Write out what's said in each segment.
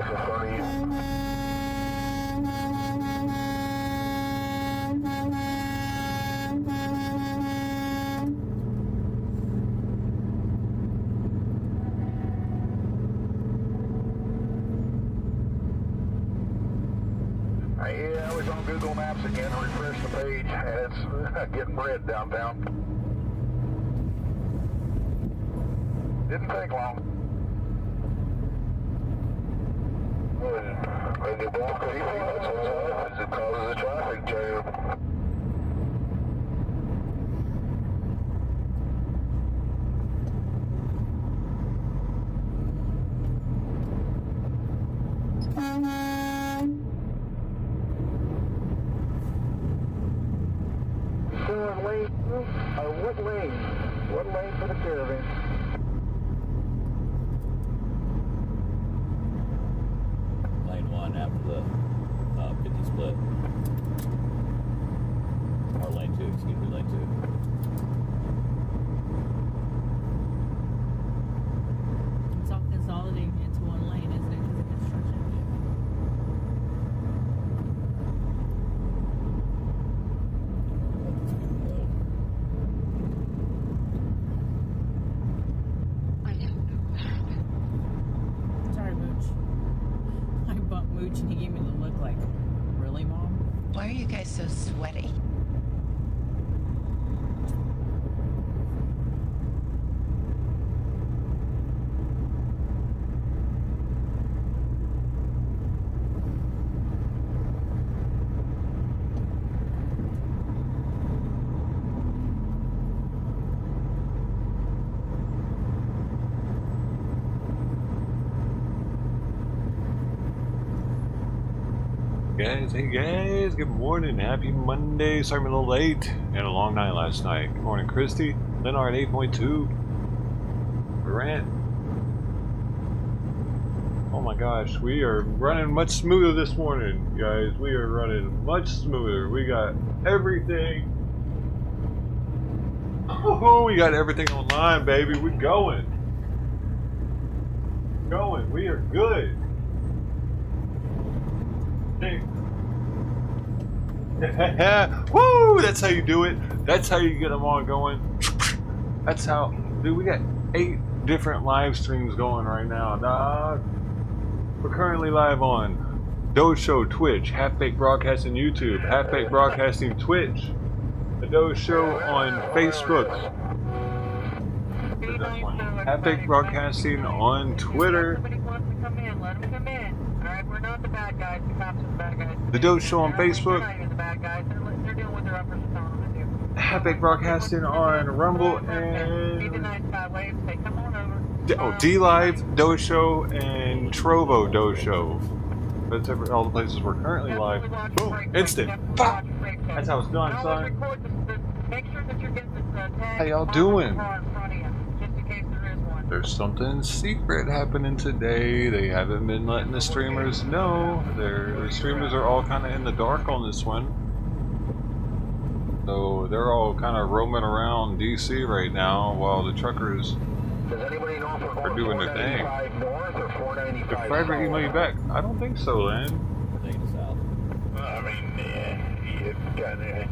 in front of you. Yeah, I was on Google Maps again, refresh the page, and it's getting red downtown. Didn't take long. When you block people, that's what's up, it causes a traffic jam. What lane for the caravan? Lane 1 after the 50 split. Or lane 2, excuse me, lane 2. It's all consolidating into one lane, isn't it, because of construction? And he gave me the look like, really, Mom? Why are you guys so sweaty? Hey guys, good morning, happy Monday. Sorry I'm a little late, and a long night last night. Good morning, Christy, Leonard 8.2, Grant. Oh my gosh, we are running much smoother this morning, guys. We are running much smoother. We got everything. Oh, we got everything online, baby. We're going. We are good. Hey. Woo! That's how you do it. That's how you get them all going. That's how, dude. We got 8 different live streams going right now, dog. We're currently live on Doge Show Twitch, Half Baked Broadcasting YouTube, Half Baked Broadcasting Twitch, the Doge Show on Facebook, Half Baked Broadcasting on Twitter. We're not the bad guys. The cops are the bad guys. The Doge Show on Facebook. The bad guys. They're dealing with their uppers and telling them to do. Half Baked Broadcasting on Rumble and D-Live, Doge Show, and Trovo Doge Show. That's all the places we're currently live. Boom! Instant! Pop! That's how it's done, son. How y'all doing? There's something secret happening today. They haven't been letting the streamers know. The streamers are all kind of in the dark on this one. So they're all kind of roaming around DC right now while the truckers are doing their thing. Did Frederick email you back? I don't think so, Lynn. I think it's south. I mean, yeah, it's kind of...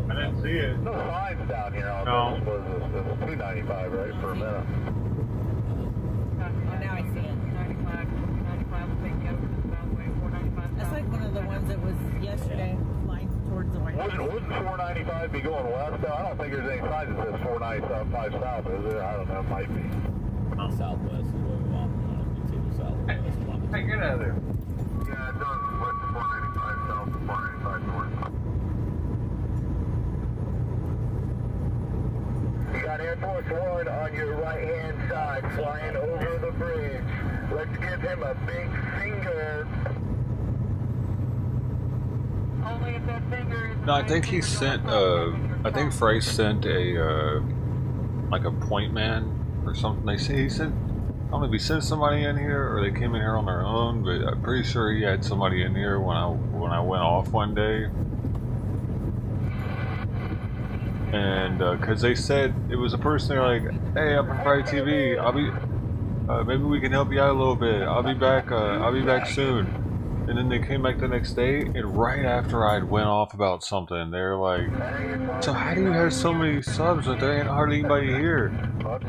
I didn't see it. No signs down here on No. It was 295, right, for a minute. Oh, now I see it. 95 will take you over to the Convoy, 495. That's like one of the ones that was yesterday, flying towards the White House. Wouldn't 495 be going west? I don't think there's any signs that says 495 south, is there? I don't know, it might be. Southwest is what we want. You see the southwest. Hey, get out of there. Yeah, it does west to 495 south to 495 north. You got Air Force One on your right-hand side, flying over the bridge. Let's give him a big finger. Only if that finger is... No, I think he sent, I think Frey sent a, like a point man or something. They say he sent, I don't know if he sent somebody in here or they came in here on their own, but I'm pretty sure he had somebody in here when I went off one day. and because they said it was a person, they're like, hey, I'm from Friday TV, I'll be maybe we can help you out a little bit, I'll be back soon. And then they came back the next day, and right after I'd went off about something, they're like, so how do you have so many subs but there ain't hardly anybody here? I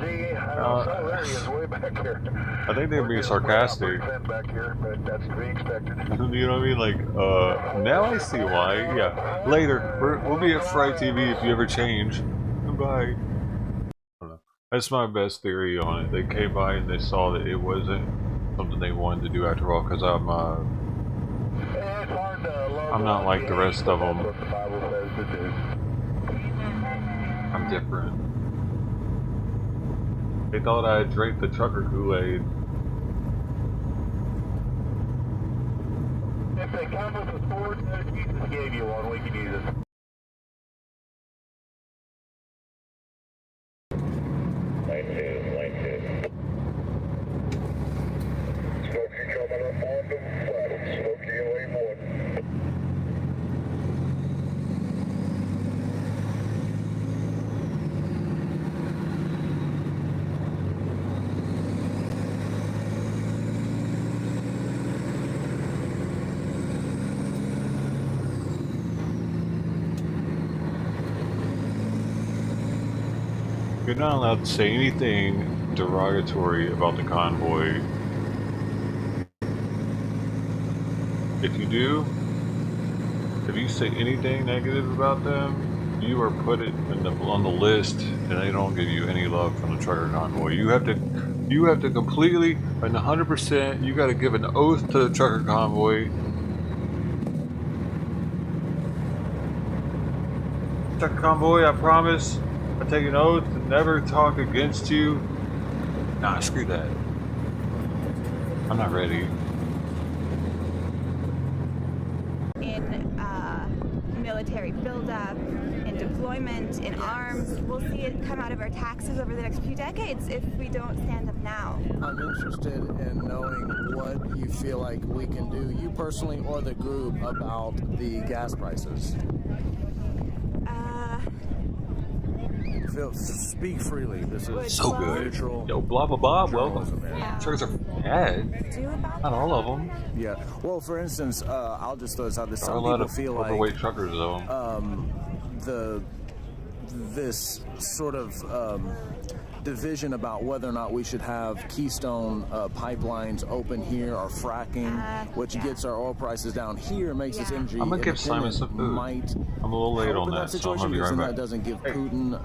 think they're being sarcastic. Back here, but that's to be expected. You know what I mean? Like, now I see why. Yeah. Later, we'll be at Friday TV if you ever change. Goodbye. I don't know. That's my best theory on it. They came by and they saw that it wasn't something they wanted to do after all, because I'm not like the rest of them. I'm different. They thought I had drank the trucker Kool-Aid. If they come with a sword, Jesus gave you one, we can use it. Lane 2. Smokey coming up on the flat. Smokey in lane 1. You're not allowed to say anything derogatory about the convoy. If you do, if you say anything negative about them, you are put on the list, and they don't give you any love from the trucker convoy. You have to completely and 100%. You got to give an oath to the trucker convoy. Trucker convoy, I promise. I take an oath to never talk against you. Nah, screw that. I'm not ready. In military buildup, in deployment, in arms, we'll see it come out of our taxes over the next few decades if we don't stand up now. I'm interested in knowing what you feel like we can do, you personally or the group, about the gas prices. Speak freely. This is so good. Neutral. Yo, blah blah blah. Welcome. Yeah. Truckers are bad. Not all of them. Yeah. Well, for instance, I'll just throw this out there. There are Some a lot people of feel overweight like truckers, though. this sort of division about whether or not we should have Keystone pipelines open here or fracking, which gets our oil prices down here, makes us energy I'm gonna give Simon some food. I'm a little late on that, so I'm gonna be right back. That doesn't give Putin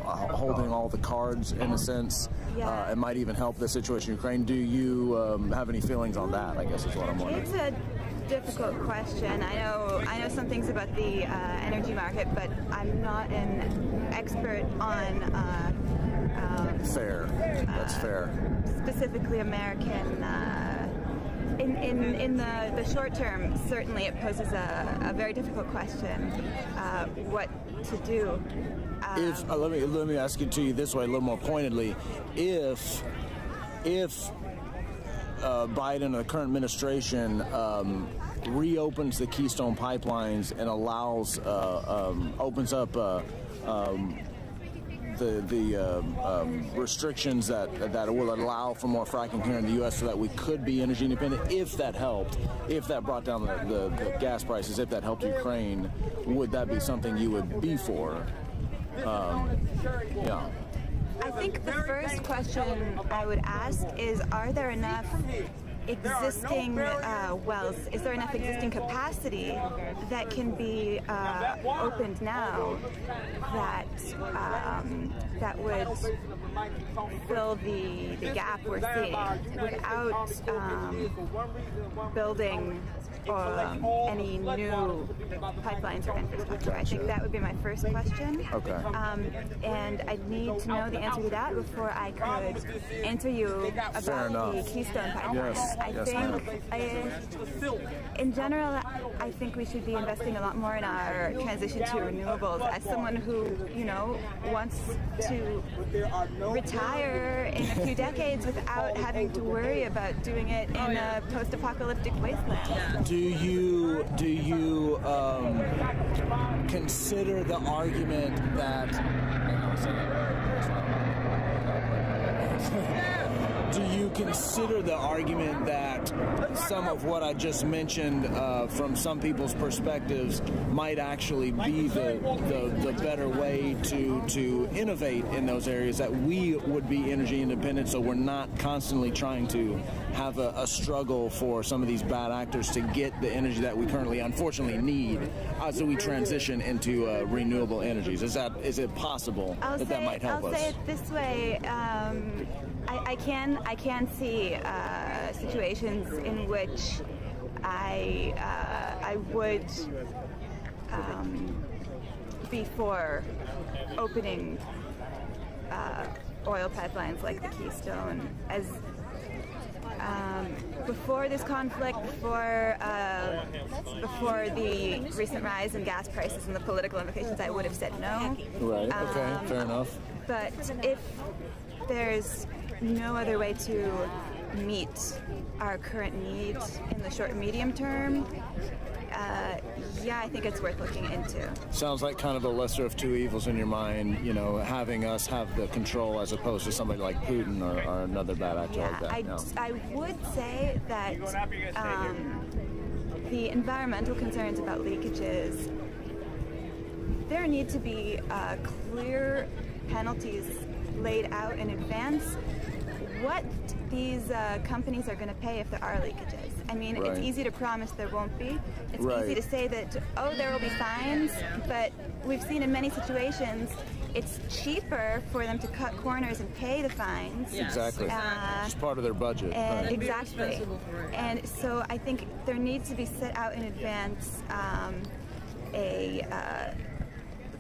holding all the cards in a sense. It might even help the situation in Ukraine. Do you have any feelings on that? I guess is what I'm wondering. It's a difficult question. I know some things about the energy market, but I'm not an expert on fair. That's fair. Specifically American. In the short term, certainly it poses a very difficult question. What to do? If let me ask it to you this way, a little more pointedly, if Biden and the current administration reopens the Keystone pipelines and allows opens up the restrictions that will allow for more fracking here in the U.S. so that we could be energy independent, if that helped, if that brought down the gas prices, if that helped Ukraine, would that be something you would be for? Yeah. I think the first question I would ask is, are there enough existing wells? Is there enough existing capacity that can be opened now that would fill the gap we're seeing without building any new pipelines or infrastructure? I think that would be my first question. Okay. And I'd need to know the answer to that before I could answer you about the Keystone pipeline. In general, I think we should be investing a lot more in our transition to renewables. As someone who, wants to retire in a few decades without having to worry about doing it in a post-apocalyptic wasteland. Do you consider the argument that? Hang on a second. Do you consider the argument that some of what I just mentioned, from some people's perspectives, might actually be the better way to innovate in those areas, that we would be energy independent, so we're not constantly trying to have a struggle for some of these bad actors to get the energy that we currently unfortunately need as we transition into renewable energies? Is it possible that might help us? I'll say it this way. I can see situations in which I would be for opening oil pipelines like the Keystone. As before this conflict, before the recent rise in gas prices and the political implications, I would have said no. Right. Okay. Fair enough. But if there's no other way to meet our current needs in the short and medium term, I think it's worth looking into. Sounds like kind of a lesser of two evils in your mind, having us have the control as opposed to somebody like Putin or another bad actor like that. I would say that the environmental concerns about leakages, there need to be clear penalties laid out in advance what these companies are going to pay if there are leakages. I mean, Right. It's easy to promise there won't be. It's Right. easy to say that, there will be fines, but we've seen in many situations it's cheaper for them to cut corners and pay the fines. Exactly. It's part of their budget. And Right. exactly. And so I think there needs to be set out in advance a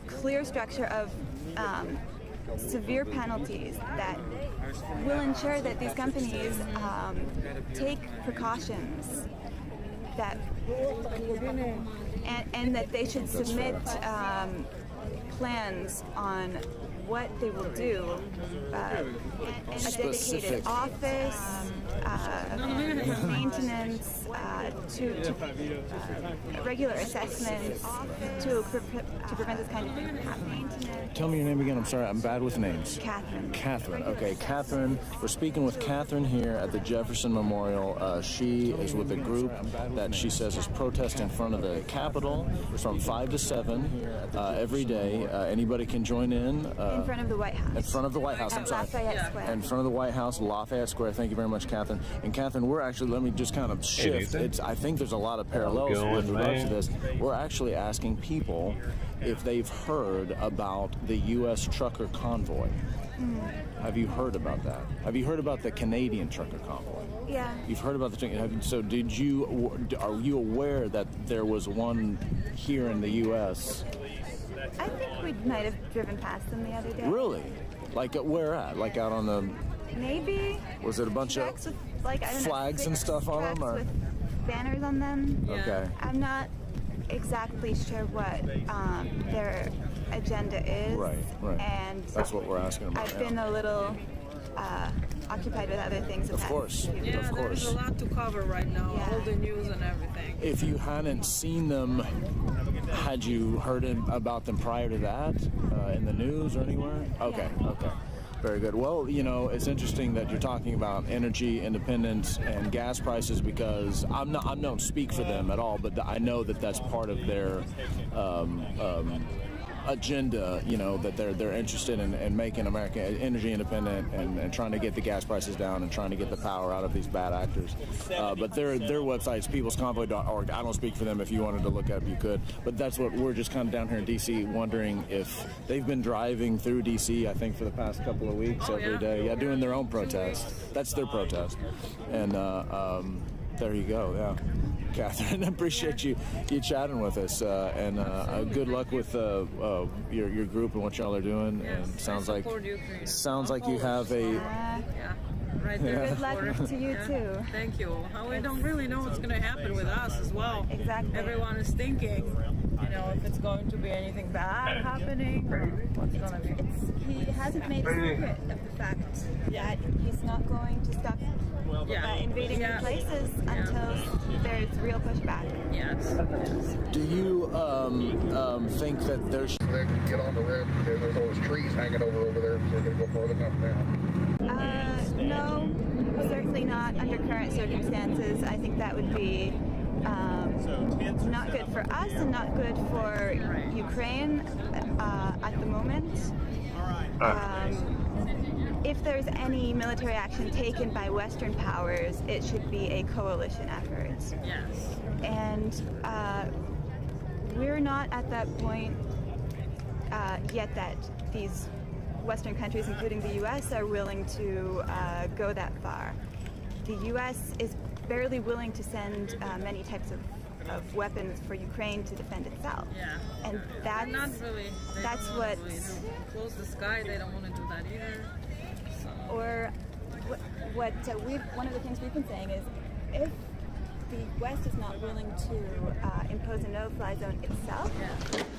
clear structure of severe penalties that will ensure that these companies take precautions that and that they should submit plans on what they will do, a dedicated Specific. office, maintenance, to regular assessments to prevent this kind of thing from happening. Tell me your name again. I'm sorry. I'm bad with names. Catherine. Catherine. Okay, Catherine. We're speaking with Catherine here at the Jefferson Memorial. She is with a group that she says is protesting in front of the Capitol from 5 to 7 every day. Anybody can join in. In front of the White House. In front of the White House. I'm At sorry. Lafayette Square. In front of the White House, Lafayette Square. Thank you very much, Catherine. And Catherine, we're actually, let me just kind of shift. Nathan. I think there's a lot of parallels with regards to this. We're actually asking people if they've heard about the U.S. trucker convoy. Have you heard about that? Have you heard about the Canadian trucker convoy? Yeah. You've heard about so are you aware that there was one here in the U.S.? I think we might have driven past them the other day. Really? Like where at? Like out on the... Maybe. Was it a bunch of Trucks with, like, I don't know, flags and stuff on them? trucks Or? with banners on them. Okay. I'm not exactly sure what their agenda is. Right. And That's what we're asking about. I've been a little occupied with other things. Of course. Yeah, Of course. there's a lot to cover right now, Yeah. all the news and everything. If you hadn't seen them, had you heard about them prior to that in the news or anywhere? Okay. Very good. Well, it's interesting that you're talking about energy independence and gas prices, because I don't speak for them at all, but I know that that's part of their agenda, that they're interested in making America energy independent and trying to get the gas prices down and trying to get the power out of these bad actors. But their website's peoplesconvoy.org. I don't speak for them. If you wanted to look at it, you could. But that's what we're just kind of down here in D.C. wondering if they've been driving through D.C., I think, for the past couple of weeks every day. Yeah, doing their own protest. That's their protest. And there you go, yeah. Catherine, I appreciate you chatting with us, and good luck with your group and what y'all are doing. Yes, and sounds I like support Ukraine. you have a Yeah, right there. Good luck to you too. Thank you. We don't really know what's going to happen with us as well. Exactly. Everyone is thinking You know, if it's going to be anything bad happening, or what's going to be. He hasn't made a secret of the fact that he's not going to stop invading new places until there's real pushback. Yes. Do you think that there's... They can get on the rim, and there's all those trees hanging over there, so they're going to go further enough down. No, certainly not under current circumstances. I think that would be not good for us and not good for Ukraine at the moment. If there's any military action taken by Western powers, it should be a coalition effort. Yes. And we're not at that point yet that these Western countries, including the U.S., are willing to go that far. The U.S. is barely willing to send many types of weapons for Ukraine to defend itself. Yeah. And that's not really. That's what. Close the sky. They don't want to do that either. So. Or what one of the things we've been saying is, if the West is not willing to impose a no-fly zone itself,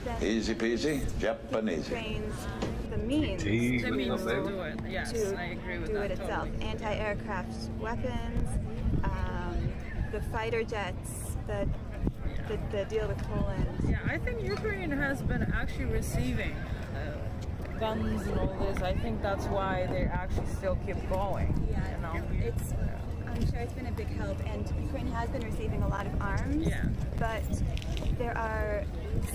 then easy peasy, Japanese. Ukraine's the means to do it. Yes, I agree with do that. it itself. Totally. Anti-aircraft weapons, the fighter jets, the deal with Poland. Yeah, I think Ukraine has been actually receiving guns and all this. I think that's why they actually still keep going. Yeah, you know? I'm sure it's been a big help, and Ukraine has been receiving a lot of arms. Yeah. But there are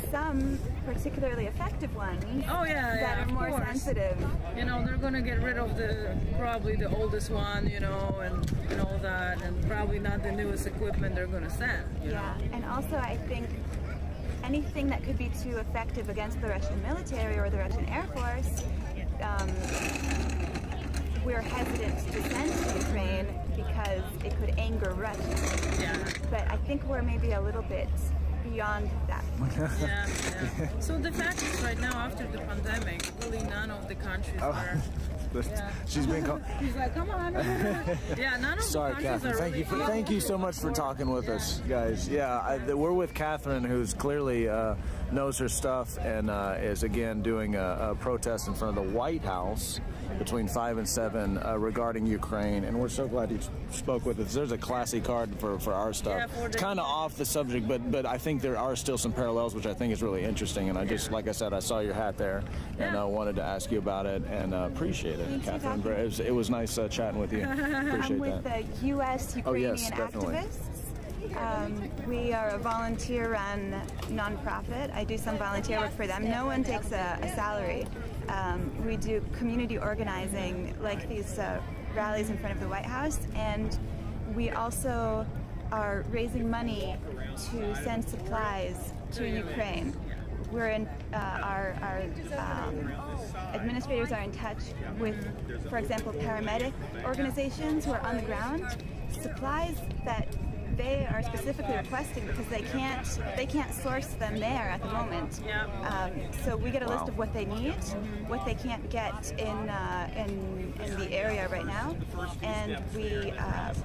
some particularly effective ones that are more sensitive. You know, they're going to get rid of probably the oldest one, you know, and all that, and probably not the newest equipment they're going to send. You know? And also I think anything that could be too effective against the Russian military or the Russian Air Force, we're hesitant to send to Ukraine because it could anger Russia. Yeah. But I think we're maybe a little bit beyond that. Yeah. So the fact is, right now, after the pandemic, really none of the countries are. She's been called. He's like, come on. Yeah, none of Sorry, the countries Catherine. are Thank you so much for talking with us, guys. Yeah, we're with Catherine, who's clearly knows her stuff and is again doing a protest in front of the White House between 5 and 7 regarding Ukraine, and we're so glad you spoke with us. There's a classy card for our stuff. Yeah, it's kind of off the subject, but I think there are still some parallels, which I think is really interesting. And I just, like I said, I saw your hat there, and I wanted to ask you about it, and appreciate it, Catherine. It was nice chatting with you. Appreciate I'm with that. the U.S. Ukrainian definitely. activists. We are a volunteer-run nonprofit. I do some volunteer work for them. No one takes a salary. We do community organizing, like these rallies in front of the White House, and we also are raising money to send supplies to Ukraine. We're in our administrators are in touch with, for example, paramedic organizations who are on the ground. Supplies that they are specifically requesting because they can't source them there at the moment. So we get a list of what they need, what they can't get in the area right now, and we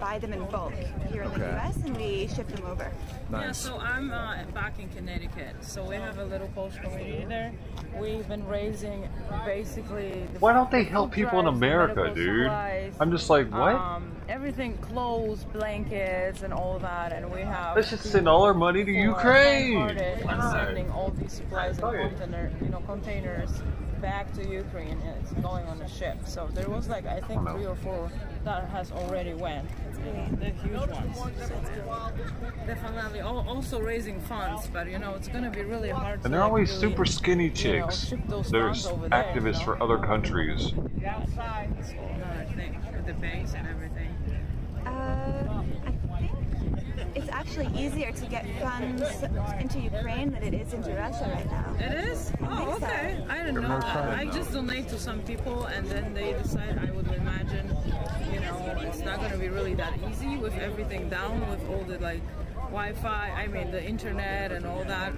buy them in bulk here in the U.S. and we ship them over. Nice. Yeah, so I'm back in Connecticut, so we have a little post community there. We've been raising basically. Why don't they help people in America, dude? Supplies, I'm just like, what? Everything, clothes, blankets, and all that, and we have. Let's just send all our money to Ukraine. And sending all these supplies in containers back to Ukraine, and it's going on a ship. So there was I think 3 or 4 that has already went. The huge ones. So definitely also raising funds, but it's going to be really hard. And they're always super skinny chicks. There's activists for other countries. Outside, another thing with the base and everything. I think it's actually easier to get funds into Ukraine than it is into Russia right now. It is? Oh, okay. I didn't know that. I just donate to some people, and then they decide. I would imagine, it's not going to be really that easy with everything down, with all the Wi-Fi, I mean the internet and all that.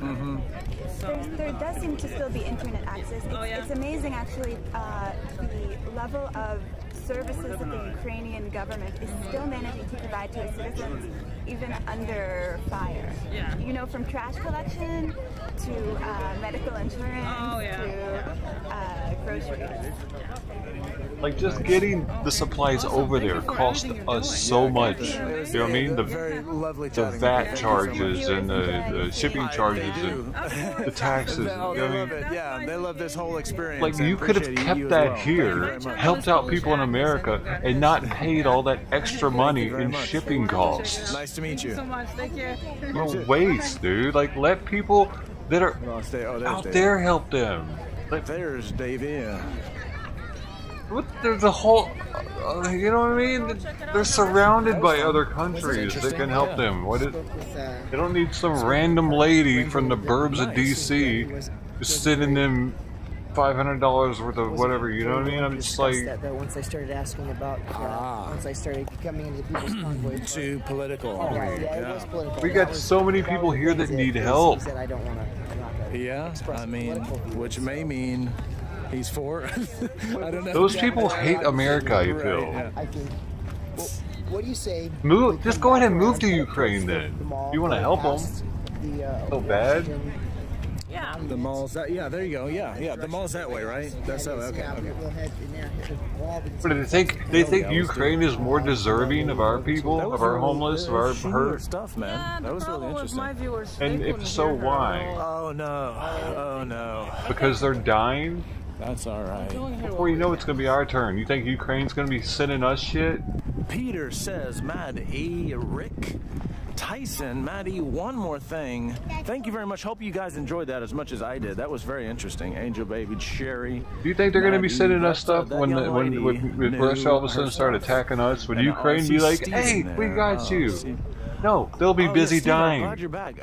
So there does seem to still be internet access. It's amazing actually the level of services that the Ukrainian government is still managing to provide to its citizens, even under fire. Yeah. You know, from trash collection to medical insurance to groceries. Like, just getting the supplies over there cost us so much. You know what I mean? The VAT charges and the shipping charges and the taxes. You know what I mean? Yeah, they love this whole experience. Like, you could have kept that here, helped out people in America, and not paid all that extra money in shipping costs. Nice to meet you. So much, thank you. No waste, dude. Like, let people that are out there help them. Like, there's Davey. There's a whole, you know what I mean? They're surrounded by other countries that can help them. They don't need some random lady from the burbs of DC just sending them $500 worth of whatever. You know what I mean? I'm just like, that though, once I started asking about, once I started coming into the people's convoy. Too political. It was political. we got so many people here that need help. He said, I don't want to. Yeah, I mean, which may mean he's for. I don't know. Those people hate America, I feel. Yeah. I think. Well, what do you say? Move. Just go ahead and move to Ukraine then. You want to help them? So bad? Yeah. The mall's that. Yeah, there you go. Yeah. The mall's that way, right? That's how. Okay. But they think Ukraine is more deserving of our people, of our homeless, of our hurt stuff, man. Yeah, that was really interesting. My viewers, and if so, why? Oh no. Because they're dying? That's all right. Before you know it's going to be our turn. You think Ukraine's going to be sending us shit? Peter says, Mad E. Rick Tyson, Maddie, one more thing. Thank you very much. Hope you guys enjoyed that as much as I did. That was very interesting. Angel Baby, Sherry. Do you think they're going to be sending us stuff when Russia all of a sudden start attacking us? Would Ukraine be like, hey, we got you? No, they'll be busy dying. Glad you're back.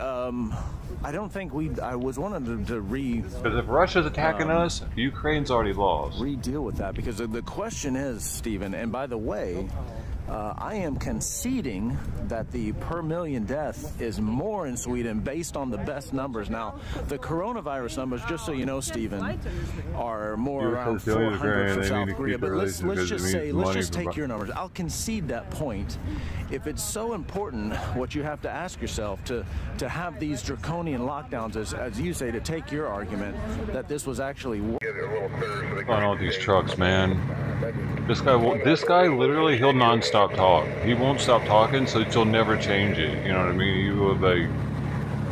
I don't think I was wanting to because if Russia's attacking us, Ukraine's already lost. Re-deal with that, because the question is, Stephen, and by the way, I am conceding that the per million death is more in Sweden based on the best numbers. Now, the coronavirus numbers, just so you know, Stephen, are more around 400 for South Korea. But let's just take your numbers. I'll concede that point. If it's so important, what you have to ask yourself to have these draconian lockdowns, as you say, to take your argument that this was actually on all these trucks, man. This guy literally, he'll non-stop talk. He won't stop talking, so he'll never change it. You know what I mean? He will, like,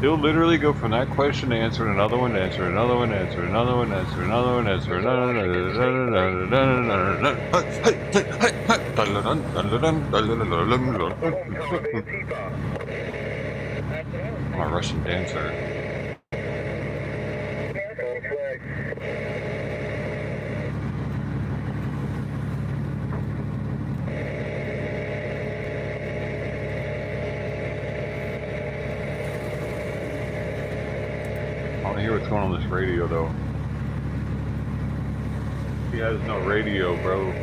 he'll literally go from that question to answer another one, answer another one, answer another one, answer another one, answer another one. I'm a Russian dancer. I want to hear what's going on this radio, though. He has no radio, bro.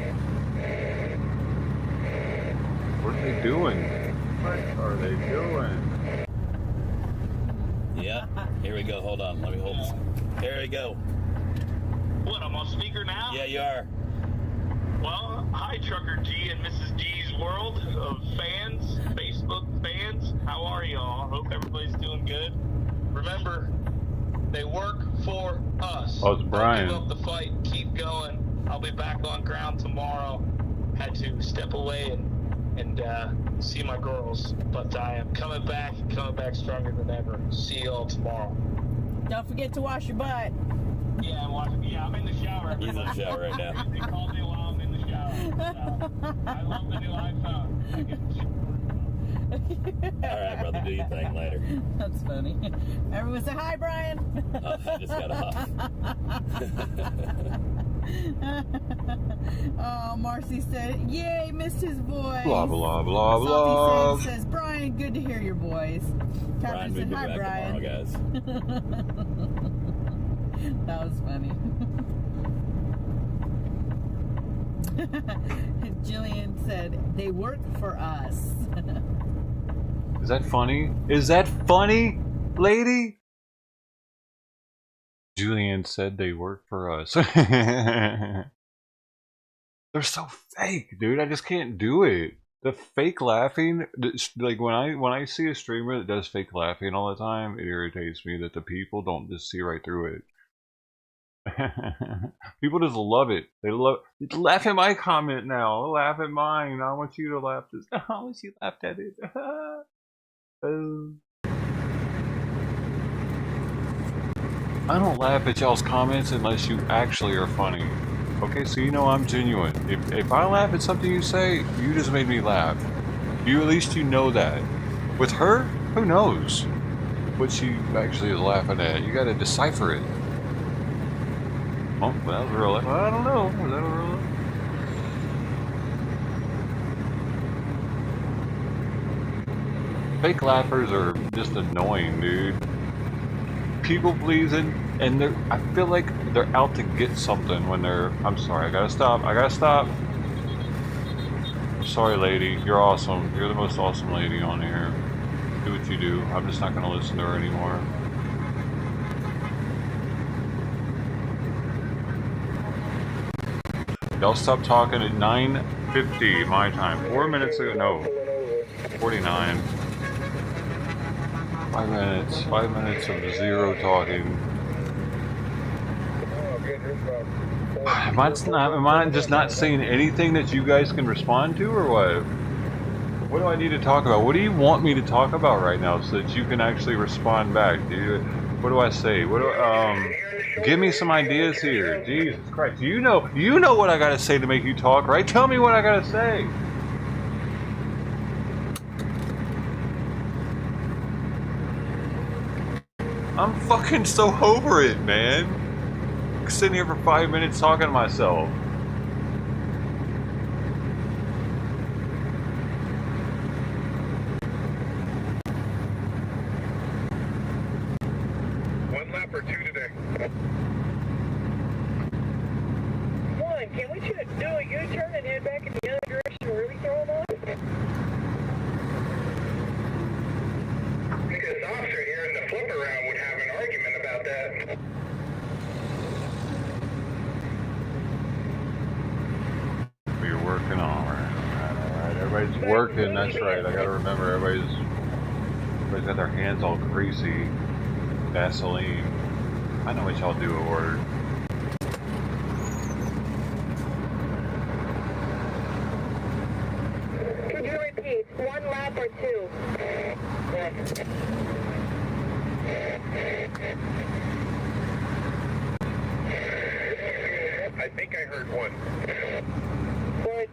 What are they doing? What are they doing? Yeah, here we go. Hold on. Let me hold this. There we go. What, I'm on speaker now? Yeah, you are. Well, hi, Trucker G and Mrs. G's world of fans, Facebook fans. How are y'all? Hope everybody's doing good. Remember, they work for us. Oh, it's Brian. Don't give up the fight. Keep going. I'll be back on ground tomorrow. Had to step away and see my girls, but I am coming back stronger than ever. See you all tomorrow. Don't forget to wash your butt. Yeah, I'm in the shower. He's in the shower right now. They call me while I'm in the shower. So, I love the new iPhone. I get the shower. All right, brother, do your thing later. That's funny. Everyone say hi, Brian. Oh, I just got off. Oh, Marcy said, yay, missed his voice. Blah, blah, blah, blah. Salty says, Brian, good to hear your voice. Brian, we'll be back tomorrow, guys. That was funny. Jillian said, they work for us. Is that funny? Is that funny, lady? Julian said they work for us. They're so fake, dude. I just can't do it. The fake laughing, like when I see a streamer that does fake laughing all the time, it irritates me that the people don't just see right through it. People just love it. They laugh at my comment now. Laugh at mine. I want you to laugh. I want you laughed at it. I don't laugh at y'all's comments unless you actually are funny. Okay, so you know I'm genuine. If I laugh at something you say, you just made me laugh. At least you know that. With her, who knows what she actually is laughing at? You gotta decipher it. Oh, that was real. I don't know. Was that a real? Fake laughers are just annoying, dude. People pleasing, and I feel like they're out to get something when they're. I'm sorry, I gotta stop. I'm sorry, lady. You're awesome. You're the most awesome lady on here. Do what you do. I'm just not gonna listen to her anymore. Y'all stopped talking at 9:50 my time. 4 minutes ago. No, 49. 5 minutes. 5 minutes of zero talking. Am I just not saying anything that you guys can respond to, or what? What do I need to talk about? What do you want me to talk about right now so that you can actually respond back? What do I say? Give me some ideas here. Jesus Christ. You know what I gotta say to make you talk, right? Tell me what I gotta say. I'm fucking so over it, man. I'm sitting here for 5 minutes talking to myself. One lap or two today? One. Can we do a U-turn and head back in the other direction where we throw them off? Because the officer here in the flip around would have an argument about that. We're working on it. Alright. Everybody's working, that's right. I gotta remember everybody's got their hands all greasy. Vaseline. I know what y'all do at work. Could you repeat? One lap or two? I think I heard one. What?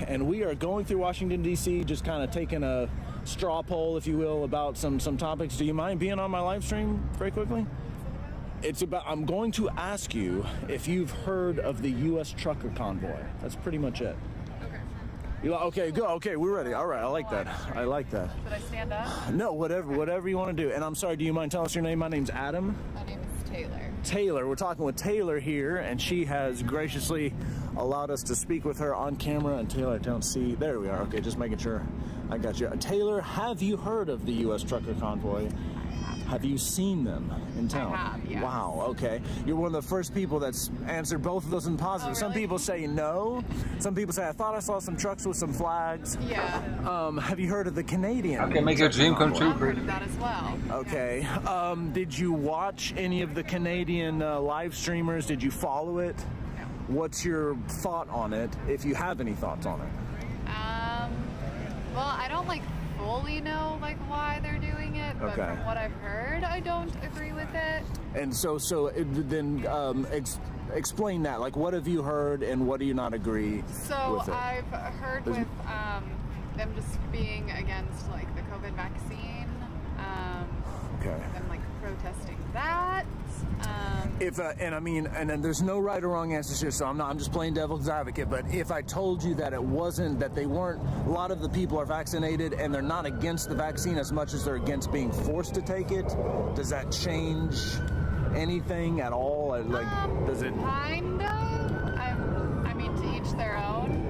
And we are going through Washington, D.C., just kind of taking a straw poll, if you will, about some topics. Do you mind being on my live stream very quickly? It's about, I'm going to ask you if you've heard of the U.S. trucker convoy. That's pretty much it. Okay, go. Okay, we're ready. All right, I like that. I like that. Should I stand up? No, whatever you want to do. And I'm sorry, do you mind telling us your name? My name's Adam. My name is Taylor. Taylor, we're talking with Taylor here, and she has graciously allowed us to speak with her on camera. And Taylor, I don't see. There we are. Okay, just making sure I got you. Taylor, have you heard of the U.S. Trucker Convoy? Have you seen them in town? I have, yes. Wow, okay. You're one of the first people that's answered both of those in positive. Oh, really? Some people say no. Some people say, I thought I saw some trucks with some flags. Yeah. Have you heard of the Canadian? Okay, make your dream come true. I've heard of that as well. Okay. Did you watch any of the Canadian live streamers? Did you follow it? No. What's your thought on it, if you have any thoughts on it? Well, I don't fully know why they're doing it, but Okay. from what I've heard, I don't agree with it. And then explain that. What have you heard, and what do you not agree So with it? I've heard with them just being against the COVID vaccine. Okay. Them protesting that. And then there's no right or wrong answers here, so I'm just playing devil's advocate, but if I told you that a lot of the people are vaccinated and they're not against the vaccine as much as they're against being forced to take it, does that change anything at all? Does it? Kind of. I mean, to each their own.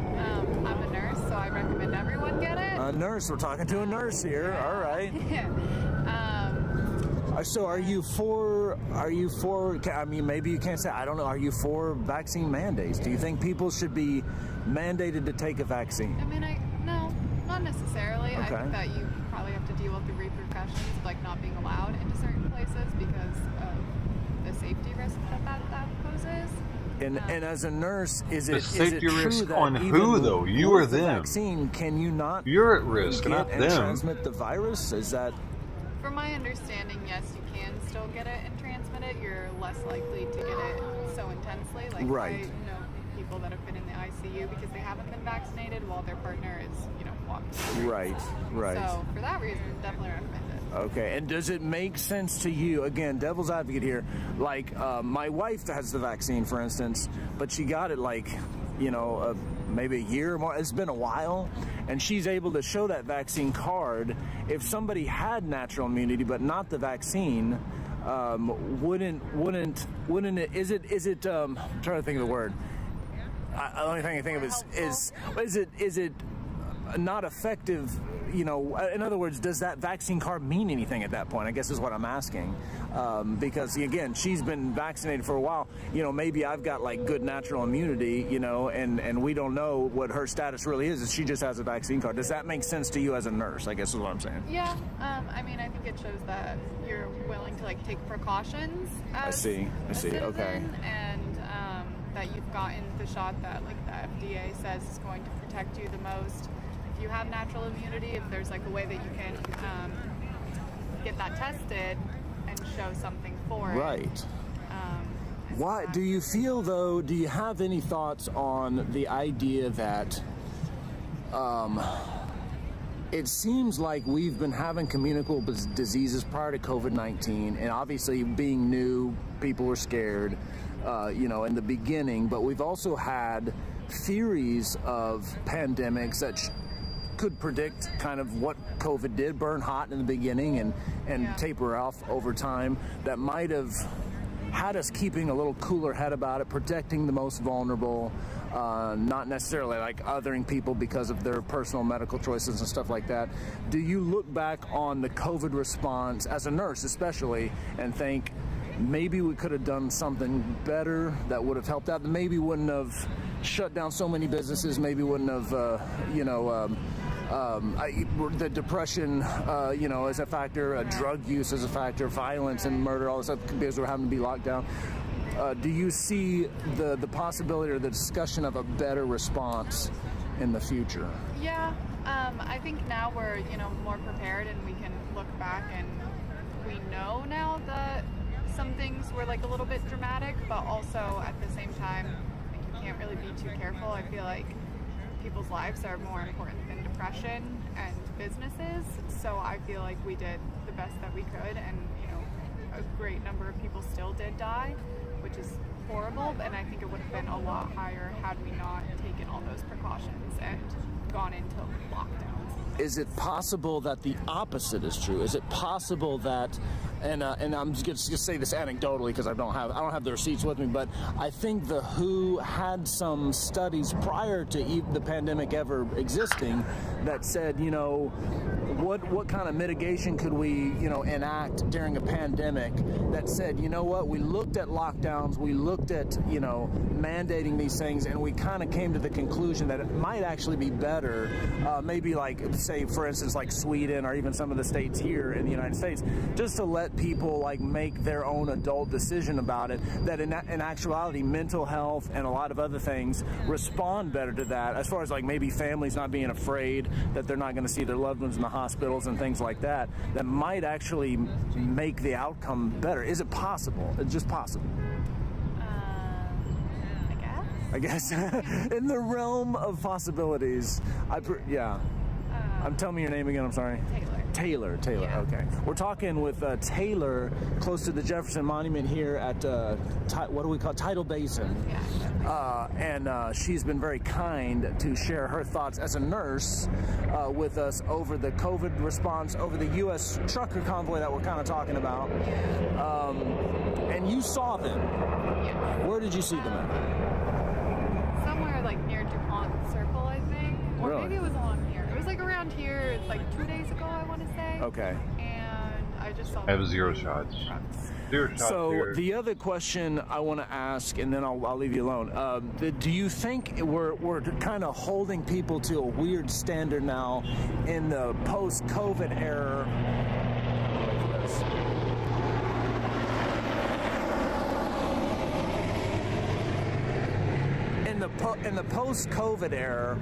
I'm a nurse, so I recommend everyone get it. A nurse, we're talking to a nurse here, all right. So are you for, I mean, maybe you can't say, I don't know, are you for vaccine mandates? Do you think people should be mandated to take a vaccine? I mean, no, not necessarily. Okay. I think that you probably have to deal with the repercussions of like not being allowed into certain places because of the safety risk that poses. And as a nurse, is it safety true risk that on even who though? You or with the them? vaccine, can you not? You're at risk, get not and them. transmit the virus? Is that? From my understanding, yes, you can still get it and transmit it. You're less likely to get it so intensely. Like Right. I know people that have been in the ICU because they haven't been vaccinated while their partner is, walking. Right. So for that reason, definitely recommend it. Okay, and does it make sense to you, again, devil's advocate here, like my wife has the vaccine, for instance, but she got it like, maybe a year or more, it's been a while, and she's able to show that vaccine card. If somebody had natural immunity but not the vaccine, wouldn't it, is it, I'm trying to think of the word. The only thing I think of is it not effective, in other words, does that vaccine card mean anything at that point? I guess is what I'm asking. Because again, she's been vaccinated for a while. Maybe I've got like good natural immunity, and we don't know what her status really is. She just has a vaccine card. Does that make sense to you as a nurse? I guess is what I'm saying. Yeah, I mean, I think it shows that you're willing to like take precautions. I see. Okay. And that you've gotten the shot that like the FDA says is going to protect you the most. If you have natural immunity, if there's like a way that you can get that tested and show something for it. Right. Why do you feel though? Do you have any thoughts on the idea that it seems like we've been having communicable diseases prior to COVID-19, and obviously being new, people were scared, in the beginning, but we've also had theories of pandemics that could predict kind of what COVID did, burn hot in the beginning and taper off over time, that might have had us keeping a little cooler head about it, protecting the most vulnerable, not necessarily like othering people because of their personal medical choices and stuff like that. Do you look back on the COVID response as a nurse especially and think maybe we could have done something better that would have helped out, maybe wouldn't have shut down so many businesses, maybe wouldn't have the depression, as a factor, drug use as a factor, violence and murder, all this stuff because we're having to be locked down. Do you see the possibility or the discussion of a better response in the future? Yeah, I think now we're more prepared and we can look back and we know now that some things were like a little bit dramatic, but also at the same time, like, you can't really be too careful. I feel like people's lives are more important than depression and businesses, so I feel like we did the best that we could, and a great number of people still did die, which is horrible, and I think it would have been a lot higher had we not taken all those precautions and gone into lockdowns. Is it possible that the opposite is true? Is it possible that, and I'm just going to say this anecdotally because I don't have the receipts with me, but I think the WHO had some studies prior to the pandemic ever existing that said, what kind of mitigation could we, enact during a pandemic that said, we looked at lockdowns, we looked at, mandating these things, and we kind of came to the conclusion that it might actually be better, maybe like, say, for instance, like Sweden or even some of the states here in the United States, just to let people like make their own adult decision about it, that in actuality, mental health and a lot of other things respond better to that, as far as like maybe families not being afraid that they're not going to see their loved ones in the hospitals and things like that, that might actually make the outcome better. Is it possible? It's just possible. I guess. In the realm of possibilities, tell me your name again, I'm sorry. Taylor, yeah. Okay. We're talking with Taylor close to the Jefferson Monument here at, what do we call it? Tidal Basin. Yeah. And she's been very kind to share her thoughts as a nurse with us over the COVID response, over the U.S. trucker convoy that we're kind of talking about. And you saw them. Yeah. Where did you see them at? Somewhere like near DuPont Circle, I think. Or really? Maybe it was along here. It was like around here like 2 days ago, I want to say. Okay. And I just saw I have the 0 blue shots. trucks. 0 shots So here. the other question I want to ask, and then I'll leave you alone. Do you think we're kind of holding people to a weird standard now in the post-COVID era? In the post-COVID era,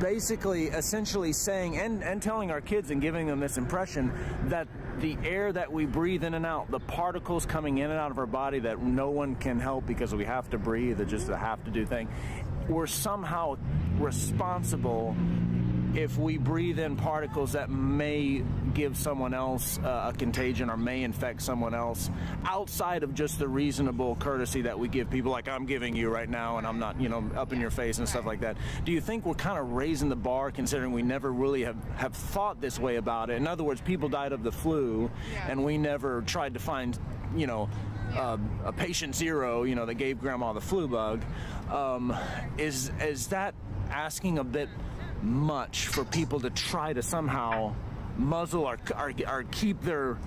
basically, essentially saying and telling our kids and giving them this impression that the air that we breathe in and out, the particles coming in and out of our body that no one can help because we have to breathe, it's just a have-to-do thing, we're somehow responsible if we breathe in particles that may give someone else a contagion or may infect someone else, outside of just the reasonable courtesy that we give people, like I'm giving you right now, and I'm not, up in your face and stuff like that. Do you think we're kind of raising the bar, considering we never really have thought this way about it? In other words, people died of the flu, and we never tried to find, a patient zero, that gave grandma the flu bug. Is that asking a bit much for people to try to somehow muzzle or keep their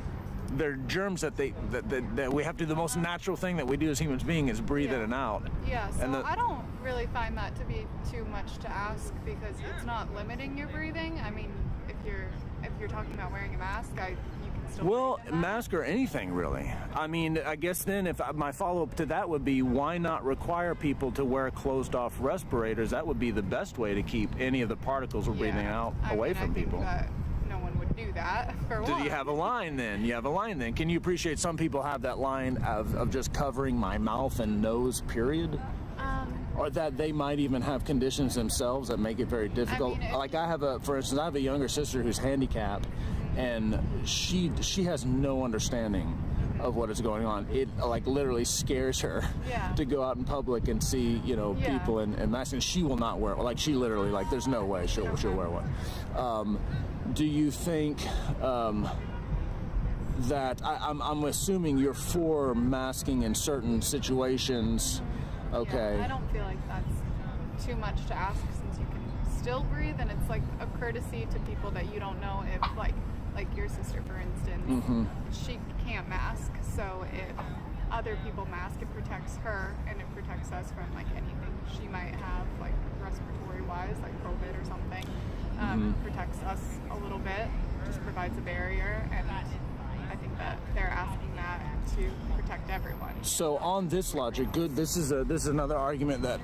germs that we have to do? The most natural thing that we do as humans beings is breathe in and out. Yeah, so I don't really find that to be too much to ask, because it's not limiting your breathing. I mean, if you're talking about wearing a mask, you can still. Well, mask or anything really. I mean, I guess then if my follow-up to that would be, why not require people to wear closed-off respirators? That would be the best way to keep any of the particles we're breathing out away from people. That no one would do that. For one. Do you have a line then? You have a line then. Can you appreciate some people have that line of just covering my mouth and nose, period? Or that they might even have conditions themselves that make it very difficult. For instance, I have a younger sister who's handicapped, and she has no understanding of what is going on. It literally scares her to go out in public and see people in masks, and she will not wear it. She literally there's no way she'll wear one. Do you think that I'm assuming you're for masking in certain situations? Okay. Yeah, I don't feel like that's too much to ask, since you can still breathe, and it's like a courtesy to people that you don't know. If like your sister, for instance, she can't mask, so if other people mask, it protects her, and it protects us from anything she might have, respiratory wise, like COVID or something. Protects us a little bit, just provides a barrier, and I think that they're asking that to protect everyone. So on this logic, this is another argument that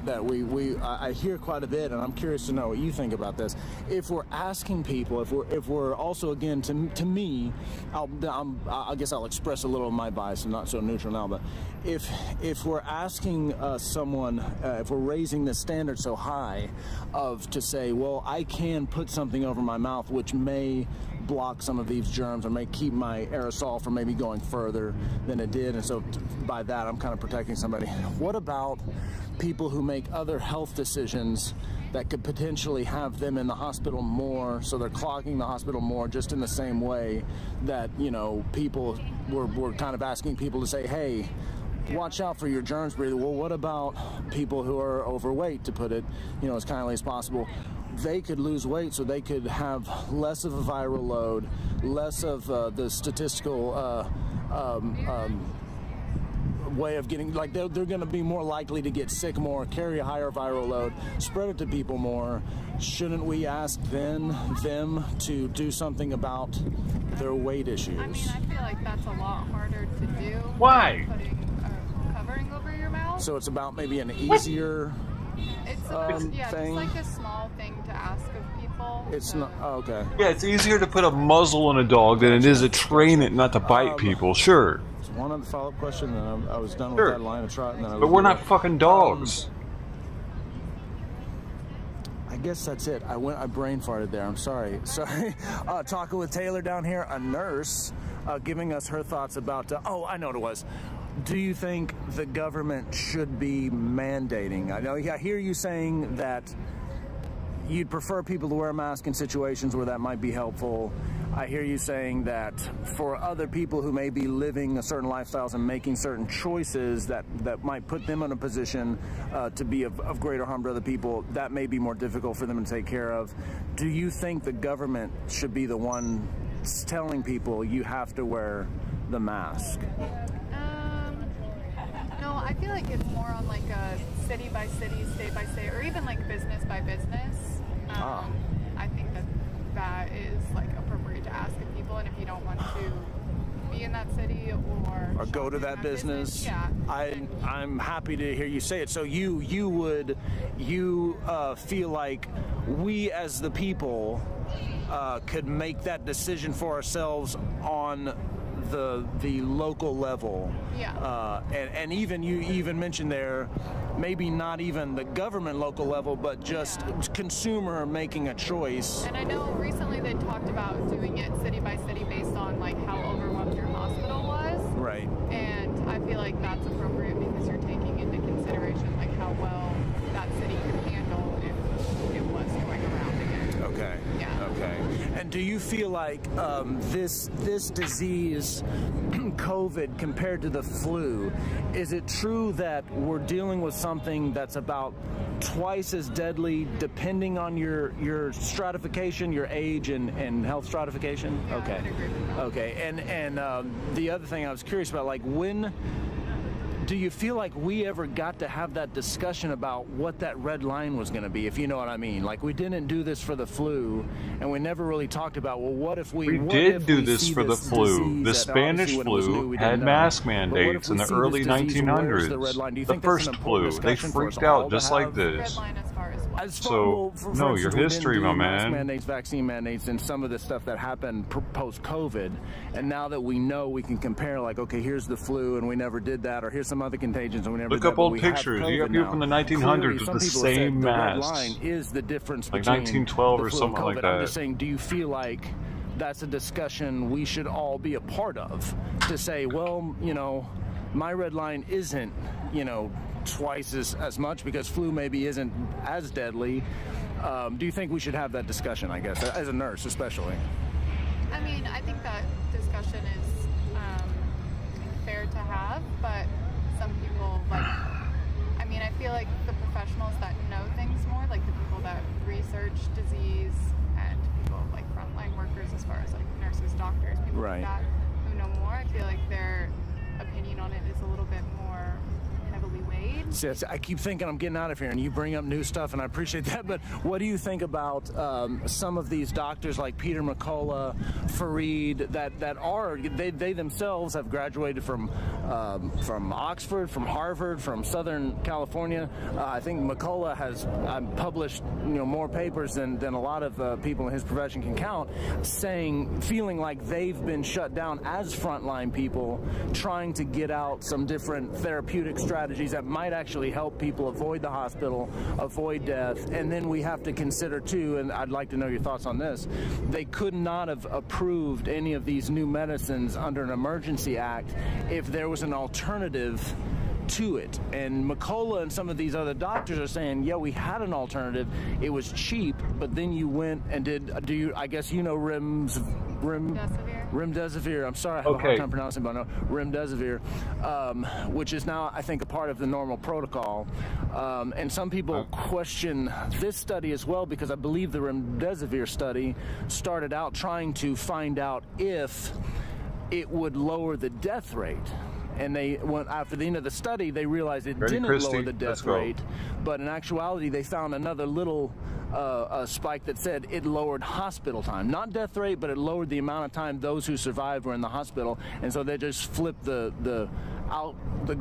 I hear quite a bit, and I'm curious to know what you think about this. If we're asking people, if we're also, again, to me, I guess I'll express a little of my bias. I'm not so neutral now, but if we're asking someone, if we're raising the standard so high to say, well, I can put something over my mouth which may block some of these germs or may keep my aerosol from maybe going further than it did, and so by that I'm kind of protecting somebody. What about people who make other health decisions that could potentially have them in the hospital more, so they're clogging the hospital more, just in the same way that people were kind of asking people to say, hey, watch out for your germs breathing. Well, what about people who are overweight, to put it as kindly as possible? They could lose weight, so they could have less of a viral load, less of the statistical way of getting, they're going to be more likely to get sick more, carry a higher viral load, spread it to people more. Shouldn't we ask them to do something about their weight issues? I mean, I feel like that's a lot harder to do. Why? Putting a covering over your mouth. So it's about maybe an easier thing. It's like a small thing to ask of people. It's not okay. Yeah, it's easier to put a muzzle on a dog than it is to train it not to bite people. Sure. One other follow-up question, and I was done with that line of thought. But we're not fucking dogs. I guess that's it. I brain farted there. I'm sorry. Talking with Taylor down here, a nurse, giving us her thoughts about. I know what it was. Do you think the government should be mandating? I hear you saying that you'd prefer people to wear a mask in situations where that might be helpful. I hear you saying that for other people who may be living a certain lifestyles and making certain choices that might put them in a position to be of greater harm to other people, that may be more difficult for them to take care of. Do you think the government should be the one telling people you have to wear the mask? No, I feel like it's more on like a city by city, state by state, or even like business by business. I think that is like appropriate to ask of people, and if you don't want to be in that city or go to that business. Yeah. I'm happy to hear you say it. So you feel like we as the people could make that decision for ourselves on the local level. Yeah. And even you even mentioned there, maybe not even the government local level, but just consumer making a choice. And I know recently they talked about doing it city by city based on like how overwhelmed your hospital was. Right. And I feel like that's appropriate because you're taking into consideration like how well that city could handle if it was going around again. Okay. Yeah. Okay. And do you feel like this disease, COVID, compared to the flu, is it true that we're dealing with something that's about twice as deadly depending on your stratification, your age and health stratification? Yeah, okay. I would agree with that. Okay. And the other thing I was curious about, like, when do you feel like we ever got to have that discussion about what that red line was going to be, if you know what I mean? Like, we didn't do this for the flu, and we never really talked about, well, what if we did do this for the flu. The Spanish flu had mask mandates in the early 1900s. The first flu, they freaked out just like this. So, no, your history, my man. Mandates, vaccine mandates, and some of the stuff that happened post-COVID, and now that we know, we can compare, like, okay, here's the flu, and we never did that, or here's some other contagions, and we never Look did up that, old pictures. You got people from the 1900s with the same masks. The red line is the difference like between 1912 the or flu something and COVID. like that. I'm just saying, do you feel like that's a discussion we should all be a part of? To say, well, you know, my red line isn't, you know, twice as much because flu maybe isn't as deadly. Do you think we should have that discussion, I guess, as a nurse especially? I mean, I think that discussion is fair to have, but some people, like, I mean, I feel like the professionals that know things more, like the people that research disease and people like frontline workers as far as like nurses, doctors, people like that who know more, I feel like their opinion on it is a little bit more heavily weighed. See, I keep thinking I'm getting out of here, and you bring up new stuff, and I appreciate that. But what do you think about some of these doctors like Peter McCullough, Fareed, that are they themselves have graduated from Oxford, from Harvard, from Southern California? I think McCullough has published more papers than a lot of people in his profession can count, feeling like they've been shut down as frontline people, trying to get out some different therapeutic strategies that might actually help people avoid the hospital, avoid death. And then we have to consider too, and I'd like to know your thoughts on this, they could not have approved any of these new medicines under an emergency act if there was an alternative to it. And McCullough and some of these other doctors are saying, yeah, we had an alternative, it was cheap, but then you went and I guess you know Remdesivir. I'm sorry, I have a hard time pronouncing it, but I know Remdesivir, which is now, I think, a part of the normal protocol. And some people question this study as well, because I believe the Remdesivir study started out trying to find out if it would lower the death rate. And after the end of the study, they realized it didn't lower the death rate, but in actuality, they found another little spike that said it lowered hospital time, not death rate, but it lowered the amount of time those who survived were in the hospital. And so they just flipped the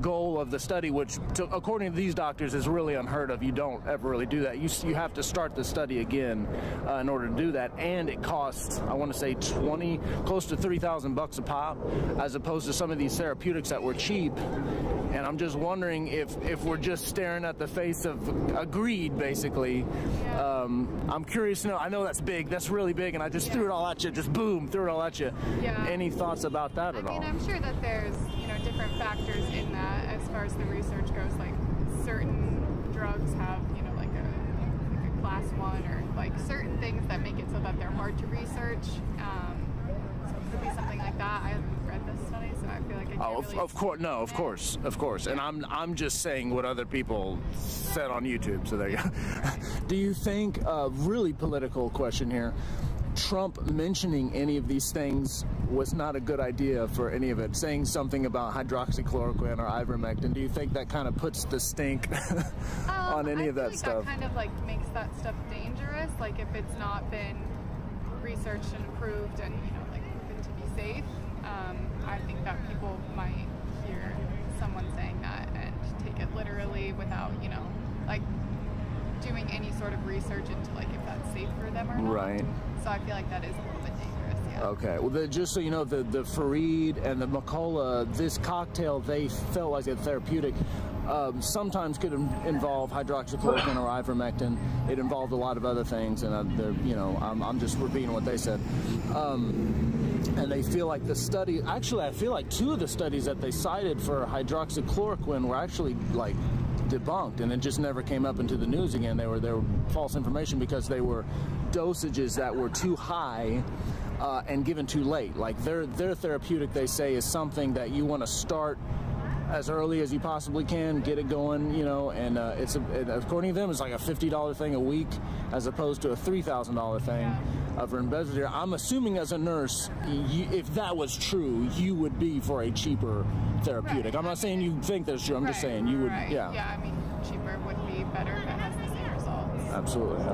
goal of the study, which, according to these doctors, is really unheard of. You don't ever really do that. You have to start the study again in order to do that, and it costs, I want to say, close to $3,000 a pop, as opposed to some of these therapeutics that were cheap. And I'm just wondering if we're just staring at the face of greed, basically. I'm curious to know. I know that's big. That's really big, and I just threw it all at you. Just boom, threw it all at you. Yeah. Any thoughts about that at all? I mean, I'm sure that there's different factors in that as far as the research goes. Like certain drugs have like a class 1 or like certain things that make it so that they're hard to research. So it could be something like that. I haven't read this study, so I feel like I can't really... Of course. And I'm just saying what other people said on YouTube. So there you go. Do you think, really political question here, Trump mentioning any of these things was not a good idea for any of it. Saying something about hydroxychloroquine or ivermectin, do you think that kind of puts the stink on any of that stuff? That kind of like makes that stuff dangerous. Like if it's not been researched and approved and like proven to be safe, I think that people might hear someone saying that and take it literally without like doing any sort of research into like if that's safe for them or not. Right. So I feel like that is a little bit dangerous. Yeah. Okay. Well, just so you know, the Fareed and the McCullough, this cocktail, they felt like it's therapeutic. Sometimes could involve hydroxychloroquine or ivermectin. It involved a lot of other things, and I'm just repeating what they said. And they feel like the study, actually, I feel like 2 of the studies that they cited for hydroxychloroquine were actually like debunked, and it just never came up into the news again. They were false information because they were dosages that were too high and given too late. Like their therapeutic, they say, is something that you want to start as early as you possibly can, get it going, and according to them, it's like a $50 thing a week as opposed to a $3,000 thing of remdesivir. I'm assuming as a nurse, if that was true, you would be for a cheaper therapeutic. I'm not saying you think that's true. I'm just saying you would. Yeah. Yeah. I mean, cheaper would be better if it has the same results. Absolutely.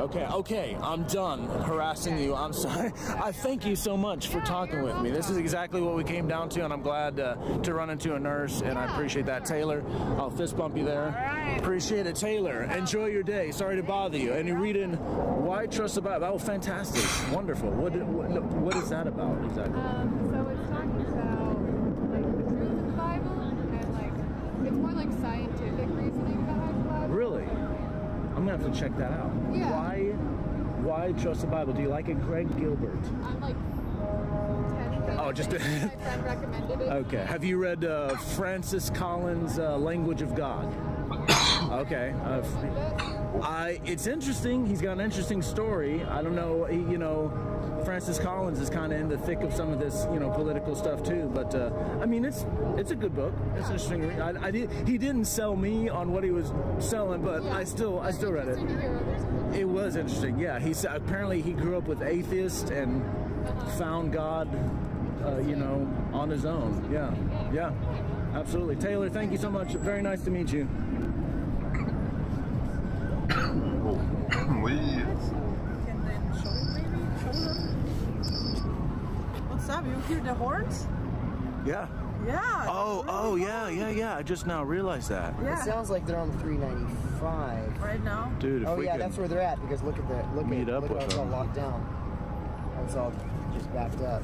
Okay. I'm done harassing you. I'm sorry. I thank you so much for talking with me. This is exactly what we came down to, and I'm glad to run into a nurse, and I appreciate that. Taylor, I'll fist bump you there. Appreciate it, Taylor. Enjoy your day. Sorry to bother you. And you're reading Why Trust the Bible. Oh, fantastic. Wonderful. What is that about exactly? So it's talking about like the truth of the Bible, and like it's more like scientific reasoning behind the Bible. Really? I'm gonna have to check that out. Yeah. Why trust the Bible? Do you like it, Greg Gilbert? I'm like 10. Oh, just my friend recommended it. Okay. Have you read Francis Collins' Language of God? Okay. It's interesting. He's got an interesting story. I don't know. Francis Collins is kind of in the thick of some of this, political stuff too. But I mean, it's a good book. It's an interesting read. He didn't sell me on what he was selling, but I still read it. It was interesting. Yeah. Apparently he grew up with atheists and found God, on his own. Yeah. Absolutely. Taylor, thank you so much. Very nice to meet you. What's up? You hear the horns? Yeah. Yeah. Oh, yeah. I just now realized that. Yeah. It sounds like they're on 395 right now. Dude, if we could that's where they're at, because look at it's all locked down. It's all just backed up.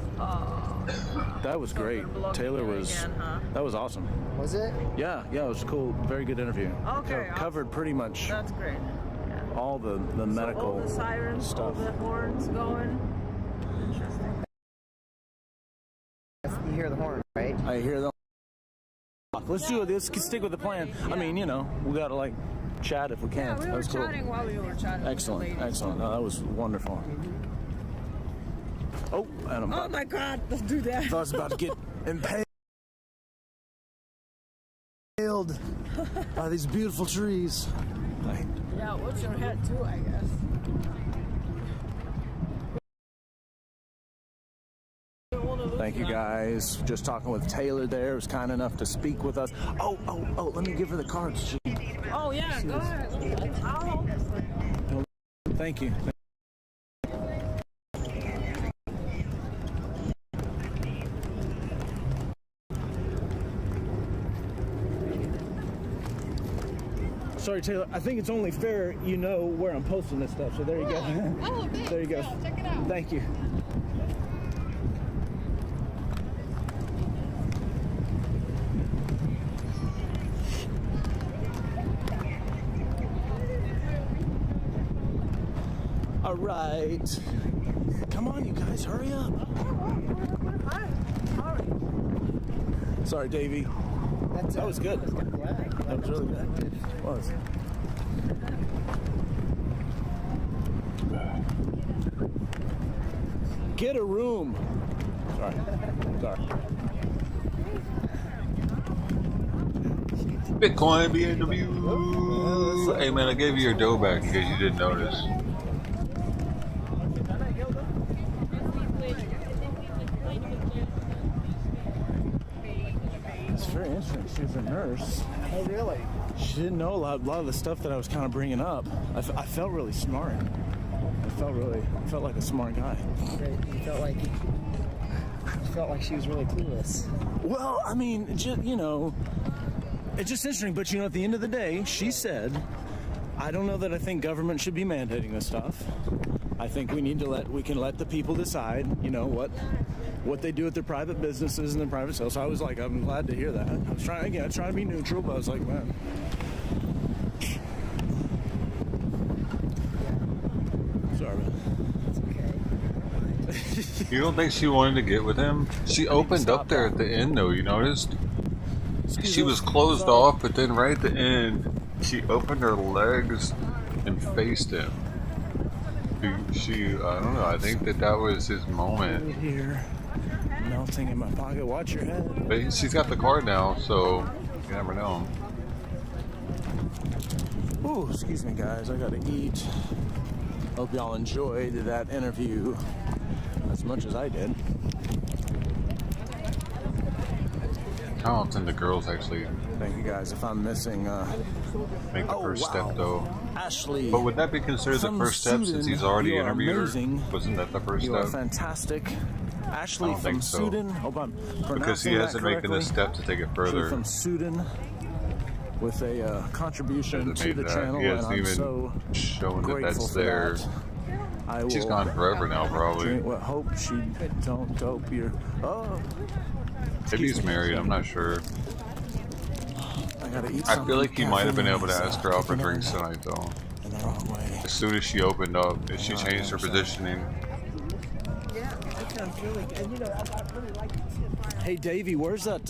That was great. Taylor was. Again, huh? That was awesome. Was it? Yeah. It was cool. Very good interview. Okay. Covered pretty much That's great. Yeah. all the medical all the sirens, stuff. all the horns going. Interesting. You hear the horn, right? I hear them. Let's do it. Let's stick with the plan. Yeah. I mean, we gotta like chat if we can. Yeah, we that were was cool. chatting while we were chatting. Excellent. No, that was wonderful. Oh, and oh my God! Let's do that. I was about to get impaled by these beautiful trees. Yeah, what's your head too, I guess. Thank you guys. Just talking with Taylor there. Was kind enough to speak with us. Oh, let me give her the cards. Oh yeah, go ahead. I'll hold this. Thank you. Sorry, Taylor. I think it's only fair you know where I'm posting this stuff. So there you go. Oh, thanks. There you go. Yeah, check it out. Thank you. All right. Come on, you guys, hurry up. Sorry, Davey. That was good. That was really good. It was. Get a room. Sorry. Bitcoin BMW. Hey man, I gave you your dough back in case you didn't notice. very interesting. She was a nurse. Oh, really? She didn't know a lot of the stuff that I was kind of bringing up. I felt really smart. I felt like a smart guy. You felt like she was really clueless. Well, I mean, just, you know, it's just interesting. But, you know, at the end of the day, she said, I don't know that I think government should be mandating this stuff. I think we can let the people decide, you know, what they do with their private businesses and their private sales. So I was like, I'm glad to hear that. I was trying to be neutral, but I was like, man. Sorry, man. It's okay. You don't think she wanted to get with him? She opened up there at the end, though. You noticed? She was closed off, but then right at the end, she opened her legs and faced him. I don't know. I think that was his moment. Right here, melting in my pocket. Watch your head. But she's got the card now, so you never know. Ooh, excuse me, guys. I gotta eat. Hope y'all enjoyed that interview as much as I did. How often the girls actually? Thank you, guys. If I'm missing, make the first step, though. Ashley. But would that be considered the first step since he's already interviewed her? Amazing. Wasn't that the first you step? You are fantastic. Ashley from Sudan. Hope I'm because he hasn't taken the step to take it further. Ashley from Sudan with a contribution to the channel, he hasn't and I'm even so shown that that's for there. That. She's gone forever now, probably. Well, hope she don't dope your. Oh. Maybe he's married. I'm not sure. I feel like he might have been able to ask her out for drinks tonight, though. In the wrong way. As soon as she opened up, she changed her positioning. Yeah, that sounds really good. You know, I really like it. Hey, Davey, where's that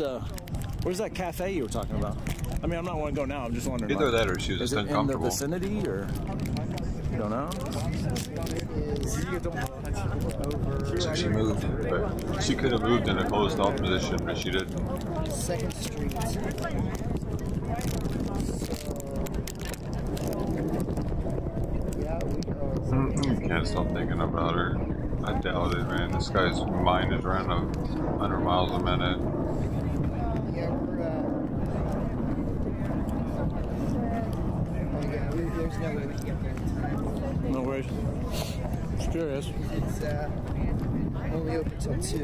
cafe you were talking about? I mean, I'm not wanting to go now. I'm just wondering. Either that, or she was just uncomfortable. Is it in the vicinity, or you don't know? She moved, but she could have moved in a closed-off position, but she didn't. 2nd Street. Can't stop thinking about her. I doubt it, man. This guy's mind is running 100 miles a minute. Yeah, there's no way we can get there in time. No worries. Just curious. It's only open till 2. So,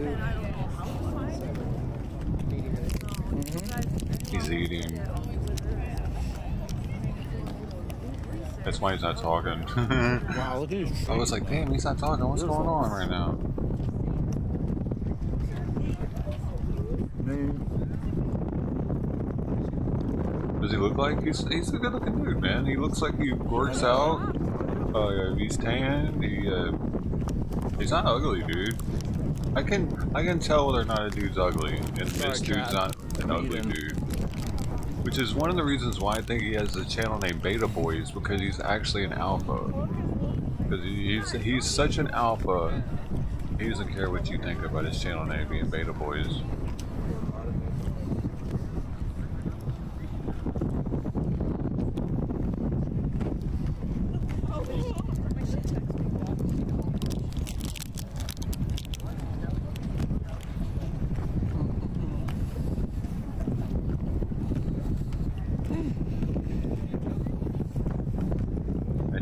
80 minutes. He's eating. That's why he's not talking. Wow, look at his. I was like, damn, he's not talking. What's going on right now? Does he look like he's a good looking dude, man? He looks like he works out. He's tan. He's not ugly, dude. I can tell whether or not a dude's ugly, and this dude's not an ugly dude. Which is one of the reasons why I think he has a channel named Beta Boys, because he's actually an alpha. Because he's such an alpha, he doesn't care what you think about his channel name being Beta Boys.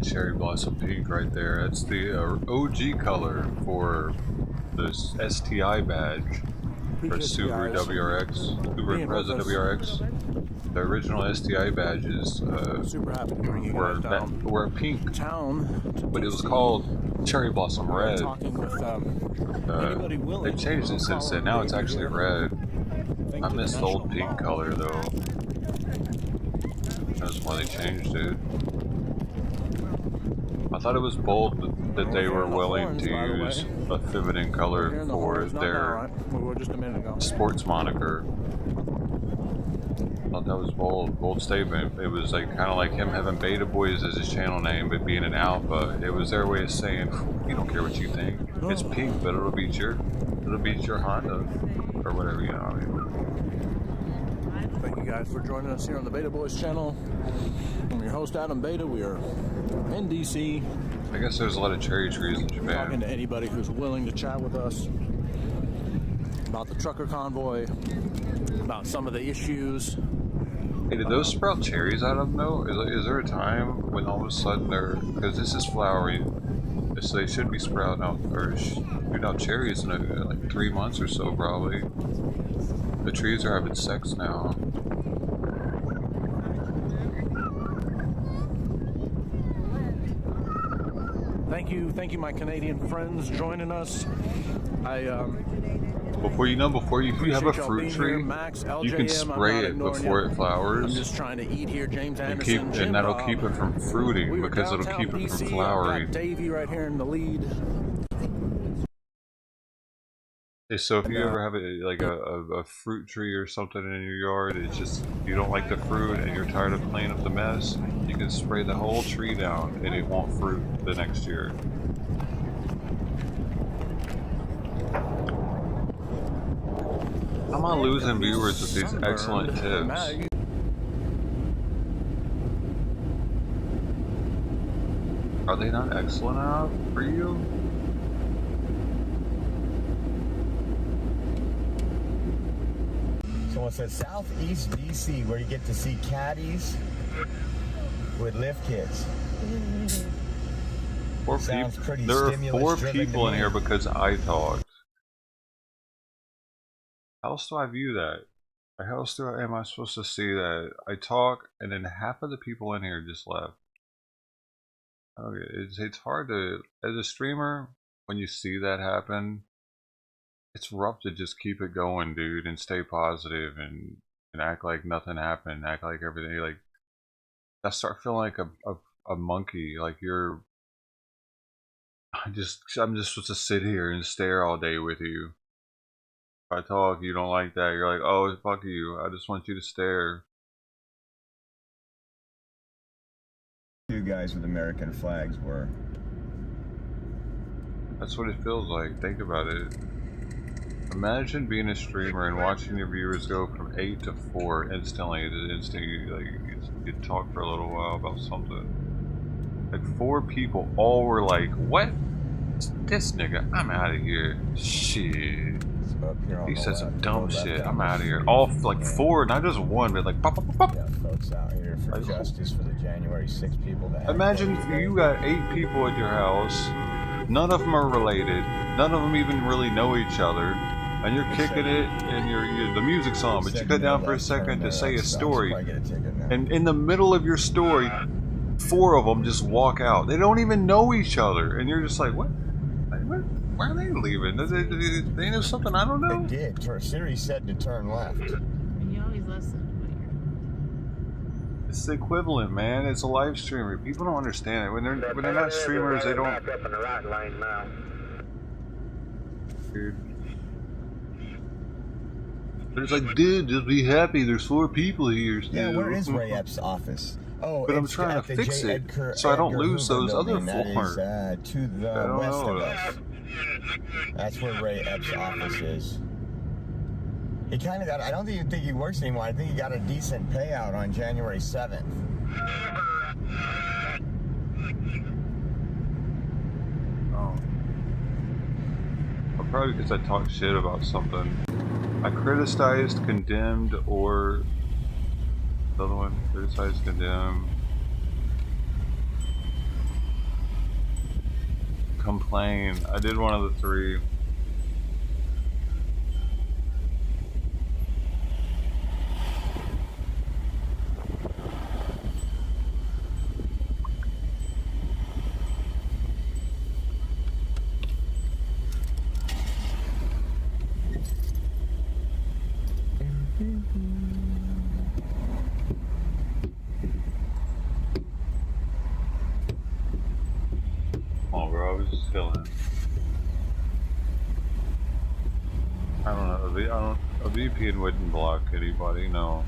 Cherry Blossom Pink right there. That's the OG color for the STI badge for Subaru WRX, Subaru Impreza WRX. The original STI badges super happy to bring you guys down. were pink, but it was called Cherry Blossom Red. They changed it since then. Now it's actually red. I miss the old pink color though. That's why they changed it. I thought it was bold that they were willing to use a feminine color for their sports moniker. I thought that was bold statement. It was like kind of like him having Beta Boys as his channel name, but being an alpha. It was their way of saying, "We don't care what you think. It's pink, but it'll beat your Honda or whatever, you know." I mean, thank you guys for joining us here on the Beta Boys channel. I'm your host, Adam Beta. We are in DC. I guess there's a lot of cherry trees in Japan. Talking to anybody who's willing to chat with us about the trucker convoy, about some of the issues. Hey, did those sprout cherries out of them though? Is there a time when all of a sudden they're, because this is flowery, so they should be sprouting out, or shooting out cherries in like 3 months or so probably. The trees are having sex now. Thank you, my Canadian friends joining us. Before you have a fruit tree, Max, LJM, you can spray it before it flowers. I'm just trying to eat here, James Anderson. And that'll keep it from fruiting because it'll keep it from flowering. Got Davey right here in the lead. Hey, so if you ever have a fruit tree or something in your yard, it's just you don't like the fruit and you're tired of cleaning up the mess, you can spray the whole tree down and it won't fruit the next year. I'm not losing viewers with these excellent tips. Are they not excellent enough for you? Someone said Southeast DC, where you get to see caddies with lift kits. Sounds pretty there are stimulus 4 people in here because I talked. How else do I view that? How else am I supposed to see that? I talk and then half of the people in here just left. Okay, it's hard to, as a streamer, when you see that happen, it's rough to just keep it going, dude, and stay positive and act like nothing happened, act like everything, like, I start feeling like a monkey, like I'm just supposed to sit here and stare all day with you. If I talk, you don't like that, you're like, oh, fuck you, I just want you to stare. 2 guys with American flags were. That's what it feels like, think about it. Imagine being a streamer and watching your viewers go from 8 to 4 instantly. You talk for a little while about something. Like 4 people all were like, "What? This nigga, I'm out of here." Shit. He said some dumb shit. I'm out of here. All like 4, not just 1, but like pop, pop, pop. Yeah, folks out here for justice for the January 6 people that. Imagine you got 8 people at your house. None of them are related. None of them even really know each other. And you're kicking it, and the music's on, but you cut down for a second to say a story. And in the middle of your story, 4 of them just walk out. They don't even know each other, and you're just like, what? Why are they leaving? They know something I don't know? They did. Siri said to turn left. You always listen. It's the equivalent, man. It's a live streamer. People don't understand it. When they're not streamers, they don't. Up in the right lane now. Dude. But it's like, dude, just be happy. There's 4 people here. Still. Yeah, where is Ray Epps' office? Oh, but I'm trying to fix it so I don't lose those other 4. That is to the west of us. That's where Ray Epps' office is. He kind of got, I don't even think he works anymore. I think he got a decent payout on January 7th. Oh. Well, probably because I talked shit about something. I criticized, condemned, or the other one, criticized, condemn, complain. I did one of the 3. Oh, bro, I was just chilling. I don't know. A VPN wouldn't block anybody, no.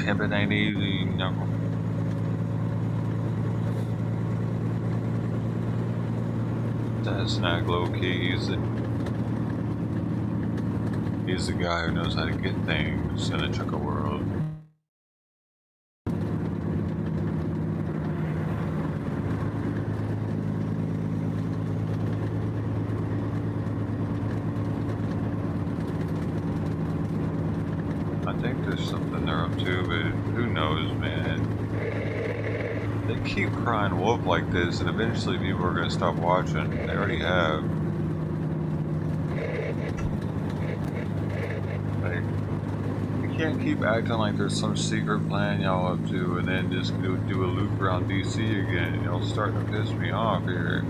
Pimpin' ain't easy, no. That snack low key, he's the guy who knows how to get things in a trucker world. I think there's something they're up to, but who knows, man. They keep crying wolf like this, and eventually people are going to stop watching. They already have. Like, you can't keep acting like there's some secret plan y'all up to, and then just do a loop around DC again. Y'all starting to piss me off here.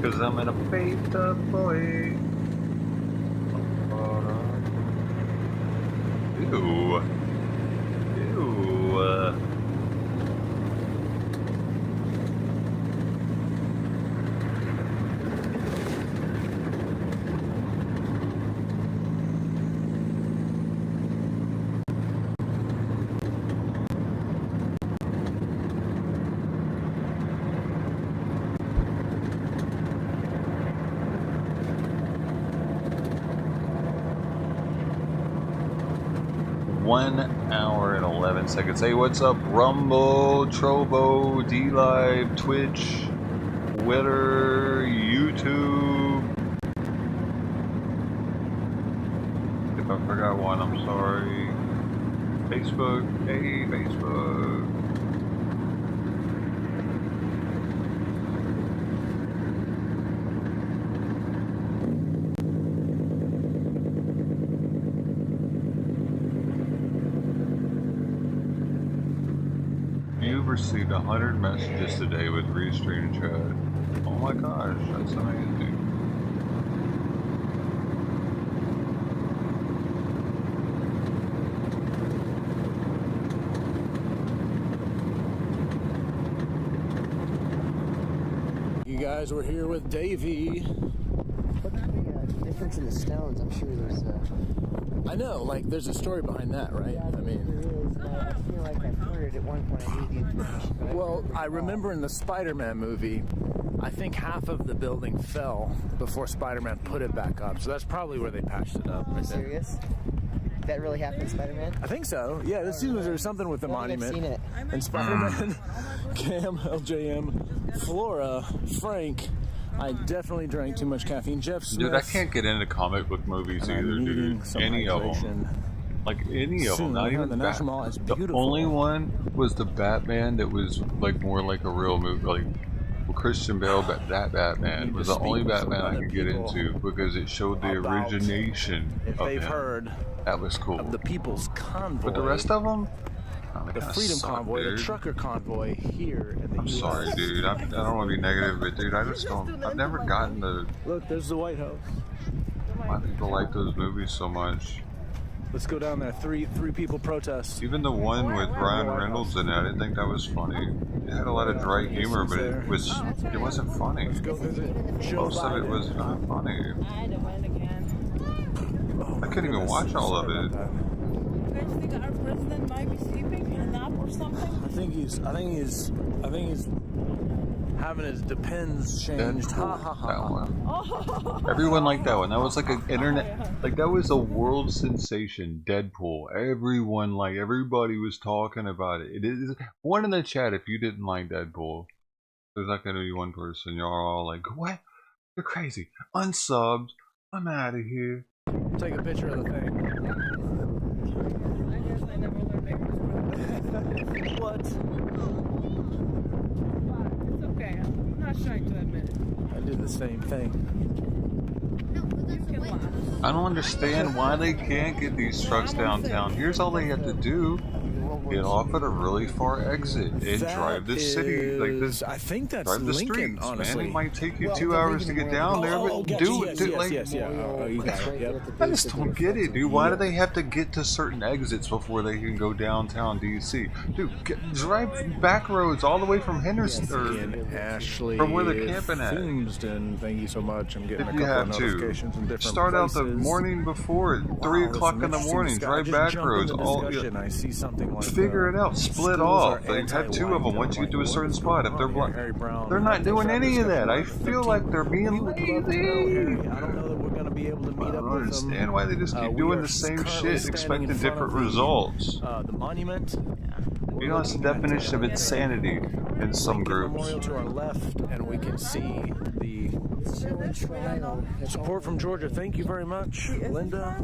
Cause I'm in a beta boy. Ew. Ew. One hour and 11 seconds. Hey, what's up? Rumble, Trovo, D-Live, Twitch, Twitter, YouTube. If I forgot one, I'm sorry. Facebook. Hey, Facebook. Received 100 messages today with Restream chat. Oh my gosh, that's amazing. You guys were here with Davey. Look at the difference in the stones. I'm sure there's I know, like, there's a story behind that, right? Yeah, I mean, there is. I feel like I've heard it at one point. I need the information. Well, I remember in the Spider-Man movie, I think half of the building fell before Spider-Man put it back up. So that's probably where they patched it up. Right there. Serious? That really happened in Spider-Man? I think so. Yeah, this seems there's something with the monument. I've seen it. And Spider-Man, Cam, LJM, Flora, Frank. I definitely drank too much caffeine. Jeff Smith. Dude, I can't get into comic book movies either, dude. Any of them. Like any of them, not even the National Mall is beautiful. The only one was the Batman that was like more like a real movie, like Christian Bale. But that Batman was the only Batman I could get into because it showed the origination of him. Heard that was cool. Of the People's Convoy. But the rest of them, the Freedom Convoy, dude. The Trucker Convoy here in the I'm US. sorry, dude. I don't want to be negative, but dude, I just don't. I've never gotten the. Look, there's the White House. Why people like those movies so much? Let's go down there. Three people protest. Even the one with Ryan Reynolds in it, I didn't think that was funny. It had a lot of dry humor, but it wasn't funny. Let's go visit Joe Most of it was not funny. I couldn't even watch all of it. You guys think our president might be sleeping in a nap or something? I think he's having his depends changed. Ha ha ha. That one. Everyone liked that one. That was like an internet, like that was a world sensation. Deadpool. Everybody was talking about it. It is one in the chat if you didn't like Deadpool. There's not going to be one person. You're all like, what? You're crazy. Unsubbed. I'm out of here. Take a picture of the thing. I guess I never learned English. What? It's okay. I'm not shy to admit it. I did the same thing. I don't understand why they can't get these trucks downtown. Here's all they have to do. get off at a really far exit and drive the city like this. I think that's drive the Lincoln, streets, honestly. man. It might take you 2 hours to get down there, but do it. I just don't get it, dude. Why do they have to get to certain exits before they can go downtown DC? Dude, drive back roads all the way from Henderson or Ashley, from where they're camping at. Thank you so much. I'm getting If a you couple have of to, notifications in different start places. out the morning before at 3 o'clock in the morning. Drive back roads. I see something like figure it out. Split off. They have 2 of them once you get to a certain spot. If they're blind, they're not doing any of that. I feel like they're being lazy. I don't know that we're going to be able to meet up with them. I don't understand why they just keep doing the same shit, expecting different results. The monument. You know, it's the definition of insanity in some groups. Memorial to our left, and we can see the support from Georgia. Thank you very much, Linda.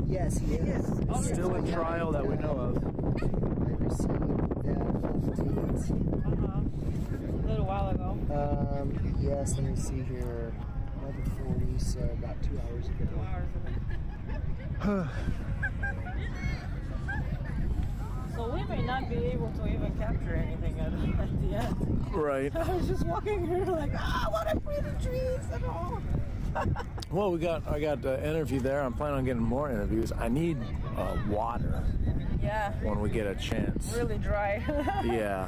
Yes, he is. Still in trial that we know of. I received that update. A little while ago. Yes, let me see here. 11:40, so about 2 hours ago. So we may not be able to even capture anything at the end. Right. I was just walking here like, I want to free the trees and all. Well, I got an interview there. I'm planning on getting more interviews. I need water. Yeah. When we get a chance. Really dry. Yeah.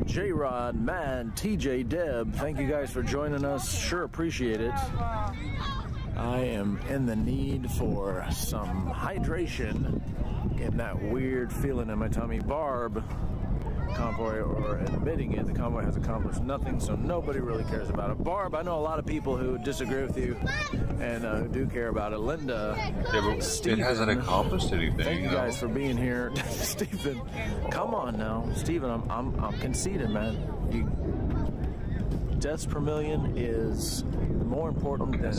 J-Rod, Mad, TJ, Deb, thank you guys for joining us. Sure appreciate it. I am in the need for some hydration. Getting that weird feeling in my tummy. Barb, Convoy, or admitting it, the Convoy has accomplished nothing, so nobody really cares about it. Barb, I know a lot of people who disagree with you and who do care about it. Linda, yeah, but Steven, it hasn't accomplished anything. Thank you guys for being here. Stephen, come on now. Stephen, I'm conceding, man. Deaths per million is more important than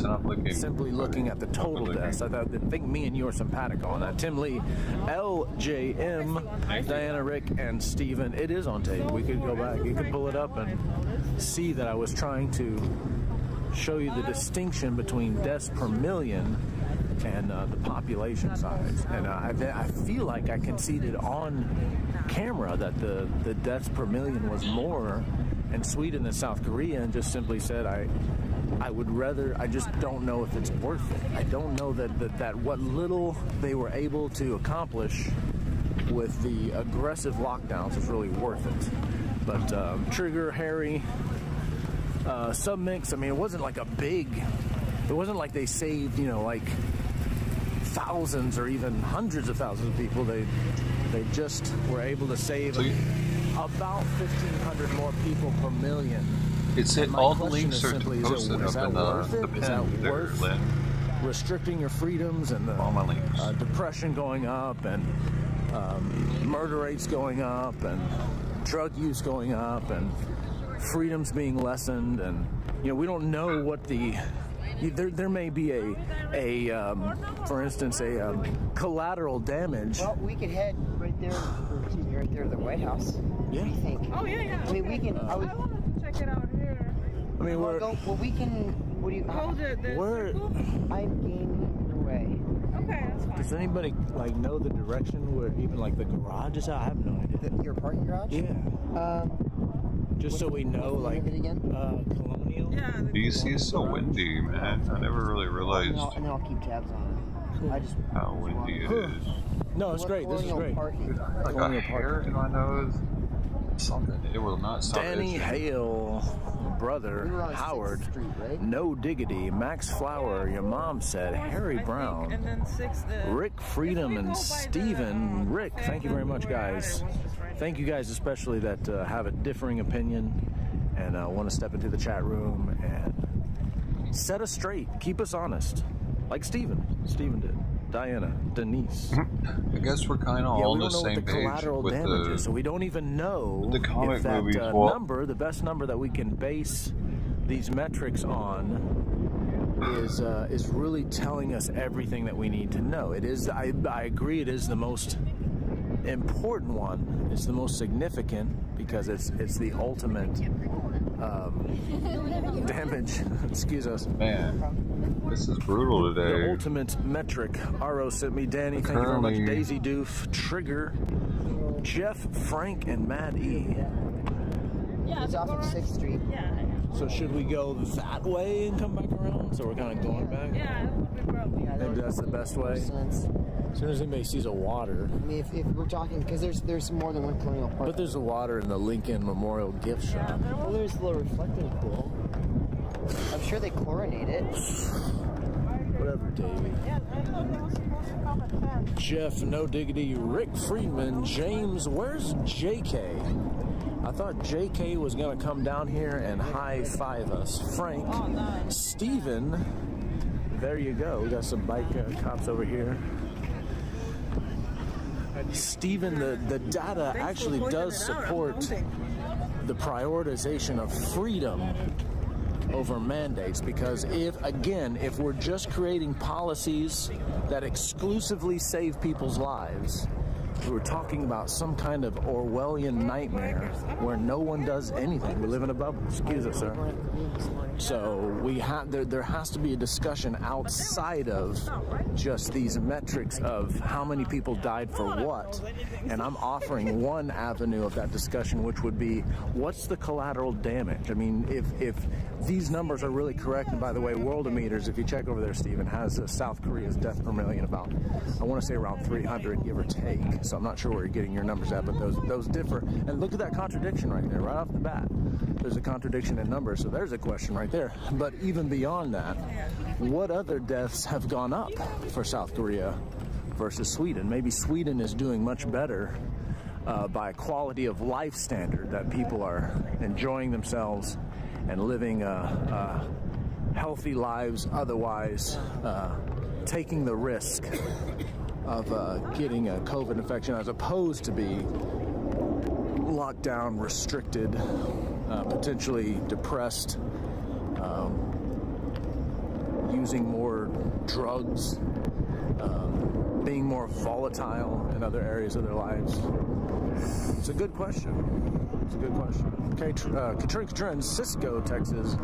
simply looking at the total deaths. I think me and you are simpatico on that. Tim Lee, LJM, Diana, Rick, and Steven. It is on tape. We could go back. You could pull it up and see that I was trying to show you the distinction between deaths per million and the population size. And I feel like I conceded on camera that the deaths per million was more in Sweden than South Korea, and just simply said I would rather, I just don't know if it's worth it. I don't know that what little they were able to accomplish with the aggressive lockdowns is really worth it. But Trigger, Harry, Submix, I mean, it wasn't like it wasn't like they saved, like thousands or even hundreds of thousands of people. They just were able to save about 1,500 more people per million. It's it. All the links are posted up in the pin there, Lynn. Restricting your freedoms and the depression going up and murder rates going up and drug use going up and freedoms being lessened, and we don't know what there may be for instance, a collateral damage. Well, we could head right there, right there to the White House. Yeah. What do you think? Oh, yeah. I mean, we can. I wanted to check it out here. I mean, we can. What do you? I'm game your way. Okay, that's fine. Does anybody know the direction where even the garage is? I have no idea. Your parking garage? Yeah. Just so we know, Colonial. Yeah. DC is so windy, man. I never really realized And then I'll keep tabs on it. I just how windy it is. No, it's great. This is great. Like a hair in my nose. Something. It will not stop. Danny itching. Hale, brother Howard, 6th Street, right? No Diggity, Max Flower, your mom said, Harry Brown, And then 6th, Rick Freedom, and Steven. Rick, thank you very much, guys. Thank you guys especially that have a differing opinion and want to step into the chat room and set us straight, keep us honest, like Steven did. Diana, Denise. I guess we're kind of all on the same page with the so we don't even know the comic if that movies. Number, the best number that we can base these metrics on, is really telling us everything that we need to know. It is. I agree. It is the most important one. It's the most significant because it's the ultimate damage. Excuse us. Man, this is brutal The today. ultimate metric. RO sent me. Danny, thank you very much. Daisy Doof, Trigger, Jeff, Frank, and Mad E. Yeah, it's off of 6th Street. Yeah. So should we go that way and come back around? So we're kind of going back? Yeah, it would be probably. Maybe that's the best way. As soon as anybody sees a water. I mean, if we're talking, because there's more than one colonial park. But there's a water in the Lincoln Memorial gift shop. Well, there's the reflecting pool. I'm sure they chlorinate it. Whatever, Davey. Yeah, I thought they were supposed to come at 10. Jeff, No Diggity, Rick Friedman, James, where's JK? I thought JK was going to come down here and high-five us. Frank, Steven, there you go. We got some bike cops over here. Steven, the data actually does support the prioritization of freedom over mandates, because if we're just creating policies that exclusively save people's lives, we're talking about some kind of Orwellian nightmare where no one does anything. We live in a bubble. Excuse us, sir. So there has to be a discussion outside of just these metrics of how many people died for what. And I'm offering one avenue of that discussion, which would be, what's the collateral damage? I mean, if these numbers are really correct, and by the way, Worldometers, if you check over there, Stephen, has South Korea's death per million about, I want to say around 300, give or take. So I'm not sure where you're getting your numbers at, but those differ. And look at that contradiction right there, right off the bat. There's a contradiction in numbers, so there's a question right there. But even beyond that, what other deaths have gone up for South Korea versus Sweden? Maybe Sweden is doing much better by quality of life standard, that people are enjoying themselves and living healthy lives, otherwise taking the risk of getting a COVID infection, as opposed to be locked down, restricted, potentially depressed, using more drugs, being more volatile in other areas of their lives. It's a good question. It's a good question. Okay, Katrin, Cisco, Texas.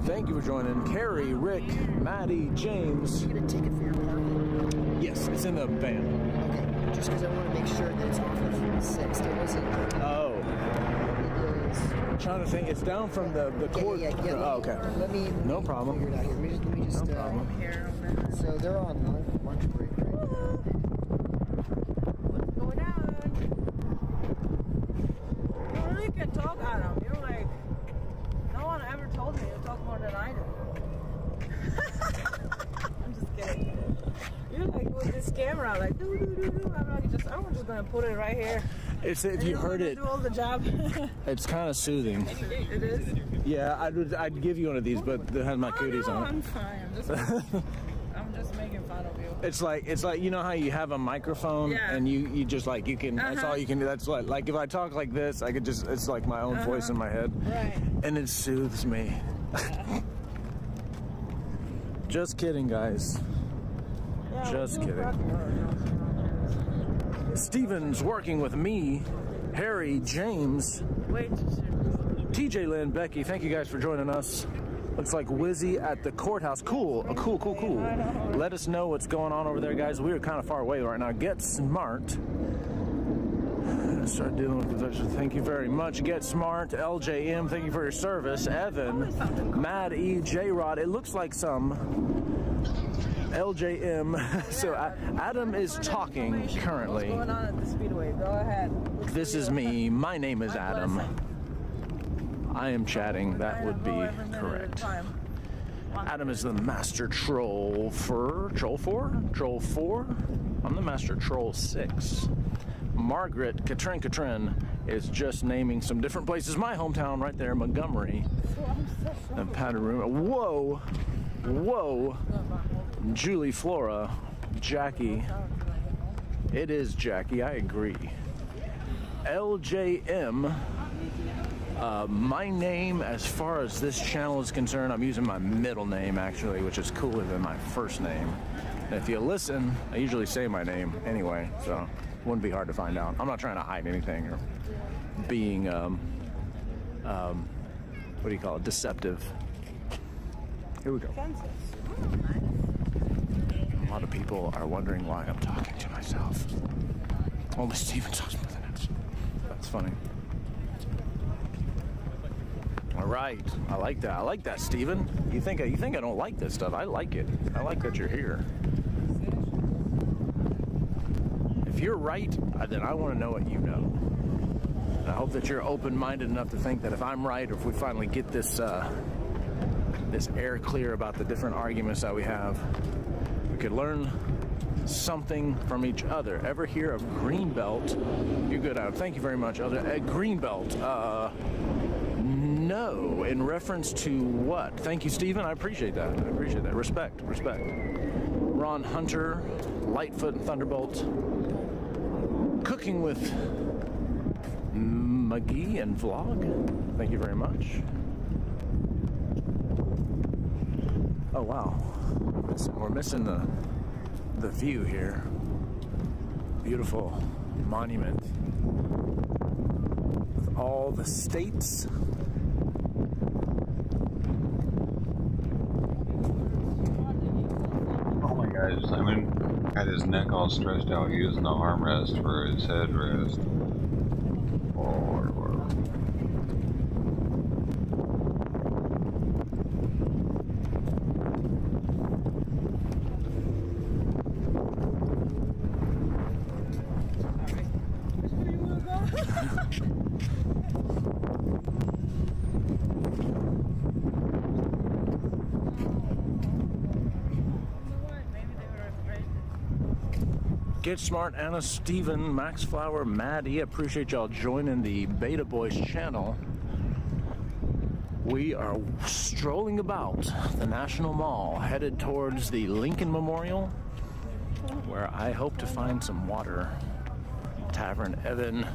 Thank you for joining. Carrie, Rick, Maddie, James. You get a ticket for your parking? Yes, it's in the van. Okay, just because I want to make sure that it's off of 6th. It wasn't. Oh. It is. I'm trying to think. It's down from the court. Yeah. Oh, okay. Let me. No problem. Figure it out here. Let me just. No problem. So they're on lunch break right now. What's going on? You really can talk, Adam. You're like, no one ever told me to talk more than I do. I'm just kidding. You're like with this camera, like do. I'm just gonna put it right here. It's if you heard it. Do all the job. It's kind of soothing. It is. Yeah, I'd give you one of these, but it has my cooties on it. I'm fine. I'm just making fun of you. It's like you know how you have a microphone and you just like you can that's all you can do. That's like if I talk like this, I could just it's like my own voice in my head. Right. And it soothes me. Just kidding, guys. Yeah, just kidding. Steven's working with me, Harry, James, TJ, Lynn, Becky. Thank you guys for joining us. Looks like Wizzy at the courthouse. Cool. Cool. Let us know what's going on over there, guys. We are kind of far away right now. Get smart. Start dealing with possession. Thank you very much. Get smart. LJM, thank you for your service. Evan, Mad E, J-Rod. It looks like some LJM. So Adam is talking currently. What's going on at the Speedway? Go ahead. This is me. My name is Adam. I am chatting. That would be correct. Adam is the master troll for Troll 4? Troll 4? I'm the master troll 6. Margaret, Katrin is just naming some different places. My hometown right there, Montgomery. And Padaruma. Whoa. Julie, Flora, Jackie. It is Jackie, I agree. LJM. My name, as far as this channel is concerned, I'm using my middle name actually, which is cooler than my first name. And if you listen, I usually say my name anyway, so it wouldn't be hard to find out. I'm not trying to hide anything or being what do you call it, deceptive. Here we go. A lot of people are wondering why I'm talking to myself. Only Steven talks more than it. That's funny. All right, I like that. I like that, Steven. You think I don't like this stuff? I like it. I like that you're here. If you're right, then I want to know what you know. And I hope that you're open-minded enough to think that if I'm right, or if we finally get this this air clear about the different arguments that we have, we could learn something from each other. Ever hear of Greenbelt? You're good, Adam. Thank you very much, Elder. Greenbelt. No. In reference to what? Thank you, Stephen. I appreciate that. I appreciate that. Respect. Ron Hunter, Lightfoot, and Thunderbolt. Cooking with McGee and Vlog. Thank you very much. Oh wow, we're missing the view here. Beautiful monument with all the states. Oh my gosh, Simon had his neck all stretched out using the armrest for his headrest. Get Smart, Anna, Steven, Max Flower, Maddie. Appreciate y'all joining the Beta Boys channel. We are strolling about the National Mall, headed towards the Lincoln Memorial, where I hope to find some water. Tavern Evan.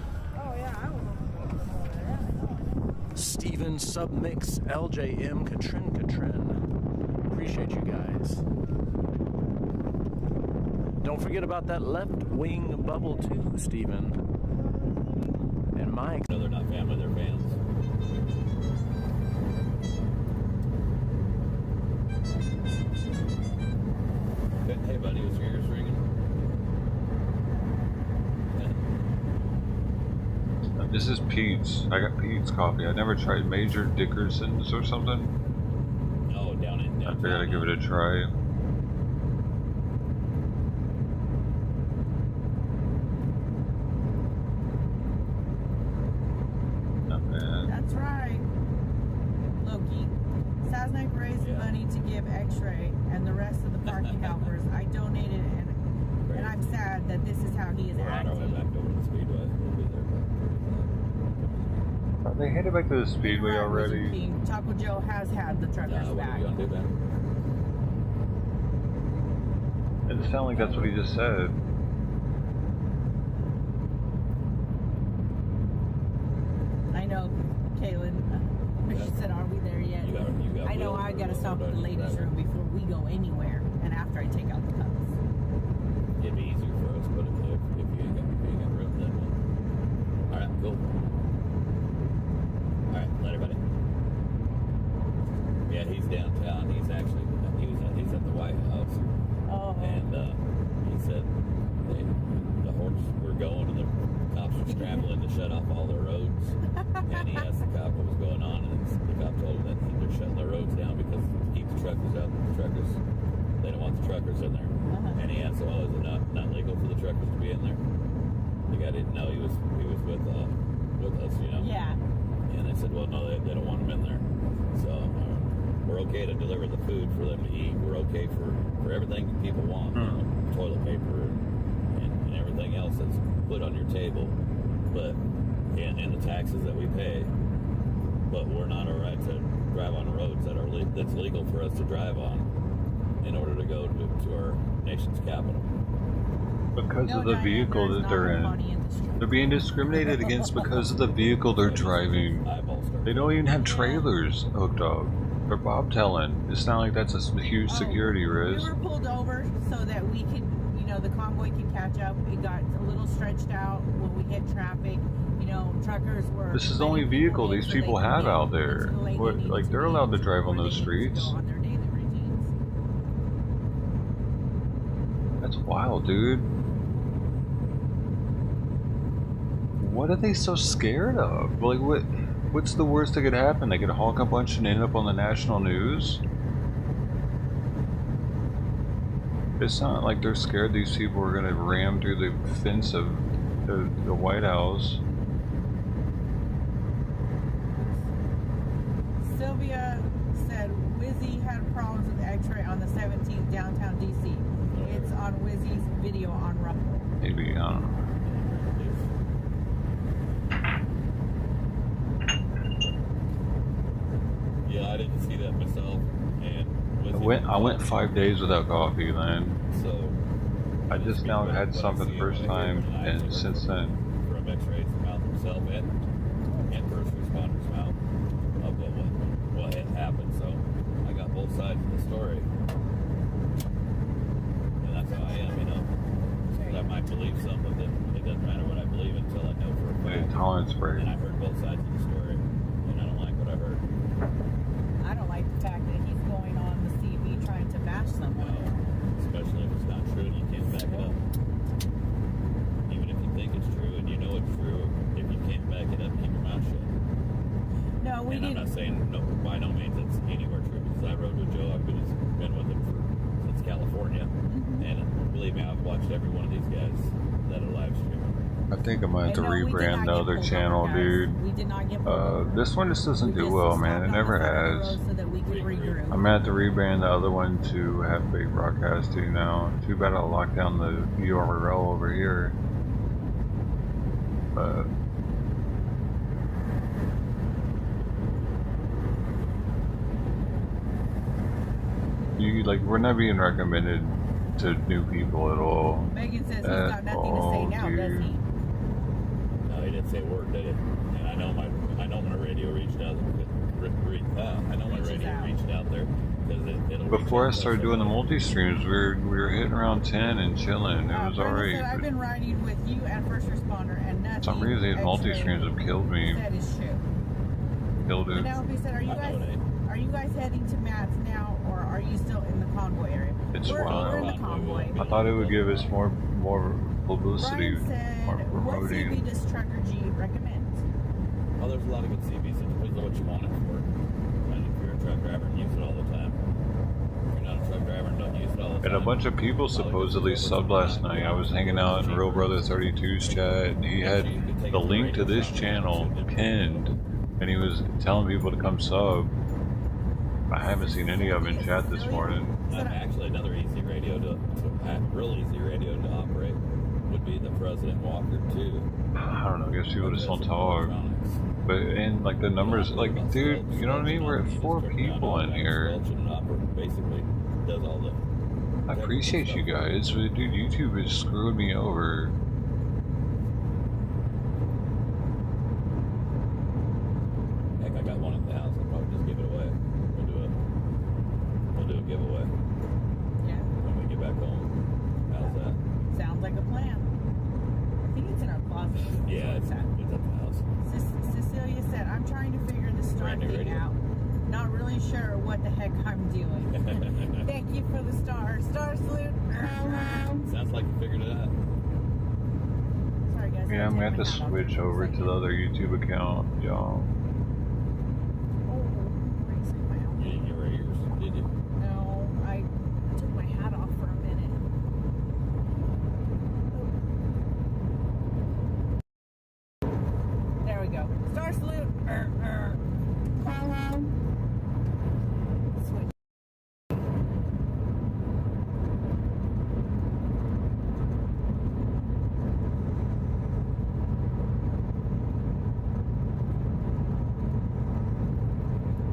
Steven, Submix, LJM, Katrin. Appreciate you guys. Don't forget about that left wing bubble too, Steven. And Mike. No, they're not family, they're fans. Hey buddy, was your ears ringing? This is Pete's. I got Pete's coffee. I never tried Major Dickerson's or something. Oh, down in downtown. I figured I'd give it a try. That's right. Loki. Sasnak raised money to give X-Ray and the rest of the parking helpers. I donated, and I'm sad that this is how he is We're on our way back over to the Speedway. We'll be there about 35 minutes. They headed back to the Speedway already. Taco Joe has had the truckers What back. are you gonna do, Ben? It sounded like that's what he just said. I know, Kaylin. She said, "Are we there yet?" I know I gotta stop at the ladies' room before we go anywhere, and after I take out the cups. It'd be easier for us, but if you ain't got room, then all right, cool. All right, later, buddy. Yeah, he's downtown. He's at the White House, and he said the horse were going, and the cops were scrambling to shut off all the roads. And he asked the cop what was going on, and the cop told him that they're shutting the roads down because to keep the truckers out. They don't want the truckers in there. And he asked, "Oh, is it not legal for the truckers to be in there?" The guy didn't know he was with us, you know. Yeah. And they said, "Well, no, they don't want him in there." So we're okay to deliver the food for them to eat. We're okay for everything people want, you know, toilet paper and everything else that's put on your table, but and the taxes that we pay. But we're not all right to drive on roads that's legal for us to drive on in order to go to our nation's capital. Because of the vehicle that they're in. They're being discriminated against because of the vehicle they're driving. They don't even have trailers hooked up. They're bobtailing. It's not like that's a huge security risk. We were pulled over so that we could, the convoy could catch up. It got a little stretched out when we hit traffic. you know, truckers were. This is the only vehicle these people have out there. What, like, they're allowed to drive on those streets. That's wild, dude. What are they so scared of? Like, what's the worst that could happen? They could honk a bunch and end up on the national news? It's not like they're scared these people are gonna ram through the fence of the White House. Sylvia said Wizzy had problems with X-ray on the 17th downtown DC. It's on Wizzy's video on Rumble. Maybe, I don't know. Yeah, I didn't see that myself. And I went 5 days without coffee then. So I just now had some for the first time, and since then. From X-rays mouth himself and first responders mouth of what had happened. So I got both sides of the story, and that's how I am, you know. I might believe something, but it doesn't matter what I believe until I know for a fact. Tolerance break. And I heard both sides of the story, and I don't like what I heard. I don't like the fact that he's going on the CV trying to bash someone. Especially if it's not true and you can't back it up. Even if you think it's true and you know it's true, if you can't back it up, keep your mouth shut. No, we didn't. I'm not saying no, by no means it's anywhere true, because I rode with Joe. I've been with him since California, and believe me, I've watched every one of these guys that are live streaming. I think I'm gonna have to rebrand the other channel, dude. We did not get this one just doesn't do well, man. It never has. so that we could regroup. I'm gonna have to rebrand the other one to have fake broadcasting now. Too bad I'll lock down the URL over here. But we're not being recommended to new people at all. Megan says he's got nothing to say now, does he? No, he didn't say a word, did he? And I know my radio reached out. I know my radio reached out there because it'll. Before I started doing the multi-streams, we were hitting around 10 and chilling. It was alright. I've been riding with you and first responder, and nothing. For some reason, these multi-streams have killed me. That is true. Killed it. Penelope said, are you guys heading to Matt's now, or are you still in the Convoy area? We're in the Convoy. I thought it would give us more publicity, Brian said, more what promoting. CV does Trucker G recommend? Oh, there's a lot of good CVs. It depends on what you want it for. And if you're a truck driver and use it all the time, if you're not a truck driver and don't use it all the time. And a bunch of people supposedly subbed last night. I was hanging out in Real Brother 32's chat, and he had the link to this channel pinned, and he was telling people to come sub. I haven't seen any of them in chat this morning. Actually, another easy radio real easy radio to operate would be the President Walker too. I don't know. I guess people just don't talk. But and like the numbers, like dude, you know what I mean? We're at 4 people in here. Basically, does all the. I appreciate you guys, but dude, YouTube is screwing me over. Heck, I got one at the house. I'll probably just give it away. We'll do a giveaway. Yeah. When we get back home. How's that? Sounds like a plan. I think it's in our closet. Yeah, it's at the house. Cecilia said, I'm trying to figure the star thing out. Not really sure what the heck I'm doing. Thank you for the star. Star salute. Sounds like you figured it out. Sorry, guys. Yeah, I'm gonna have to switch over to the other YouTube account, y'all. You didn't get ears, did you? No, I took my hat off for a minute. There we go. Star salute. Switch.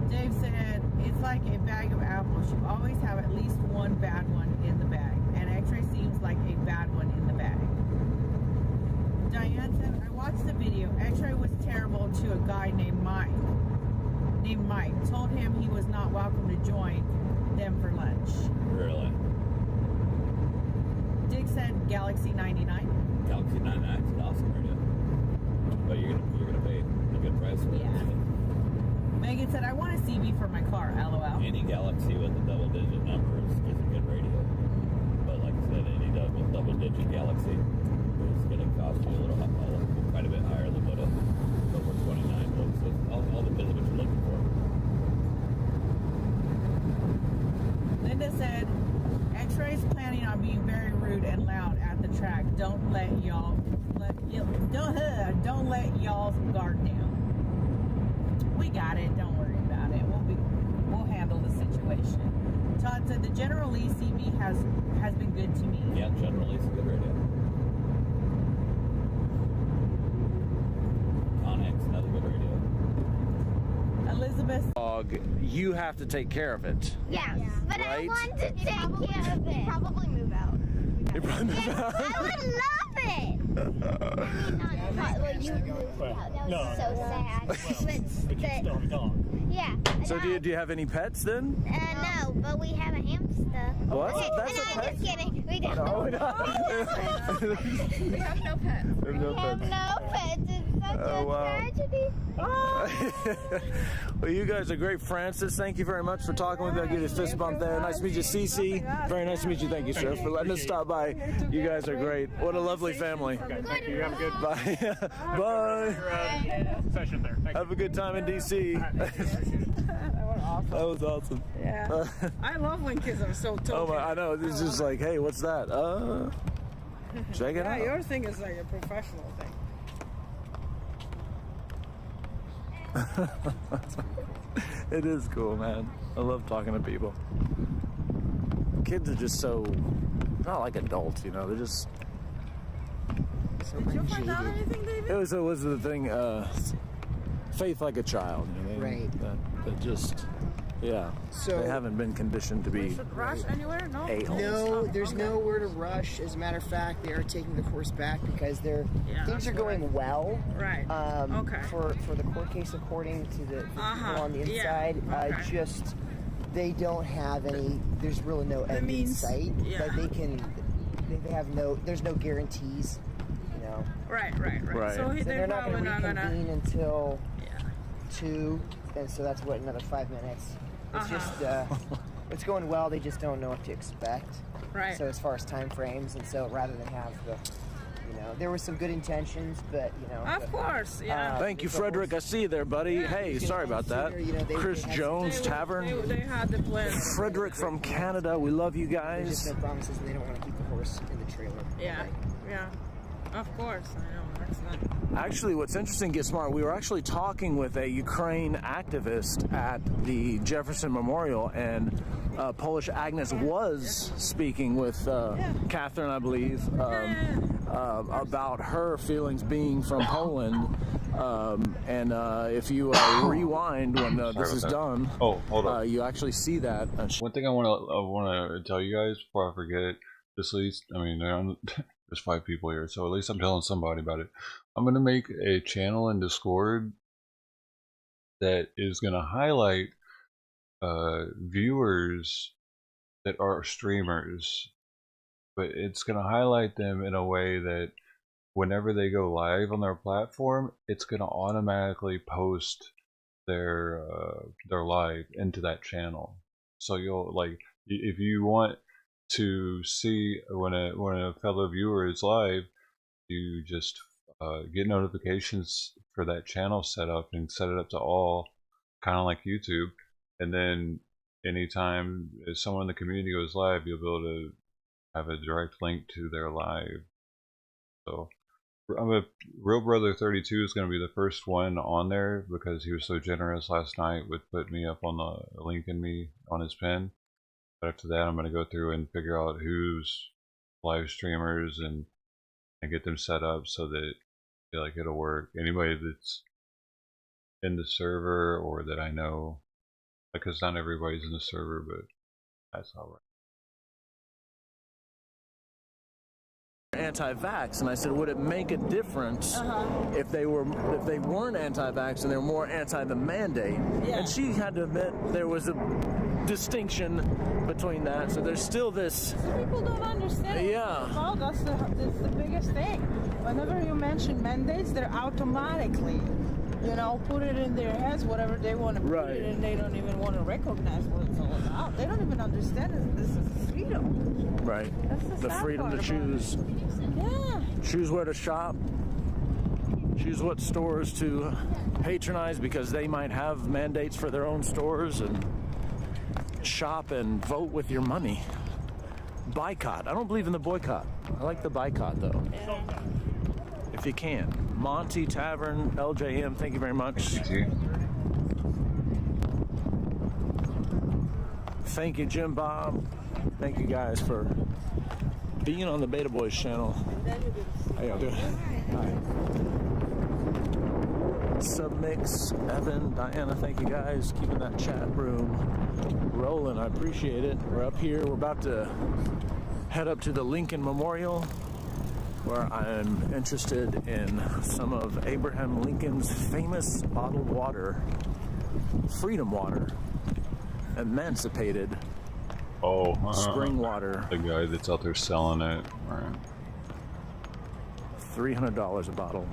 Dave said, it's like a bag of apples. You always have at least one bad one in the bag. And X-ray seems like a bad one in the bag. Diane said, I watched the video. X-ray was terrible to a guy named Mike. Told him he was not welcome to join them for lunch. Really? Dick said Galaxy 99. Galaxy 99 is an awesome radio. But you're gonna pay a good price for it. Yeah. Megan said, I want a CB for my car, LOL. Any Galaxy with a double-digit number is a good radio. But like I said, any double-digit Galaxy is going to cost you quite a bit higher than what a over 29 will. So all depends on what you're looking for. Linda said, X-Ray's planning on being very rude and loud at the track. Don't let y'all's guard down. We got it. Don't worry about it. We'll handle the situation. Todd said the General Lee CB has been good to me. Yeah, General Lee's a good radio. Connex, another good radio. Elizabeth. Dog, you have to take care of it. Yeah, but right? I want to take care of it. Probably move out. You probably move out. I would love it. Not what you moved out. That was so sad. But you still have a dog. Yeah. So do you have any pets then? No, but we have a hamster. What? Okay, That's no, a I'm pet? just kidding. We don't. No, we don't. We have no pets. We have no pets. No pets. It's such a tragedy. Well, you guys are great. Francis, thank you very much for talking with me. I'll give you a fist bump there. Nice to meet you, Cece. Very nice to meet you. Thank you, sir, for letting us stop by. You guys are great. What a lovely family. Okay, thank you. Have a good Bye. Bye. session there. Thank Have a good time in D.C. That was awesome. Yeah. I love when kids are so token. Oh my, I know. It's just like, hey, what's that? Check it out. Yeah, your thing is like a professional thing. It is cool, man. I love talking to people. Kids are just so, not like adults, you know. They're just. Did you find out anything, David? It was the thing. Faith like a child. You know, right. That just. Yeah. So they haven't been conditioned to be. We should rush anywhere? No. No, there's nowhere to rush. As a matter of fact, they are taking the course back because things are going well. Right. Okay. For the court case, according to the people on the inside, just they don't have any. There's really no end in sight. Yeah. But they have no. There's no guarantees. You know. Right. So they're not going to reconvene until 2, and so that's what, another 5 minutes. It's just it's going well. They just don't know what to expect. Right. So as far as time frames, and so rather than have there were some good intentions, but Of course, yeah. Thank you, Frederick. I see you there, buddy. Hey, sorry about that. Chris Jones Tavern. They had the plan. Frederick from Canada. We love you guys. There's just no promises, and they don't want to keep the horse in the trailer. Yeah. Of course, I know. That's not. Actually, what's interesting, Get Smart, we were actually talking with a Ukraine activist at the Jefferson Memorial, and Polish Agnes was speaking with Catherine, I believe, about her feelings being from Poland. And if you rewind when this is done, hold on. you actually see that. One thing I want to tell you guys before I forget it, just at least, I mean, there's 5 people here, so at least I'm telling somebody about it. I'm going to make a channel in Discord that is going to highlight viewers that are streamers, but it's going to highlight them in a way that whenever they go live on their platform, it's going to automatically post their live into that channel. So you'll, like, if you want to see when a fellow viewer is live, you just get notifications for that channel set up and set it up to all, kind of like YouTube, and then anytime someone in the community goes live, you'll be able to have a direct link to their live. So Real Brother 32 is going to be the first one on there because he was so generous last night with putting me up on the linking me on his pin. But after that, I'm going to go through and figure out who's live streamers and get them set up so that it'll work. Anybody that's in the server or that I know, because not everybody's in the server, but that's all right. anti-vax, and I said, would it make a difference if they weren't anti-vax and they were more anti the mandate? Yeah. And she had to admit there was a distinction between that. So there's still this. People don't understand. Yeah. Well, that's the biggest thing. Whenever you mention mandates, they're automatically, put it in their heads whatever they want to put it, and they don't even want to recognize what it's all about. They don't even understand that this is freedom. Right. That's the sad freedom part to choose. Yeah. Choose where to shop. Choose what stores to patronize because they might have mandates for their own stores, and shop and vote with your money. Boycott. I don't believe in the boycott. I like the boycott though. Yeah. If you can. Monty Tavern, LJM, thank you very much. Thank you, Jim Bob. Thank you guys for being on the Beta Boys channel. How y'all doing? Hi. Submix, Evan, Diana, thank you guys. Keeping that chat room rolling. I appreciate it. We're up here. We're about to head up to the Lincoln Memorial, where I'm interested in some of Abraham Lincoln's famous bottled water, Freedom Water, emancipated spring water. The guy that's out there selling it. Right. $300 a bottle.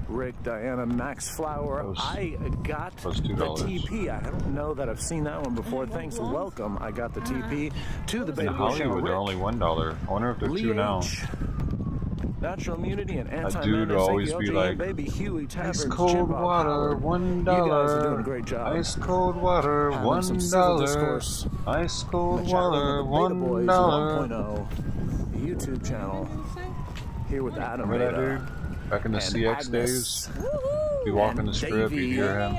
Rick, Diana, Max Flower. I got the TP. I don't know that I've seen that one before. Thanks. Welcome. I got the TP to the Beta Boys channel. Hollywood, they're only $1. I wonder if they're $2 now. Natural immunity and anti-menace. Dude always be like, baby Huey Taverns, ice cold water, $1. You guys are doing a great job. Ice cold water, $1. Ice cold water, $1. 1.0 YouTube channel. Here with Adam. Remember that dude? Back in the CX days? You walk in the strip, you hear him.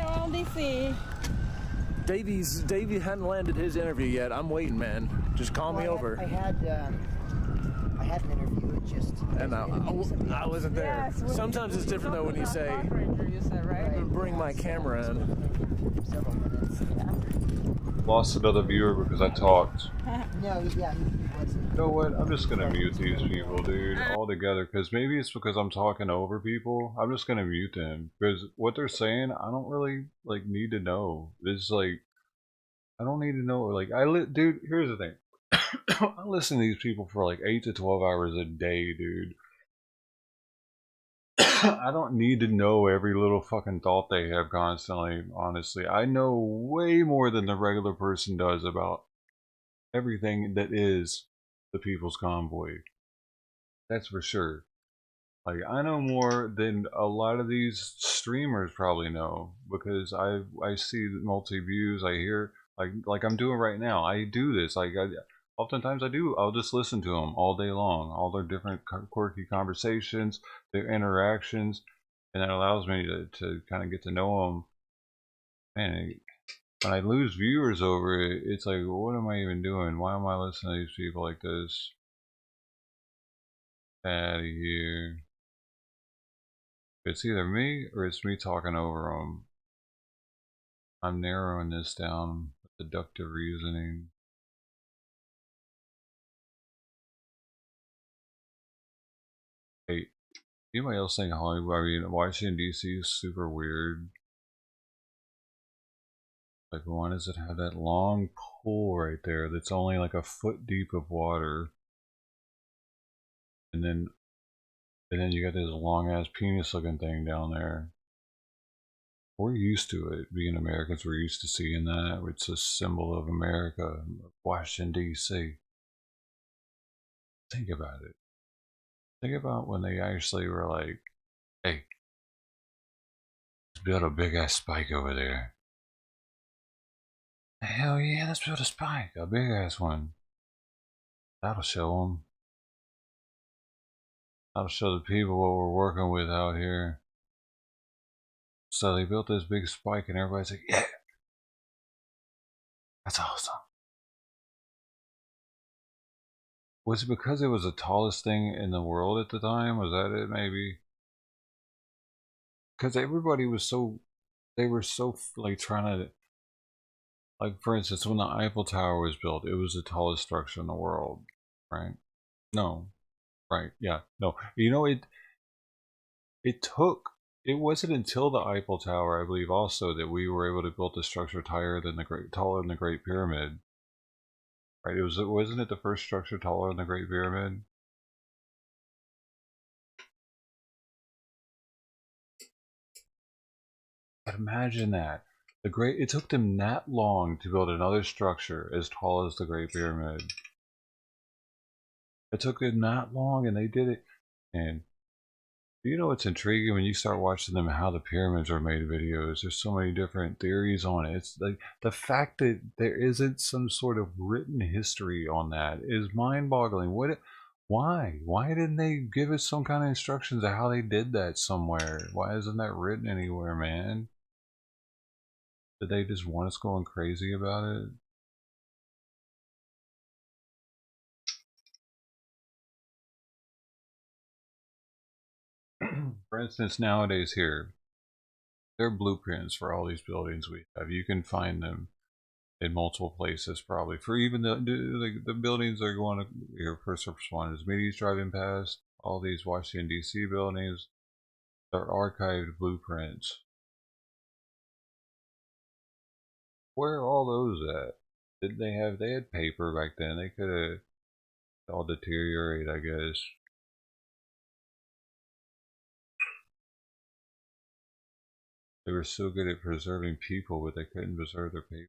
Davey hadn't landed his interview yet. I'm waiting, man. Just call me over. I had an interview. It just. And I wasn't there. Yes, Sometimes it's different though when you say, bring my camera in. Several minutes. Lost another viewer because I talked. No, yeah, he wasn't. You know what? I'm just gonna mute these people, dude, all together. Because maybe it's because I'm talking over people. I'm just gonna mute them because what they're saying, I don't really need to know. It's like I don't need to know. Dude, here's the thing. I listen to these people for 8 to 12 hours a day, dude. I don't need to know every little fucking thought they have constantly, honestly. I know way more than the regular person does about everything that is the People's Convoy. That's for sure. I know more than a lot of these streamers probably know, because I see multi-views, I hear, like I'm doing right now. I do this, oftentimes I'll just listen to them all day long, all their different quirky conversations, their interactions, and that allows me to kind of get to know them. Man, when I lose viewers over it, it's like, what am I even doing? Why am I listening to these people like this? Out of here. It's either me or it's me talking over them. I'm narrowing this down with deductive reasoning. Hey, anybody else think Hollywood, Washington DC is super weird? Why does it have that long pool right there that's only a foot deep of water? And then you got this long ass penis looking thing down there. We're used to it. Being Americans, we're used to seeing that. It's a symbol of America, Washington DC. Think about it. Think about when they actually were like, hey, let's build a big ass spike over there. Hell yeah, let's build a spike, a big ass one. That'll show them. That'll show the people what we're working with out here. So they built this big spike and everybody's like, yeah, that's awesome. Was it because it was the tallest thing in the world at the time? Was that it, maybe? Because everybody was so, they were so trying to, for instance, when the Eiffel Tower was built, it was the tallest structure in the world, right? No, Right. Yeah. No. You know, it wasn't until the Eiffel Tower, I believe, also that we were able to build a structure taller than the Great Pyramid. Right? Wasn't it the first structure taller than the Great Pyramid? But imagine that. It took them that long to build another structure as tall as the Great Pyramid. It took them that long, and they did it. And you know what's intriguing when you start watching them how the pyramids are made videos? There's so many different theories on it. It's like the fact that there isn't some sort of written history on that is mind-boggling. Why? Why didn't they give us some kind of instructions of how they did that somewhere? Why isn't that written anywhere, man? Did they just want us going crazy about it? For instance, nowadays here, there are blueprints for all these buildings we have. You can find them in multiple places, probably. For even the buildings that are going to your first responders, meetings driving past, all these Washington, D.C. buildings, they're archived blueprints. Where are all those at? Did they had paper back then. They could have all deteriorate, I guess. They were so good at preserving people, but they couldn't preserve their paper.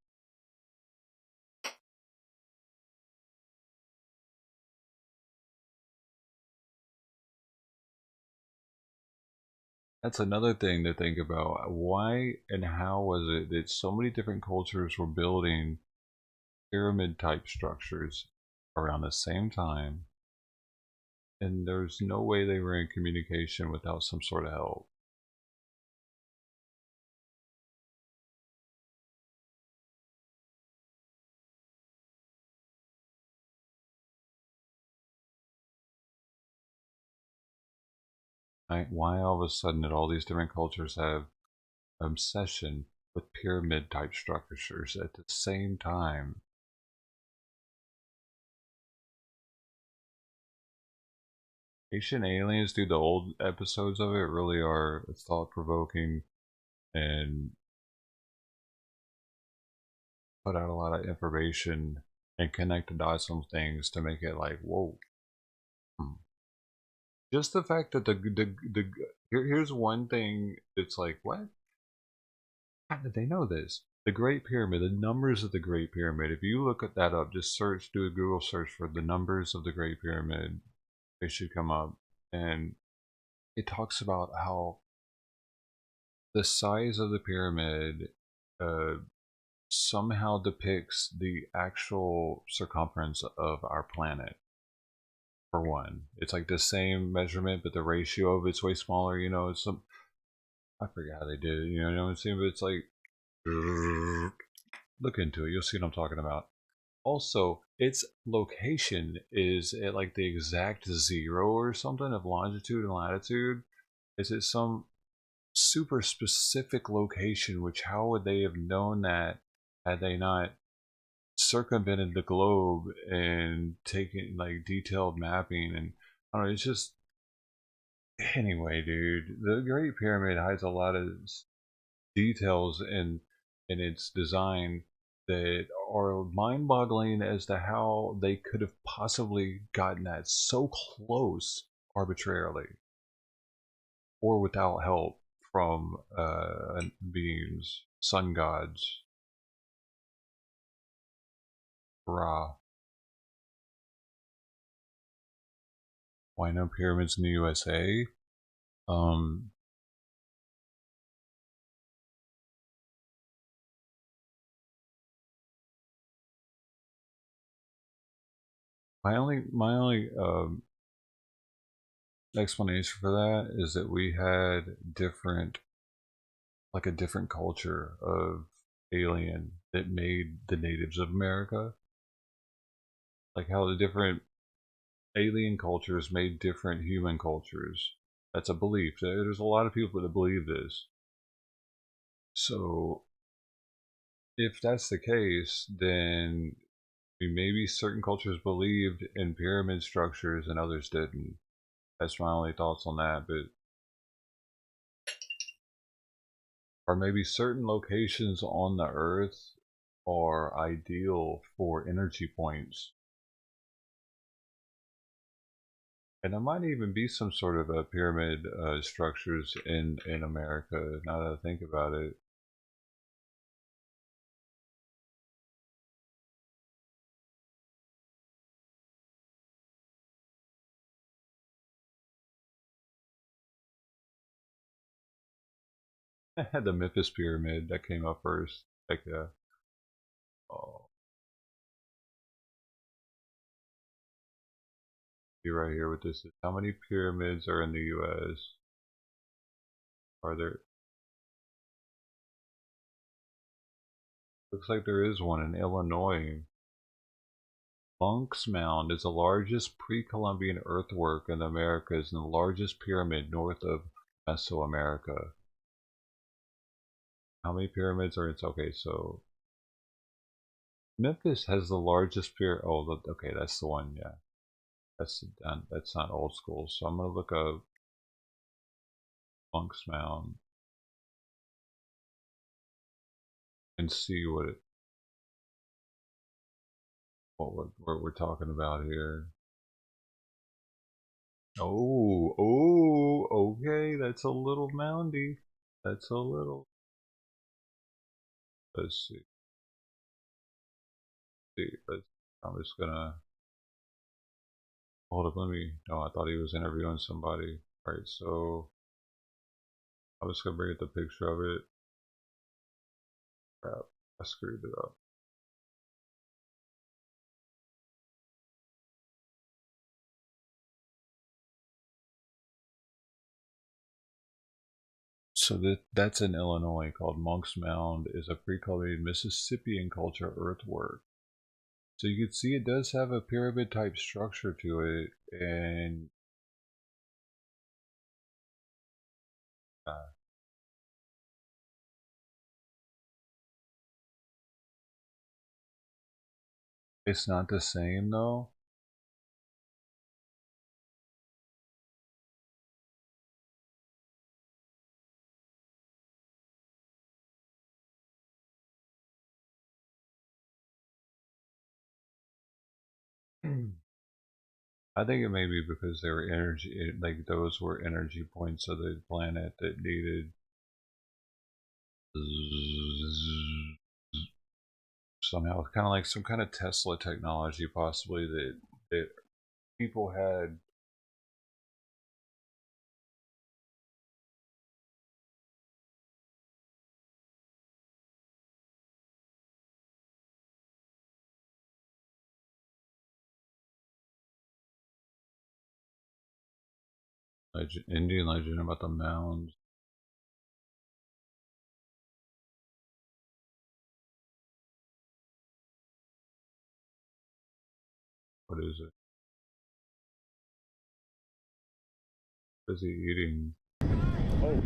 That's another thing to think about. Why and how was it that so many different cultures were building pyramid type structures around the same time, and there's no way they were in communication without some sort of help? Right? Why all of a sudden did all these different cultures have obsession with pyramid type structures at the same time? Ancient Aliens, dude, the old episodes of it really are thought-provoking and put out a lot of information and connect the dots on things to make it like, whoa. Just the fact that here's one thing that's like, what? How did they know this? The Great Pyramid, the numbers of the Great Pyramid. If you look at that up, just do a Google search for the numbers of the Great Pyramid. They should come up. And it talks about how the size of the pyramid somehow depicts the actual circumference of our planet. For one, it's like the same measurement, but the ratio of it's way smaller. You know, it's I forget how they did it. You know what I'm saying? But it's like, look into it. You'll see what I'm talking about. Also, its location is at like the exact 0 or something of longitude and latitude. Is it some super specific location? Which how would they have known that had they not circumvented the globe and taken like detailed mapping? And I don't know, it's just anyway, dude, the Great Pyramid hides a lot of details in its design that are mind-boggling as to how they could have possibly gotten that so close arbitrarily or without help from beings, sun gods. Ra. Why no pyramids in the USA? My only explanation for that is that we had a different culture of alien that made the natives of America. Like how the different alien cultures made different human cultures. That's a belief. There's a lot of people that believe this. So if that's the case, then maybe certain cultures believed in pyramid structures and others didn't. That's my only thoughts on that. But or maybe certain locations on the Earth are ideal for energy points. And there might even be some sort of a pyramid structures in America, now that I think about it. I had the Memphis Pyramid that came up first. Like, oh, see right here what this is. How many pyramids are in the U.S.? Are there? Looks like there is one in Illinois. Monk's Mound is the largest pre-Columbian earthwork in the Americas and the largest pyramid north of Mesoamerica. How many pyramids are in? Okay, so Memphis has the largest pyramid. Oh, okay, that's the one. Yeah, that's not old school. So I'm gonna look up Monk's Mound and see what we're talking about here. Oh, okay, that's a little moundy. That's a little. Let's see. I'm just gonna hold up. Let me. No, I thought he was interviewing somebody. All right, so I'm just gonna bring up the picture of it. Crap, I screwed it up. So that's in Illinois, called Monk's Mound, is a pre-Columbian Mississippian culture earthwork. So you can see it does have a pyramid type structure to it, and it's not the same though. I think it may be because they were energy, like those were energy points of the planet that needed somehow, kind of like some kind of Tesla technology, possibly that people had. Indian legend about the mounds. What is it? What is he eating? Oh.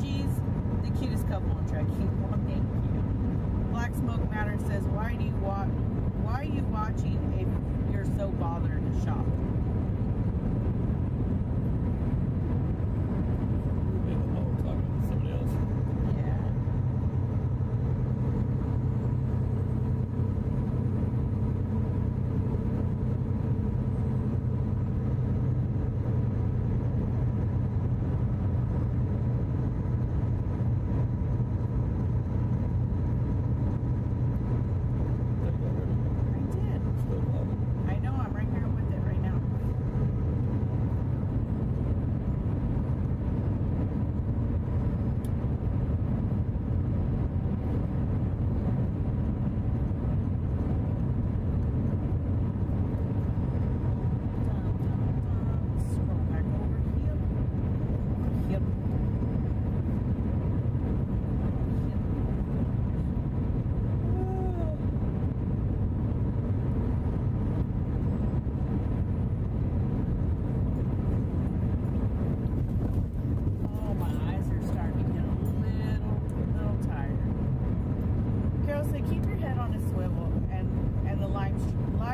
She's the cutest couple on trekking. Well, thank you. Black Smoke Matter says, why are you watching if you're so bothered to shop? I know, I'm right here with it right now.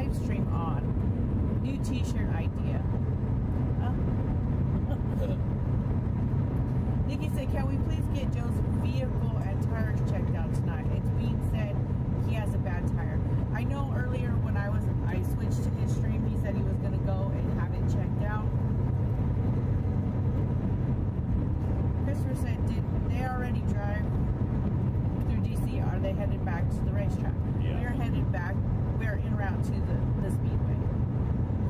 live stream on. New t-shirt idea. Nikki said, can we please get Joe's vehicle and tires checked out tonight? It's being said he has a bad tire. I know earlier when I switched to his stream, he said he was going to go and have it checked out. Christopher said, did they already drive through DC? Are they headed back to the racetrack? Yeah. We're headed back. We're en route to the Speedway.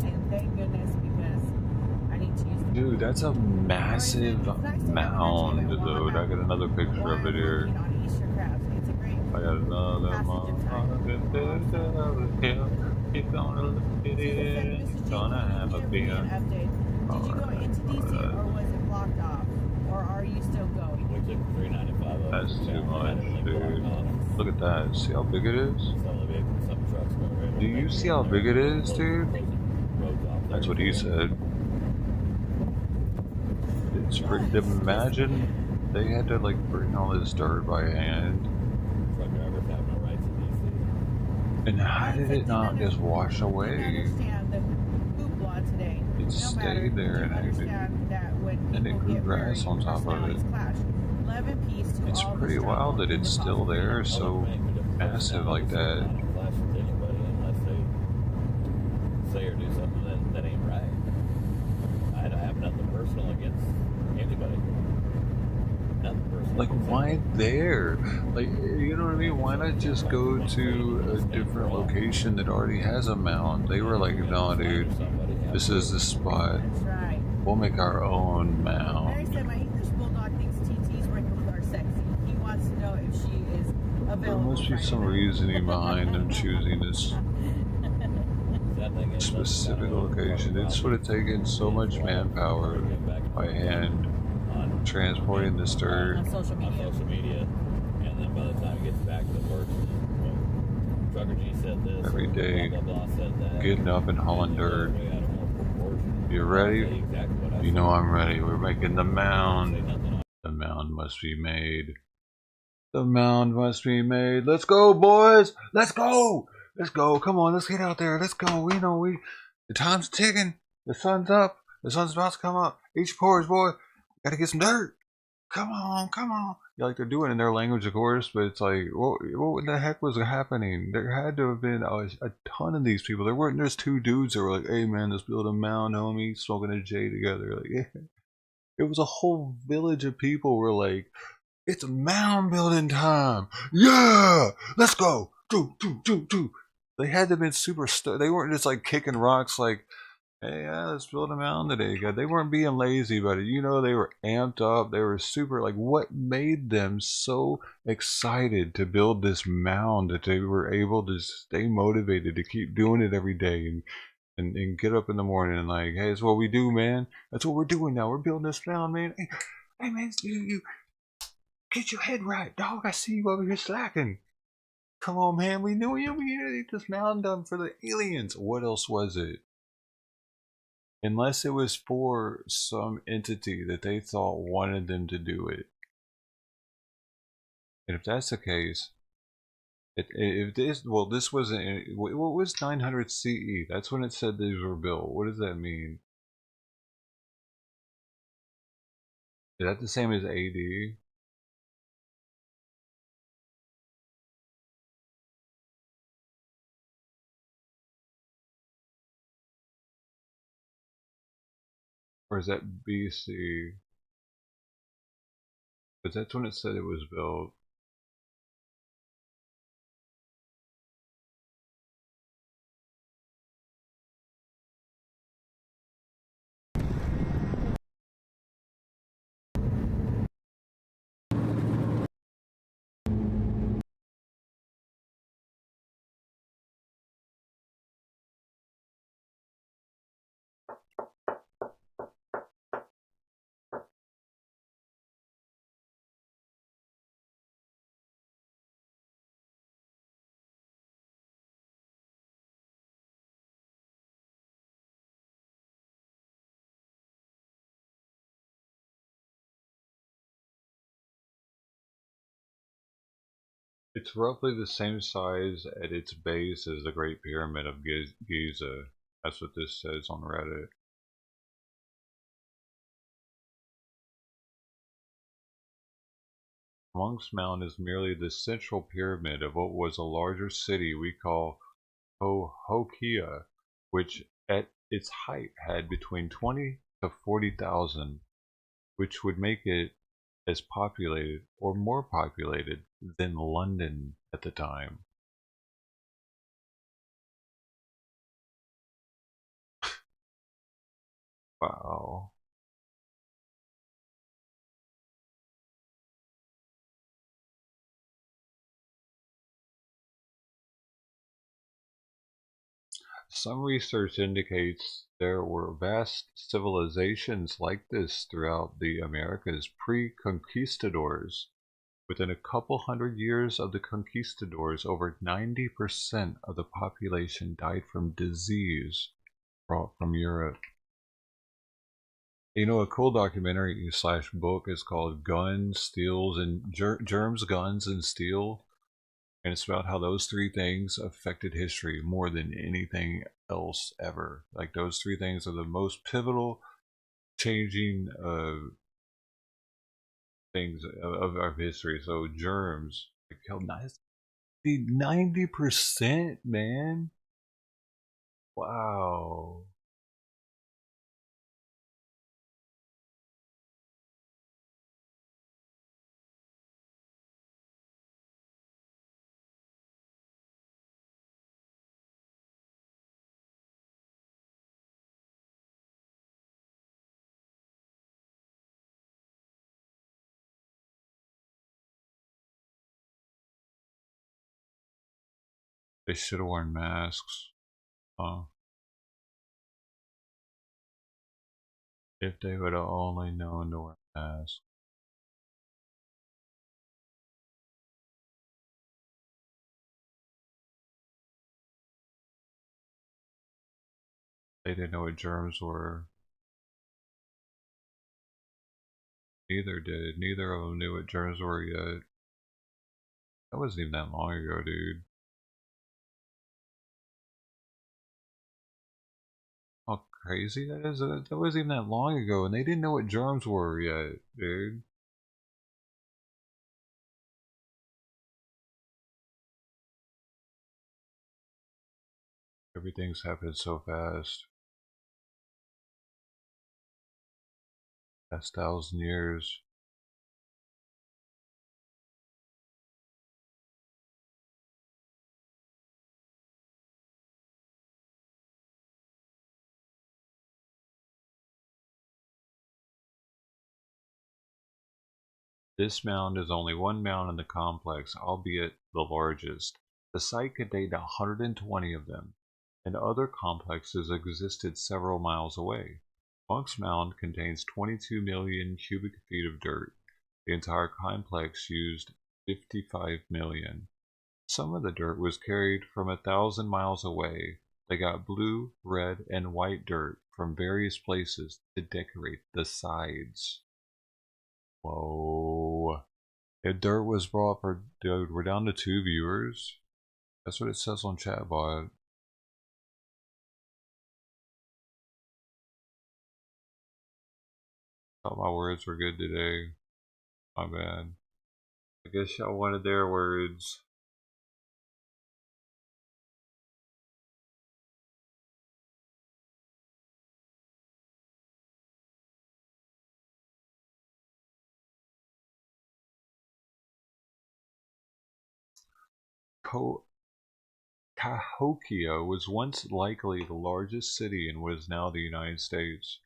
And thank goodness, because I need to use the... Dude, that's a massive mound, though. I got another picture of it here. I got another mound. You're gonna look at it. Gonna have a beer. Did you go into DC or was it blocked off? Or are you still going? We took 395 up. That's too much, dude. Look at that. See how big it is? Some trucks go right. Do you see how big it is, dude? That's what he said. It's pretty. Imagine they had to like bring all this dirt by hand. Truck drivers have no rights in DC. And how did it not just wash away? It stayed there and it grew grass on top of it. It's pretty wild that it's still there, so massive like that. Clash with anybody unless they say or do something that ain't right. I have nothing personal against anybody. Nothing personal. Like, why there? Like, you know what I mean? Why not just go to a different location that already has a mound? They were like, no, dude, this is the spot. We'll make our own mound. Mary said, my English Bulldog thinks TT's wrinkles are sexy. He wants to know if she is available. There must be some reasoning behind them choosing this specific location. It's would have taken so much manpower by hand transporting this dirt. On social media, and then by the time it gets back to the work, Trucker G said this. Every day, blah, blah, blah, said that. getting up and hauling dirt. You ready? You know I'm ready. We're making the mound. The mound must be made. The mound must be made. Let's go, boys! Let's go! Let's go. Come on, let's get out there. Let's go. We know the time's ticking. The sun's up. The sun's about to come up. Each pours, boy. Gotta get some dirt. Come on, come on. Yeah, like they're doing in their language, of course, but it's like, what the heck was happening? There had to have been a ton of these people. There weren't just two dudes that were like, hey man, let's build a mound, homie, smoking a J together. Like, yeah. It was a whole village of people were like, it's mound building time. Yeah, let's go. Do. They had to have been super they weren't just like kicking rocks like, hey, yeah, let's build a mound today. God, they weren't being lazy about it. You know, they were amped up. They were super, like, what made them so excited to build this mound that they were able to stay motivated to keep doing it every day and get up in the morning and like, hey, it's what we do, man. That's what we're doing now. We're building this mound, man. Hey man, you get your head right, dog. I see you over here slacking. Come on, man. We knew you. We need to get this mound done for the aliens. What else was it? Unless it was for some entity that they thought wanted them to do it. And if that's the case, this wasn't, what was 900 CE? That's when it said these were built. What does that mean? Is that the same as AD? Or is that BC? But that's when it said it was built. It's roughly the same size at its base as the Great Pyramid of Giza. That's what this says on Reddit. Monk's Mound is merely the central pyramid of what was a larger city we call Cahokia, which at its height had between 20 to 40,000, which would make it as populated or more populated than London at the time. Wow. Some research indicates there were vast civilizations like this throughout the Americas pre-conquistadors. Within a couple hundred years of the conquistadors, over 90% of the population died from disease brought from Europe. You know, a cool documentary slash book is called Guns, Steals, and Germs, Guns, and Steel. And it's about how those three things affected history more than anything else ever. Like, those three things are the most pivotal, changing things of our history. So germs, like, hell, 90%, man. Wow. They should have worn masks. If they would have only known to wear masks. They didn't know what germs were. Neither did. Neither of them knew what germs were yet. That wasn't even that long ago, dude. How crazy that is? That wasn't even that long ago, and they didn't know what germs were yet, dude. Everything's happened so fast. Past 1,000 years. This mound is only one mound in the complex, albeit the largest. The site contained 120 of them, and other complexes existed several miles away. Monk's Mound contains 22 million cubic feet of dirt. The entire complex used 55 million. Some of the dirt was carried from 1,000 miles away. They got blue, red, and white dirt from various places to decorate the sides. Whoa. If dirt was brought for, dude, we're down to 2 viewers. That's what it says on chatbot. Thought my words were good today. My bad. I guess y'all wanted their words. Cahokia was once likely the largest city in what is now the United States.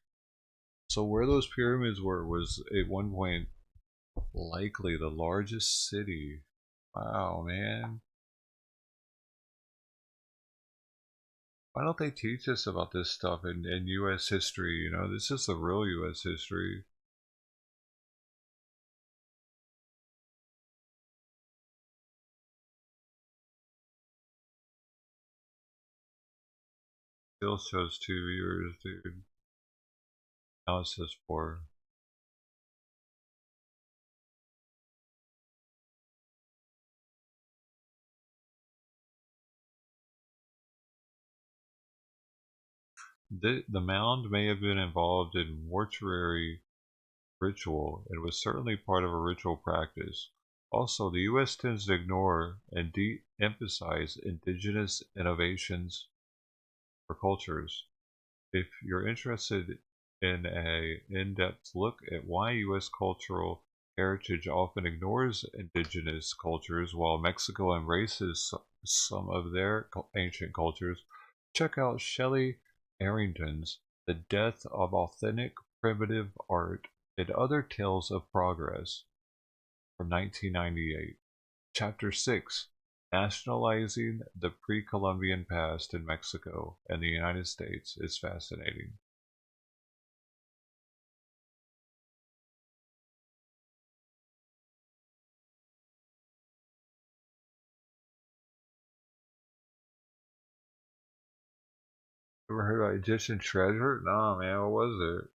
So where those pyramids were was at one point likely the largest city. Wow, man. Why don't they teach us about this stuff in U.S. history? You know, this is the real U.S. history. Still shows 2 viewers, dude. Now it says 4. The mound may have been involved in mortuary ritual and was certainly part of a ritual practice. Also, the U.S. tends to ignore and de-emphasize indigenous innovations or cultures. If you're interested in an in-depth look at why U.S. cultural heritage often ignores indigenous cultures while Mexico embraces some of their ancient cultures, check out Shelley Arrington's The Death of Authentic Primitive Art and Other Tales of Progress from 1998. Chapter 6, Nationalizing the Pre-Columbian Past in Mexico and the United States is fascinating. Ever heard about Egyptian treasure? Nah, man, what was it?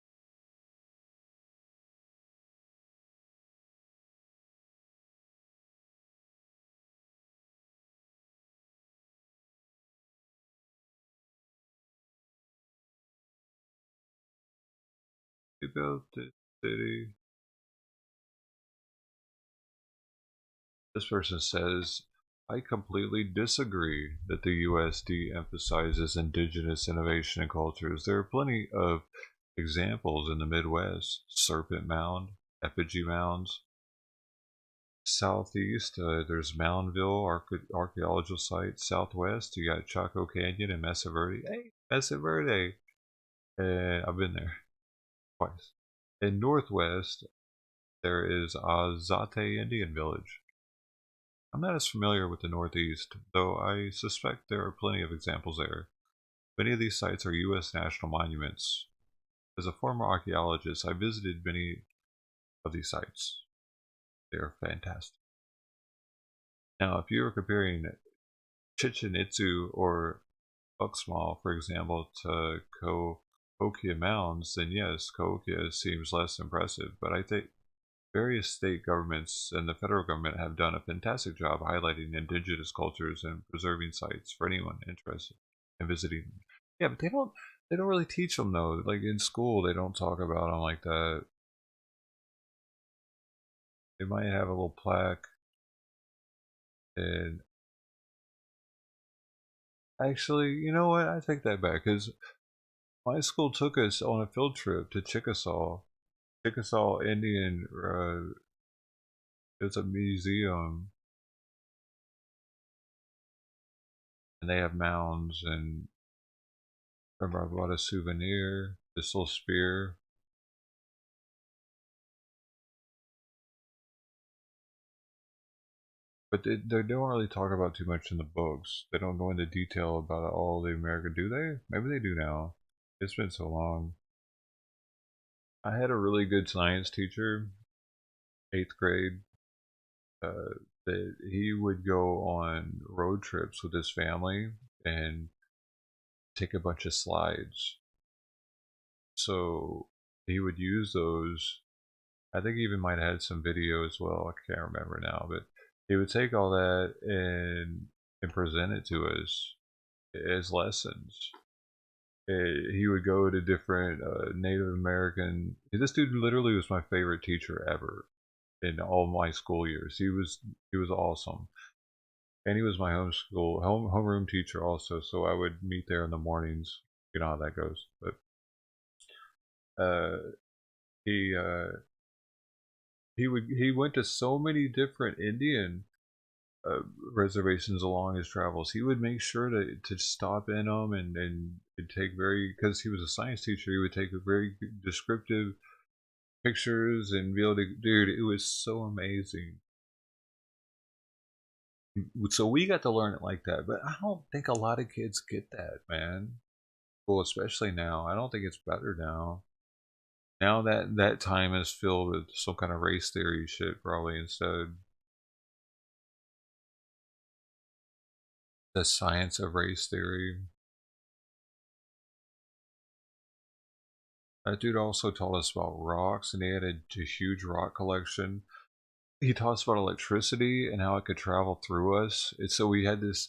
They built this city. This person says, I completely disagree that the U.S. de-emphasizes indigenous innovation and cultures. There are plenty of examples in the Midwest. Serpent Mound, effigy mounds. Southeast, there's Moundville archaeological site. Southwest, you got Chaco Canyon and Mesa Verde. Hey, Mesa Verde! I've been there twice. In Northwest, there is Azate Indian Village. I'm not as familiar with the Northeast, though I suspect there are plenty of examples there. Many of these sites are U.S. national monuments. As a former archaeologist, I visited many of these sites. They are fantastic. Now, if you were comparing Chichen Itza or Uxmal, for example, to Cahokia Mounds, then yes, Cahokia seems less impressive, but I think various state governments and the federal government have done a fantastic job highlighting indigenous cultures and preserving sites for anyone interested in visiting them. Yeah, but they don't really teach them though. Like in school, they don't talk about them like that. They might have a little plaque, and actually, you know what? I take that back because my school took us on a field trip to Chickasaw Indian. It's a museum, and they have mounds. And remember, I bought a souvenir, this little spear. But they don't really talk about too much in the books. They don't go into detail about all the America, do they? Maybe they do now. It's been so long. I had a really good science teacher, 8th grade, that he would go on road trips with his family and take a bunch of slides. So he would use those. I think he even might have had some video as well. I can't remember now, but he would take all that and present it to us as lessons. He would go to different Native American. This dude literally was my favorite teacher ever in all my school years. He was awesome, and he was my homeroom teacher also. So I would meet there in the mornings. You know how that goes. But he went to so many different Indian reservations along his travels. He would make sure to stop in them and take because he was a science teacher, he would take very descriptive pictures and be able to, dude, it was so amazing. So we got to learn it like that, but I don't think a lot of kids get that, man. Well, especially now. I don't think it's better now. Now that time is filled with some kind of race theory shit, probably instead. The science of race theory. That dude also taught us about rocks, and he had a huge rock collection. He taught us about electricity and how it could travel through us. And so he had this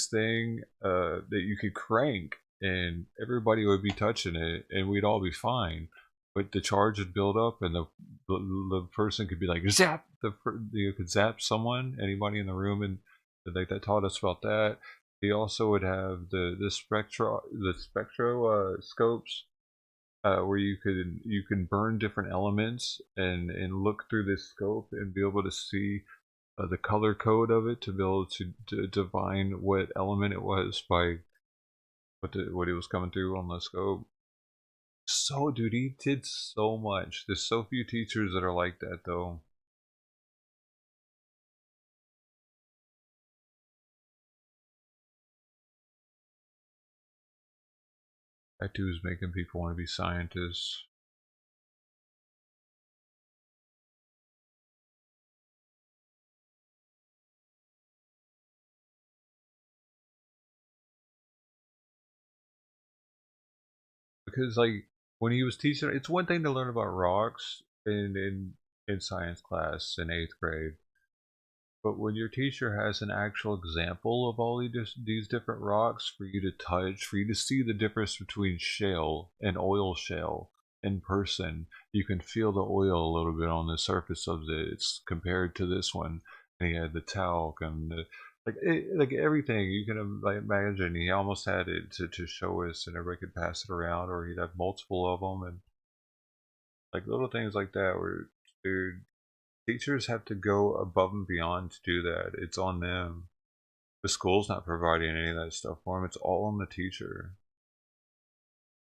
thing that you could crank, and everybody would be touching it, and we'd all be fine. But the charge would build up, and the person could be like zap. You could zap someone, anybody in the room, and like that taught us about that. He also would have the spectro scopes, where you can burn different elements and look through this scope and be able to see the color code of it, to be able to divine what element it was by what it was coming through on the scope. So, dude, he did so much. There's so few teachers that are like that, though. That dude's making people want to be scientists. Because, like, when he was teaching, it's one thing to learn about rocks in science class in 8th grade. But when your teacher has an actual example of all these different rocks for you to touch, for you to see the difference between shale and oil shale in person, you can feel the oil a little bit on the surface of it's compared to this one. And he had the talc and like everything you can imagine. He almost had it to show us, and everybody could pass it around, or he'd have multiple of them, and like little things like that. Where, dude, teachers have to go above and beyond to do that. It's on them. The school's not providing any of that stuff for them. It's all on the teacher.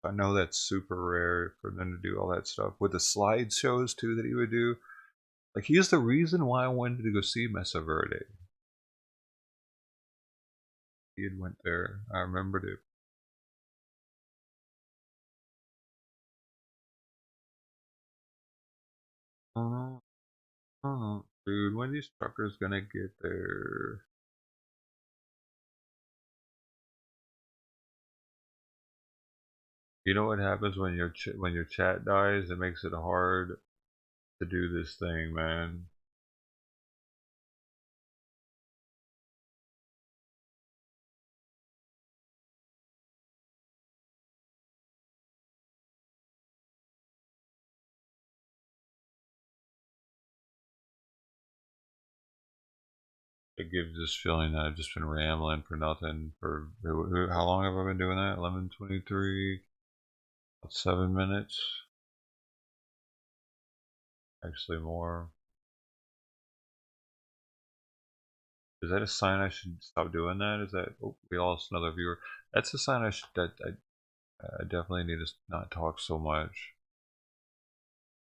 I know that's super rare for them to do all that stuff. With the slideshows, too, that he would do. Like, he's the reason why I wanted to go see Mesa Verde. He had went there. I remembered it. Dude, when these truckers gonna get there? You know what happens when your chat dies? It makes it hard to do this thing, man. It gives this feeling that I've just been rambling for nothing. For how long have I been doing that? 11:23, about 7 minutes. Actually, more. Is that a sign I should stop doing that? Is that, oh, we lost another viewer? That's a sign I definitely need to not talk so much.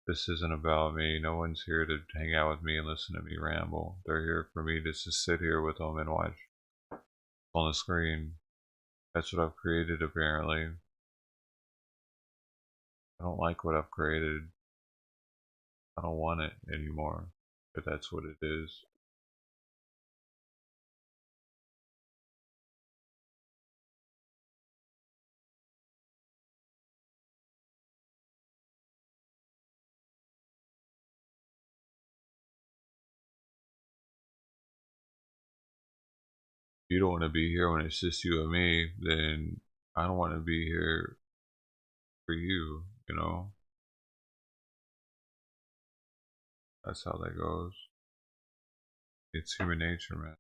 This isn't about me. No one's here to hang out with me and listen to me ramble. They're here for me to just sit here with them and watch on the screen. That's what I've created, apparently. I don't like what I've created. I don't want it anymore, but that's what it is. If you don't want to be here when it's just you and me, then I don't want to be here for you, you know? That's how that goes. It's human nature, man.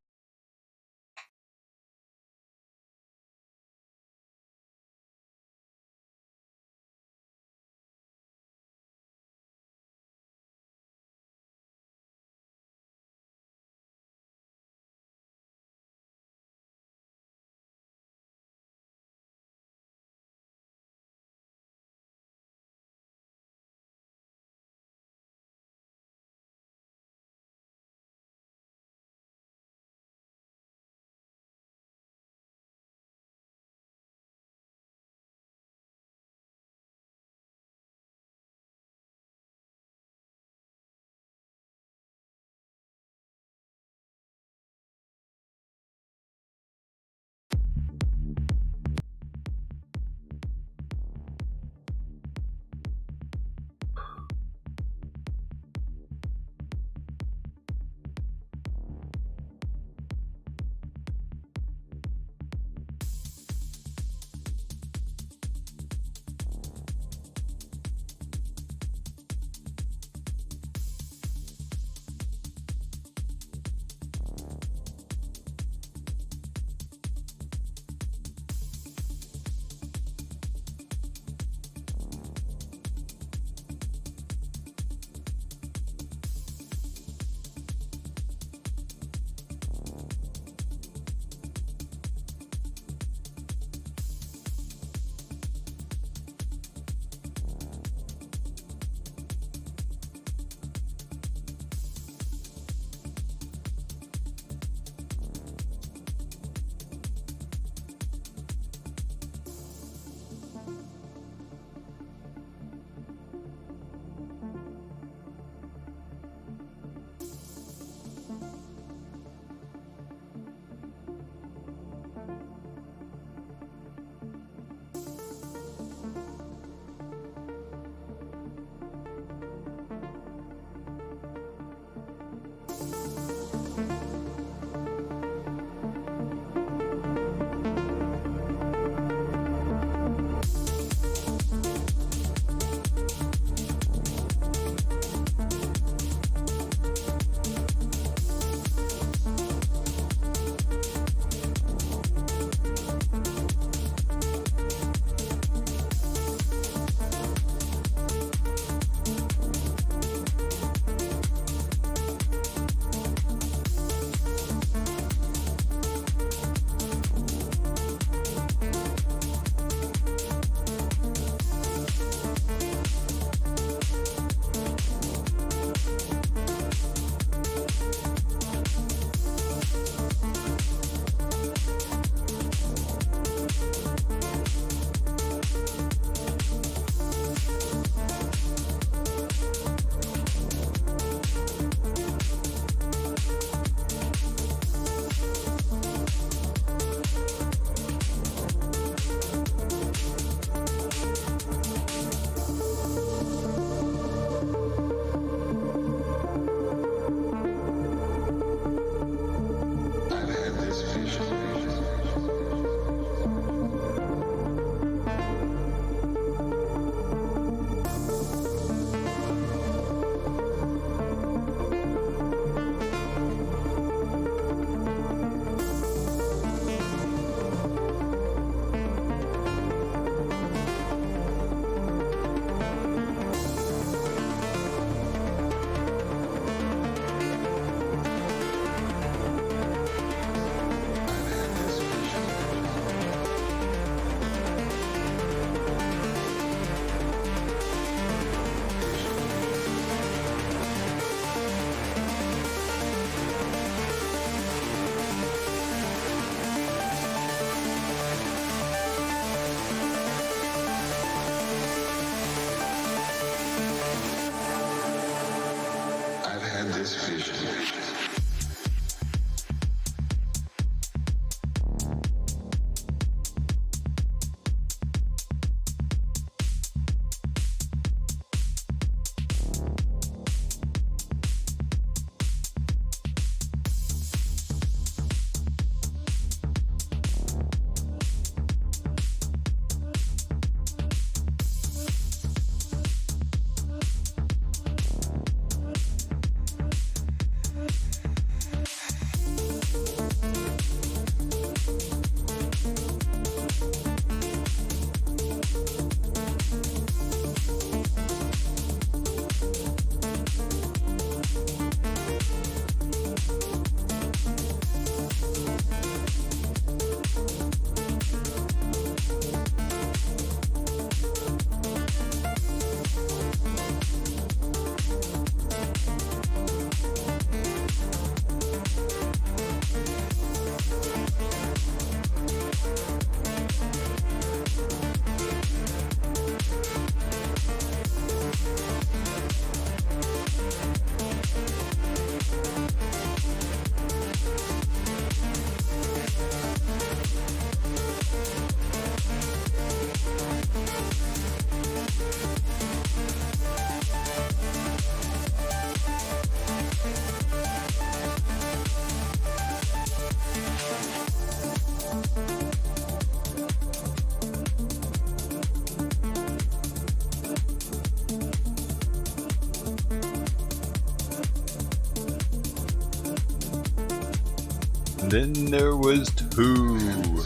then there was 2.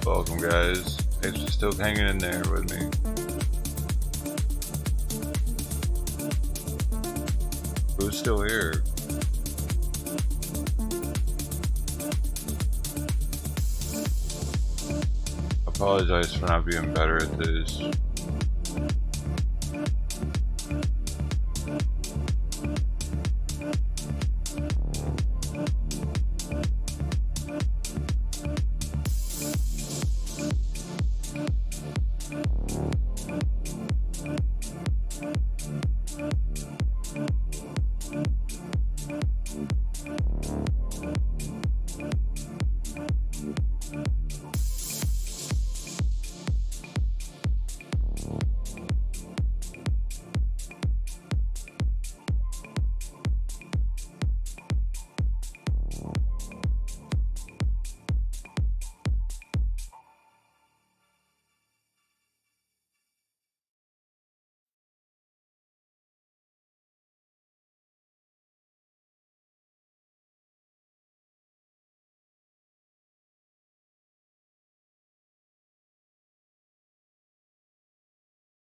Welcome, guys. Thanks for still hanging in there with me. Who's still here? I apologize for not being better at this.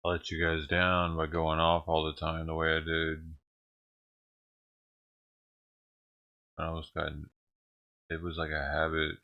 I let you guys down by going off all the time the way I did. I was kind. It was like a habit.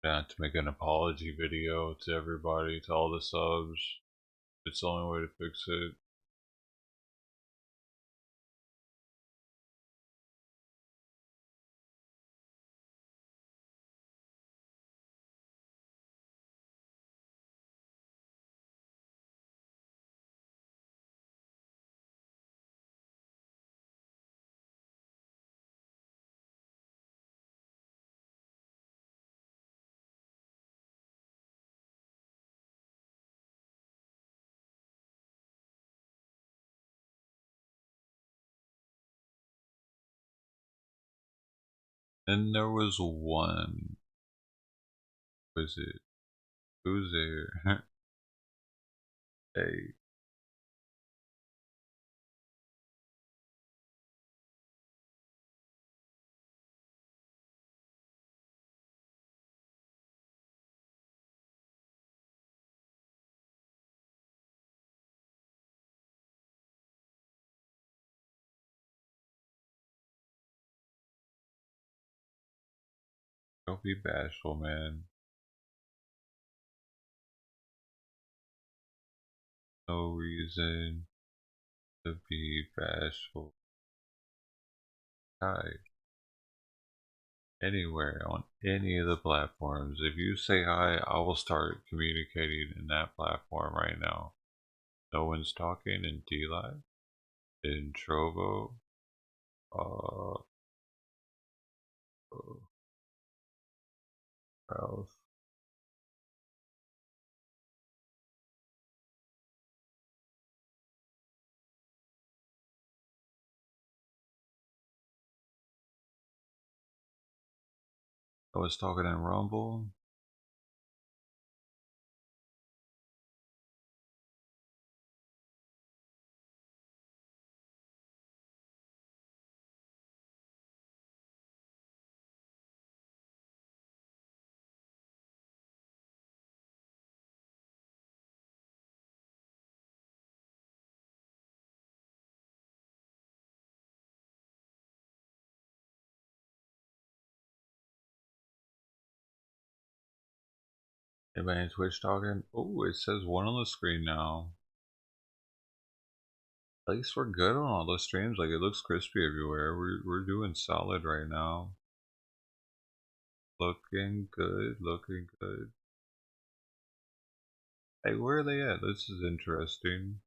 I have to make an apology video to everybody, to all the subs. It's the only way to fix it. And there was one. Was it? Who's there? Hey. Don't be bashful, man. No reason to be bashful. Hi. Anywhere on any of the platforms. If you say hi, I will start communicating in that platform right now. No one's talking in D-Live, in Trovo, Ralph. I was talking in Rumble. Anybody in Twitch talking? Oh, it says one on the screen now. At least we're good on all the streams. Like, it looks crispy everywhere. We're doing solid right now. Looking good, looking good. Hey, where are they at? This is interesting.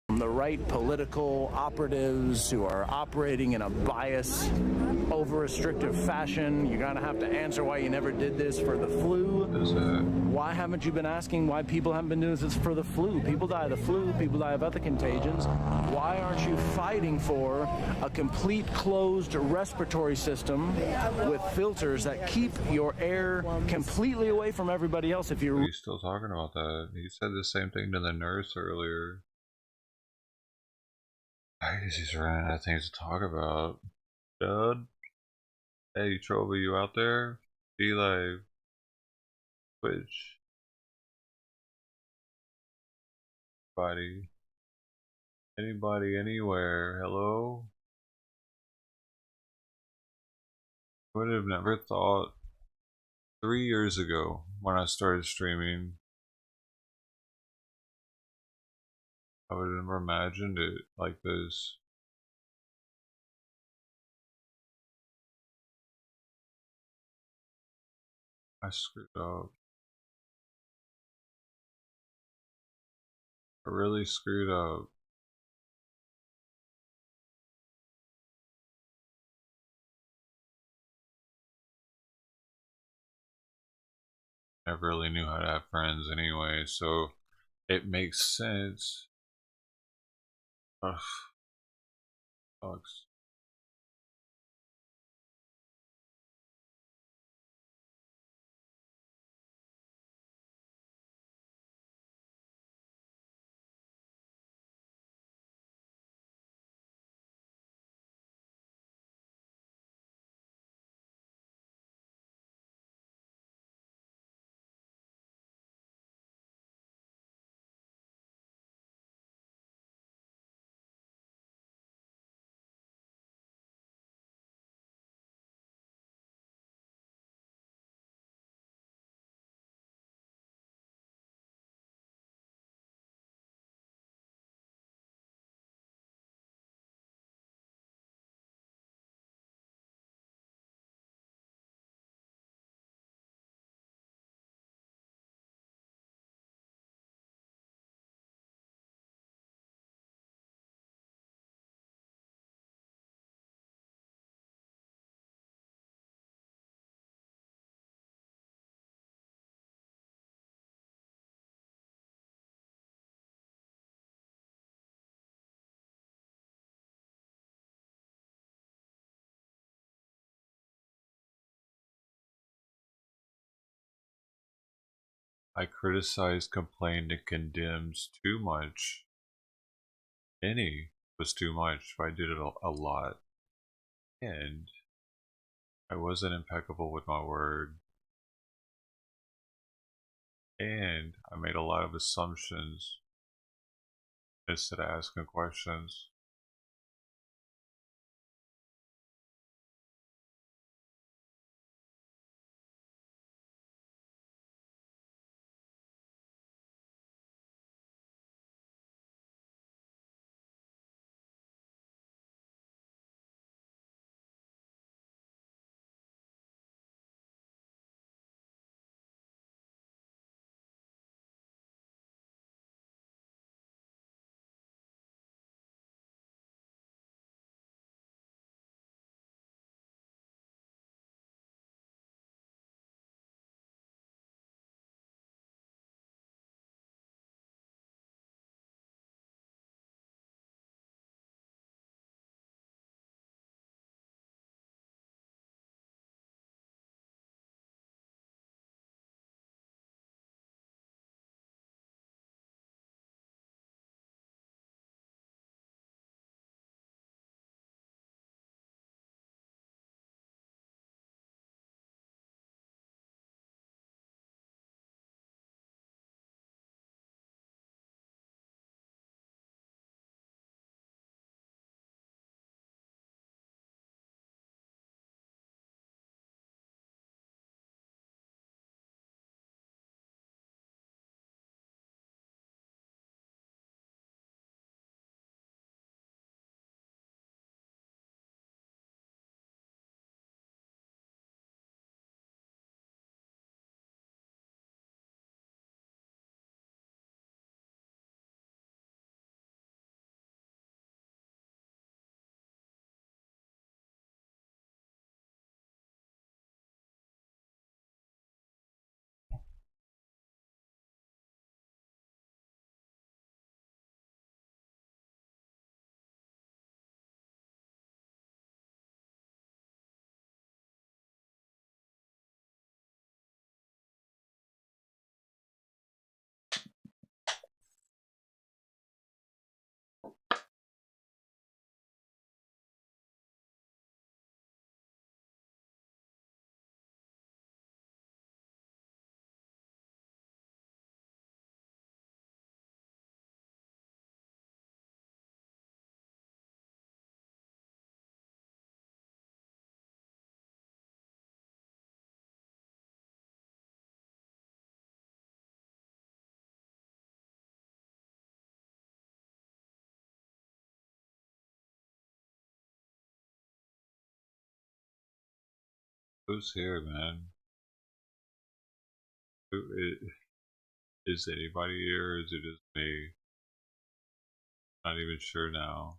The right political operatives who are operating in a bias, over-restrictive fashion. You're gonna have to answer why you never did this for the flu. Why haven't you been asking why people haven't been doing this for the flu? People die of the flu, people die of other contagions. Why aren't you fighting for a complete closed respiratory system with filters that keep your air completely away from everybody else? If you're still talking about that, he said the same thing to the nurse earlier. I guess he's running out of things to talk about. Dud? Hey, Trova, you out there? Be live. Twitch. Anybody, anywhere. Hello? I would have never thought 3 years ago when I started streaming, I would have never imagined it like this. I screwed up. I really screwed up. I never really knew how to have friends anyway, so it makes sense. Ugh. Sucks. I criticize, complained, and condemns too much. Any was too much. I did it a lot. And I wasn't impeccable with my word. And I made a lot of assumptions instead of asking questions. Who's here, man? Is anybody here, or is it just me? Not even sure now.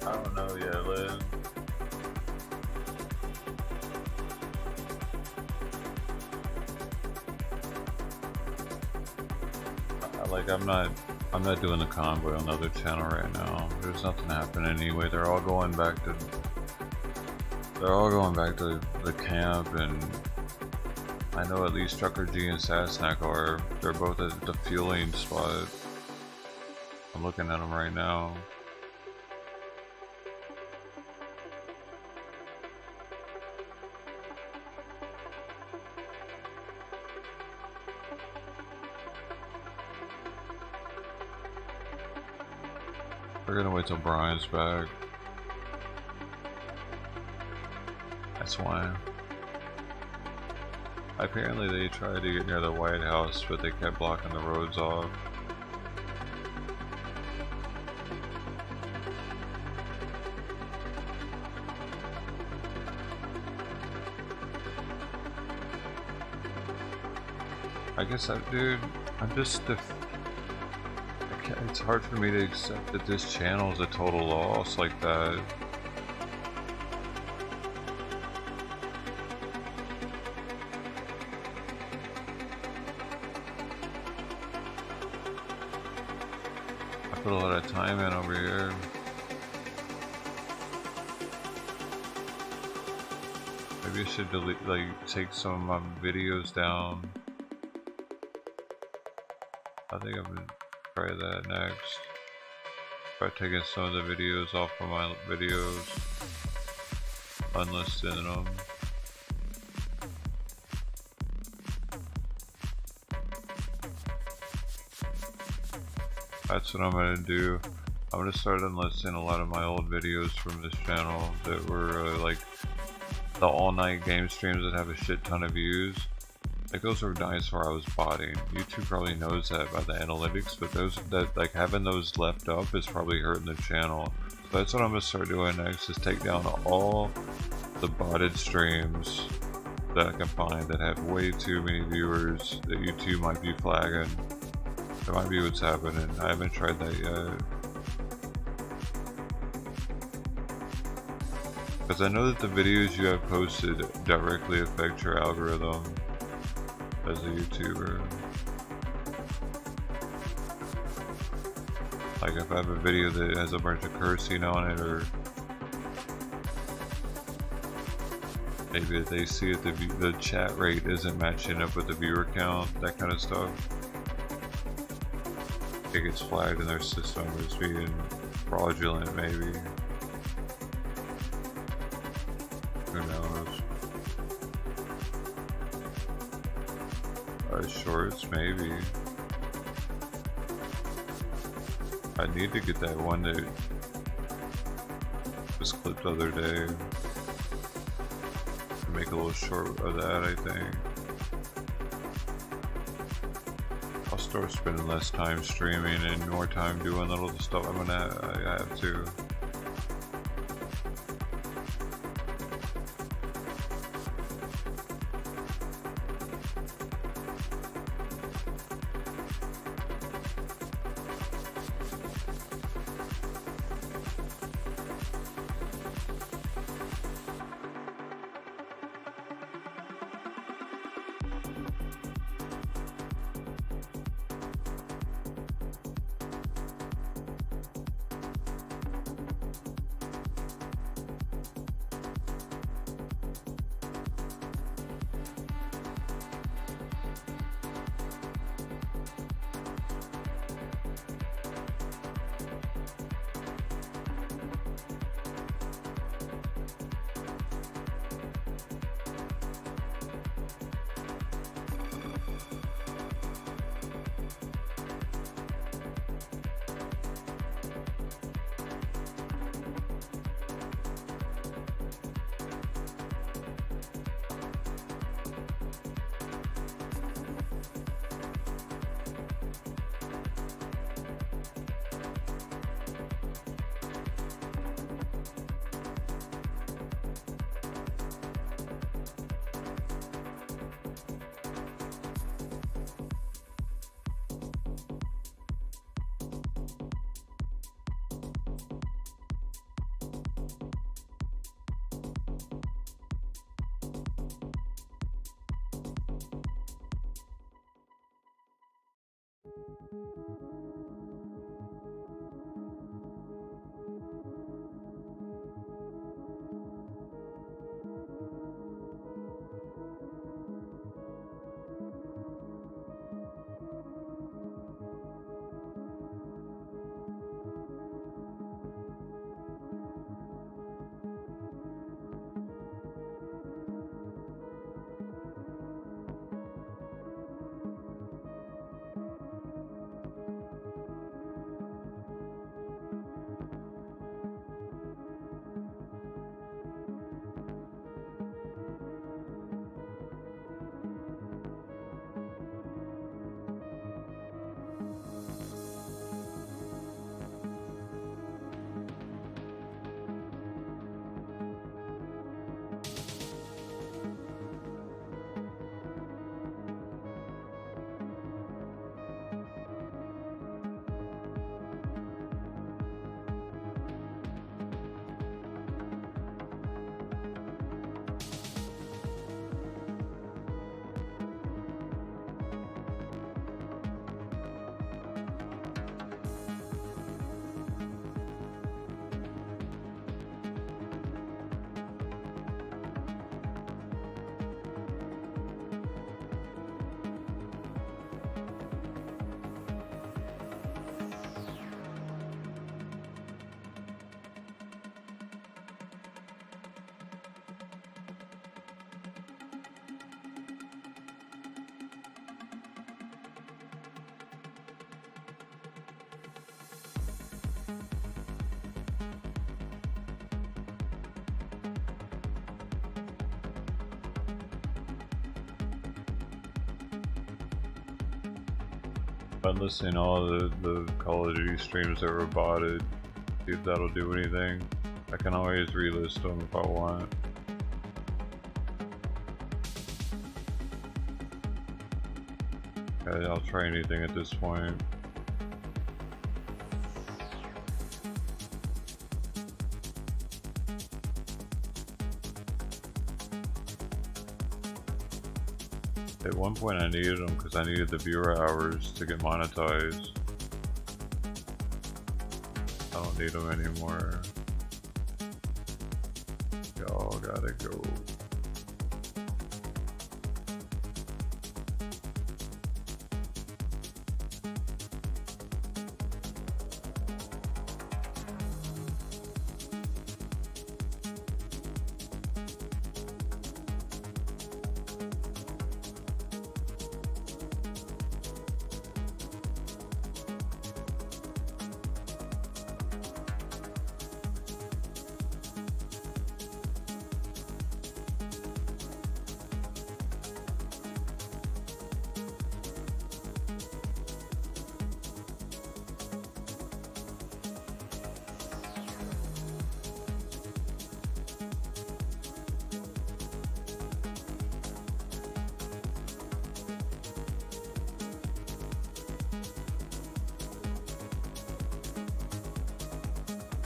I don't know yet, Lynn. Like I'm not doing the convoy on the other channel right now. There's nothing happening anyway. They're all going back to the camp, and I know at least Trucker G and Sassnack are. They're both at the fueling spot. I'm looking at them right now. We're gonna wait till Brian's back. That's why. Apparently they tried to get near the White House, but they kept blocking the roads off. I guess dude, I'm just it's hard for me to accept that this channel is a total loss like that. I put a lot of time in over here. Maybe I should delete, take some of my videos down. I think I'm gonna try that next. Try taking some of the videos off of my videos, unlisting them. That's what I'm gonna do. I'm gonna start unlisting a lot of my old videos from this channel that were like the all-night game streams that have a shit ton of views. Like those were nights where I was botting. YouTube probably knows that by the analytics, but like having those left up is probably hurting the channel. So that's what I'm gonna start doing next, is take down all the botted streams that I can find that have way too many viewers that YouTube might be flagging. That might be what's happening. I haven't tried that yet. Because I know that the videos you have posted directly affect your algorithm as a YouTuber. Like if I have a video that has a bunch of cursing on it, or maybe they see that the chat rate isn't matching up with the viewer count, that kind of stuff, it gets flagged in their system as being fraudulent, maybe. Who knows? Shorts, maybe. I need to get that one that was clipped the other day. Make a little short of that, I think. I'll start spending less time streaming and more time doing little stuff I have to. Unlisting all the Call of Duty streams that were botted. See if that'll do anything. I can always relist them if I want. Okay, I'll try anything at this point. At one point I needed them because I needed the viewer hours to get monetized. I don't need them anymore. Y'all gotta go.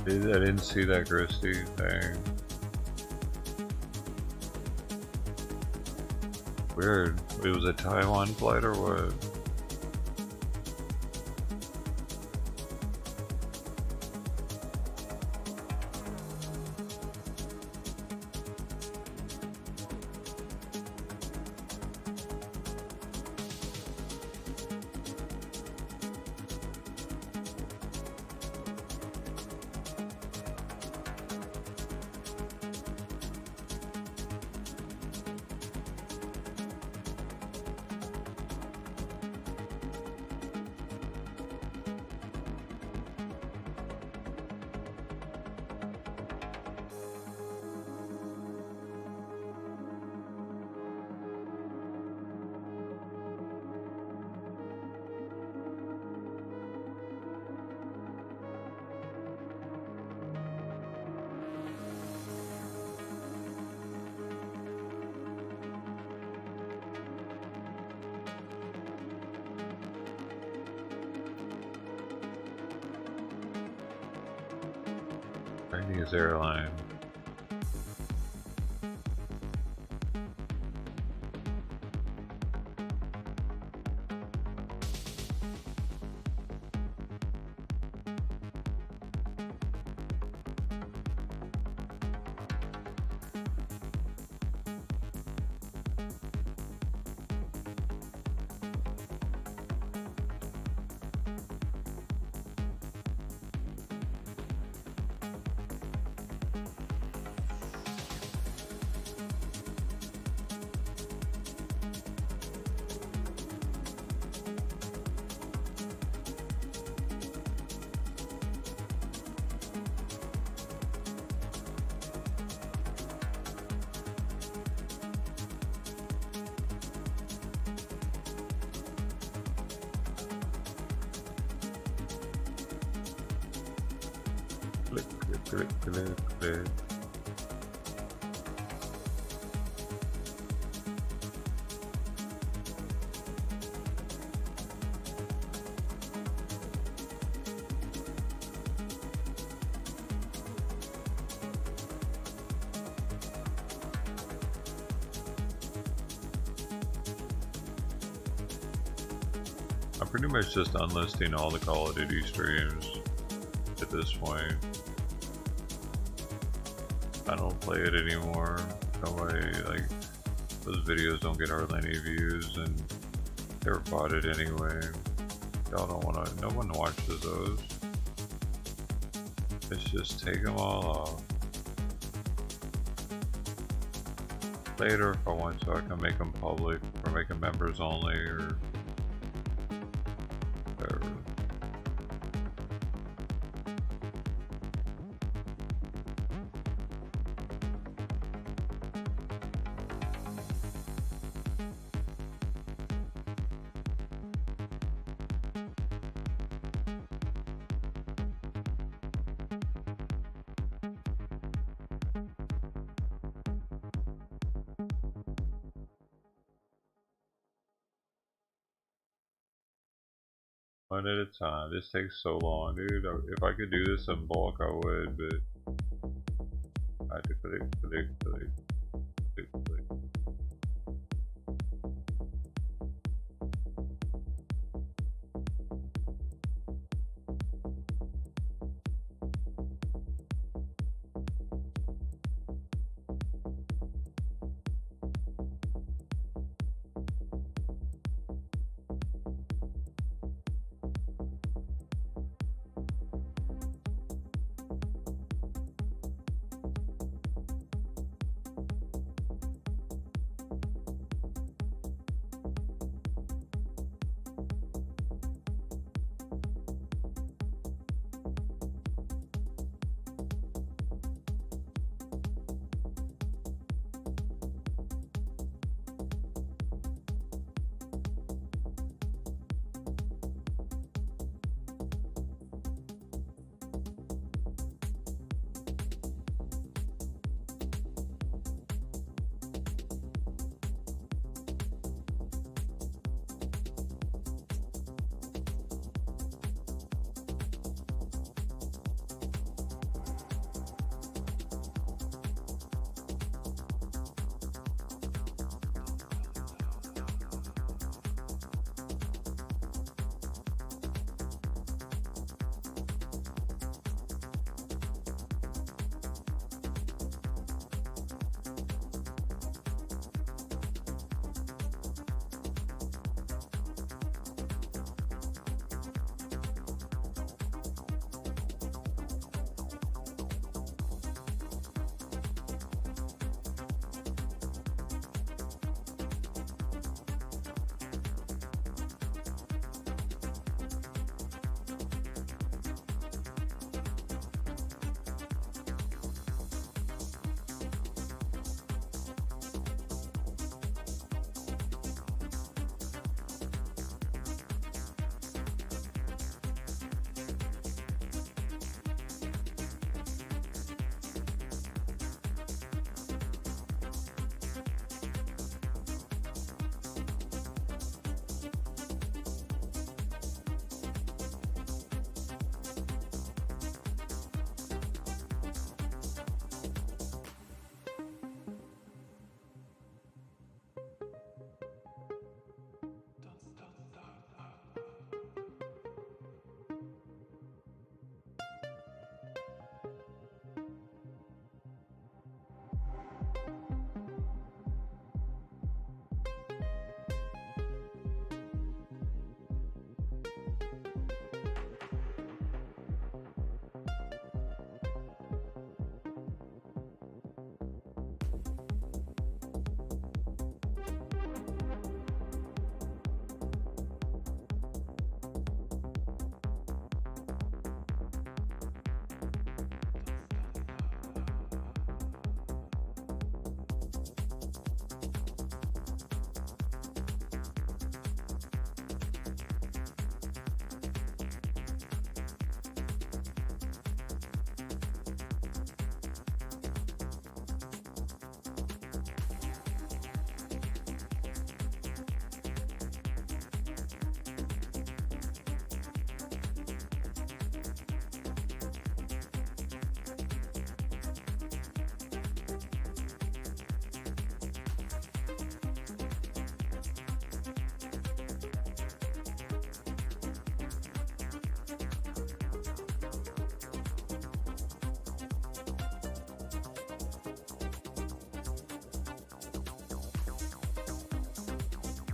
I didn't see that Gristy thing. Weird. It was a Taiwan flight or what? Chinese airline. Click. I'm pretty much just unlisting all the Call of Duty streams at this point. I don't play it anymore. No way, like, those videos don't get hardly any views and they're botted anyway. Y'all don't wanna, no one watches those. Let's just take them all off. Later if I want to, I can make them public or make them members only or whatever. One at a time. This takes so long, dude. If I could do this in bulk, I would, but I have to click.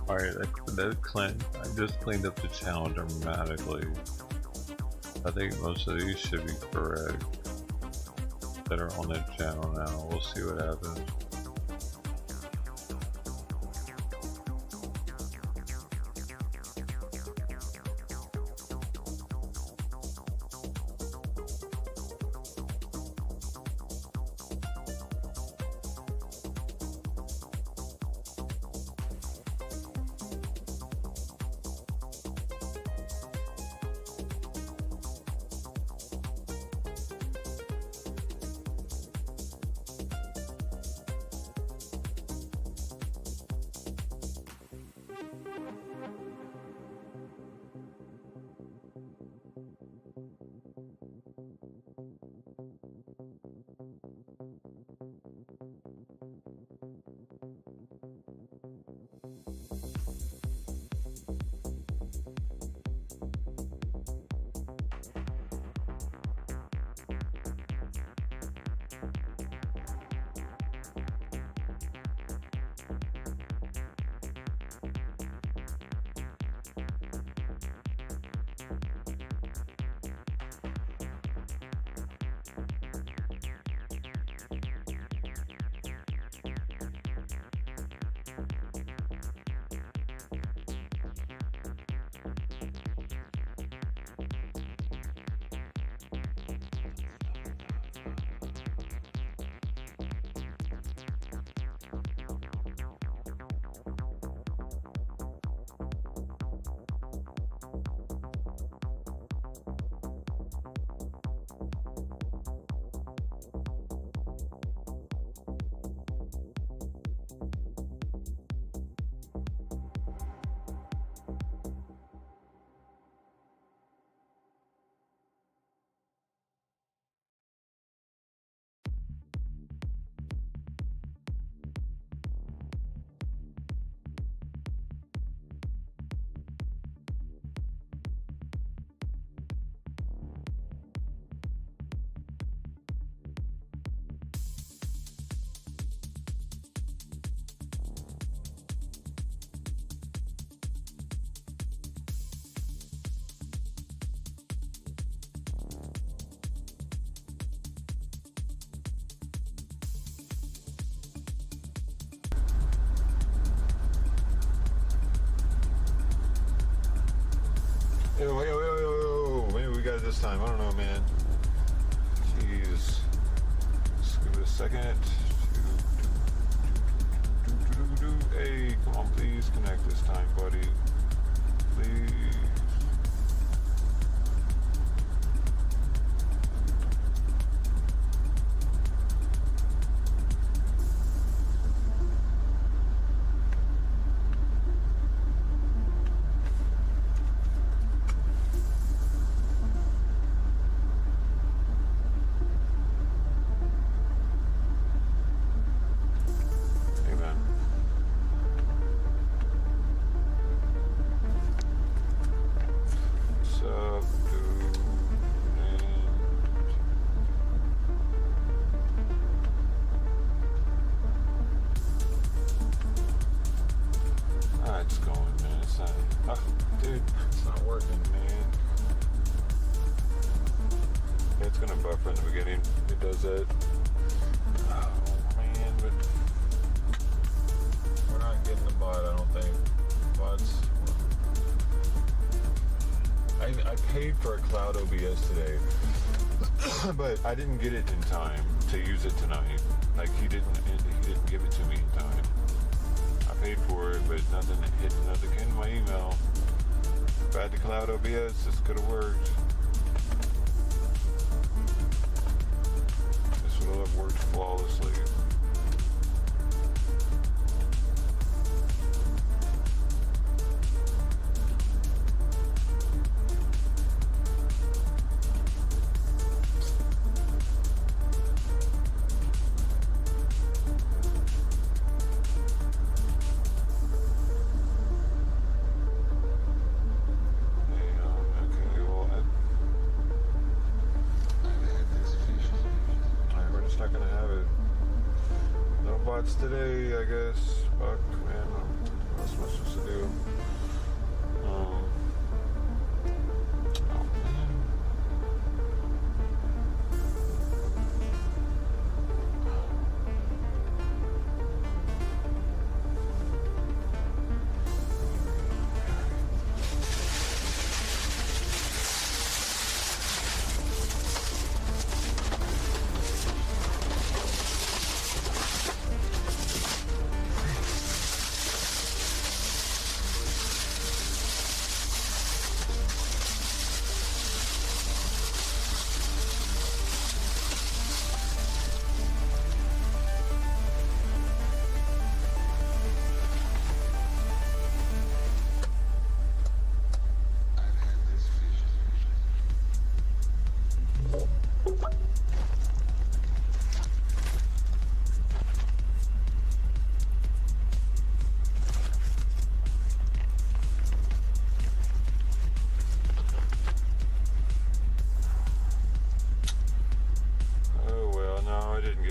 Alright, I just cleaned up the channel dramatically. I think most of these should be correct that are on the channel now. We'll see what happens. Maybe we got it this time. I don't know, man. Jeez. Let's give it a second. Hey, come on, please connect this time, buddy. Please. But I didn't get it in time to use it tonight. Like he didn't give it to me in time. I paid for it, but nothing came to my email. If I had the Cloud OBS, this could have worked. This would have worked flawlessly. Today, I guess. Fuck, man. What else am I supposed to do? Oh, man.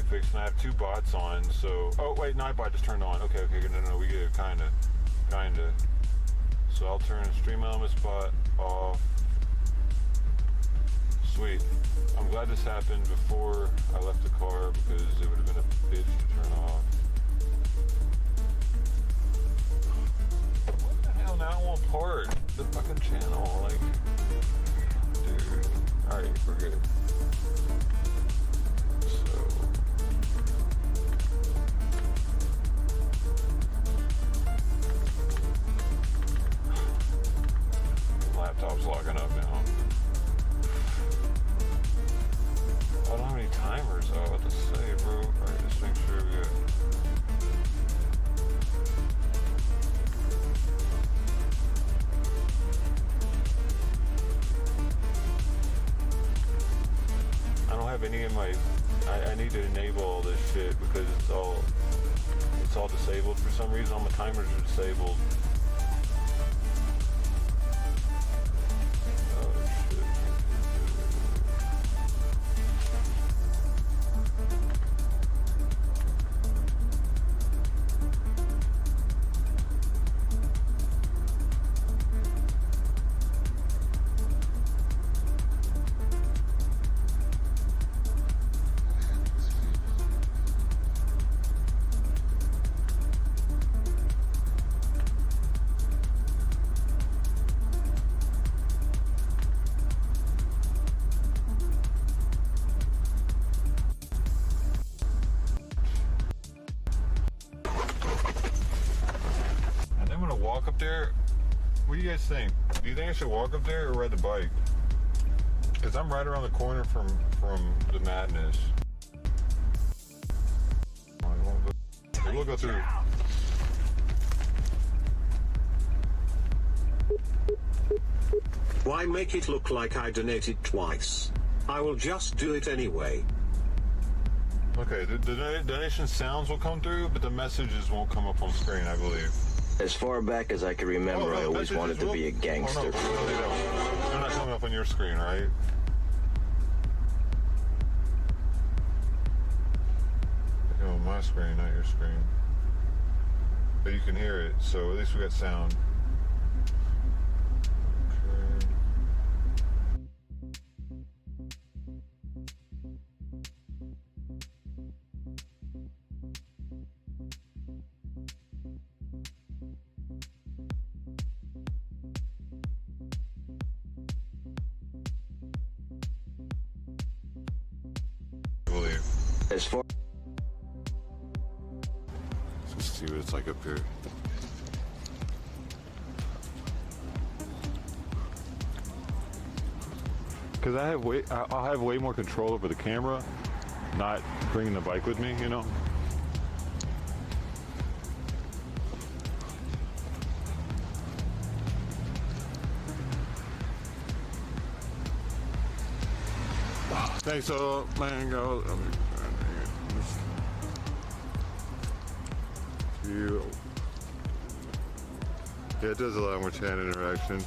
fixed, and I have two bots on, so... Oh, wait, night bot just turned on. Okay, no, we get it, kinda. So I'll turn Stream Elements bot off. Sweet. I'm glad this happened before I left the car, because it would have been a bitch to turn off. What the hell? Now I won't part the fucking channel, like... Dude. Alright, we're good. Laptop's locking up now. I don't have any timers though, what to say, bro. Alright, just make sure we got... I don't have any of my... I need to enable all this shit because it's all disabled for some reason. All my timers are disabled. walk up there? What do you guys think? Do you think I should walk up there or ride the bike? Because I'm right around the corner from the madness. We'll go through. Why make it look like I donated twice? I will just do it anyway. Okay, the donation sounds will come through, but the messages won't come up on screen, I believe. As far back as I can remember, I always wanted to be a gangster. Oh, no, they're not coming up on your screen, right? They're on my screen, not your screen. But you can hear it, so at least we got sound. As far let's see what it's like up here. Because I'll have way more control over the camera, not bringing the bike with me, you know. Thanks, so mango. Yeah, it does allow more chat interaction.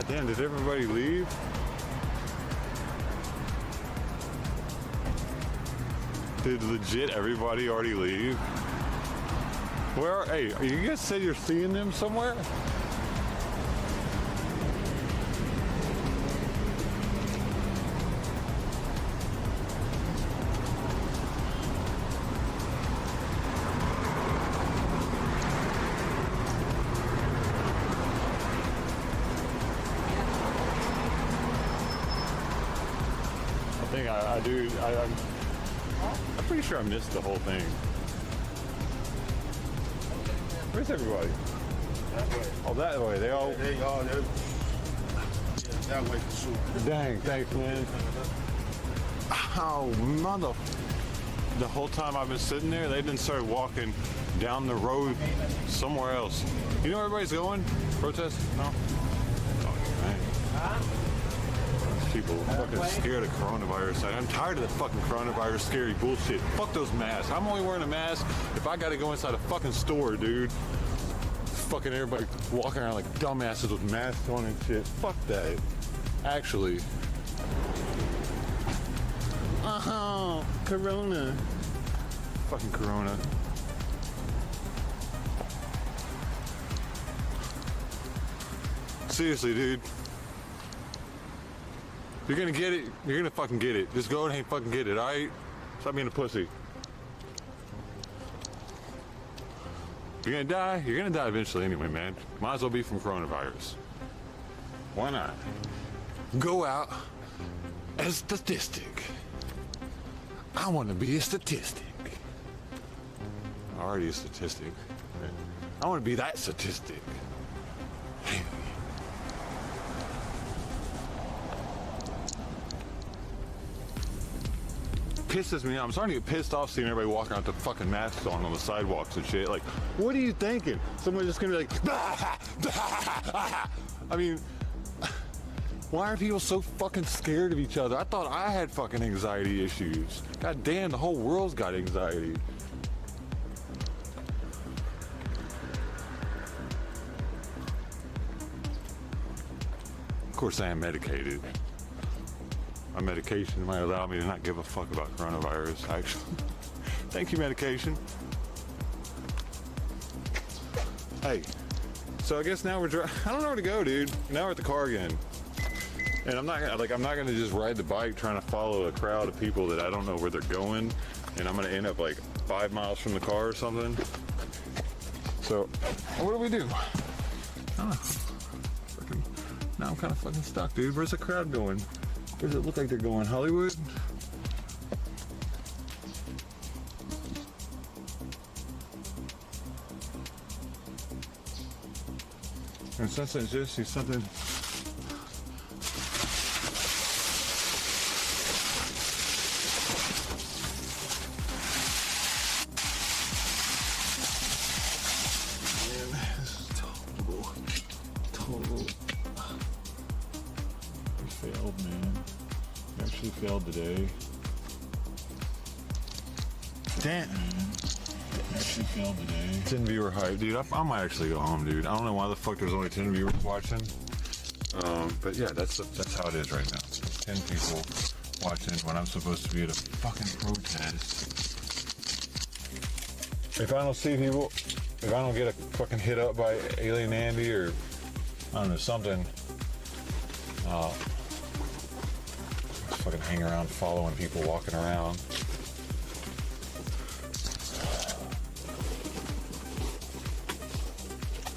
Damn, did everybody leave? Did legit everybody already leave? Where, hey, you guys said you're seeing them somewhere? I'm pretty sure I missed the whole thing. Where's everybody? That way. Oh, that way. They all. They're that way for sure. Dang, thanks, man. Oh, mother. The whole time I've been sitting there, they didn't start walking down the road somewhere else. You know where everybody's going? Protest? No? Oh, man. People fucking scared of coronavirus. I'm tired of the fucking coronavirus scary bullshit. Fuck those masks. I'm only wearing a mask if I gotta go inside a fucking store, dude. Fucking everybody walking around like dumbasses with masks on and shit. Fuck that. Actually. Corona. Fucking corona. Seriously, dude. You're gonna get it. You're gonna fucking get it. Just go ahead and fucking get it, alright? Stop being a pussy. You're gonna die? You're gonna die eventually anyway, man. Might as well be from coronavirus. Why not? Go out as a statistic. I want to be a statistic. Already a statistic. I want to be that statistic. Pisses me off. I'm starting to get pissed off seeing everybody walking out with fucking masks on the sidewalks and shit. Like, what are you thinking? Someone's just gonna be like, I mean, why are people so fucking scared of each other? I thought I had fucking anxiety issues. God damn, the whole world's got anxiety. Of course I am medicated. My medication might allow me to not give a fuck about coronavirus, actually. Thank you, medication. Hey, so I guess now we're driving. I don't know where to go, dude. Now we're at the car again. And I'm not gonna just ride the bike trying to follow a crowd of people that I don't know where they're going, and I'm gonna end up like 5 miles from the car or something. So, what do we do? I don't know. Now I'm kind of fucking stuck, dude. Where's the crowd going? Where does it look like they're going? Hollywood? And since I just see something. Failed today. Damn. Actually failed today. 10 viewer hype, dude. I might actually go home, dude. I don't know why the fuck there's only 10 viewers watching. But yeah, that's how it is right now. 10 people watching when I'm supposed to be at a fucking protest. If I don't see people, if I don't get a fucking hit up by Alien Andy or I don't know something, fucking hang around following people walking around.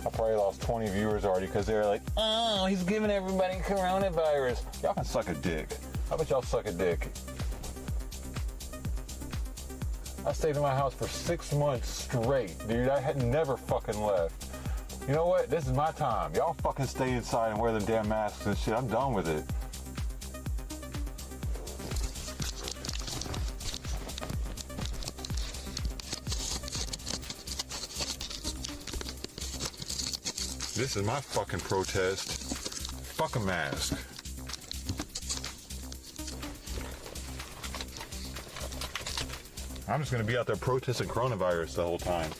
I probably lost 20 viewers already because they were like, oh, he's giving everybody coronavirus. Y'all can suck a dick. How about y'all suck a dick? I stayed in my house for 6 months straight, dude. I had never fucking left. You know what? This is my time. Y'all fucking stay inside and wear them damn masks and shit. I'm done with it. This is my fucking protest. Fuck a mask. I'm just gonna be out there protesting coronavirus the whole time.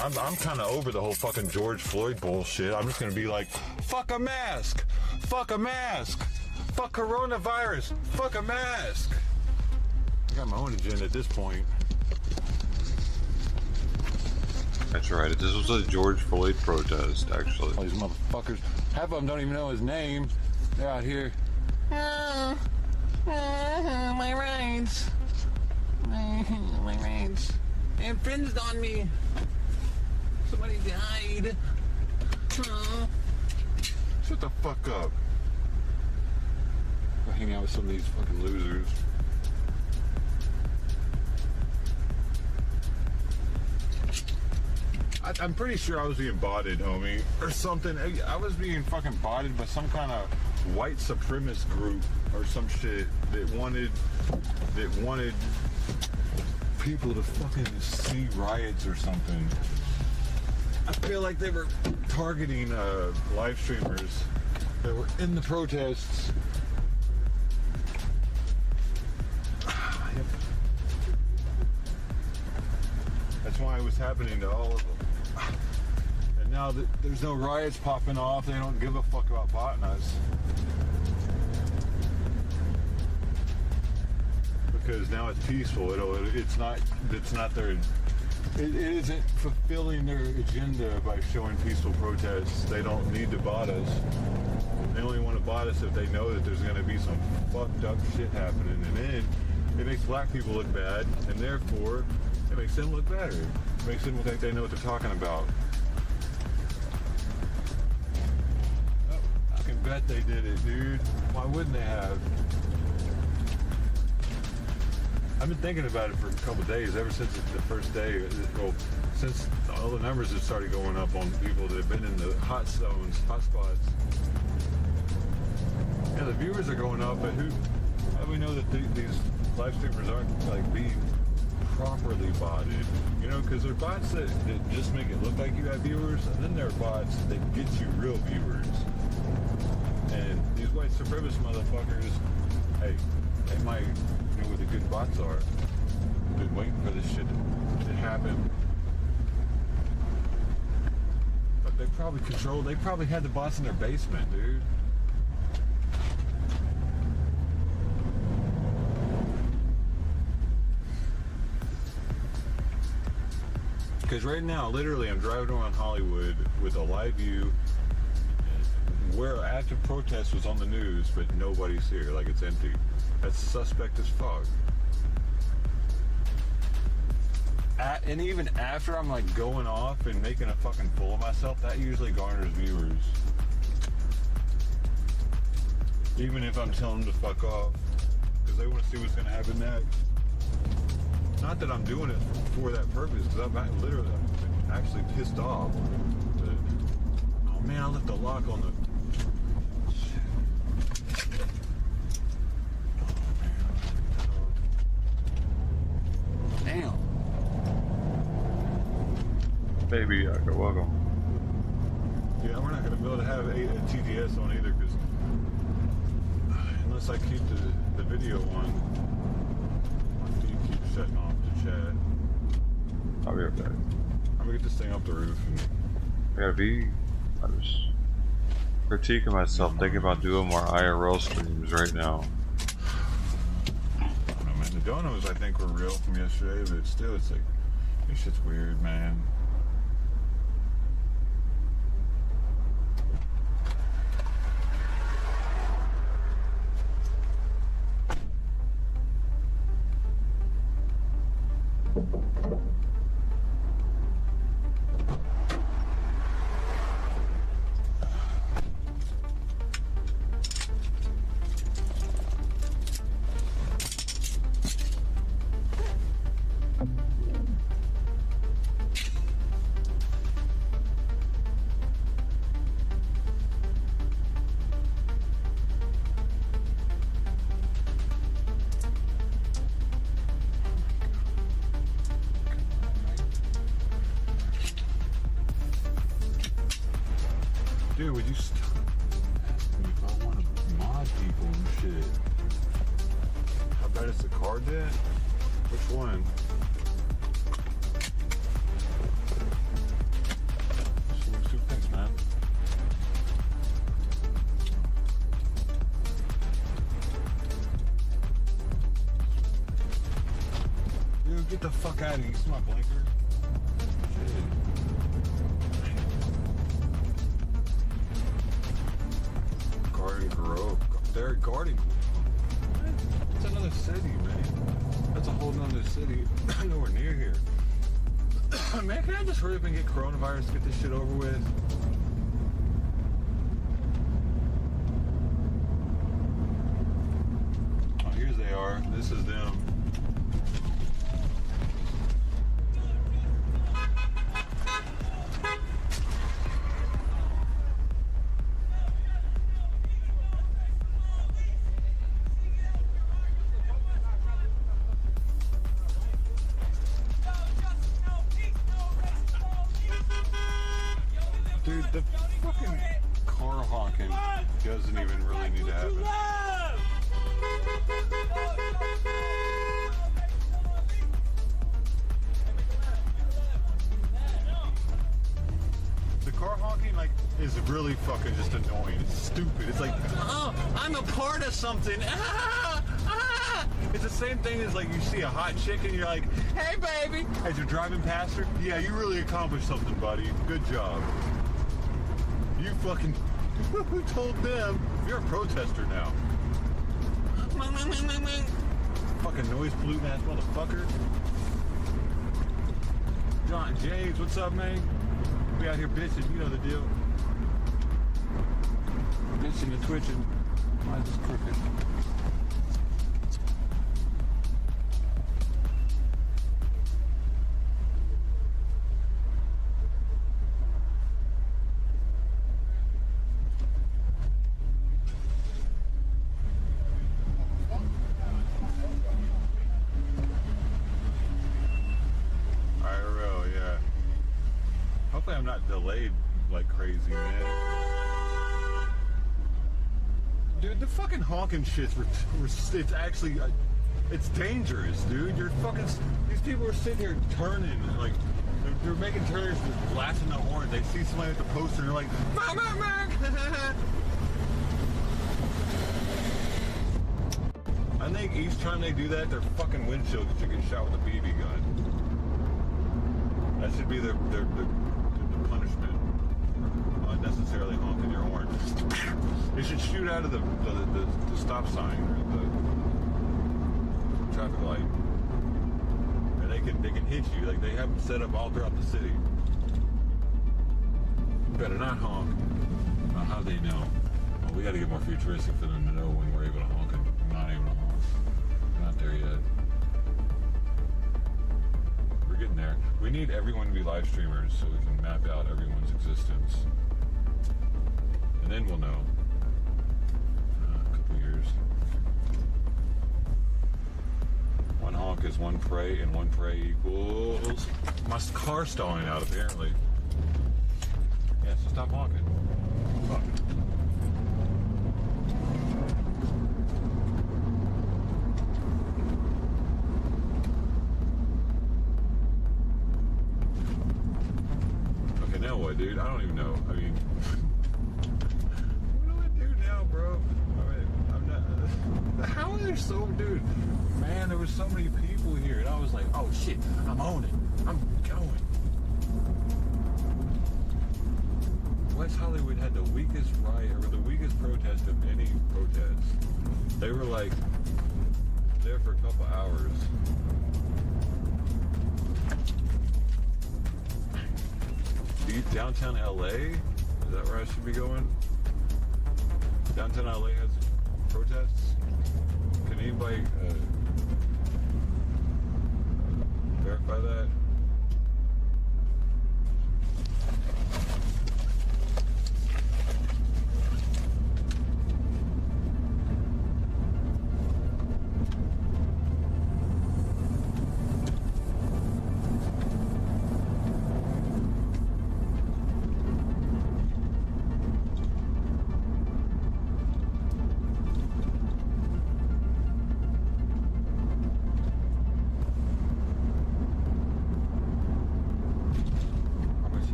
I'm kind of over the whole fucking George Floyd bullshit. I'm just gonna be like, fuck a mask. Fuck a mask. Fuck coronavirus. Fuck a mask. I got my own agenda at this point. That's right, this was a George Floyd protest, actually. All these motherfuckers, half of them don't even know his name. They're out here. My rights. My rights. They infringed on me. Somebody died. Oh. Shut the fuck up. Go hang out with some of these fucking losers. I'm pretty sure I was being botted, homie, or something. I was being fucking botted by some kind of white supremacist group or some shit that wanted people to fucking see riots or something. I feel like they were targeting live streamers that were in the protests. That's why it was happening to all of them. And now that there's no riots popping off, they don't give a fuck about botting us. Because now it's peaceful. It's not their. It isn't fulfilling their agenda by showing peaceful protests. They don't need to bot us. They only want to bot us if they know that there's going to be some fucked up shit happening, and then it makes black people look bad, and therefore it makes them look better. It makes them look like they know what they're talking about. Oh, I can bet they did it, dude. Why wouldn't they have? I've been thinking about it for a couple of days, ever since the first day. Well, since all the numbers have started going up on people that have been in the hot spots. Yeah, the viewers are going up, but how do we know that these live streamers aren't like being properly botted? You know, because there are bots that just make it look like you have viewers, and then there are bots that get you real viewers. And these white supremacist motherfuckers, hey, they might know what the good bots are. Been waiting for this shit to happen. But they probably had the bots in their basement, dude. Because right now, literally, I'm driving around Hollywood with a live view where active protest was on the news, but nobody's here. Like, it's empty. That's suspect as fuck. And even after I'm like going off and making a fucking fool of myself, that usually garners viewers. Even if I'm telling them to fuck off, because they want to see what's going to happen next. Not that I'm doing it for that purpose, because I'm actually pissed off. But, oh man, I left the lock on the... Damn. Baby, you're welcome. Yeah, we're not going to be able to have a TTS on either, because unless I keep the video on, do you keep shutting off the chat? I'll be right back. I'm going to get this thing off the roof. And I'm just critiquing myself, thinking about doing more IRL streams right now. I mean, the donos, I think, were real from yesterday, but still, it's like, this shit's weird, man. Dude, would you stop asking me if I want to mod people and shit? How bad is the car dead? Which one? Thanks, man. Dude, get the fuck out of here. You see my blinker? Shit. Garden Grove. They're Garden Grove. It's another city, man. That's a whole nother city. Nowhere near here. Man, can I just hurry up and get coronavirus, get this shit over with? Oh, here they are. This is them. Dude, the fucking car honking doesn't even really need to happen. The car honking, like, is really fucking just annoying. It's stupid. It's like, oh, I'm a part of something. Ah, ah. It's the same thing as, like, you see a hot chick and you're like, hey, baby. As you're driving past her, yeah, you really accomplished something, buddy. Good job. You fucking... Who told them? You're a protester now. Fucking noise polluting ass motherfucker. John James, what's up, man? We out here bitching, you know the deal. Bitching and twitching. Mine's just crooked. I'm not delayed like crazy, man. Dude, the fucking honking shit's it's actually, it's dangerous, dude. You're fucking, these people are sitting here turning, like, they're making turns, blasting the horn. They see somebody at the post and they're like, "Mark, mark, mark." I think each time they do that, their fucking windshield gets shot with a BB gun. That That should be the punishment. Unnecessarily honking your horn. You should shoot out of the stop sign or the traffic light. And they can hit you. Like, they have them set up all throughout the city. You better not honk. How do they know? Well, we got to get more futuristic for them to know when we're able to honk and not able to honk. We're not there yet. We're getting there. We need everyone to be live streamers so we can map out everyone's existence. And then we'll know. A couple years. One honk is one prey, and one prey equals... My car's stalling out, apparently. Yeah, so stop honking. Fuck. Okay, now what, dude? I don't even know. I mean... what do I do now, bro? I mean, I'm not... How are there so... Dude, man, there was so many people here, and I was like, oh, shit, I'm on it. I'm going. West Hollywood had the weakest riot, or the weakest protest of any protest. They were like there for a couple hours. Downtown LA? Is that where I should be going? Downtown LA has protests? Can anybody verify that?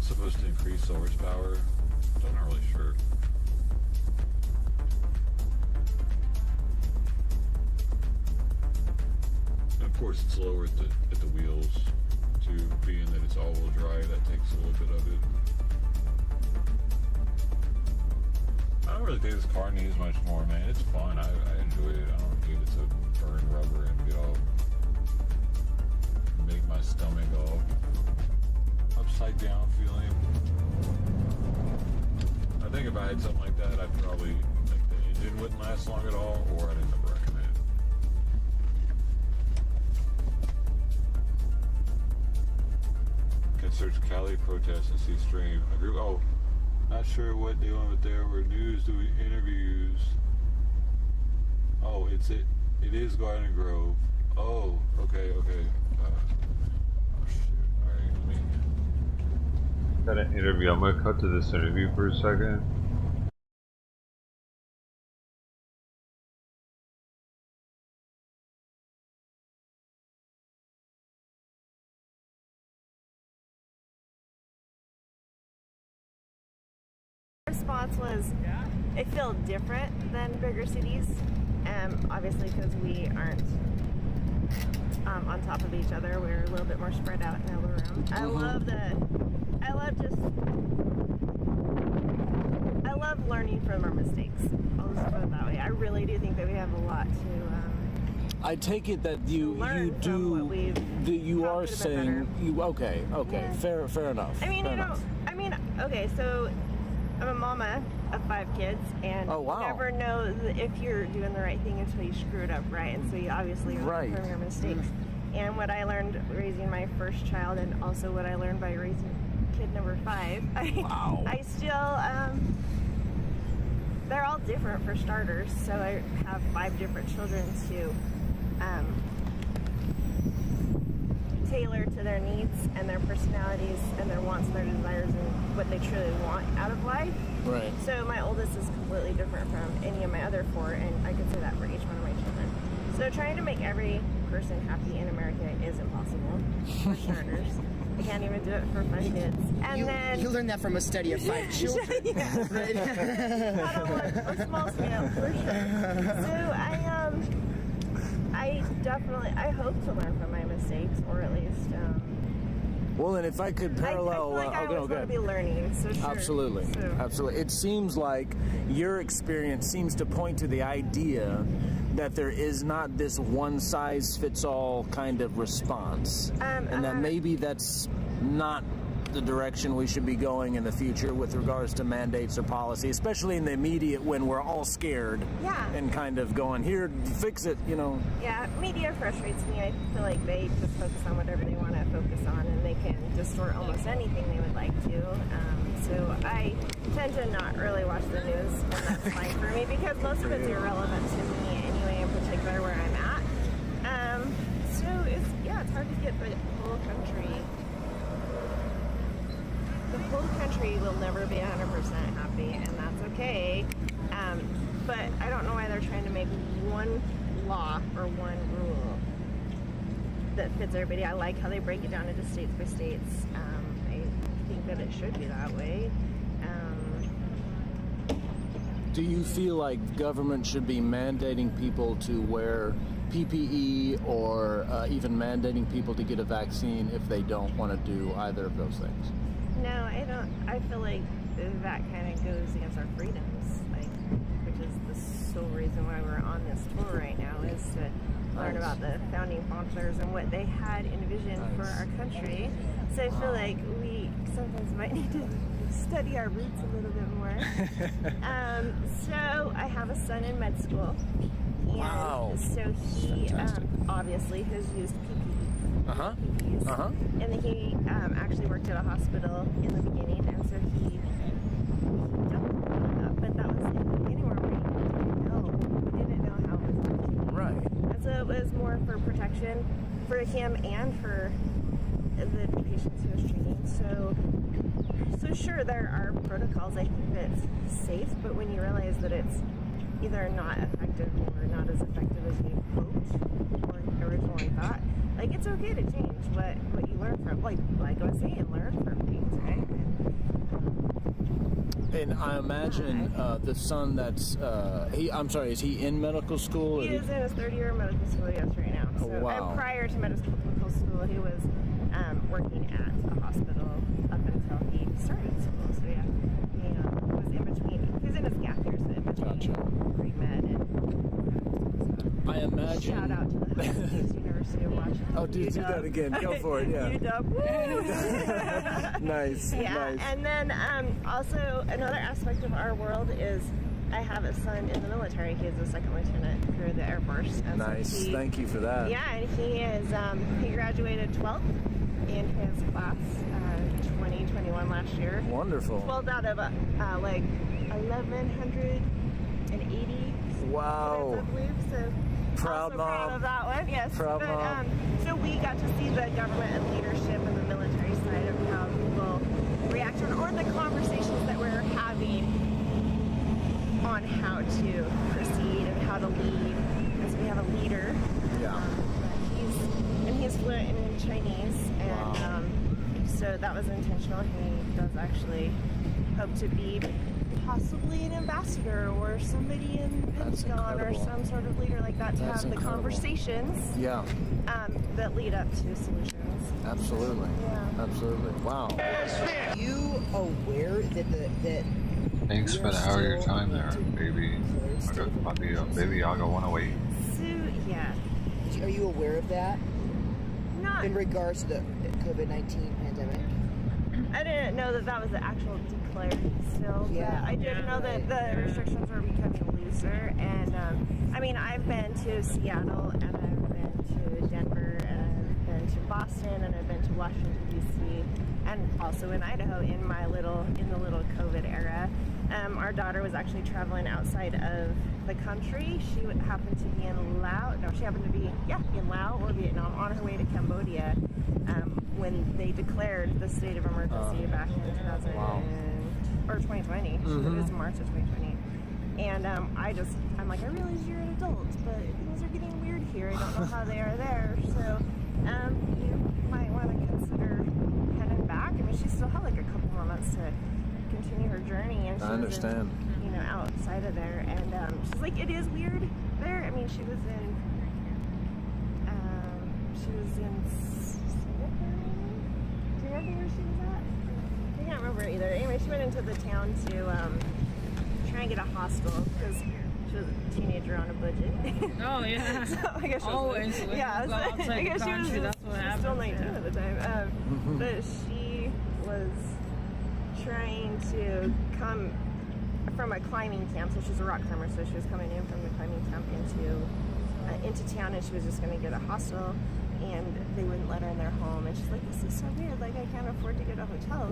Supposed to increase the horsepower. I'm not really sure. And of course, it's lower at the wheels too, being that it's all-wheel drive. That takes a little bit of it. I don't really think this car needs much more, man. It's fun. I enjoy it. I don't need it to burn rubber and get all make my stomach all upside down feeling. I think if I had something like that, I'd probably think the engine wouldn't last long at all, or I'd end up wrecking it. Can search Cali protests and see stream. I agree. Oh, not sure what they want, but there were news doing interviews. Oh, it is Garden Grove. Oh, okay. Got an interview. I'm gonna cut to this interview for a second. Response was, it felt different than bigger cities, obviously because we aren't on top of each other. We're a little bit more spread out in a little room. I love learning from our mistakes. I'll just put it that way. I really do think that we have a lot to I take it that you are saying okay, yeah. fair enough. I mean, okay, so I'm a mama of 5 kids, and you never know if you're doing the right thing until you screw it up, right? And so you obviously learn from your mistakes. And what I learned raising my first child, and also what I learned by raising kid number 5, I still, they're all different for starters. So I have 5 different children to tailor to their needs and their personalities and their wants and their desires and what they truly want out of life. Right. So my oldest is completely different from any of my other 4, and I could say that for each one of my children. So trying to make every person happy in America is impossible, for starters. I can't even do it for 5 kids. And then you learned that from a study of 5 children. Yeah. Right? Not on a small scale, for sure. So I hope to learn from my mistakes, or at least. Well, and if I could parallel, I feel like I always want to be learning. So sure. Absolutely, absolutely. It seems like your experience seems to point to the idea that there is not this one-size-fits-all kind of response, and that maybe that's not the direction we should be going in the future with regards to mandates or policy, especially in the immediate when we're all scared and kind of going, here, fix it, you know. Yeah, media frustrates me. I feel like they just focus on whatever they want to focus on, and they can distort almost anything they would like to. So I tend to not really watch the news, and that's fine for me because most of it's irrelevant to me anyway, in particular where I'm at. So it's hard to get the whole country. The whole country will never be 100% happy, and that's okay. But I don't know why they're trying to make one law or one rule that fits everybody. I like how they break it down into states by states. I think that it should be that way. Do you feel like government should be mandating people to wear PPE or even mandating people to get a vaccine if they don't want to do either of those things? No, I don't. I feel like that kind of goes against our freedoms, which is the sole reason why we're on this tour right now, is to learn about the founding fathers and what they had envisioned for our country. So I feel like we sometimes might need to study our roots a little bit more. So I have a son in med school, and so he obviously has used PPE. And then he actually worked at a hospital in the beginning, and so he dealt, but that was in the beginning where we didn't know how it was working. Right. And so it was more for protection for him and for the patients he was treating. So sure, there are protocols. I think that's safe, but when you realize that it's either not effective or not as effective as you hoped or originally thought, like, it's okay to change what you learn from, like I was saying, learn from things, right? And I imagine the son that's, I'm sorry, is he in medical school? He is in his 3rd year of medical school, yes, right now. So, and prior to medical school, he was working at a hospital up until he started school. So yeah, he was in between. He's in his gap years, in between pre-med and. I imagine. Shout out to the University of Washington. Oh, do that again. Go for it. Yeah. UW. Nice. Yeah, nice. And then also another aspect of our world is I have a son in the military. He's a 2nd lieutenant through the Air Force. And nice. So thank you for that. Yeah, and he is he graduated 12th in his class 2021 last year. Wonderful. 12th out of like 1,180. Wow. I believe so. Proud mom. Proud of that one, yes. Proud mom. So we got to see the government and leadership and the military side of how people react or the conversations that we're having on how to proceed and how to lead. Because we have a leader. Yeah. He's fluent in Chinese, and so that was intentional. He does actually hope to be possibly an ambassador or somebody in Pentagon or some sort of leader like that to have the conversations that lead up to solutions. Absolutely. Yeah. Absolutely. Wow. Are you aware that Thanks for the hour of your time there, baby. Baby Yaga 108. So, yeah. Are you aware of that? Not in regards to the COVID-19 pandemic. I didn't know that was the actual declared still. Yeah. I did know that the restrictions were becoming looser, and I mean, I've been to Seattle, and I've been to Denver, and I've been to Boston, and I've been to Washington D.C., and also in Idaho in the little COVID era. Our daughter was actually traveling outside of the country. She happened to be in Laos. No, she happened to be in Laos or Vietnam on her way to Cambodia when they declared the state of emergency back in 2020. It was March of 2020. And I'm like, I realize you're an adult, but things are getting weird here. I don't know how they are there. So you might want to consider mean, she still had like a couple more months to continue her journey, and she I understand. was in, outside of there, and she's like, it is weird there. I mean, she was in Singapore. Do you remember where she was at? I can't remember either. Anyway, she went into the town to try and get a hostel because she was a teenager on a budget. Oh yeah. So I guess she always was, when yeah, you go outside I guess the country, she was that's what happens. still 19 at the time. But she was trying to come from a climbing camp, so she's a rock climber, so she was coming in from the climbing camp into town, and she was just going to get a hostel, and they wouldn't let her in their home, and she's like, this is so weird, like I can't afford to get a hotel.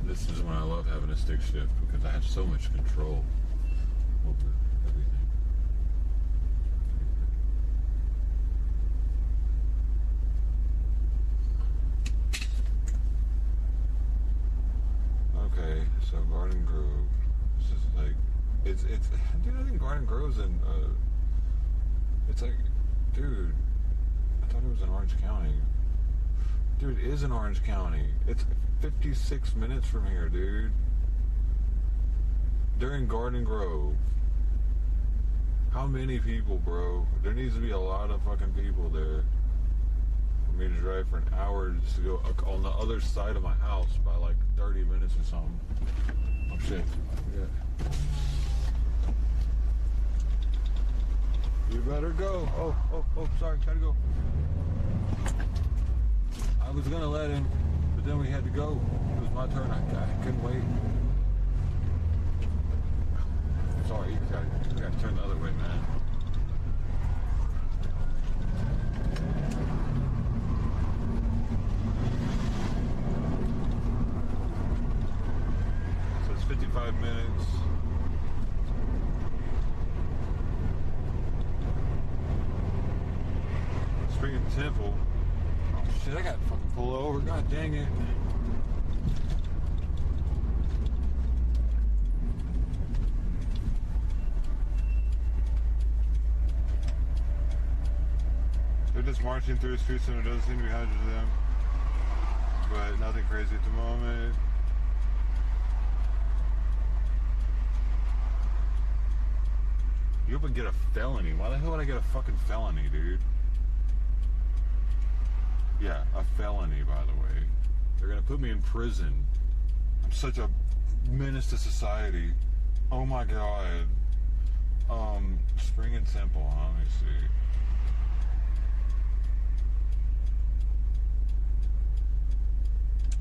This is when I love having a stick shift because I have so much control over everything. Okay, so Garden Grove. This is like, it's. Dude, I think Garden Grove's in. It's like, dude, I thought it was in Orange County. Dude, it is in Orange County. It's 56 minutes from here, dude. They're in Garden Grove. How many people, bro? There needs to be a lot of fucking people there for me to drive for an hour just to go on the other side of my house by like 30 minutes or something. Oh shit. Yeah. You better go. Oh, sorry, gotta go. I was gonna let him, but then we had to go. It was my turn. I couldn't wait. Sorry, you gotta turn the other way, man. So it's 55 minutes. Spring Temple. Shit, I got to fucking pull over. God dang it. They're just marching through the streets and there doesn't seem to be hundreds of them. But nothing crazy at the moment. You hope I get a felony. Why the hell would I get a fucking felony, dude? Yeah, a felony, by the way. They're gonna put me in prison. I'm such a menace to society. Oh my god. Spring and Temple, huh? Let me see.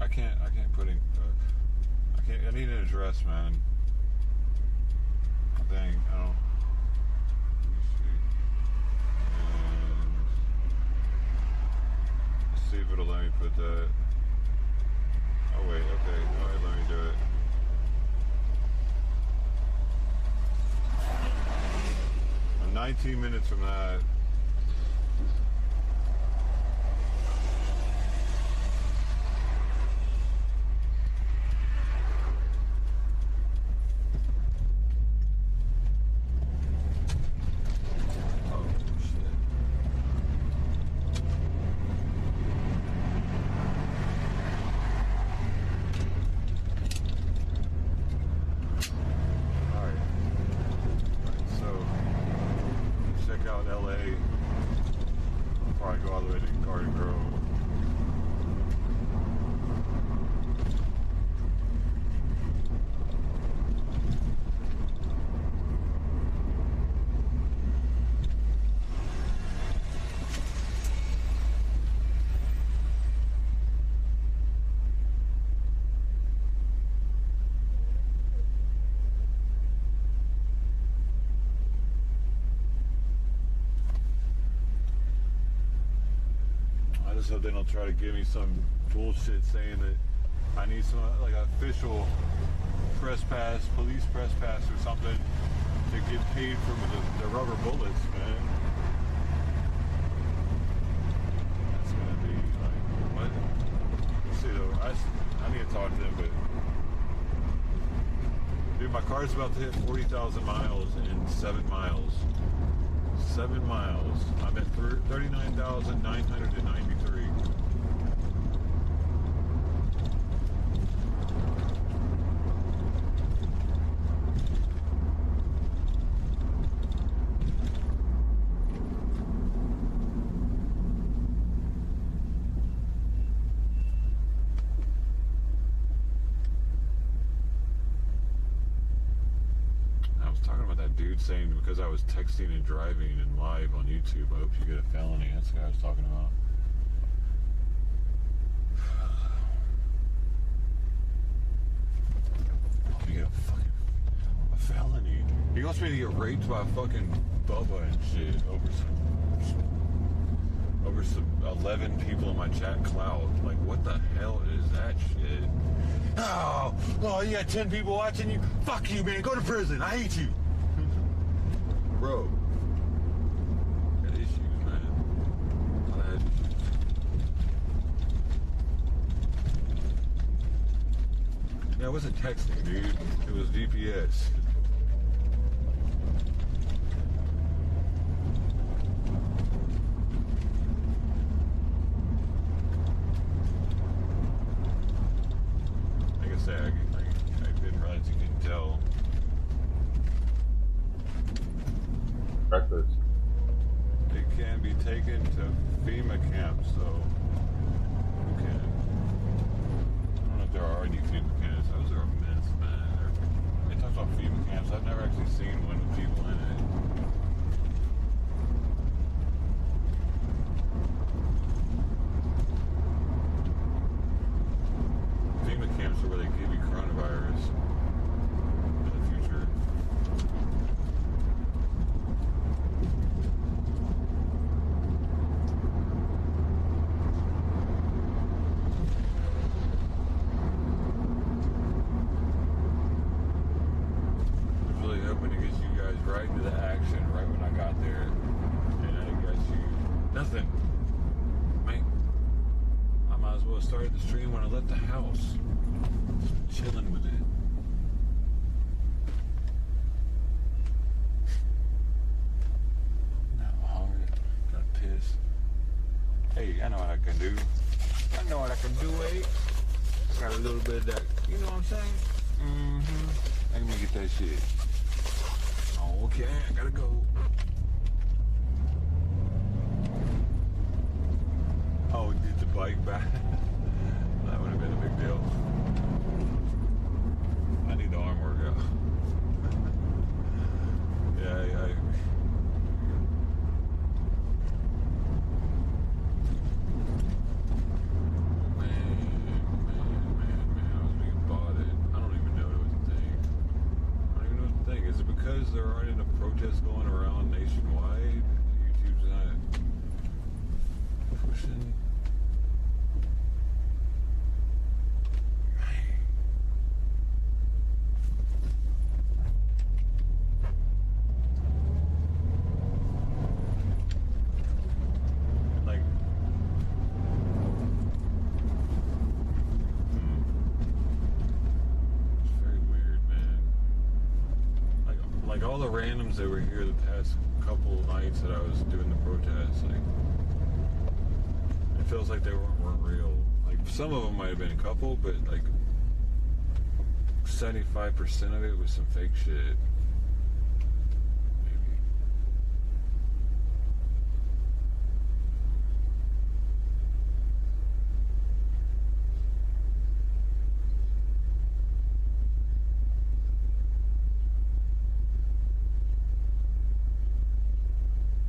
I can't put in, I need an address, man. Dang, I don't. Let me see. And see if it'll let me put that. Oh wait, okay, alright, let me do it. I'm 19 minutes from that. just hope they don't try to give me some bullshit saying that I need some like official press pass, police press pass or something to get paid for the rubber bullets, man. That's gonna be like, what? Let's see though, I need to talk to them, but dude, my car's about to hit 40,000 miles in 7 miles. 7 miles. I'm at 39,993. Saying because I was texting and driving and live on YouTube, I hope you get a felony. That's what I was talking about. Oh, you get a felony. He wants me to get raped by fucking Bubba and shit over some 11 people in my chat cloud. Like, what the hell is that shit? Oh, you got 10 people watching you? Fuck you, man. Go to prison. I hate you. Bro, got issues, man. Yeah, I wasn't texting, dude. It was VPS. Like I said, I didn't realize you couldn't tell. Breakfast. They can be taken to FEMA camps, so who can? I don't know if there are any FEMA camps. Those are a mess, man. They talk about FEMA camps. I've never actually seen one with people in it. FEMA camps are where they give you coronavirus in the future. Right into the action right when I got there, and I guess nothing. Man, I might as well have started the stream when I left the house, just chilling with it. Now I'm hungry, gonna piss. Hey, I know what I can do. I know what I can do, eh? Got a little bit of that, you know what I'm saying? Let me get that shit. Okay, I gotta go. Oh, get the bike back. That would have been a big deal. I need the arm workout. Yeah, Man, I was being botted. I don't even know it was a thing. I don't even know what the thing is. Is it because there aren't enough protests going around nationwide? YouTube's not pushing. Like, it's very weird, man. Like all the randoms that were here the past couple nights that I was doing the protests, like, it feels like they weren't real. Like, some of them might have been a couple, but like 75% of it was some fake shit. Maybe.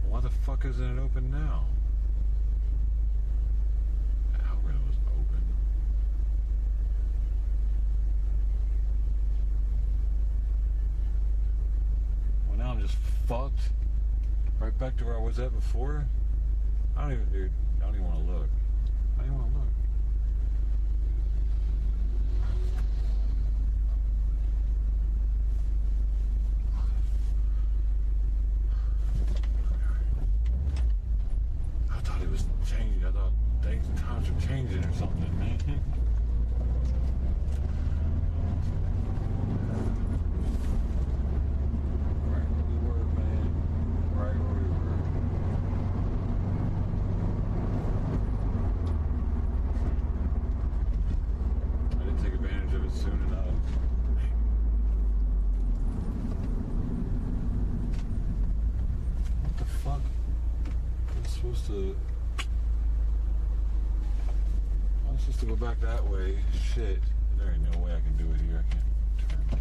Why the fuck isn't it open now? The algorithm was open. Well, now I'm just fucked. Right back to where I was at before. I don't even want to look. supposed to go back that way. Shit. There ain't no way I can do it here. I can't turn.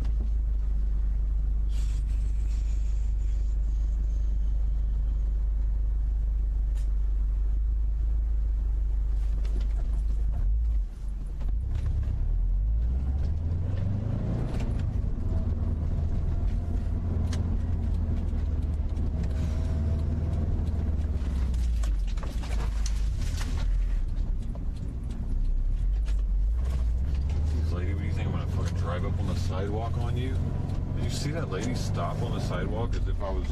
Sidewalk on you? Did you see that lady stop on the sidewalk as if I was...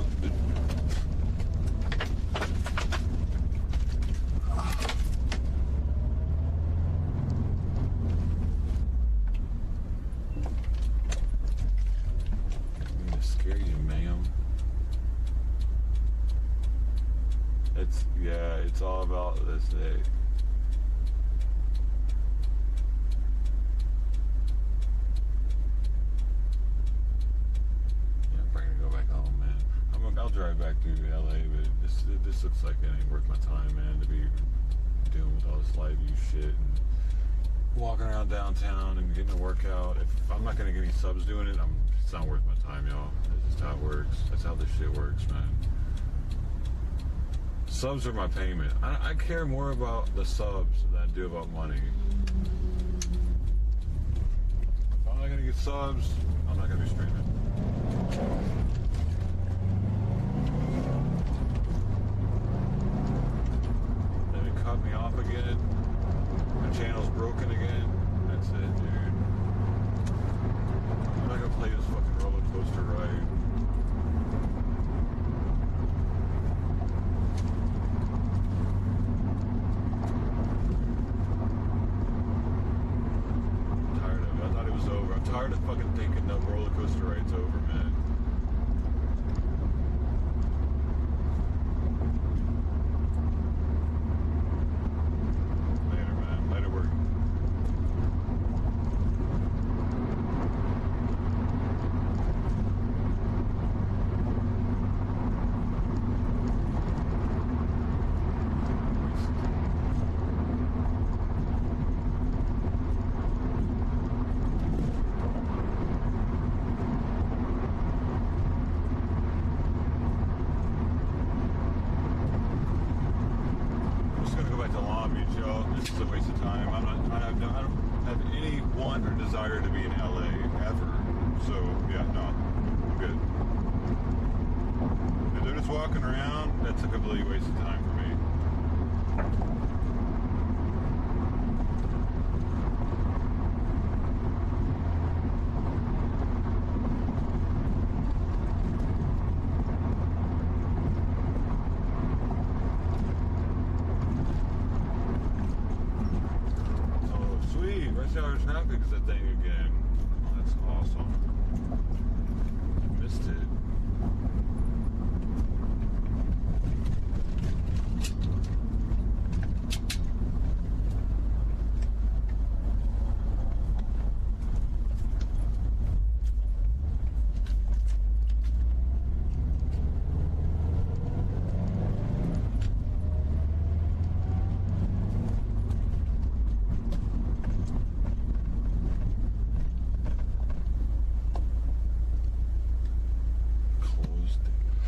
I'm gonna scare you, ma'am. It's all about this day. I'll drive back to LA, but this looks like it ain't worth my time, man, to be dealing with all this live view shit and walking around downtown and getting a workout. If I'm not gonna get any subs doing it, it's not worth my time, y'all. That's just how it works. That's how this shit works, man. Subs are my payment. I care more about the subs than I do about money. If I'm not gonna get subs, I'm not gonna be streaming. Cut me off again. My channel's broken again. That's it, dude. I'm not gonna play this fucking roller coaster ride. I'm tired of it. I thought it was over. I'm tired of fucking thinking the roller coaster ride's over, man. Walking around, that's a completely waste of time for me. Oh, sweet. Rush hour traffic is a thing again. That's awesome. Missed it.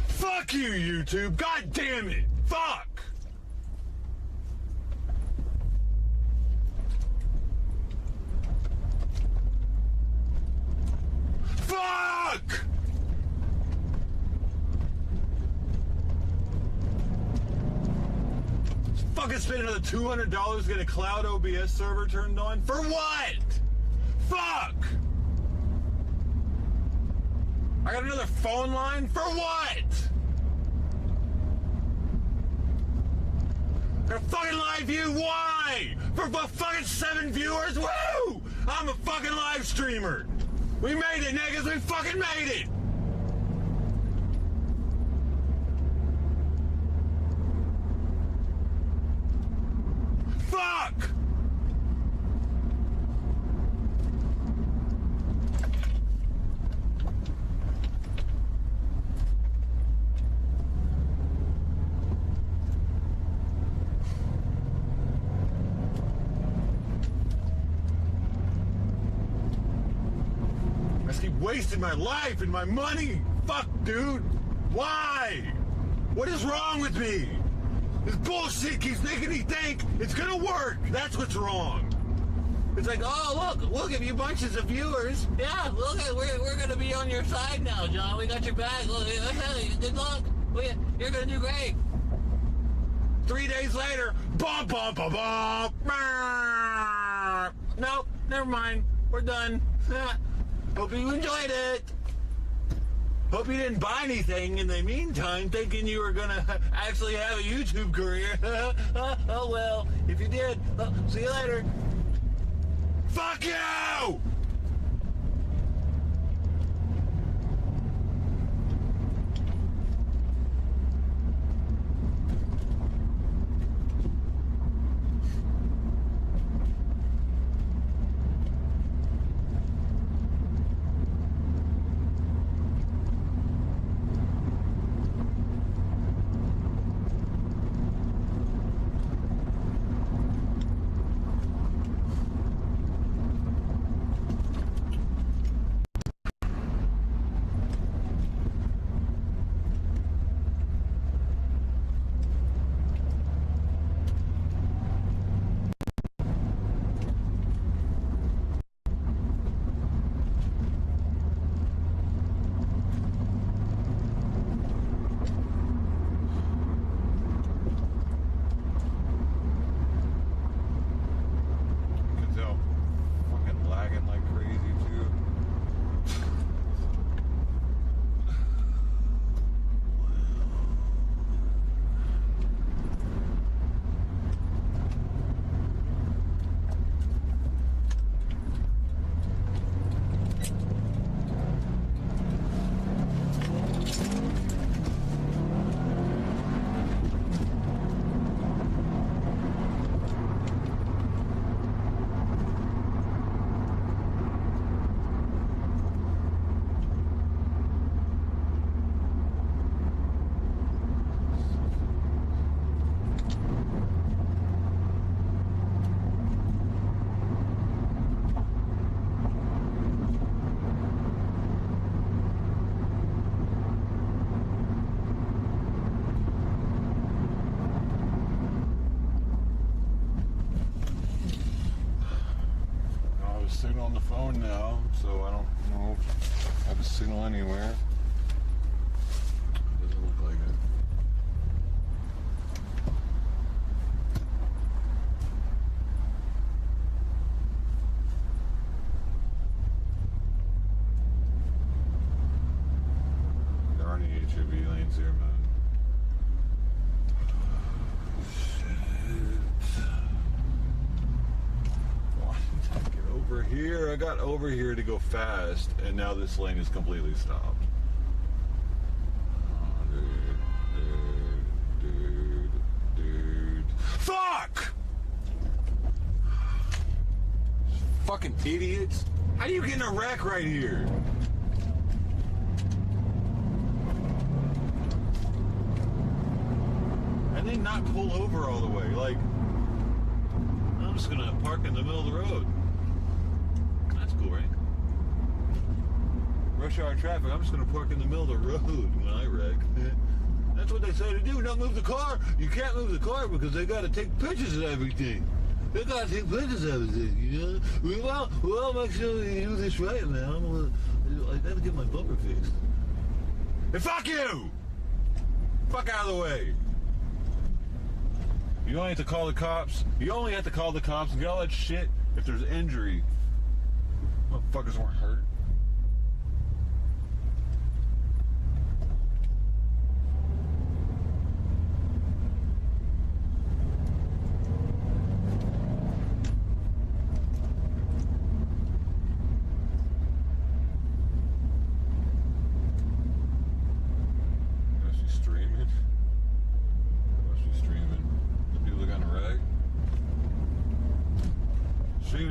Fuck you, YouTube! God damn it! Fuck! Fuck! Fucking spend another $200 to get a cloud OBS server turned on? For what? Fuck! I got another phone line? For what? For fucking live view? Why? For fucking 7 viewers? Woo! I'm a fucking live streamer. We made it, niggas. We fucking made it. Fuck! wasted my life and my money. Fuck, dude. Why? What is wrong with me? This bullshit keeps making me think it's gonna work. That's what's wrong. It's like, oh, look, we'll give you bunches of viewers. Yeah, look, we're going to be on your side now, John. We got your back. Look, hey, good luck. You're going to do great. 3 days later, bum, bum, bum, bum. Nope, never mind. We're done. Hope you enjoyed it. Hope you didn't buy anything in the meantime, thinking you were going to actually have a YouTube career. Oh, well, if you did, see you later. Fuck you! Signal on the phone now, so I don't know if I have a signal anywhere. Doesn't look like it. There aren't any HOV lanes here, man. Here, I got over here to go fast, and now this lane is completely stopped. Oh, dude. Fuck! Fucking idiots. How do you get in a wreck right here? And then not pull over all the way. Like, I'm just gonna park in the middle of the road. Cool, right? Rush hour traffic, I'm just going to park in the middle of the road when I wreck. That's what they say to do, not move the car. You can't move the car because they got to take pictures of everything. They got to take pictures of everything, you know? Well, make sure you do this right, man. I got to get my bumper fixed. And fuck you! Fuck out of the way. You only have to call the cops. You only have to call the cops and get all that shit if there's injury. Motherfuckers weren't hurt.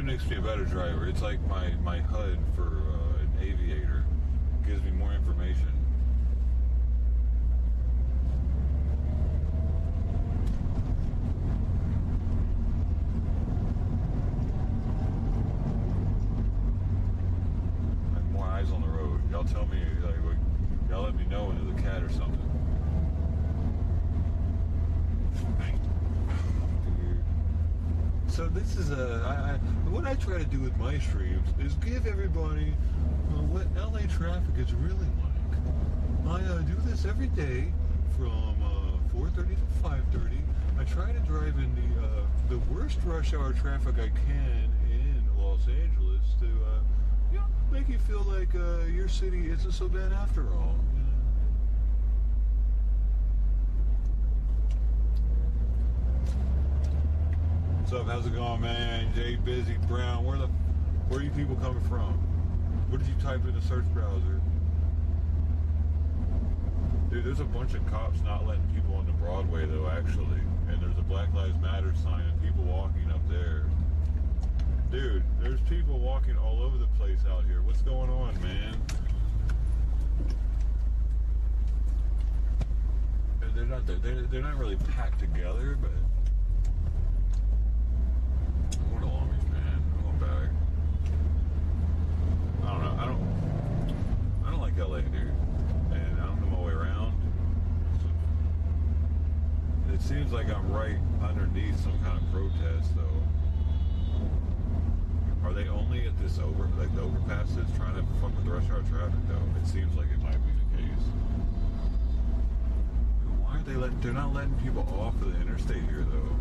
Makes me a better driver. It's like my HUD for an aviator. It gives me more information. I have more eyes on the road. So this is what I try to do with my streams is give everybody what LA traffic is really like. I do this every day from 4:30 to 5:30. I try to drive in the worst rush hour traffic I can in Los Angeles to make you feel like your city isn't so bad after all. What's up? How's it going, man? Jay Busy Brown. Where are you people coming from? What did you type in the search browser? Dude, there's a bunch of cops not letting people onto Broadway though, actually. And there's a Black Lives Matter sign and people walking up there. Dude, there's people walking all over the place out here. What's going on, man? They're not really packed together, but I'm going to Long Beach, man. I'm going back. I don't know. I don't like LA, dude. And I don't know my way around. It seems like I'm right underneath some kind of protest, though. Are they only at this the overpass that's trying to fuck with the rush hour traffic, though? It seems like it might be the case. Why are they're not letting people off of the interstate here, though?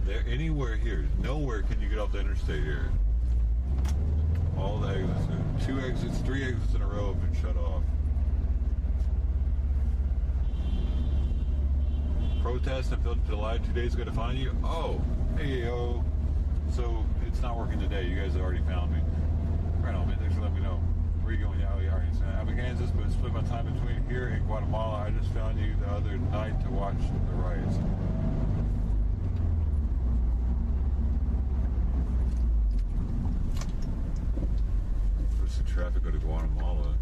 They're anywhere here. Nowhere can you get off the interstate here. All the exits, 2 exits, 3 exits in a row have been shut off. Protest and filter July 2 days ago to find you. Oh, hey, yo. So it's not working today. You guys have already found me. Right on, man. Thanks for letting me know. Where are you going? Yeah, we already said. I'm in Kansas, but split my time between here and Guatemala. I just found you the other night to watch the riots. Where's the traffic go to Guatemala?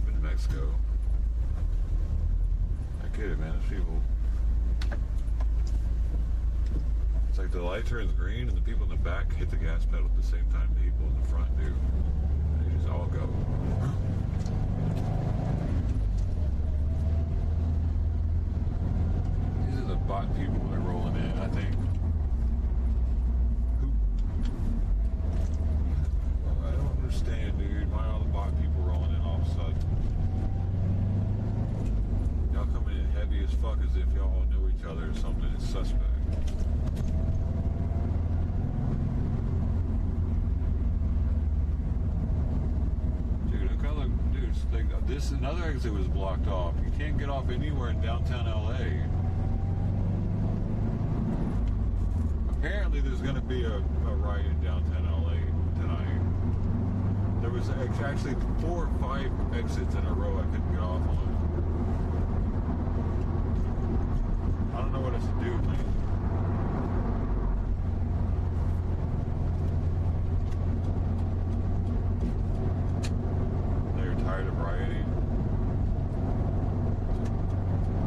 Been to Mexico. I get it, man. There's people. It's like the light turns green and the people in the back hit the gas pedal at the same time the people in the front do. And they just all go. These are the bot people that are rolling in, I think. I don't understand, dude. Why are all the bot people rolling in all of a sudden? Y'all coming in heavy as fuck as if y'all all know each other or something. It's suspect. This another exit was blocked off. You can't get off anywhere in downtown LA. Apparently there's going to be a riot in downtown LA tonight. There was actually 4 or 5 exits in a row I couldn't get off on. I don't know what else to do, man. Tired of rioting.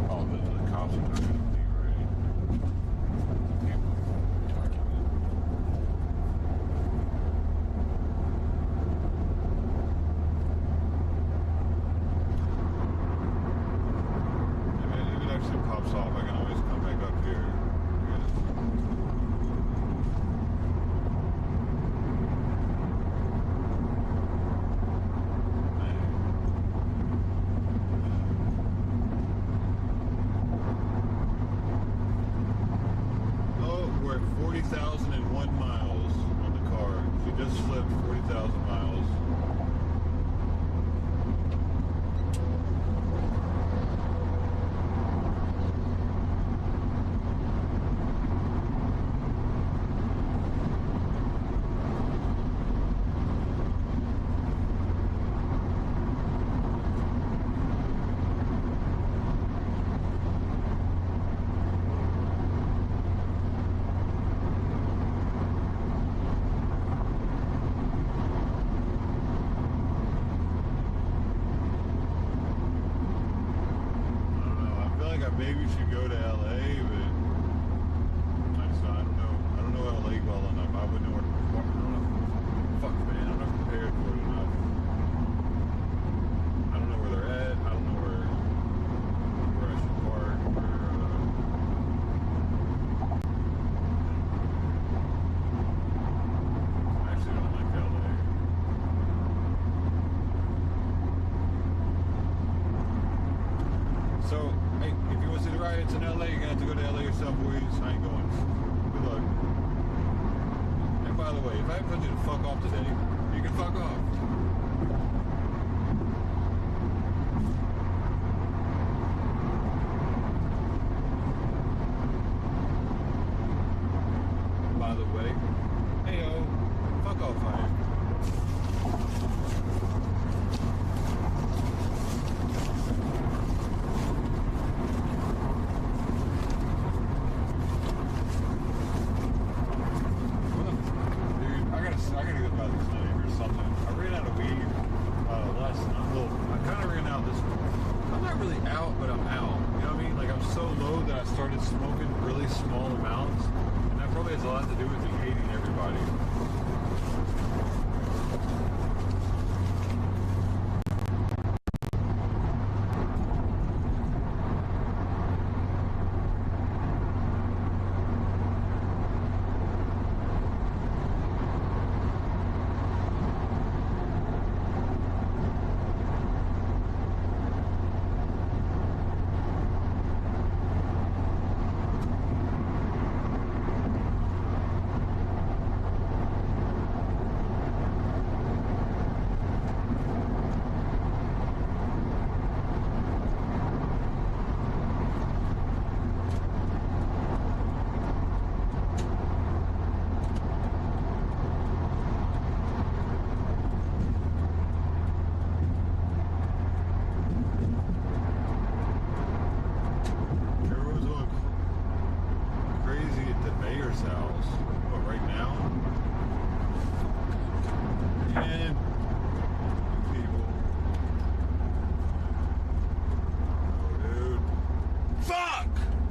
Oh, the cops are not going to be rioting. People are talking. If it actually pops off, I can always come back up here. Maybe we should go to LA, but I don't know LA well enough. I wouldn't know where to walk. I don't know. Fuck, man, I'm not prepared for it enough. I don't know where they're It's in LA. You're gonna have to go to LA yourself, boys. I ain't going. Good luck. And by the way, if I told you to fuck off today, you can fuck off. By the way, hey yo, fuck off, Ryan. Smoking really small amounts, and that probably has a lot to do with me hating everybody.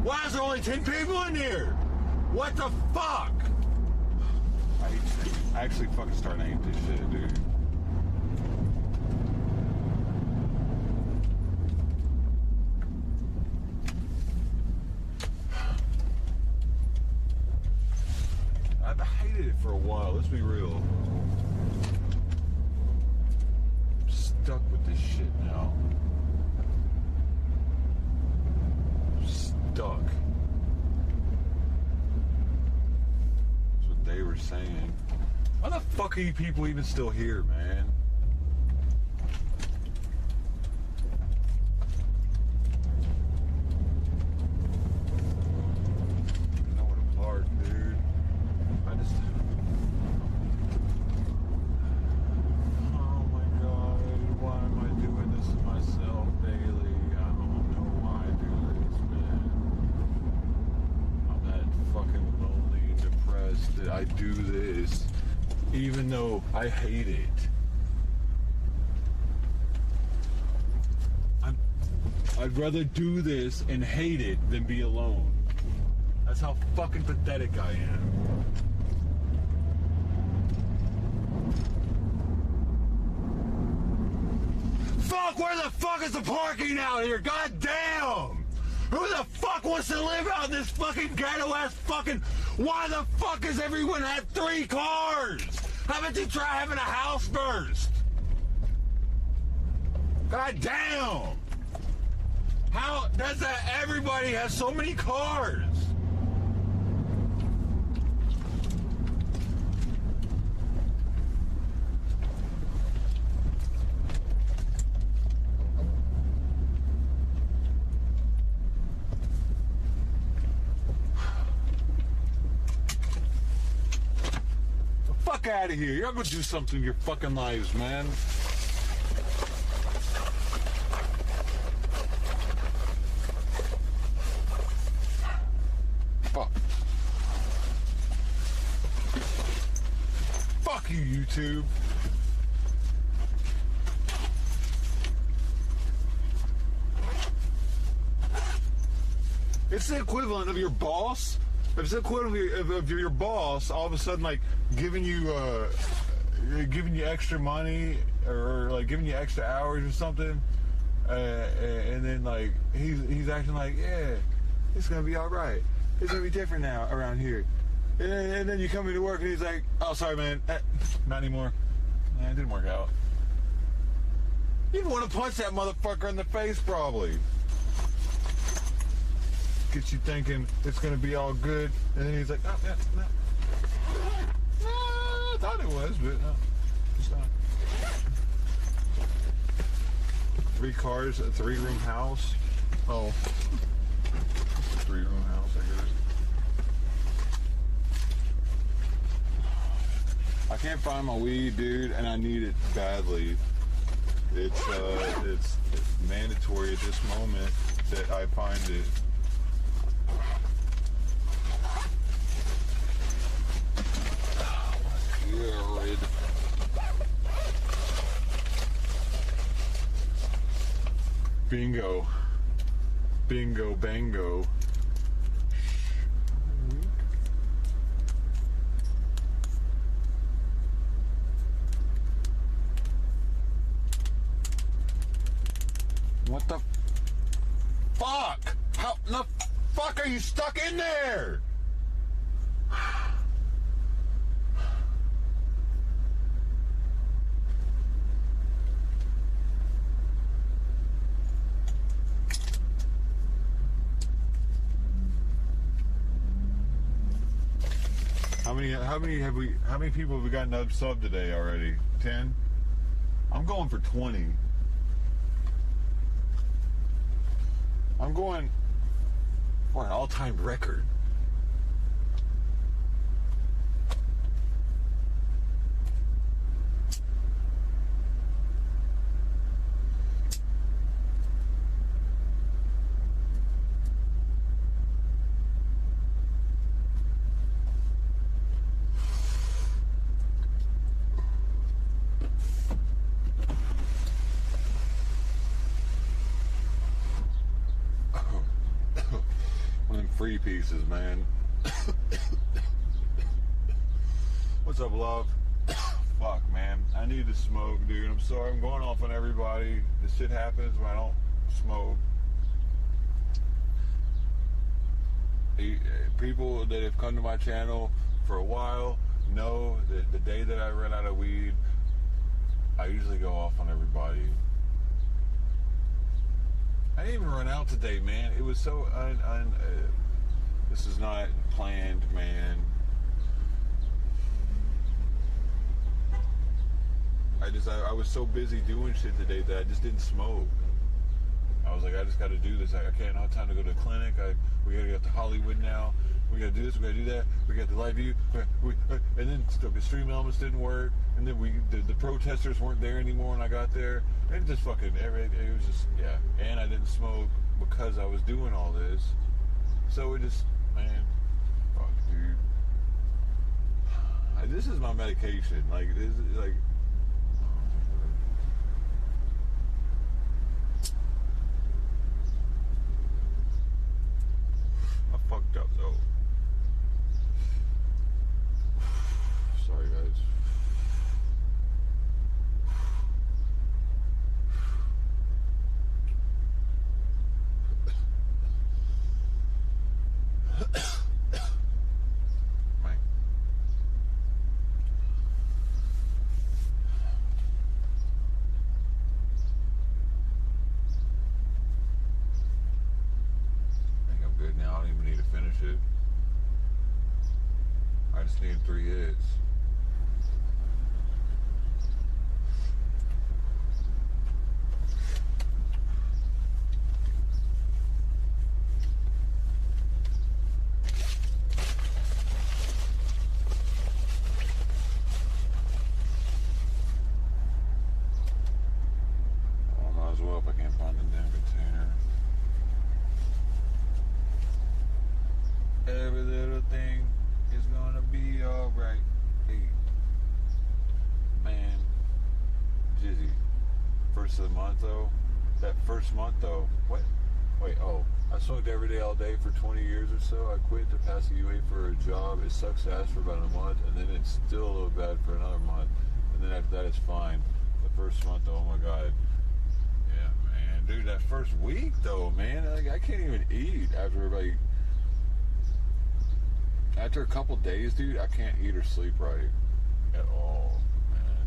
Why is there only 10 people in here? What the fuck? I actually fucking starting to hate this shit, dude. I've hated it for a while, let's be real. I'm stuck with this shit now. Stuck. That's what they were saying. Why the fuck are you people even still here, man? I know where to park, dude. I just... Oh my god, why am I doing this to myself daily? I don't know why I do this, man. I'm that fucking lonely and depressed that I do this, even though I hate it. I'd rather do this and hate it than be alone. That's how fucking pathetic I am. Fuck, where the fuck is the parking out here? God damn! Who the fuck wants to live out in this fucking ghetto-ass fucking... Why the fuck does everyone have 3 cars? Haven't you tried having a house first? God damn! How does that everybody has so many cars? Fuck out of here. You're gonna do something in your fucking lives, man. Fuck. Fuck you, YouTube. It's the equivalent of your boss. It's the equivalent of your boss all of a sudden like giving you extra money or like giving you extra hours or something, and then like he's acting like, yeah, it's gonna be all right. It's gonna be different now around here. And then you come into work and he's like, oh, sorry, man, not anymore. It didn't work out. You'd want to punch that motherfucker in the face, probably. gets you thinking it's gonna be all good, and then he's like, oh, yeah, no. I thought it was, but no, it's not. 3 cars, a 3-room house. Oh, it's a 3-room house, I guess. I can't find my weed, dude, and I need it badly. It's mandatory at this moment that I find it. God. Bingo. Bingo, bango. What the fuck? How the fuck are you stuck in there? How many people have we gotten up sub today already? 10? I'm going for 20. I'm going for an all-time record. Free pieces, man. What's up, love? Fuck, man. I need to smoke, dude. I'm sorry. I'm going off on everybody. This shit happens when I don't smoke. People that have come to my channel for a while know that the day that I run out of weed, I usually go off on everybody. I didn't even run out today, man. It was so this is not planned, man. I was so busy doing shit today that I just didn't smoke. I was like, I just got to do this. I can't have time to go to the clinic. We got to get to Hollywood now. We got to do this. We got to do that. We got the live view. And then the stream elements didn't work. And then the protesters weren't there anymore when I got there. And just fucking it was just, yeah. And I didn't smoke because I was doing all this. So it just, man, fuck, dude. This is my medication. Like, this is like. I fucked up though. Sorry, guys. I just need 3 hits. Well, I might as well if I can't find the damn container. Every little thing is gonna be alright. Hey, man, Jizzy, first of the month though. That first month though, what? Wait, oh, I smoked every day all day for 20 years or so. I quit to pass the UA for a job. It sucks ass for about a month, and then it's still a little bad for another month, and then after that it's fine. The first month though, oh my god. Yeah, man, dude, that first week though, man, like, I can't even eat after like. After a couple days, dude, I can't eat or sleep right at all, man.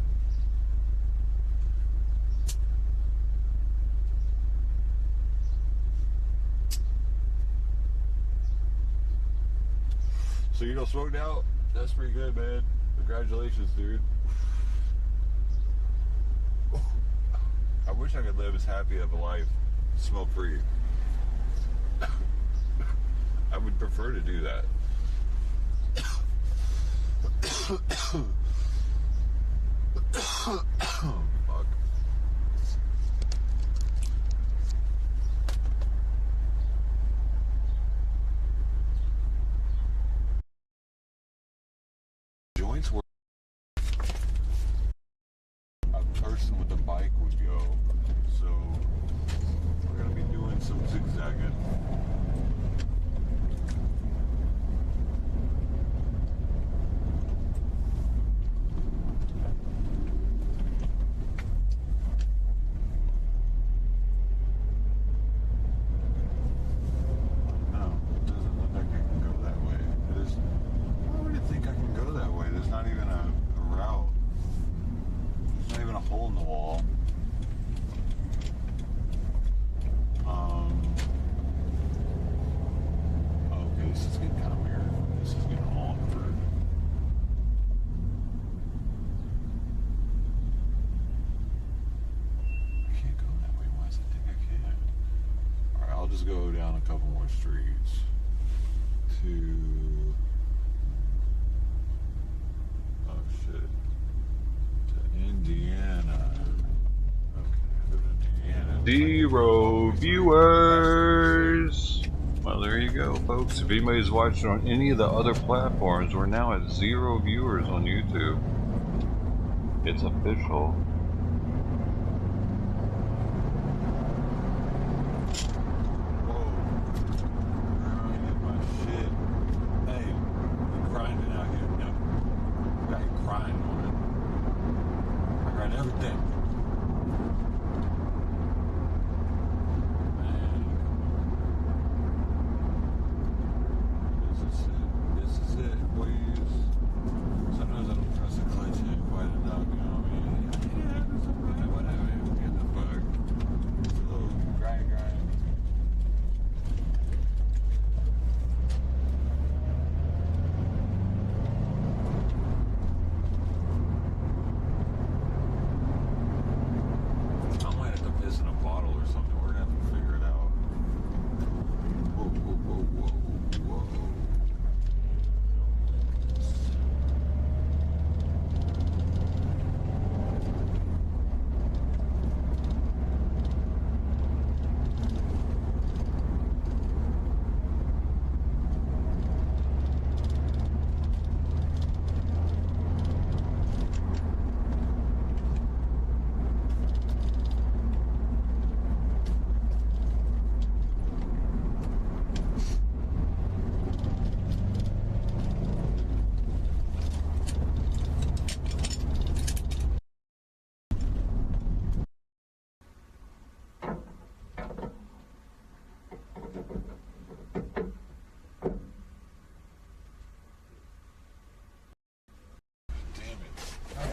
So you don't smoke now? That's pretty good, man. Congratulations, dude. I wish I could live as happy of a life, smoke-free. I would prefer to do that. Fuck. Joints where a person with a bike would go. So we're gonna be doing some zigzagging. Just go down a couple more streets to Indiana. Okay, Indiana. 0 viewers. Well, there you go, folks. If anybody's watching on any of the other platforms, we're now at 0 viewers on YouTube. It's official.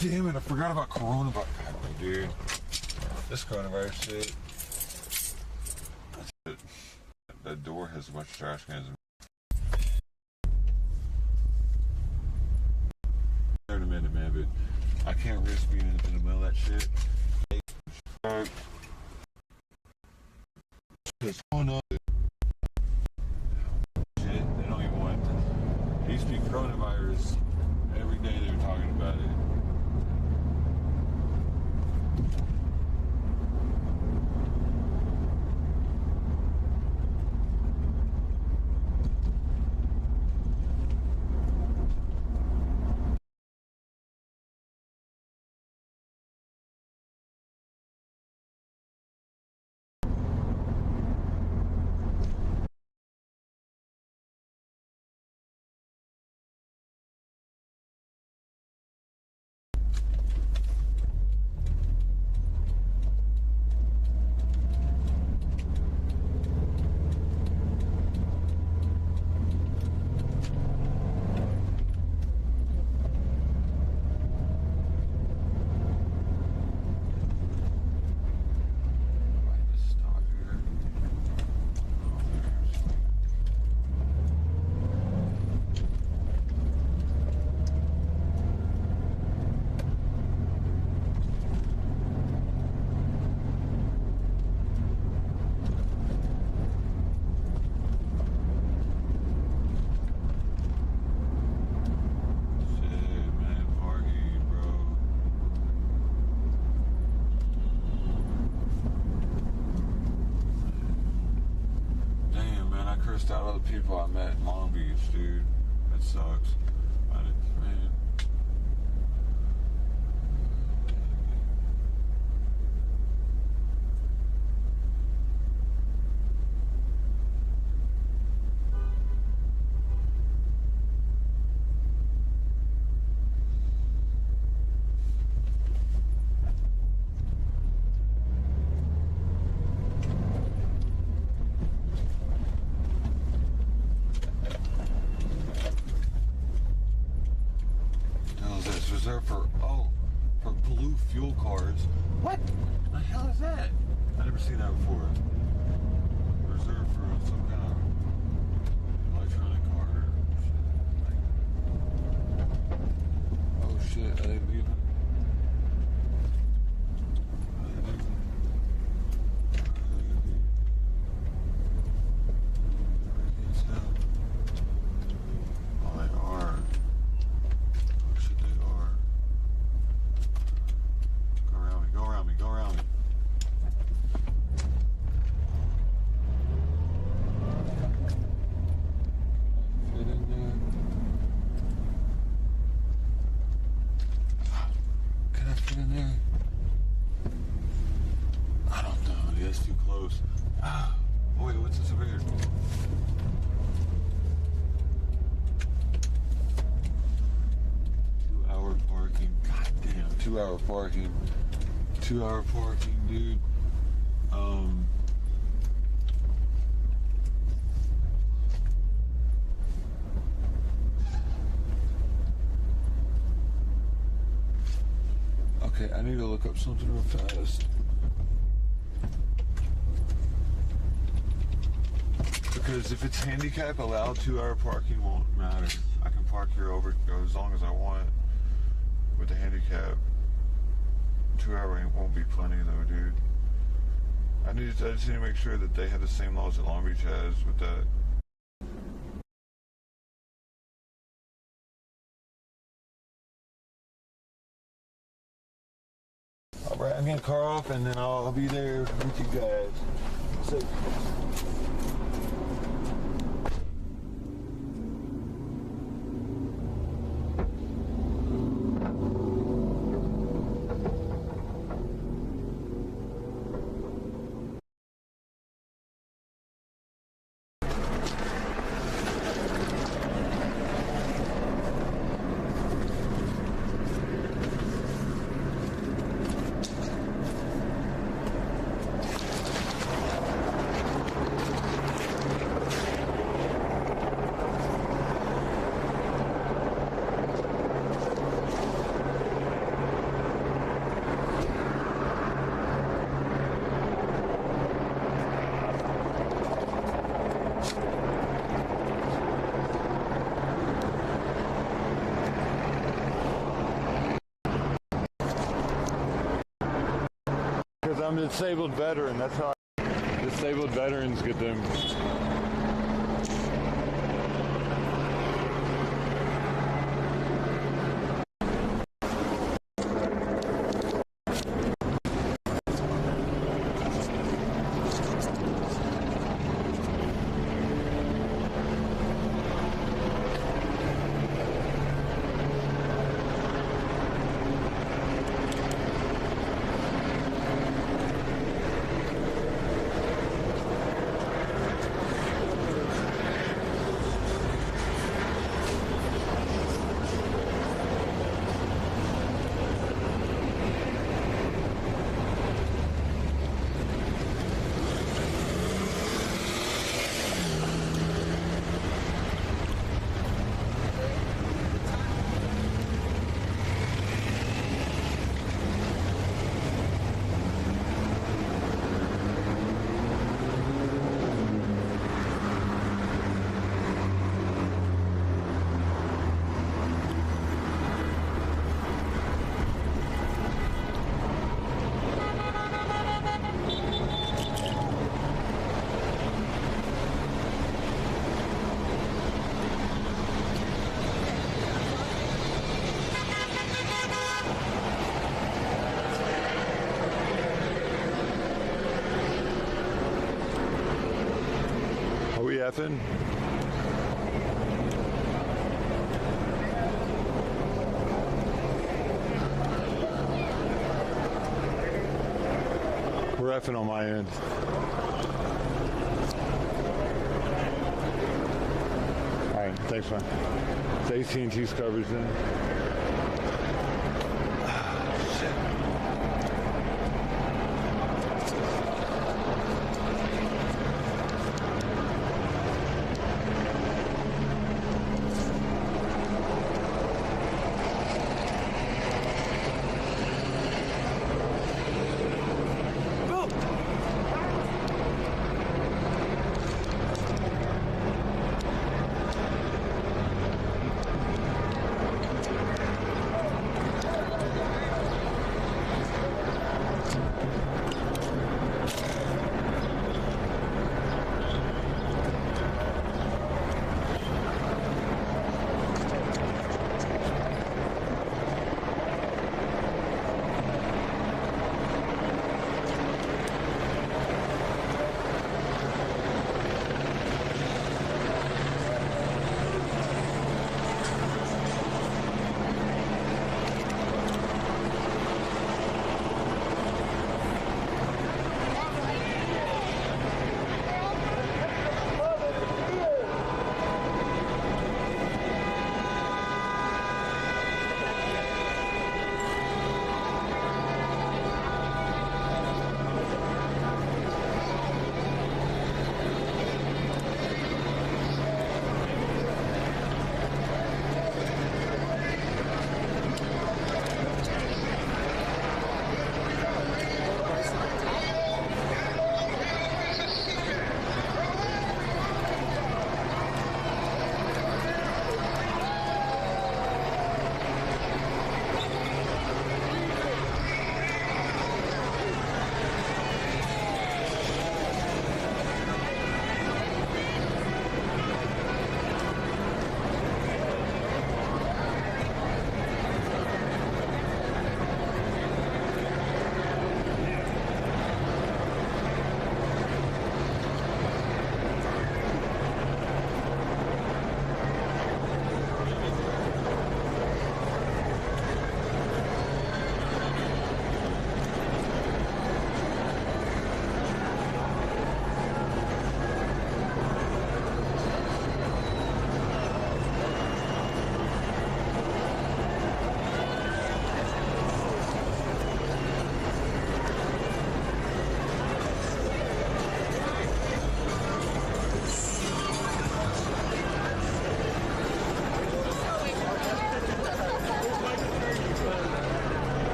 Damn it, I forgot about coronavirus. Dude, this coronavirus shit. That door has a bunch of trash cans. In a minute, man, but I can't risk being in the middle of that shit. It's going up. Shit, they don't even want it. It used to be coronavirus. Every day they were talking about it. missed out on the people I met in Long Beach, dude. That sucks. Man. Reserved for blue fuel cars. What the hell is that? I've never seen that before. Reserved for some kind of electronic car. Oh shit, are they leaving? Parking. 2 hour parking, dude. Okay, I need to look up something real fast. Because if it's handicap allowed, 2 hour parking won't matter. I can park here over as long as I want with the handicap. 2 hour won't be plenty though, dude. I just need to make sure that they have the same laws that Long Beach has with that. Alright, I'm gonna car off and then I'll be there with you guys. So, I'm a disabled veteran. That's how disabled veterans get them. effing? We're effing on my end. All right, thanks, man. It's AT&T's coverage then.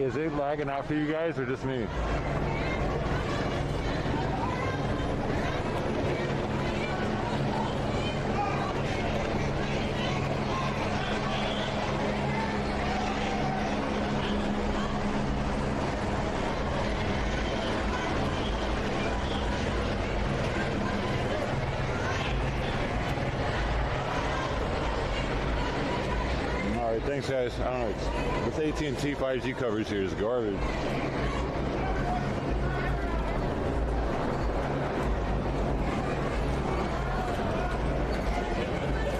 Is it lagging out for you guys or just me? Alright, thanks guys. I don't know, this AT&T 5G coverage here is garbage.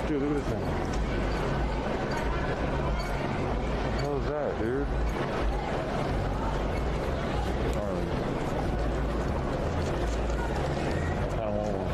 Dude, look at this thing. What the hell is that, dude? Alright. I kinda want one.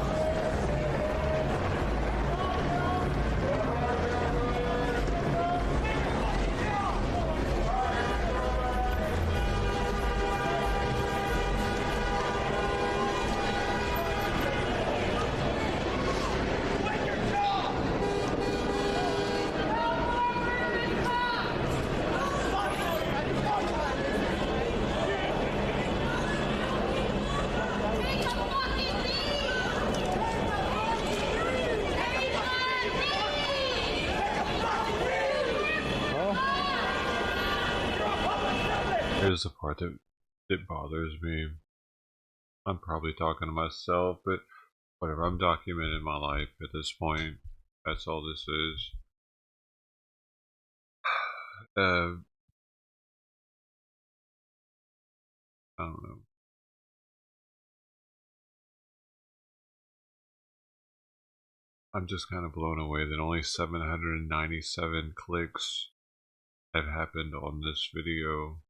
Here's the part that bothers me. I'm probably talking to myself, but whatever. I'm documenting my life at this point. That's all this is. I don't know. I'm just kind of blown away that only 797 clicks have happened on this video.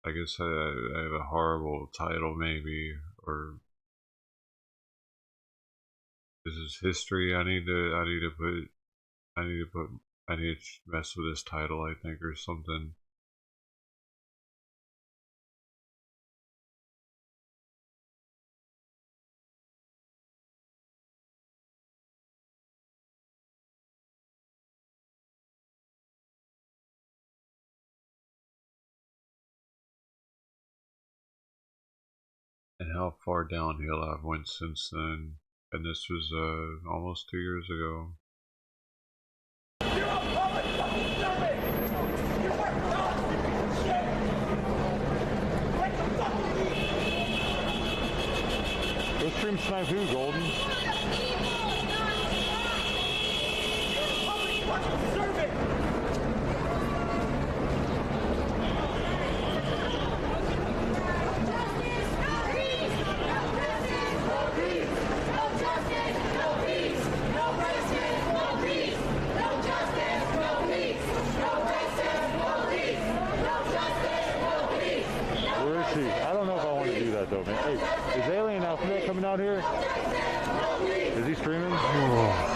I guess I have a horrible title maybe, or this is history. I need to mess with this title, I think, or something. And how far downhill I've went since then. And this was almost 2 years ago. Go stream snipe who, Golden? I don't know if I want to do that though, man. Hey, is Alien Alphabet coming out here? Is he streaming? Oh.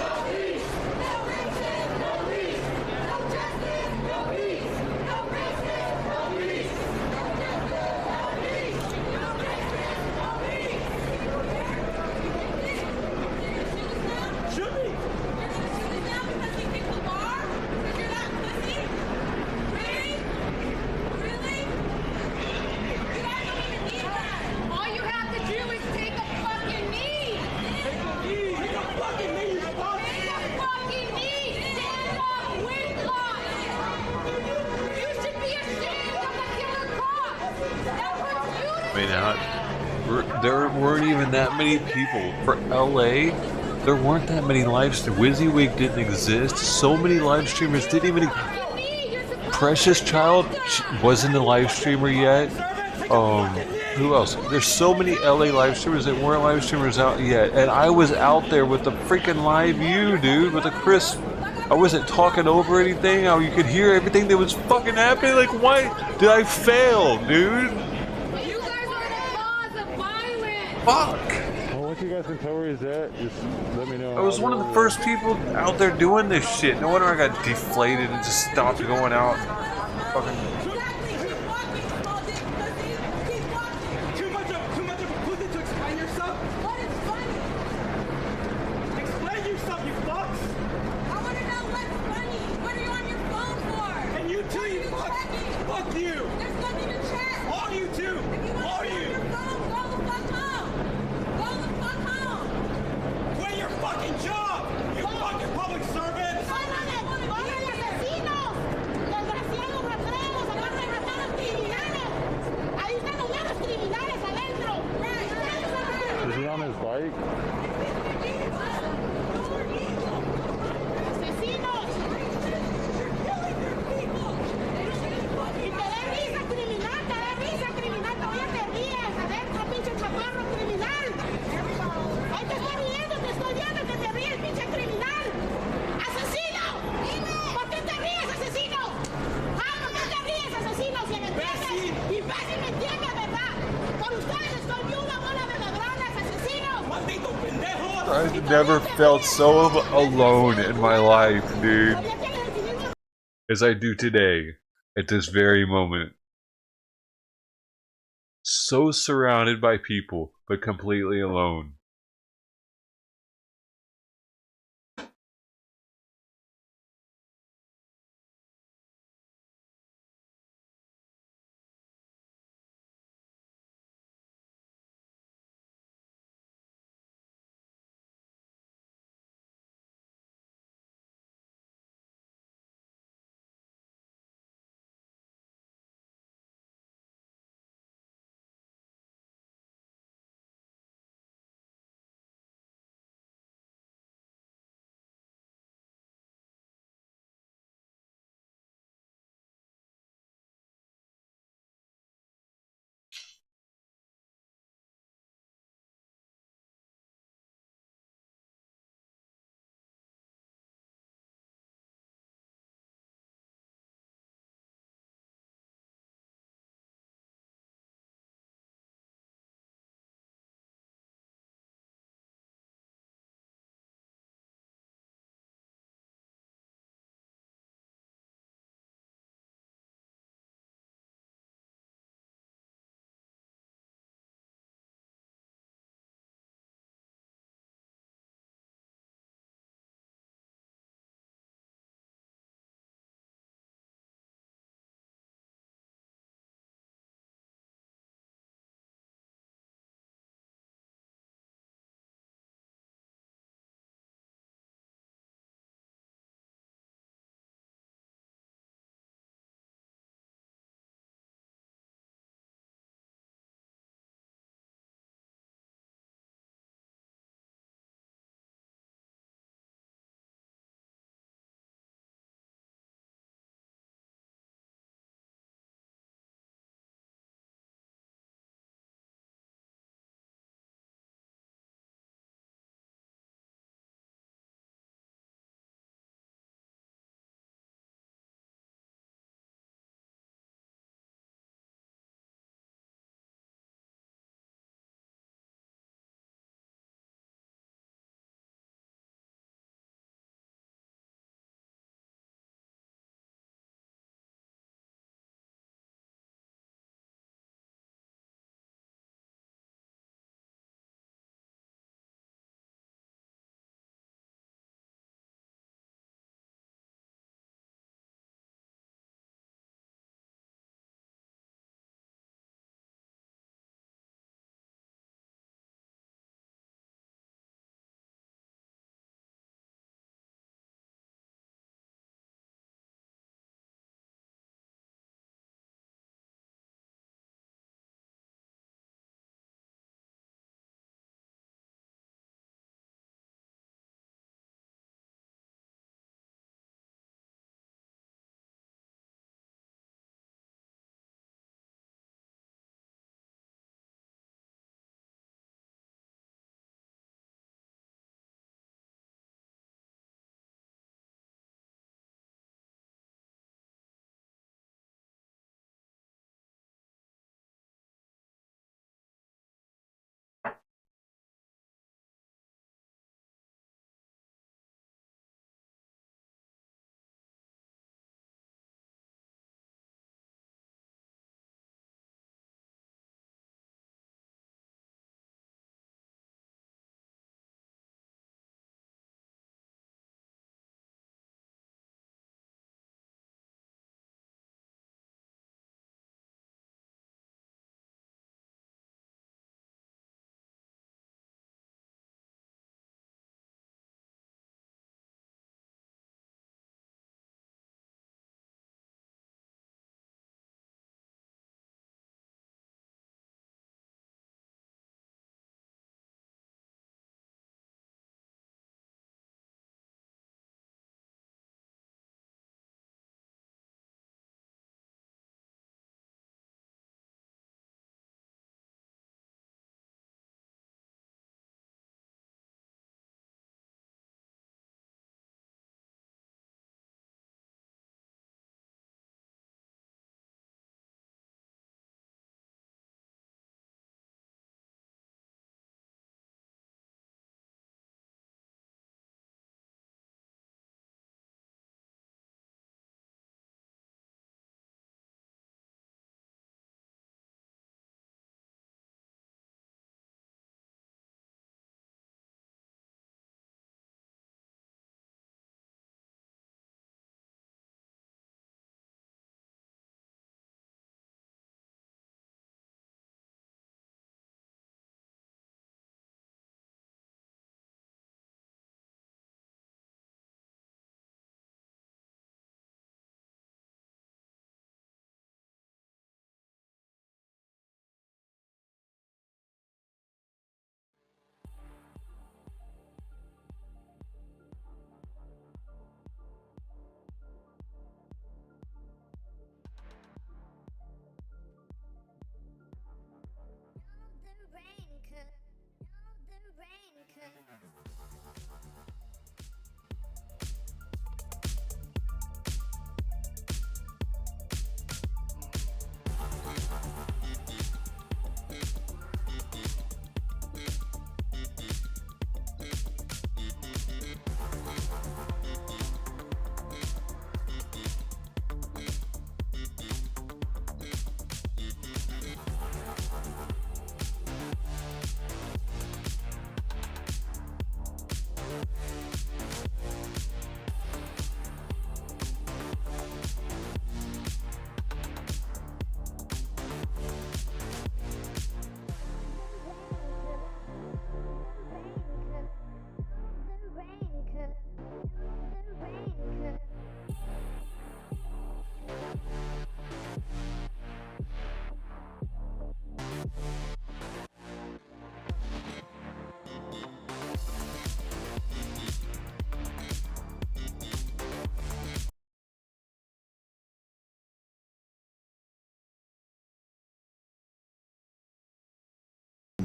There weren't even that many people. For LA, there weren't that many live streamers. WYSIWYG didn't exist. So many live streamers didn't even... Precious Child wasn't a live streamer yet. Who else? There's so many LA live streamers that weren't live streamers out yet. And I was out there with the freaking live view, dude, with a crisp... I wasn't talking over anything. You could hear everything that was fucking happening. Like, why did I fail, dude? Fuck! Well, once you guys can tell where he's at, just let me know. I was one of the first people out there doing this shit. No wonder I got deflated and just stopped going out. Fucking. Too much of a pussy to explain yourself? What is funny? Explain yourself, you fucks! I want to know what's funny. What are you on your phone for? And you too, you fucks! never felt so alone in my life, dude, as I do today, at this very moment. So surrounded by people, but completely alone.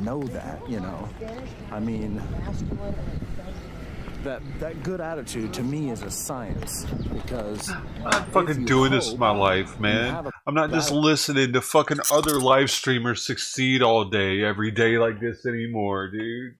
know that, you know. I mean, that good attitude to me is a science, because I'm fucking doing this with my life, man. I'm not just listening to fucking other live streamers succeed all day, every day like this anymore, dude.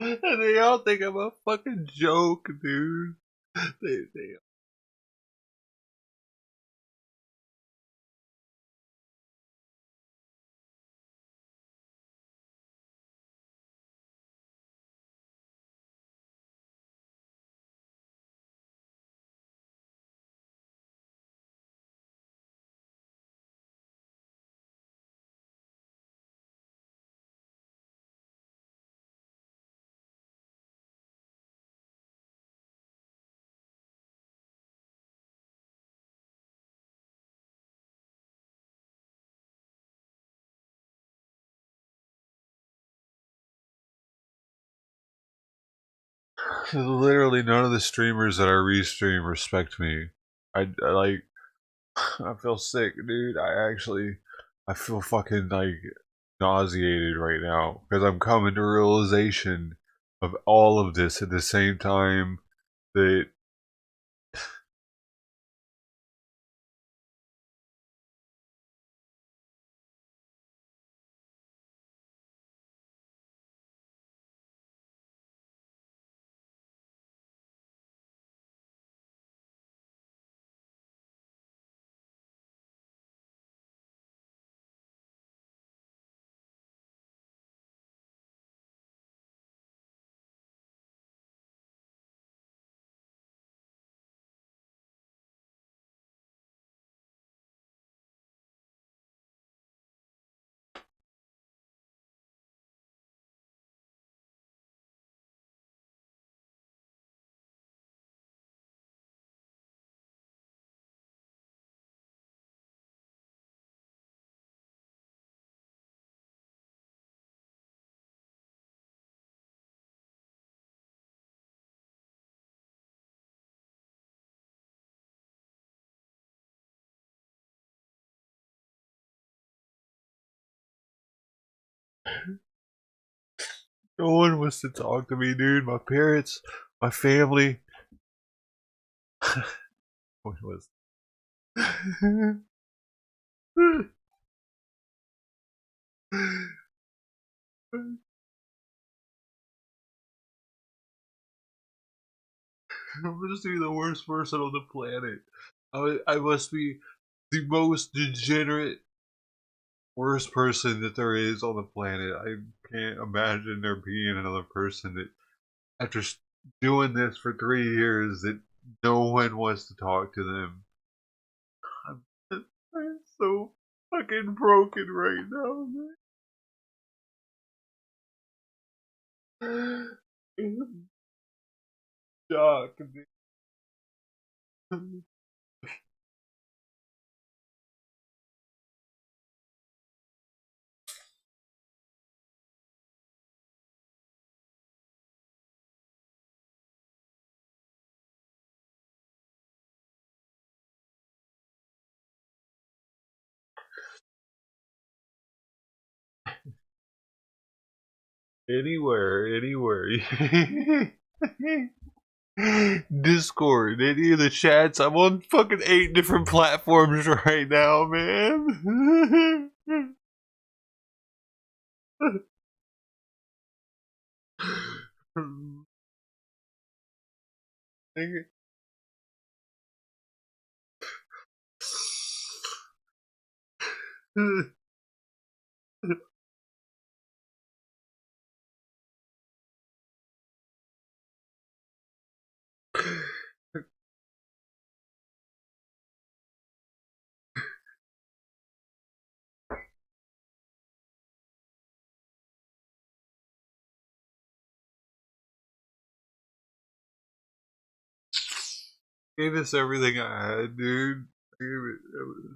And they all think I'm a fucking joke, dude. They literally none of the streamers that I restream respect me. I like. I feel sick, dude. I feel fucking like nauseated right now because I'm coming to realization of all of this at the same time that No one wants to talk to me, dude. My parents, my family. What was? I must be the worst person on the planet. I must be the most degenerate, worst person that there is on the planet. I can't imagine there being another person that, after doing this for 3 years, that no one wants to talk to them. I'm so fucking broken right now, man. Shock, man. Anywhere. Discord, any of the chats. I'm on fucking 8 different platforms right now, man. Gave us everything I had, dude. I gave it everything.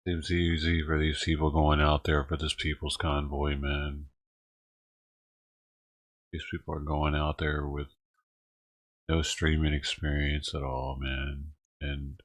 Seems easy for these people going out there for this people's convoy, man. These people are going out there with no streaming experience at all, man. And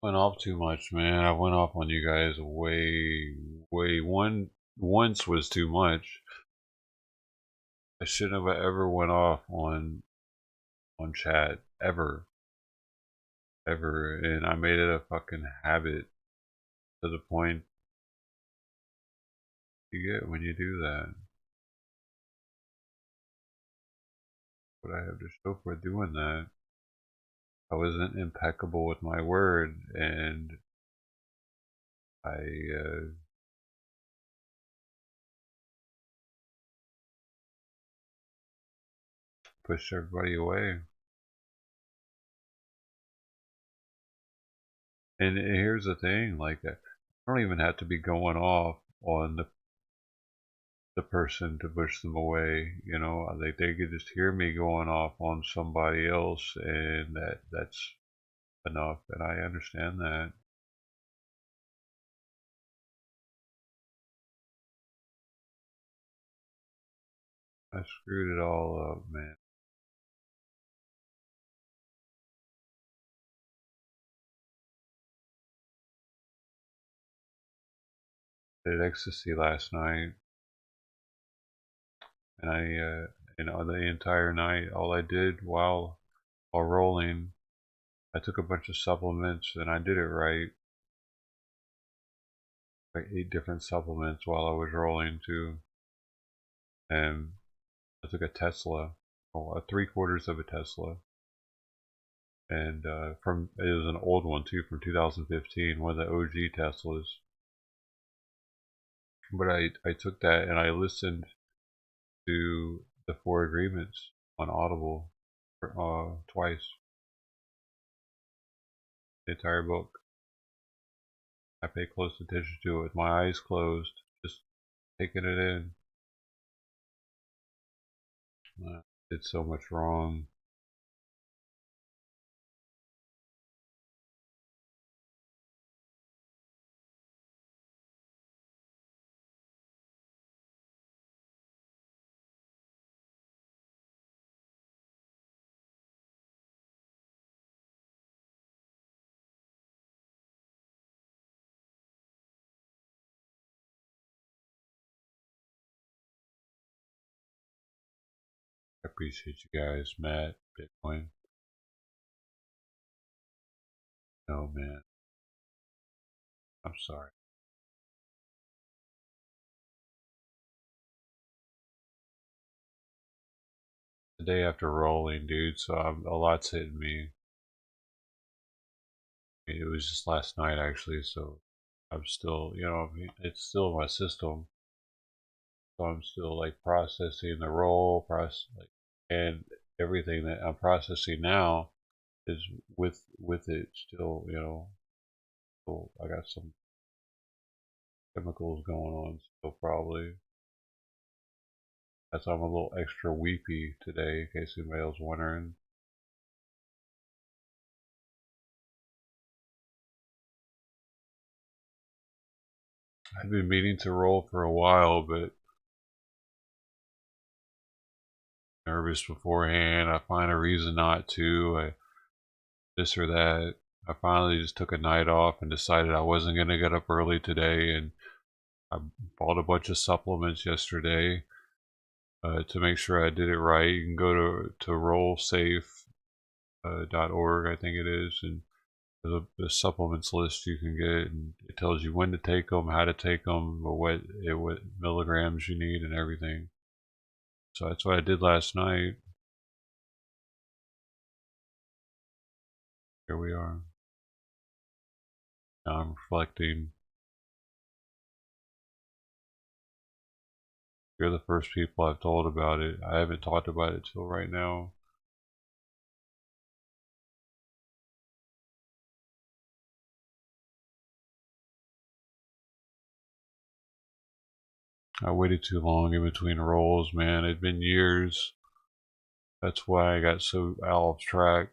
went off too much, man. I went off on you guys way once was too much. I shouldn't have ever went off on chat ever, and I made it a fucking habit to the point you get when you do that. But I have to show for doing that. I wasn't impeccable with my word, and I pushed everybody away. And here's the thing, like, I don't even have to be going off on the person to push them away. You know, they could just hear me going off on somebody else, and that's enough. And I understand that. I screwed it all up, man. I did ecstasy last night, and the entire night, all I did while rolling, I took a bunch of supplements, and I did it right. Like 8 different supplements while I was rolling too, and I took a Tesla, a 3/4 of a Tesla, and it was an old one too, from 2015, one of the OG Teslas. But I took that and I listened to the 4 Agreements on Audible twice, the entire book. I paid close attention to it with my eyes closed, just taking it in. I did so much wrong. I appreciate you guys, Matt, Bitcoin. No, man. I'm sorry. The day after rolling, dude, so a lot's hitting me. It was just last night, actually, so I'm still, it's still in my system. So I'm still, like, processing the roll, and everything that I'm processing now is with it still, still, I got some chemicals going on still, probably. That's why I'm a little extra weepy today, in case anybody was wondering. I've been meaning to roll for a while, but nervous beforehand. I find a reason not to. This or that. I finally just took a night off and decided I wasn't going to get up early today, and I bought a bunch of supplements yesterday to make sure I did it right. You can go to rollsafe.org, I think it is, and there's a supplements list you can get, and it tells you when to take them, how to take them, or what milligrams you need, and everything. So that's what I did last night. Here we are. Now I'm reflecting. You're the first people I've told about it. I haven't talked about it till right now. I waited too long in between rolls, man. It'd been years. That's why I got so out of track.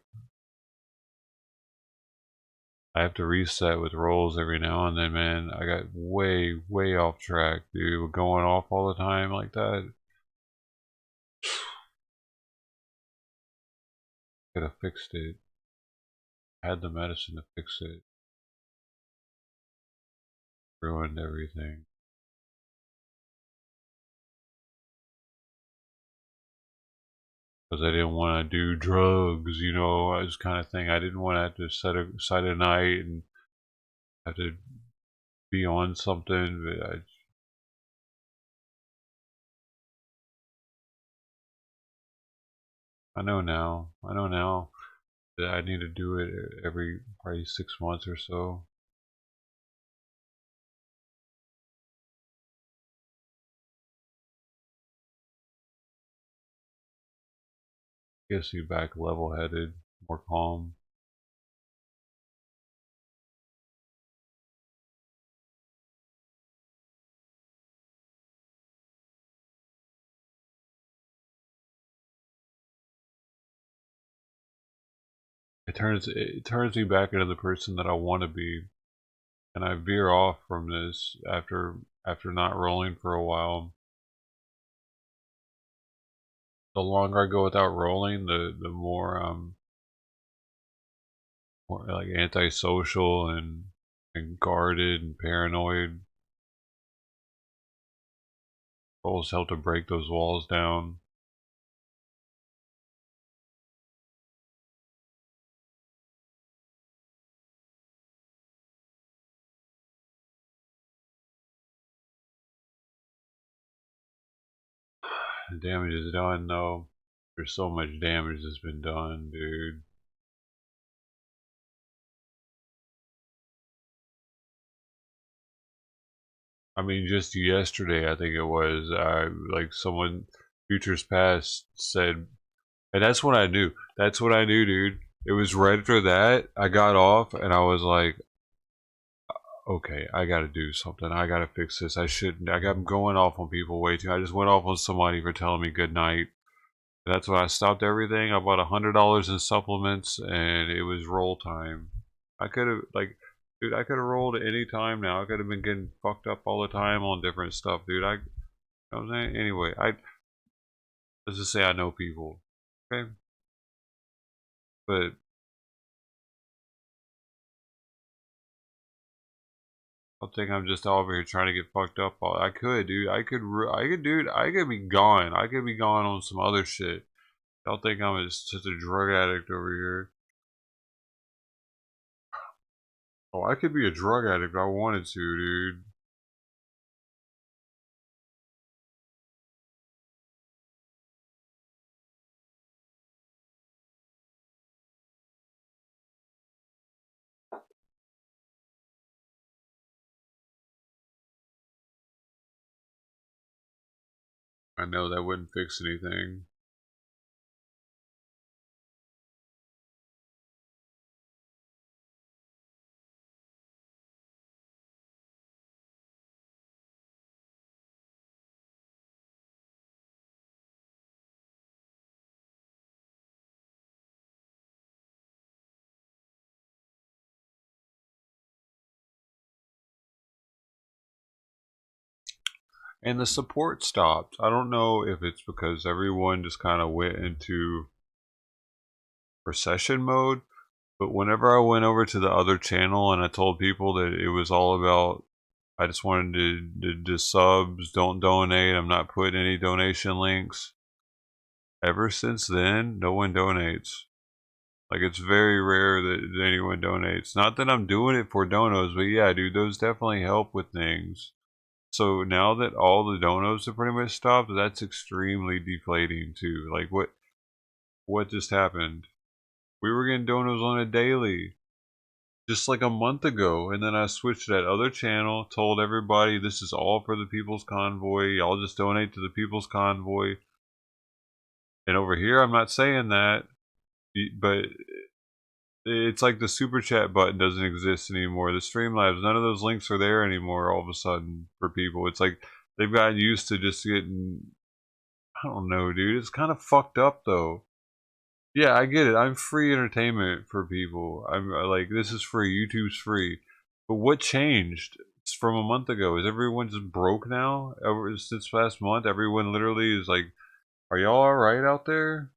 I have to reset with rolls every now and then, man. I got way, way off track, dude. We're going off all the time like that. Could have fixed it. I had the medicine to fix it. Ruined everything. Because I didn't want to do drugs, this kind of thing. I didn't want to have to set a night and have to be on something, but I know now that I need to do it every probably 6 months or so. Gets you back level-headed, more calm. it turns me back into the person that I want to be, and I veer off from this after not rolling for a while. The longer I go without rolling, the more more like antisocial and guarded and paranoid. Rolls help to break those walls down. The damage is done though. There's so much damage that's been done, dude. I mean, just yesterday, I think it was, like someone, Futures Past said, and that's when I knew. That's what I knew, dude. It was right after that, I got off, and I was like, okay, I gotta do something. I gotta fix this. I shouldn't. I'm going off on people way too. I just went off on somebody for telling me good night. That's when I stopped everything. I bought $100 in supplements, and it was roll time. I could have, like, dude, I could have rolled at any time now. I could have been getting fucked up all the time on different stuff, dude. You know what I'm saying? Anyway, let's just say I know people, okay? But I think I'm just over here trying to get fucked up. I could, dude. Dude. I could be gone. I could be gone on some other shit. Y'all think I'm just a drug addict over here. Oh, I could be a drug addict if I wanted to, dude. I know that wouldn't fix anything. And the support stopped. I don't know if it's because everyone just kind of went into recession mode, but whenever I went over to the other channel and I told people that it was all about, I just wanted to subs, don't donate, I'm not putting any donation links. Ever since then, no one donates. Like, it's very rare that anyone donates. Not that I'm doing it for donos, but yeah, dude, those definitely help with things. So now that all the donos have pretty much stopped, that's extremely deflating too. Like, what just happened? We were getting donos on a daily just like a month ago, and then I switched to that other channel, told everybody this is all for the People's Convoy, y'all just donate to the People's Convoy. And over here I'm not saying that, but it's like the super chat button doesn't exist anymore. The Streamlabs, none of those links are there anymore all of a sudden for people. It's like they've gotten used to just getting, I don't know, dude. It's kind of fucked up though. Yeah, I get it. I'm free entertainment for people. I'm like, this is free. YouTube's free. But what changed from a month ago? Is everyone just broke now? Ever since last month, everyone literally is like, are y'all alright out there?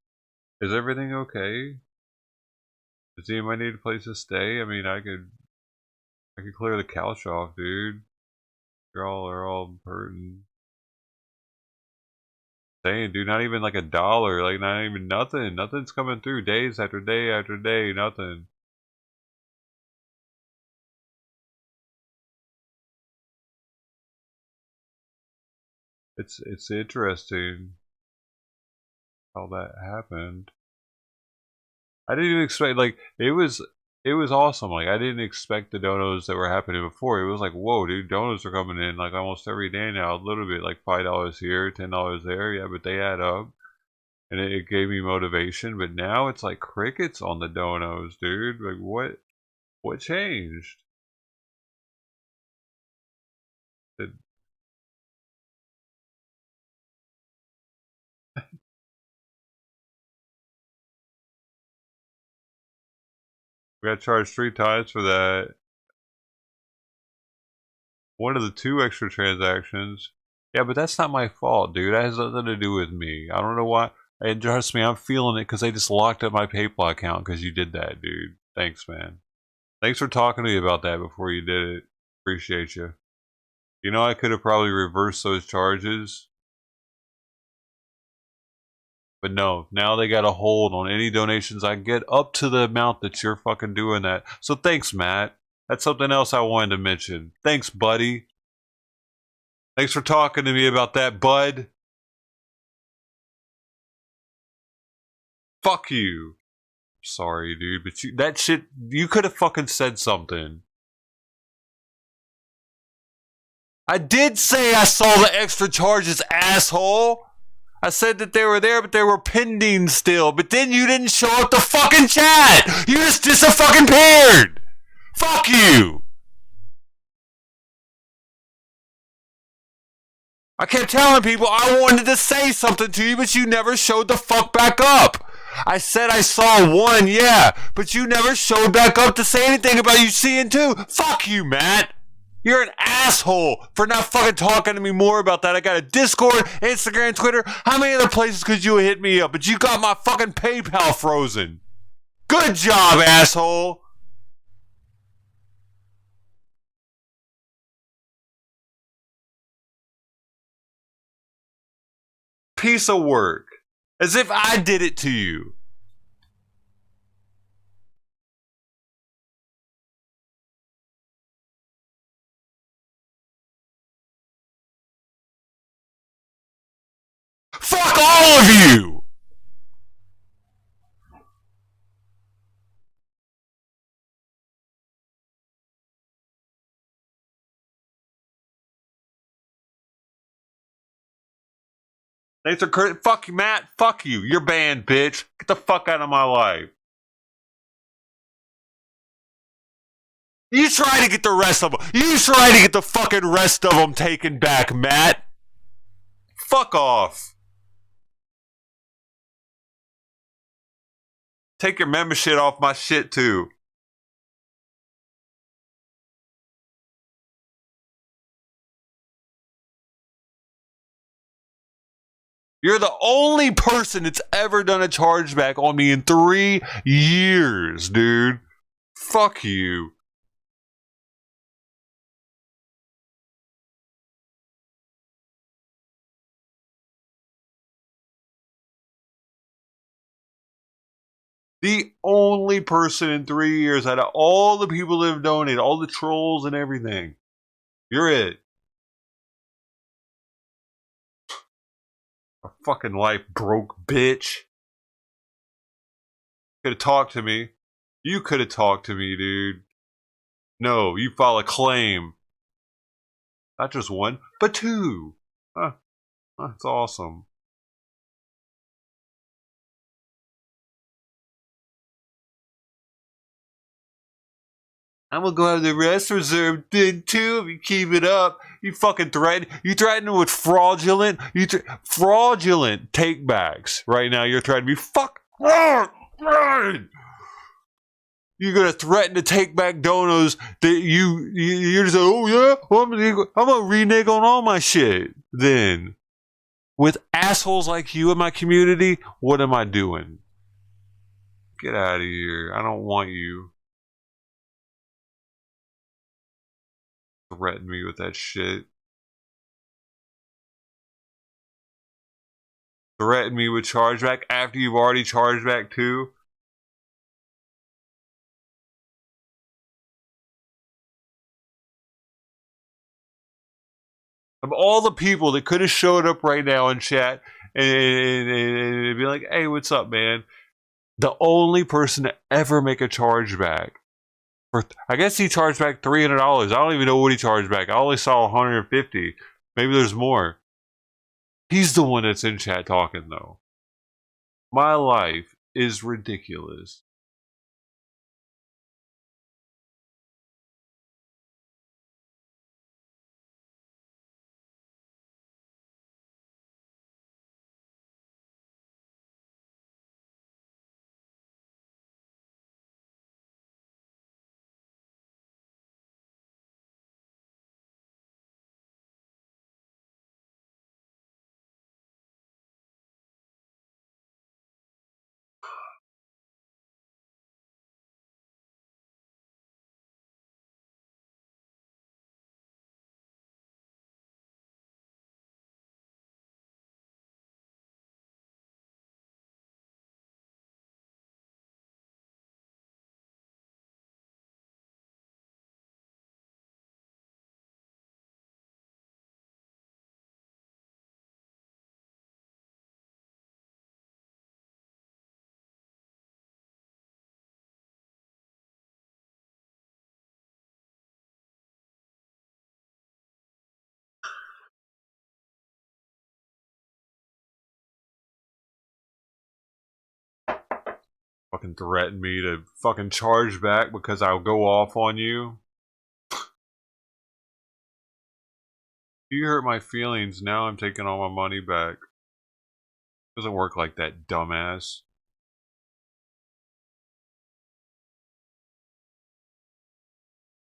Is everything okay? Does anybody need a place to stay? I mean, I could clear the couch off, dude. You're all hurting. Saying, dude, not even like $1, like not even nothing. Nothing's coming through. Days after day after day, nothing. It's interesting how that happened. I didn't even expect, like, it was awesome. Like, I didn't expect the donos that were happening before. It was like, whoa, dude, donos are coming in like almost every day now. A little bit, like $5 here, $10 there. Yeah, but they add up. And it gave me motivation. But now it's like crickets on the donos, dude. Like, what changed? Did, We got charged 3 times for that. One of the 2 extra transactions. Yeah, but that's not my fault, dude. That has nothing to do with me. I don't know why. And trust me, I'm feeling it because they just locked up my PayPal account because you did that, dude. Thanks, man. Thanks for talking to me about that before you did it. Appreciate you. You know, I could have probably reversed those charges. But no, now they got a hold on any donations I get up to the amount that you're fucking doing that. So thanks, Matt. That's something else I wanted to mention. Thanks, buddy. Thanks for talking to me about that, bud. Fuck you. Sorry, dude, but that shit, you could have fucking said something. I did say I saw the extra charges, asshole. I said that they were there, but they were pending still. But then you didn't show up to fucking chat. You just disappeared. Fuck you. I kept telling people I wanted to say something to you, but you never showed the fuck back up. I said I saw 1, yeah, but you never showed back up to say anything about you seeing 2. Fuck you, Matt. You're an asshole for not fucking talking to me more about that. I got a Discord, Instagram, Twitter. How many other places could you hit me up? But you got my fucking PayPal frozen. Good job, asshole. Piece of work. As if I did it to you. Fuck all of you! Thanks for fuck you, Matt. Fuck you. You're banned, bitch. Get the fuck out of my life. You try to get the rest of them. You try to get the fucking rest of them taken back, Matt. Fuck off. Take your membership off my shit, too. You're the only person that's ever done a chargeback on me in 3 years, dude. Fuck you. The only person in 3 years out of all the people that have donated, all the trolls and everything. You're it. A fucking life broke, bitch. Could have talked to me. You could have talked to me, dude. No, you file a claim. Not just 1, but 2. That's awesome. I'm gonna go have the rest reserved then too if you keep it up. You fucking threaten. You threatening with fraudulent. Fraudulent takebacks. Right now, you're threatening me. Fuck. You're gonna threaten to take back donos that you're just like, oh yeah, well, I'm gonna renege on all my shit. Then, with assholes like you in my community, what am I doing? Get out of here. I don't want you. Threaten me with that shit. Threaten me with chargeback after you've already charged back too. Of all the people that could have showed up right now in chat and be like, hey, what's up, man? The only person to ever make a chargeback. I guess he charged back $300. I don't even know what he charged back. I only saw $150. Maybe there's more. He's the one that's in chat talking, though. My life is ridiculous. Fucking threaten me to fucking charge back because I'll go off on you. You hurt my feelings, now I'm taking all my money back. Doesn't work like that, dumbass.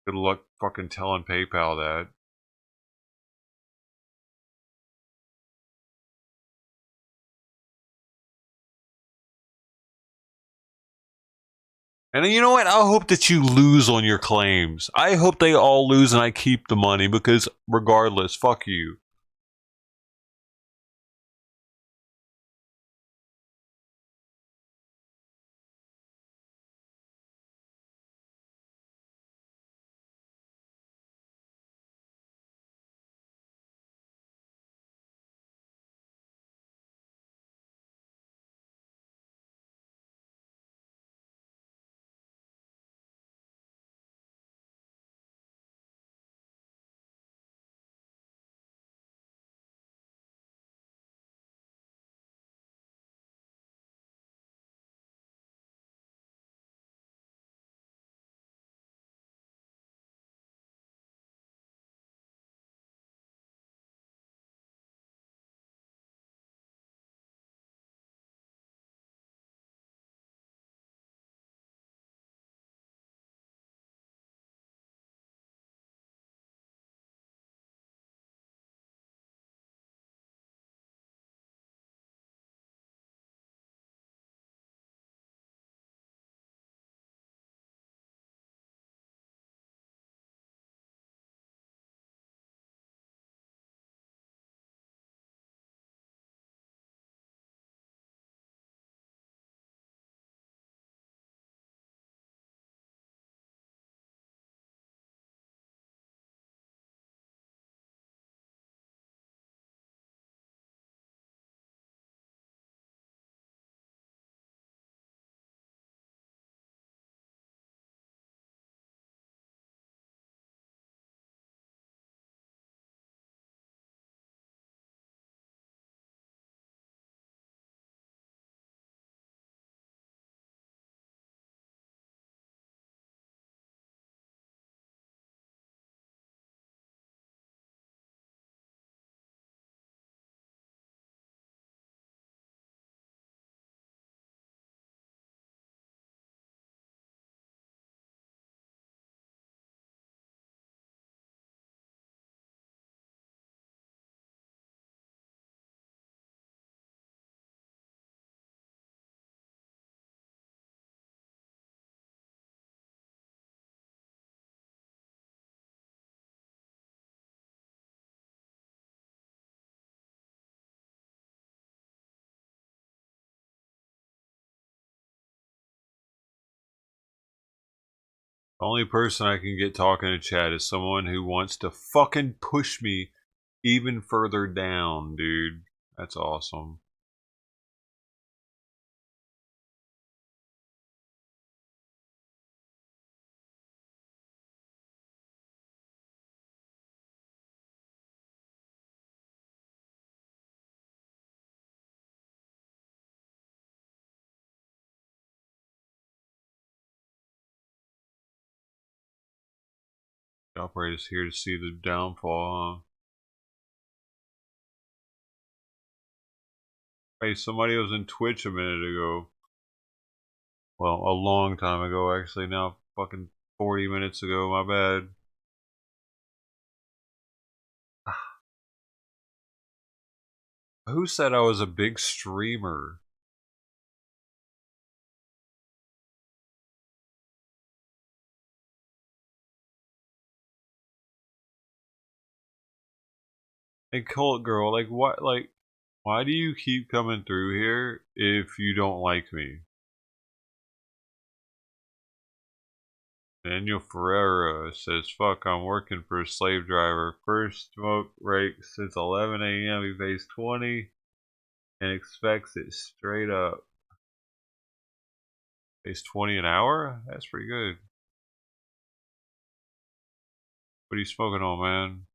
Good luck fucking telling PayPal that. And you know what? I hope that you lose on your claims. I hope they all lose and I keep the money because regardless, fuck you. The only person I can get talking to chat is someone who wants to fucking push me even further down, dude. That's awesome. The operator's here to see the downfall, huh? Hey, somebody was in Twitch a minute ago. Well, a long time ago, actually. Now, fucking 40 minutes ago. My bad. Who said I was a big streamer? Hey, Cult Girl, like, what, like, why do you keep coming through here if you don't like me? Daniel Ferreira says, fuck, I'm working for a slave driver. First smoke rate since 11 a.m. He pays 20 and expects it straight up. Pays 20 an hour? That's pretty good. What are you smoking on, man?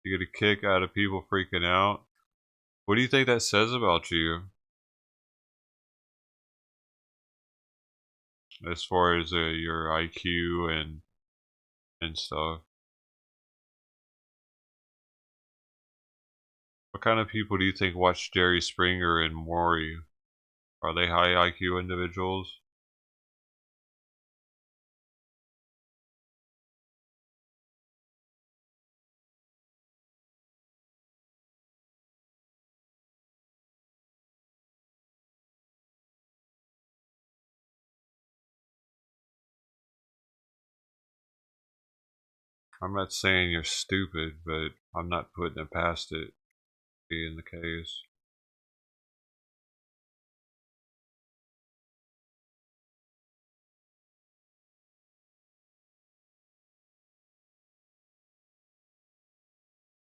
You get a kick out of people freaking out. What do you think that says about you? As far as your IQ and stuff. What kind of people do you think watch Jerry Springer and Maury? Are they high IQ individuals? I'm not saying you're stupid, but I'm not putting it past it being the case.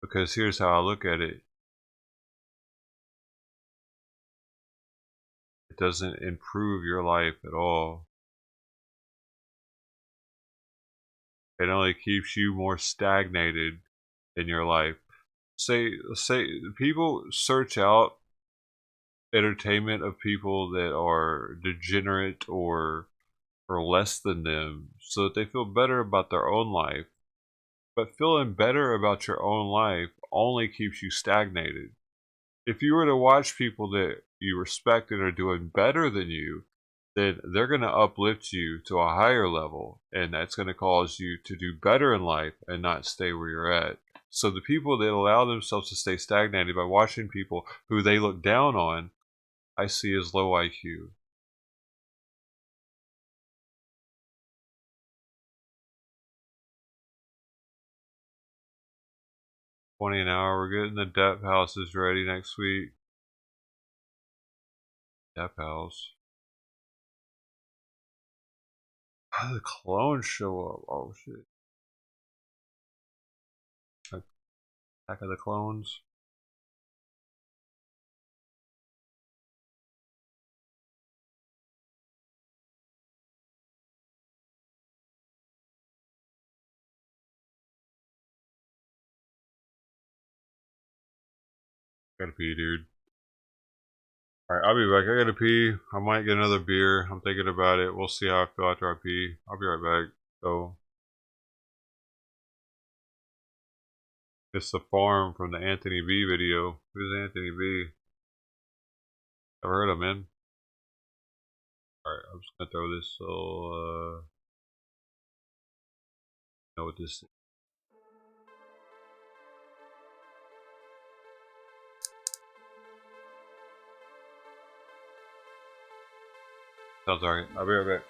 Because here's how I look at it. It doesn't improve your life at all. It only keeps you more stagnated in your life. Say people search out entertainment of people that are degenerate or less than them so that they feel better about their own life. But feeling better about your own life only keeps you stagnated. If you were to watch people that you respect and are doing better than you, then they're going to uplift you to a higher level, and that's going to cause you to do better in life and not stay where you're at. So the people that allow themselves to stay stagnated by watching people who they look down on, I see as low IQ. $20 an hour. We're getting the depth houses ready next week. Depth house. How did the clones show up? Oh shit. Attack of the Clones. Gotta pee, dude. Alright, I'll be back. I gotta pee. I might get another beer. I'm thinking about it. We'll see how I feel after I pee. I'll be right back. So, it's the farm from the Anthony B video. Who's Anthony B? Never heard of him, man. Alright, I'm just gonna throw this so, know what this is. Sounds alright. I'll be right back.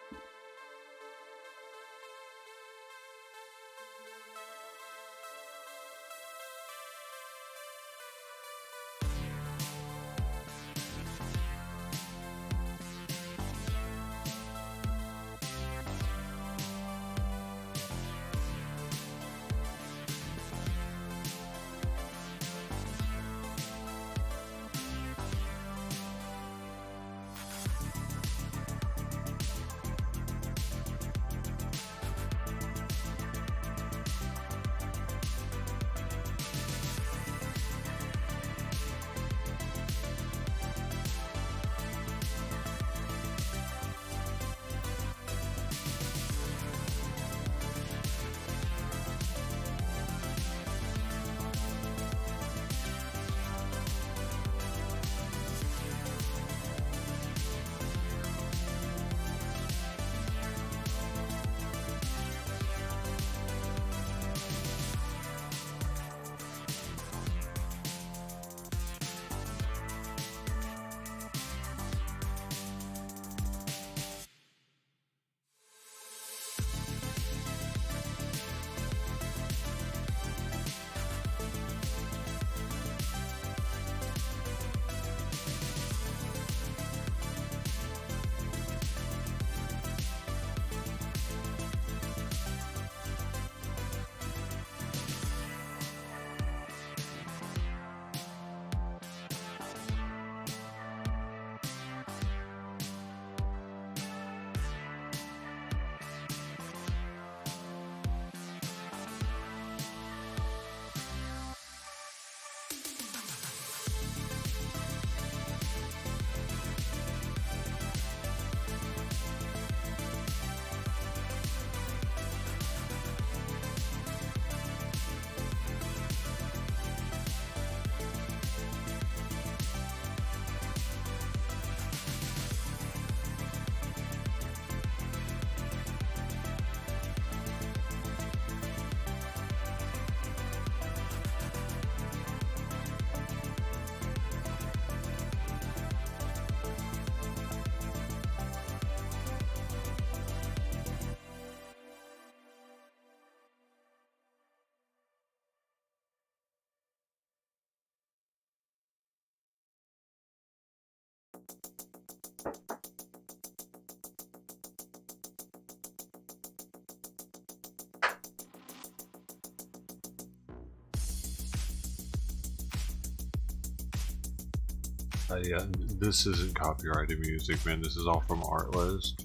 Yeah, this isn't copyrighted music, man. This is all from Artlist.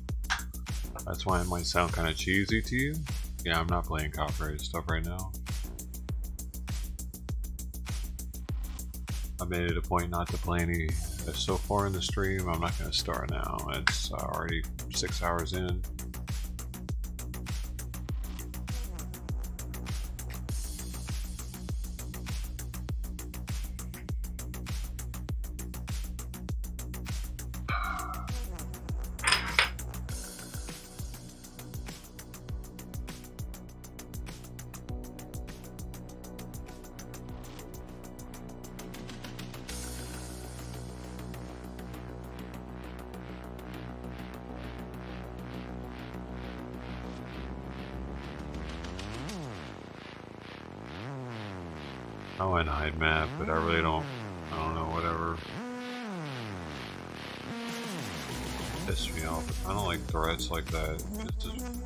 That's why it might sound kind of cheesy to you. Yeah, I'm not playing copyrighted stuff right now. I made it a point not to play any so far in the stream. I'm not going to start now. It's already 6 hours in. I went hide map, but I really don't know, whatever. Piss me off. I don't like threats like that.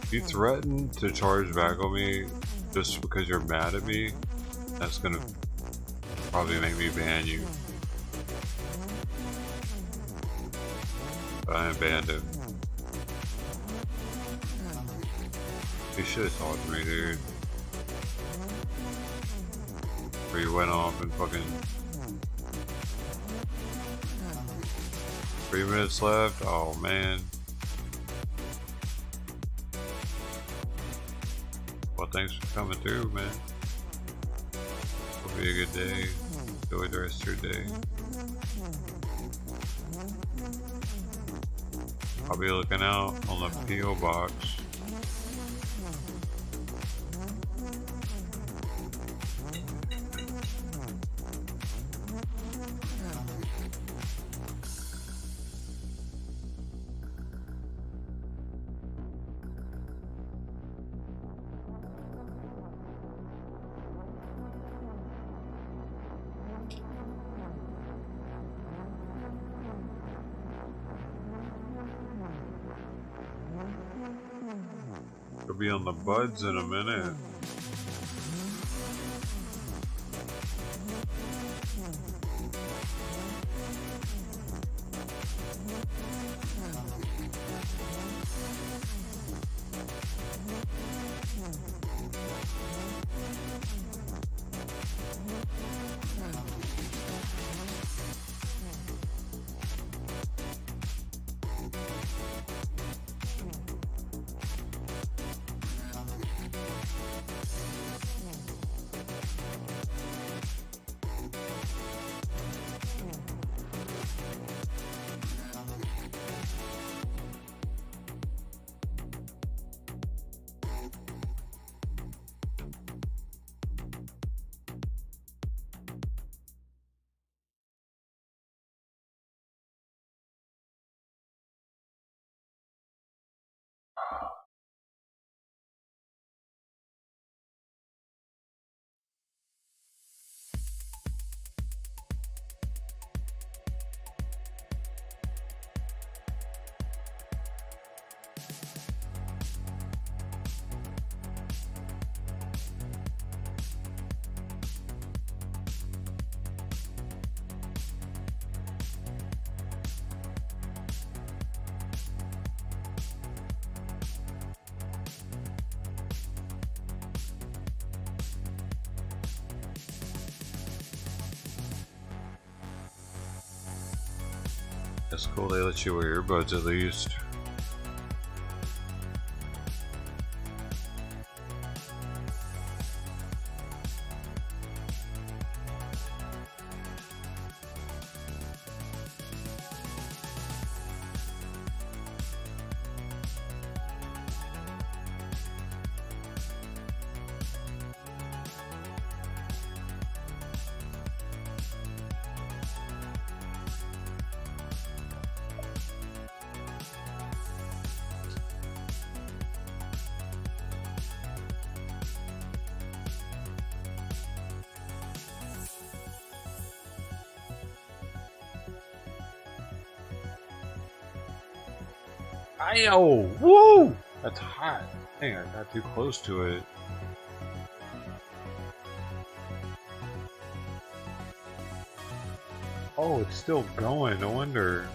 If you threaten to charge back on me just because you're mad at me, that's gonna probably make me ban you. But I ain't banned him. You should have talked to me, dude. Where you went off and fucking 3 minutes left. Oh man. Well, thanks for coming through, man. It'll be a good day. Enjoy the rest of your day. I'll be looking out on the P.O. box. We'll be on the buds in a minute. That's cool, they let you wear earbuds at least. Ayo! Woo! That's hot. Dang, I got too close to it. Oh, it's still going. No wonder.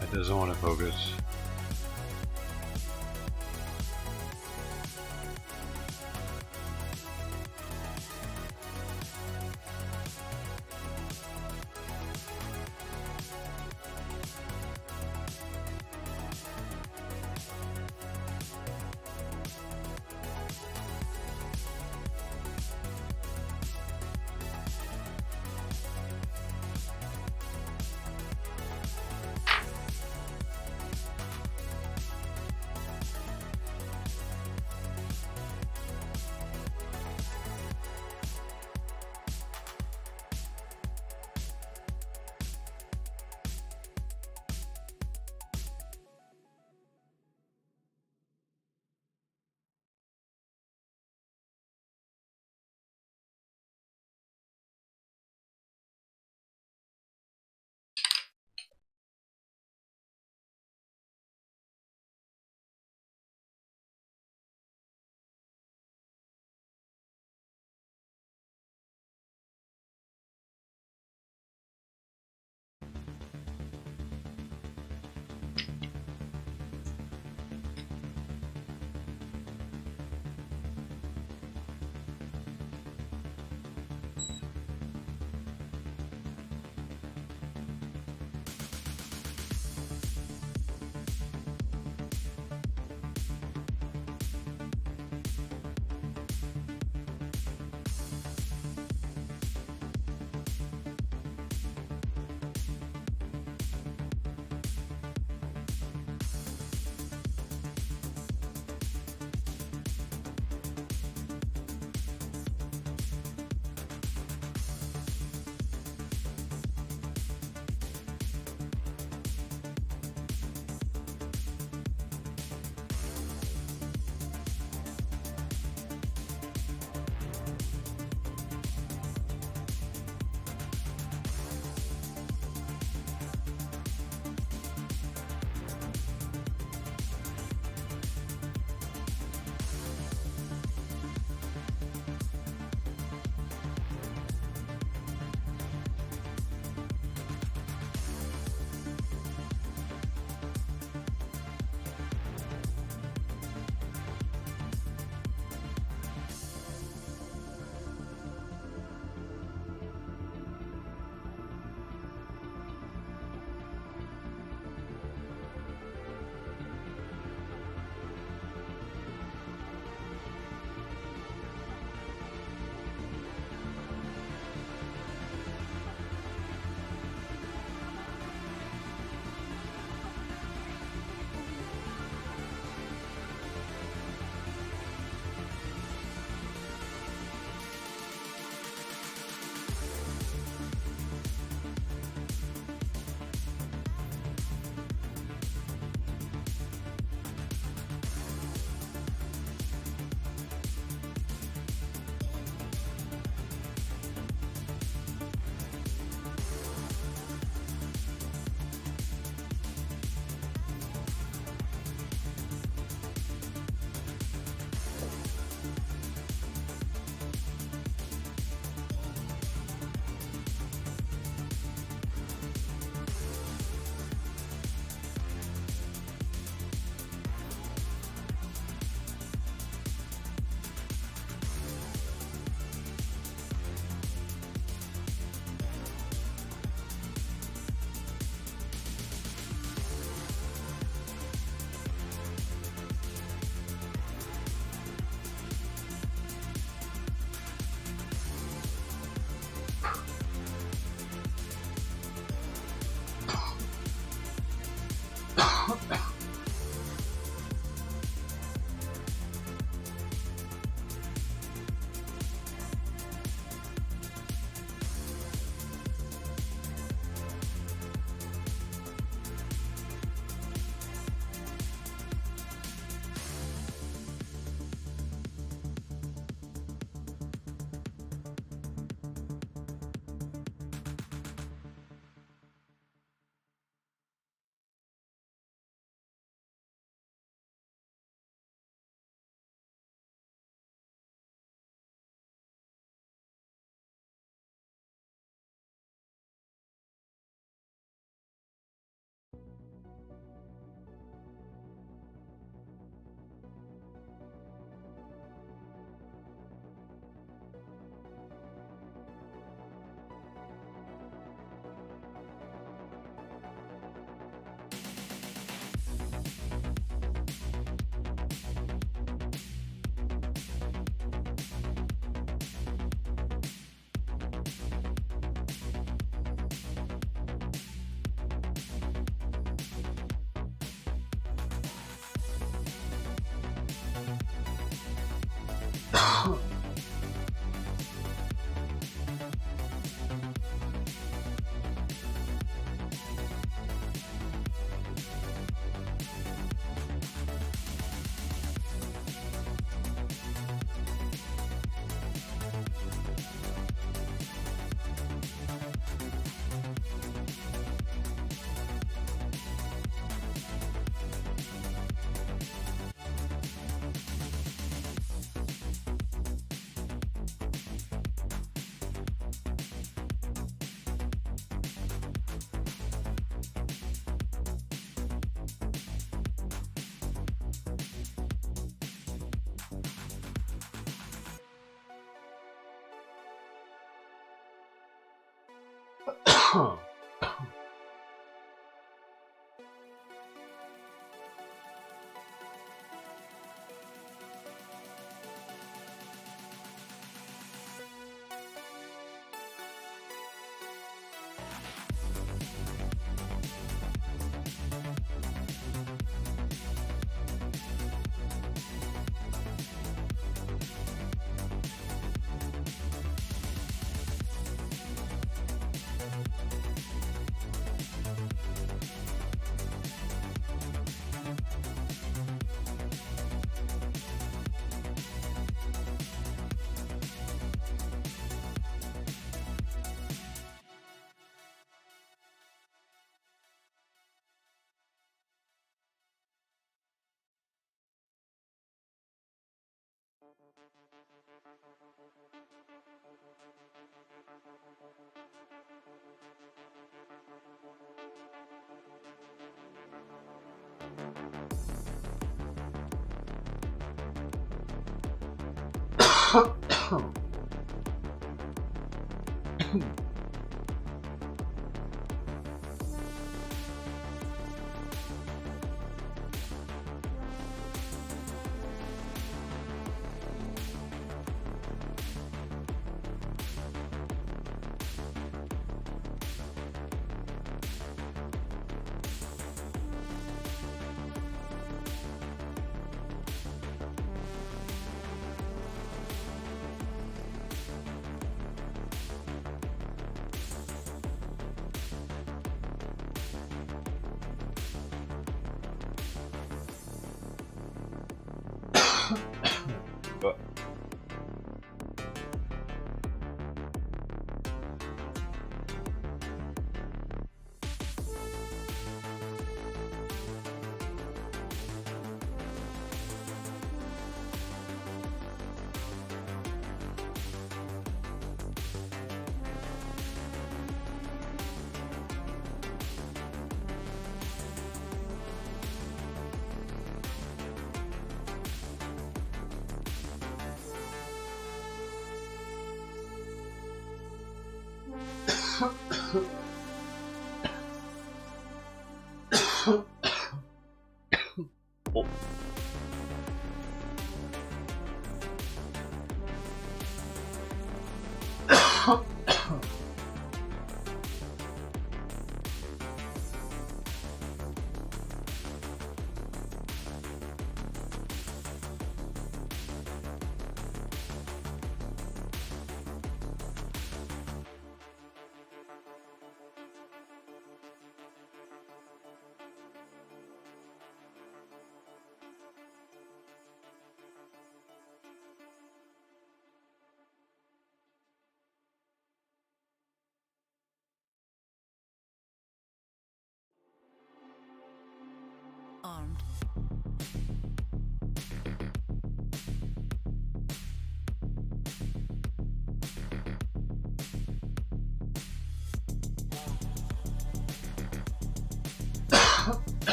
It doesn't want to focus.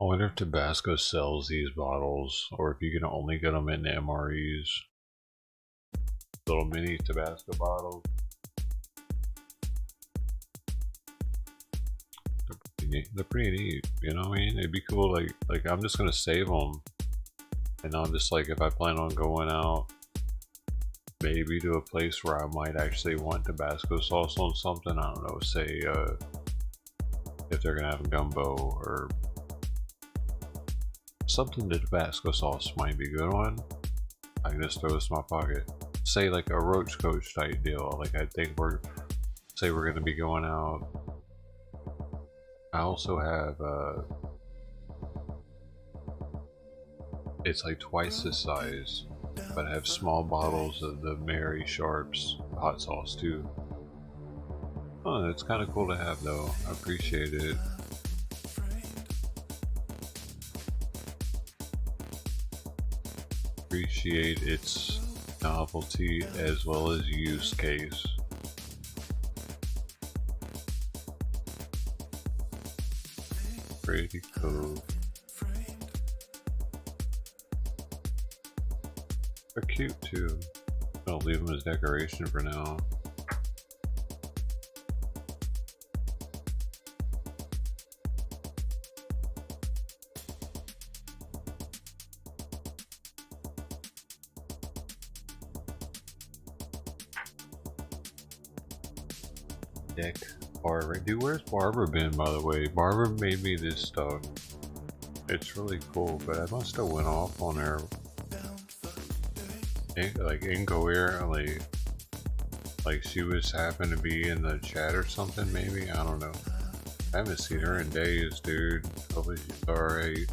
I wonder if Tabasco sells these bottles, or if you can only get them in MREs. Little mini Tabasco bottles. They're pretty neat, you know what I mean? It'd be cool, like I'm just gonna save them, and I'm just like, if I plan on going out, maybe to a place where I might actually want Tabasco sauce on something, I don't know, say if they're gonna have gumbo or something, the Tabasco sauce might be good on. I can just throw this in my pocket. Say like a roach coach type deal, like I think we're gonna be going out. I also have it's like twice this size, but I have small bottles of the Mary Sharp's hot sauce too. Oh, it's kind of cool to have though. I appreciate it. Appreciate its novelty as well as use case. Pretty cool. They're cute too. I'll leave them as decoration for now. Deck Barbara. Dude, where's Barbara been, by the way? Barbara made me this stuff. It's really cool, but I must have went off on her like incoherently. Like she was happened to be in the chat or something, maybe? I don't know. I haven't seen her in days, dude. Hopefully she's alright.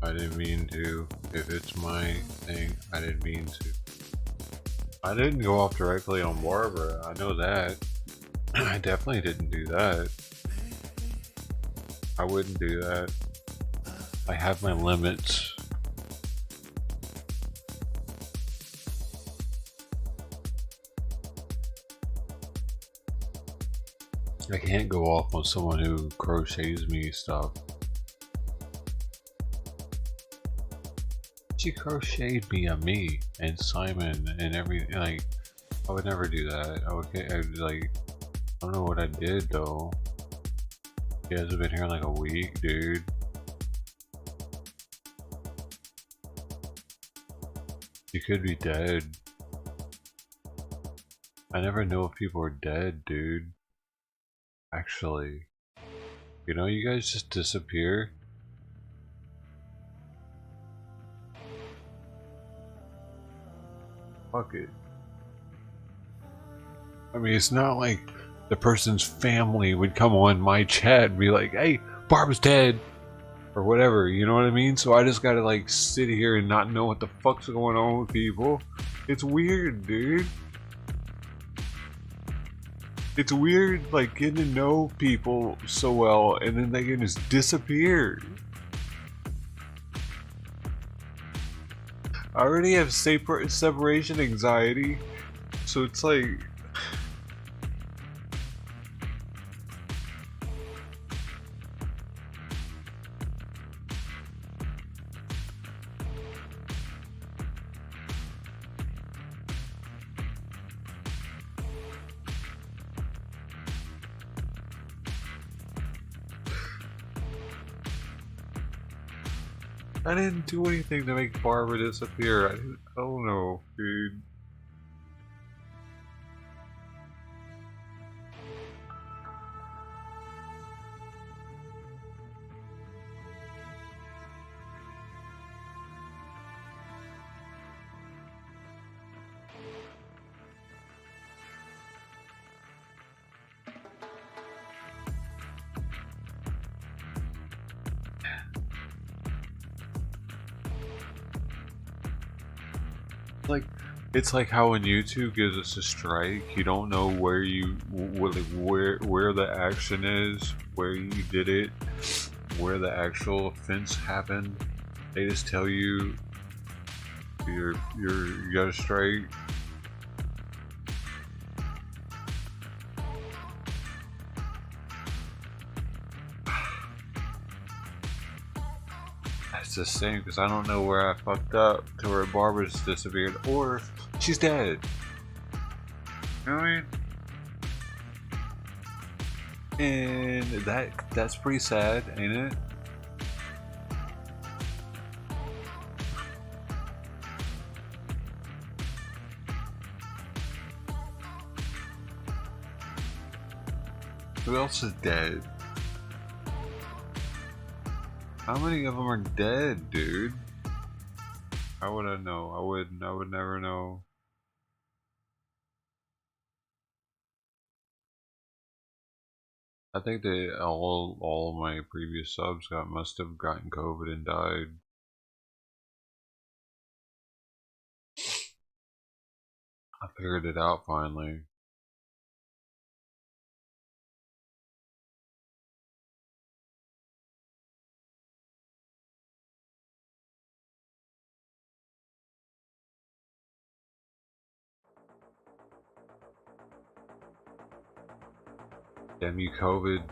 I didn't mean to. If it's my thing, I didn't mean to. I didn't go off directly on Barbara, I know that. I definitely didn't do that. I wouldn't do that. I have my limits. I can't go off on someone who crochets me stuff. She crocheted me and Simon and everything. Like, I would never do that. I would like, I don't know what I did though. You guys have been here like a week, dude. You could be dead. I never know if people are dead, dude. Actually. You know, you guys just disappear. Fuck it. I mean, it's not like the person's family would come on my chat and be like, hey, Barbara's dead. Or whatever, you know what I mean? So I just gotta like sit here and not know what the fuck's going on with people. It's weird, dude. It's weird, like, getting to know people so well and then they can just disappear. I already have separation anxiety, so it's like... I didn't do anything to make Barbara disappear. I don't know, dude. It's like how when YouTube gives us a strike, you don't know where the action is, where you did it, where the actual offense happened. They just tell you you got a strike. it's the same because I don't know where I fucked up to where Barbara's disappeared or she's dead. You know what I mean? And that's pretty sad, ain't it? Who else is dead? How many of them are dead, dude? How would I know? I would never know. I think that all of my previous subs must have gotten COVID and died. I figured it out finally. Damn you, COVID.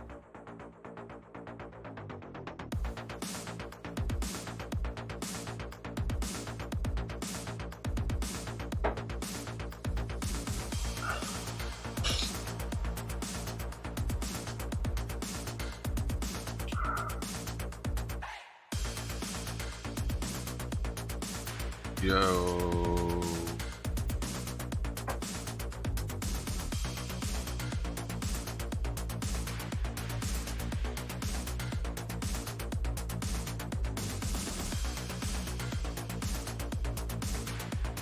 Yo.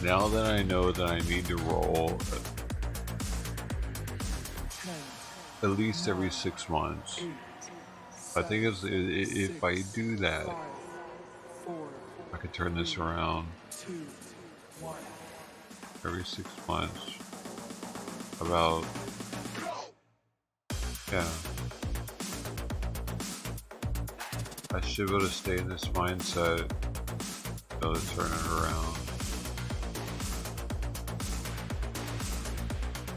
Now that I know that I need to roll at least every 6 months, I think if I do that, I could turn this around every 6 months. About, yeah. I should be able to stay in this mindset until to turn it around.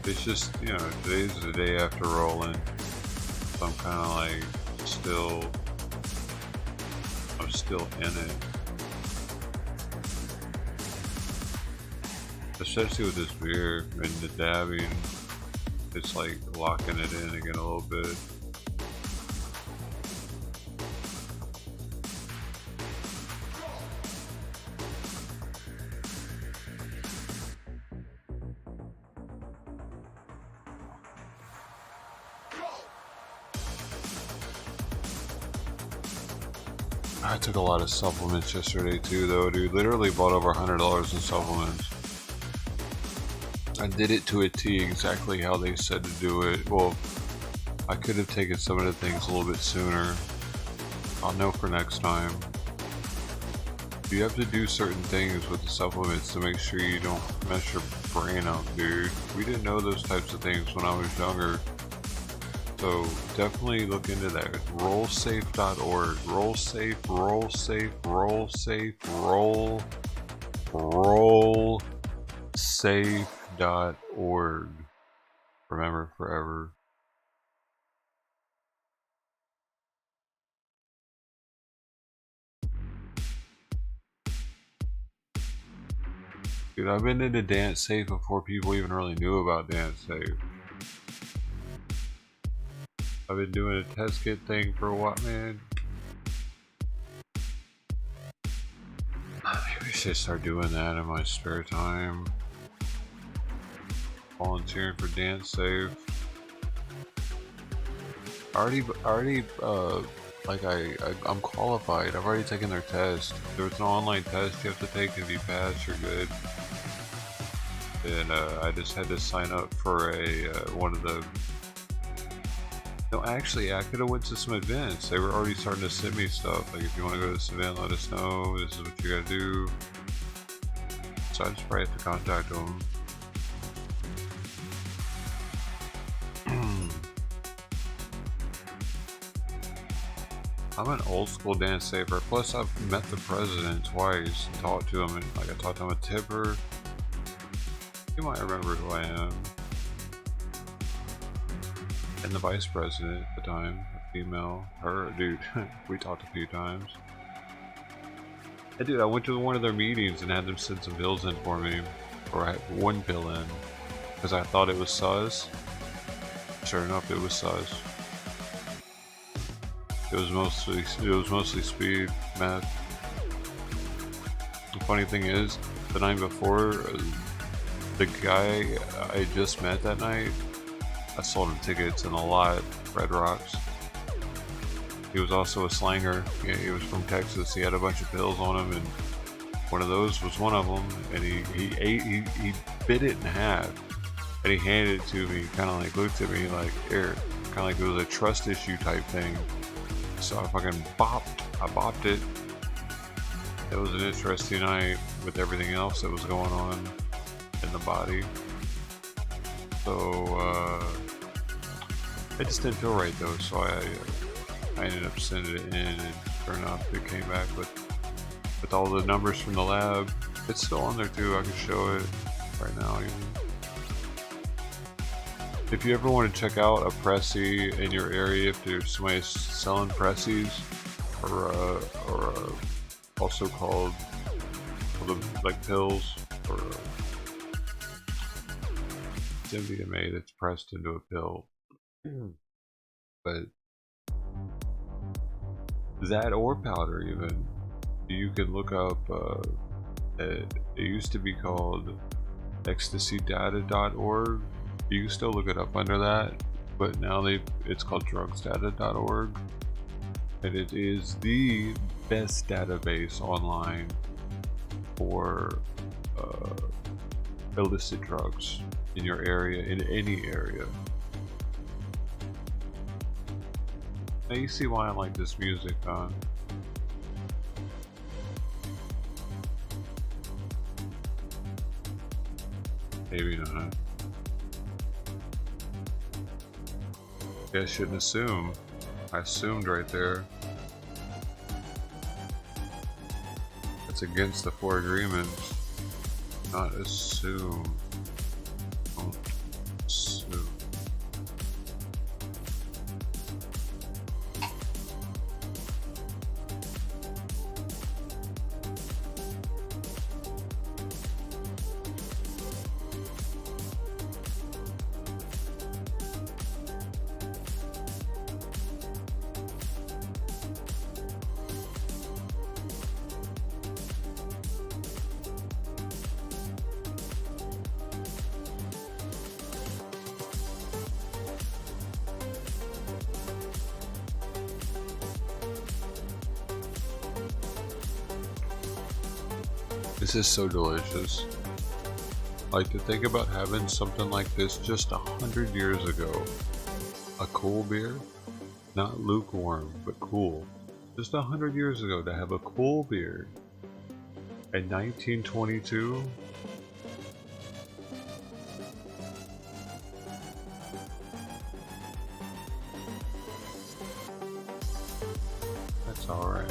It's just, you know, today's the day after rolling, so I'm kind of like I'm still in it. Especially with this beer and the dabbing, it's like locking it in again a little bit. I took a lot of supplements yesterday too though, dude. Literally bought over $100 in supplements. I did it to a T exactly how they said to do it. Well, I could have taken some of the things a little bit sooner. I'll know for next time. You have to do certain things with the supplements to make sure you don't mess your brain up, dude. We didn't know those types of things when I was younger. So definitely look into that. Rollsafe.org. Rollsafe, rollsafe, rollsafe, rollsafe.org. Remember forever. Dude, I've been into Dance Safe before people even really knew about Dance Safe. I've been doing a test kit thing for a while, man. Maybe I should start doing that in my spare time. Volunteering for Dance Safe. I'm qualified. I've already taken their test. There's an online test you have to take, and if you pass, you're good. And I just had to sign up for one of the. No, actually, I could have went to some events. They were already starting to send me stuff. Like, if you want to go to this event, let us know. This is what you gotta do. So I just probably have to contact them. I'm an old school dance saver. Plus, I've met the president twice and talked to him. And, like, I talked to him at Tipper. You might remember who I am. And the vice president at the time, a female, her, dude, we talked a few times. I went to one of their meetings and had them send some pills in for me, or I had one pill in, because I thought it was sus. Sure enough, it was sus. It was mostly speed, meth. The funny thing is, the night before, the guy I just met that night, I sold him tickets in a lot, Red Rocks. He was also a slanger. Yeah, he was from Texas. He had a bunch of pills on him, and one of those was one of them. And he bit it in half, and he handed it to me. Kind of like looked at me like, "Here," kind of like it was a trust issue type thing. So I fucking bopped. I bopped it. It was an interesting night with everything else that was going on in the body. So it just didn't feel right though. So I ended up sending it in, and sure enough, it came back with all the numbers from the lab. It's still on there too. I can show it right now even. If you ever want to check out a Pressy in your area, if there's somebody selling Pressies, or also called like pills, or it's MDMA that's pressed into a pill, but that or powder even, you can look up. It used to be called ecstasydata.org. You can still look it up under that, but now it's called drugsdata.org, and it is the best database online for illicit drugs in your area, in any area. Now you see why I like this music, huh? Maybe not. I shouldn't assume. I assumed right there. It's against the 4 agreements. Not assume. Don't assume. This is so delicious. Like, to think about having something like this just 100 years ago. A cool beer? Not lukewarm, but cool. Just 100 years ago to have a cool beer. In 1922? That's alright.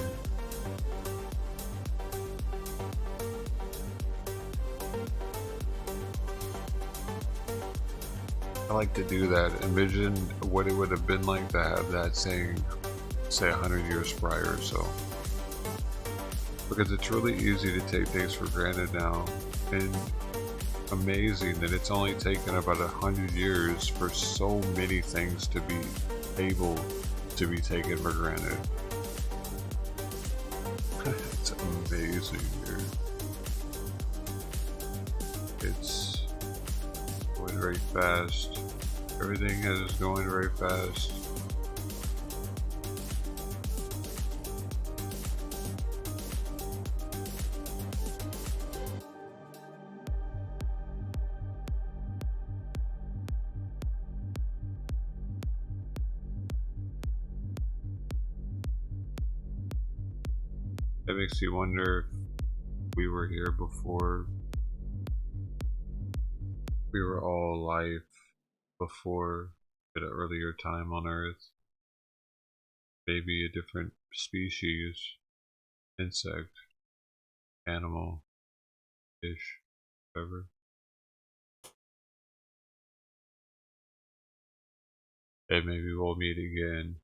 I like to do that. Envision what it would have been like to have that saying, say 100 years prior or so. Because it's really easy to take things for granted now, and amazing that it's only taken about 100 years for so many things to be able to be taken for granted. It's amazing, dude. It's going very fast. Everything is going very fast. It makes you wonder if we were here before. We were all alive before, at an earlier time on Earth. Maybe a different species, insect, animal, fish, whatever. And maybe we'll meet again.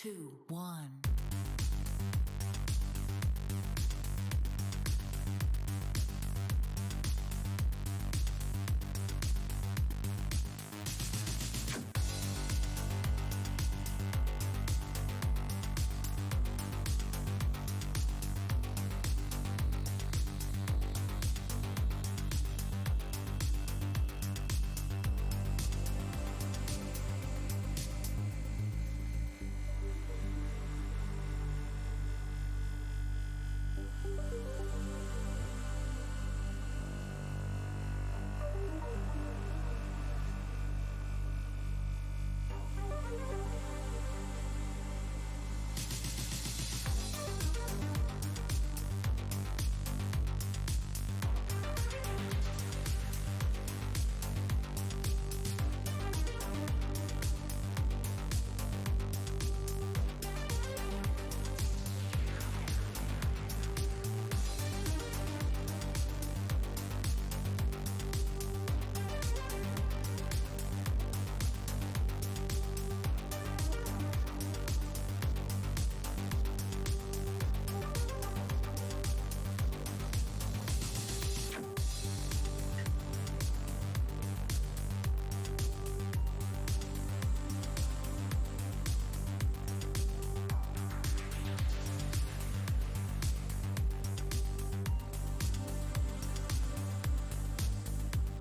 2, 1.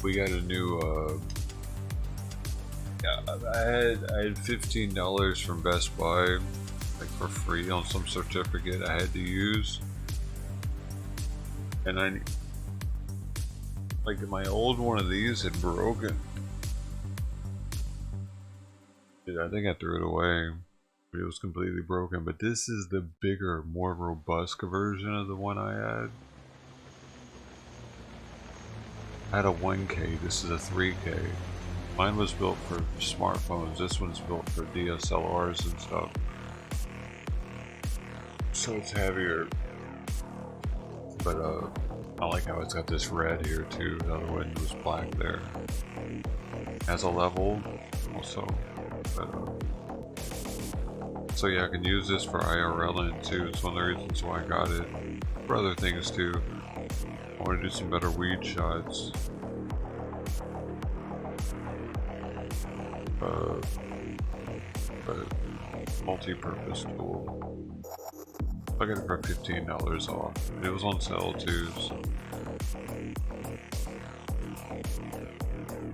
We got a new, I had $15 from Best Buy, like for free on some certificate I had to use. And like my old one of these had broken. I think I threw it away, but it was completely broken. But this is the bigger, more robust version of the one I had. I had a 1K, this is a 3K. Mine was built for smartphones, this one's built for DSLRs and stuff. So it's heavier. But I like how it's got this red here too, the other one was black there. Has a level also. But, so yeah, I can use this for IRL too, it's one of the reasons why I got it. For other things too. I want to do some better weed shots. But multi-purpose tool. I got it for $15 off. It was on sale too, so.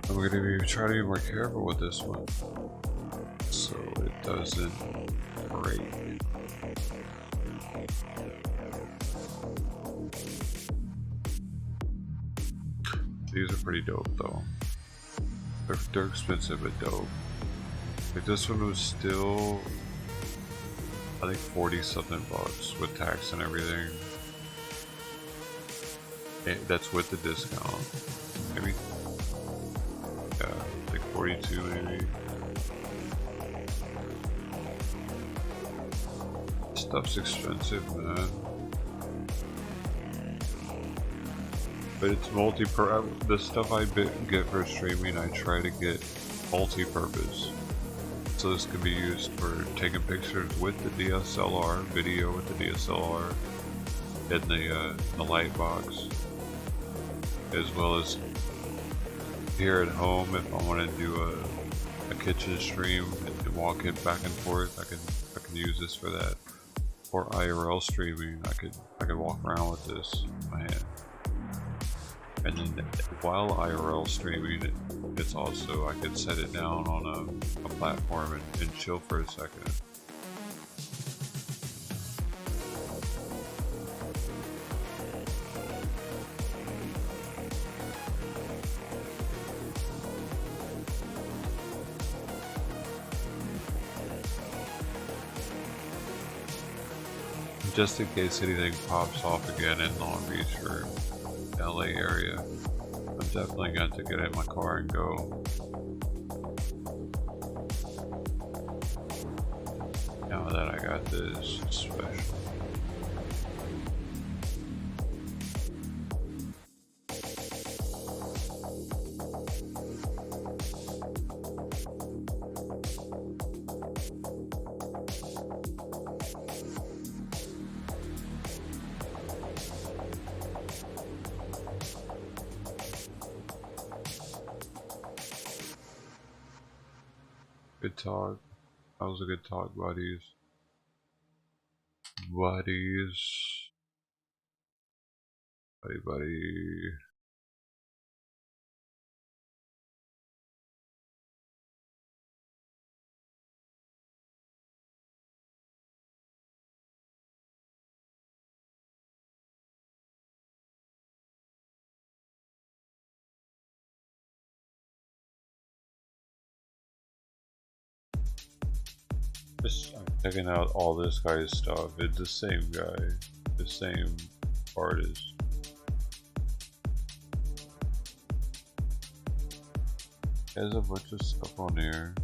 I'm going to try to be more careful with this one, so it doesn't break. These are pretty dope though. They're expensive but dope. Like this one was still, I think 40 something bucks with tax and everything. And that's with the discount. Maybe, yeah, like 42 maybe. Stuff's expensive, man. But it's the stuff I get for streaming, I try to get multi-purpose. So this can be used for taking pictures with the DSLR, video with the DSLR, in the light box, as well as here at home if I want to do a kitchen stream and walk it back and forth. I can use this for that. For IRL streaming, I could walk around with this in my hand. And then while IRL streaming, it's also, I could set it down on a platform and chill for a second. Just in case anything pops off again in Long Beach or LA area, I'm definitely going to get in my car and go. Now that I got this special. Good talk. That was a good talk, buddies. Buddies. Buddy. I'm checking out all this guy's stuff. It's the same guy, the same artist. There's a bunch of stuff on here.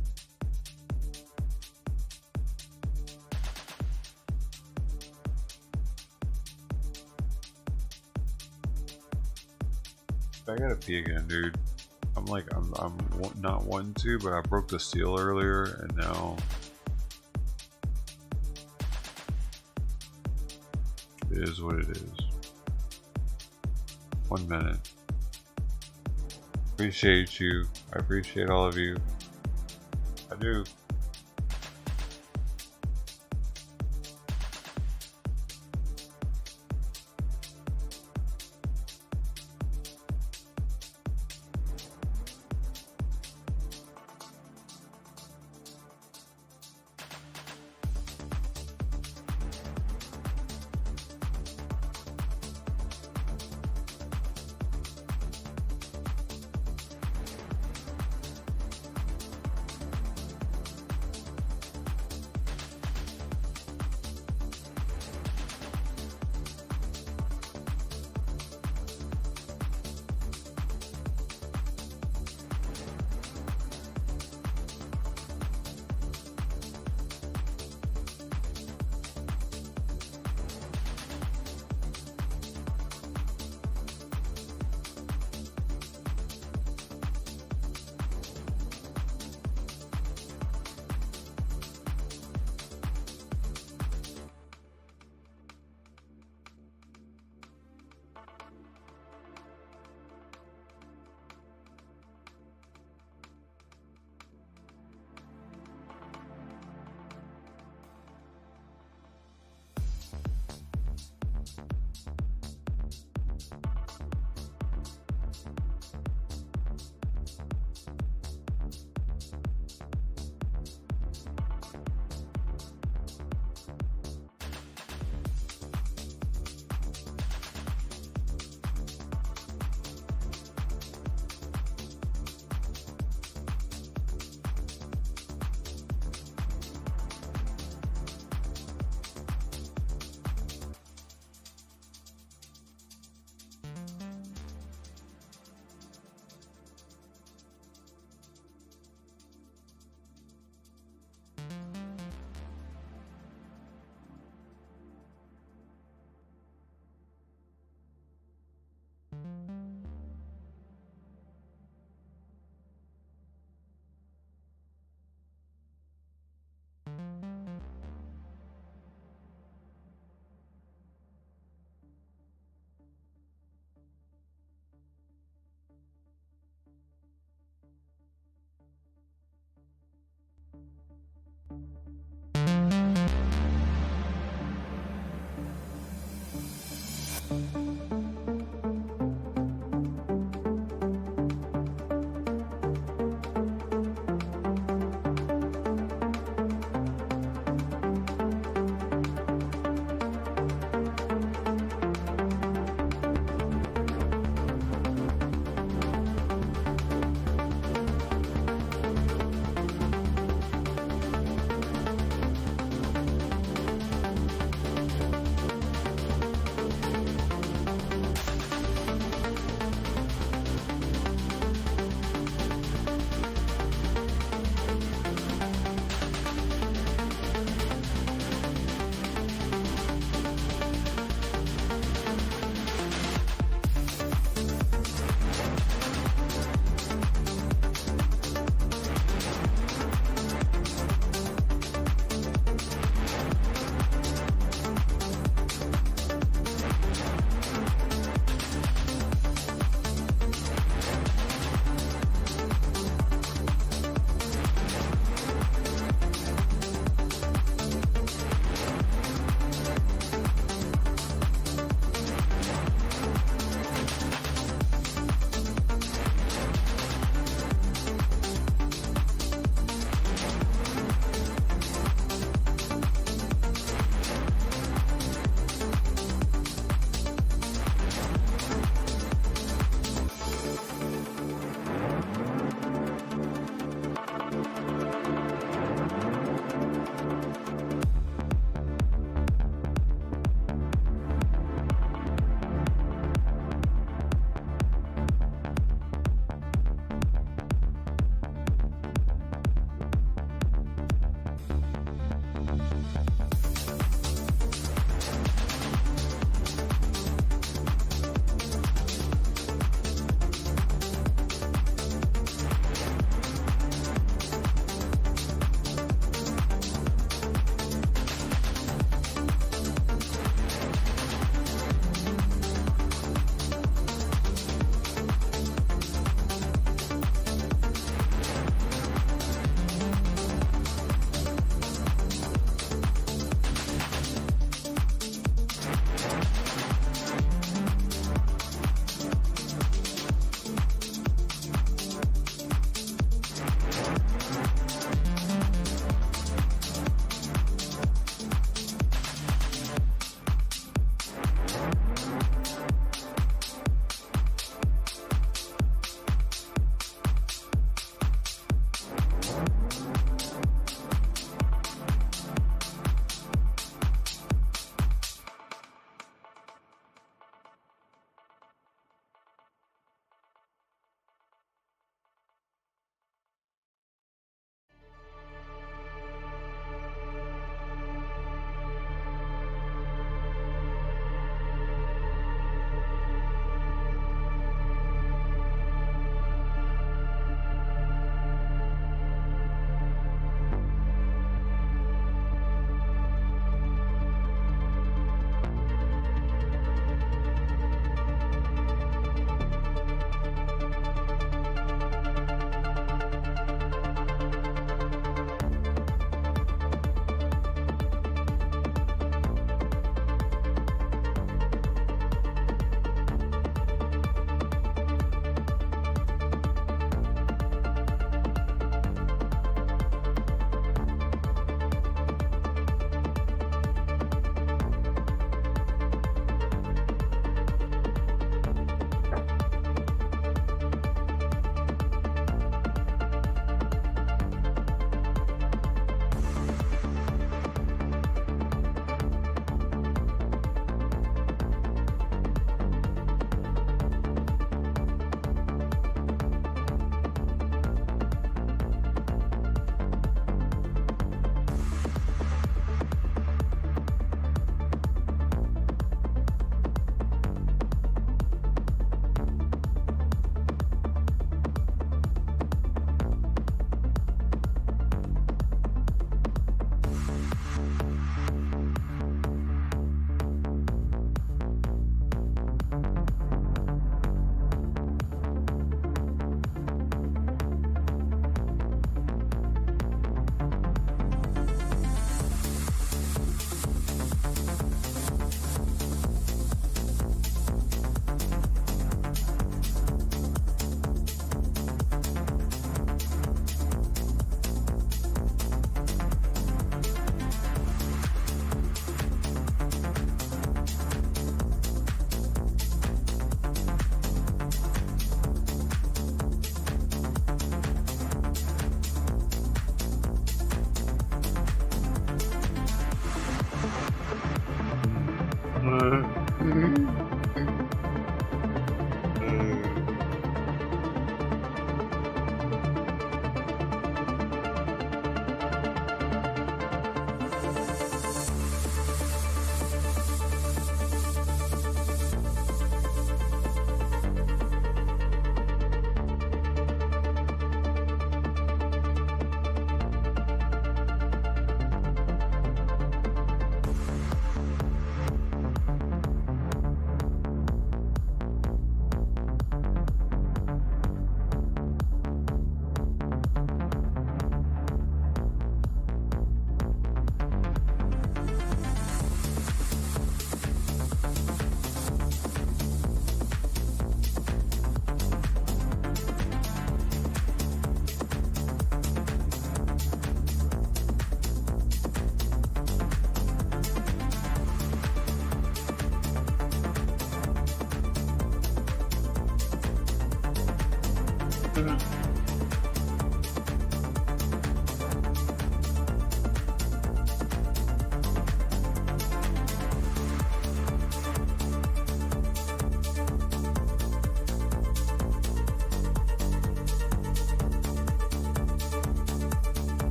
I gotta pee again, dude. I'm not wanting to, but I broke the seal earlier, and now it is what it is. 1 minute. Appreciate you. I appreciate all of you. I do.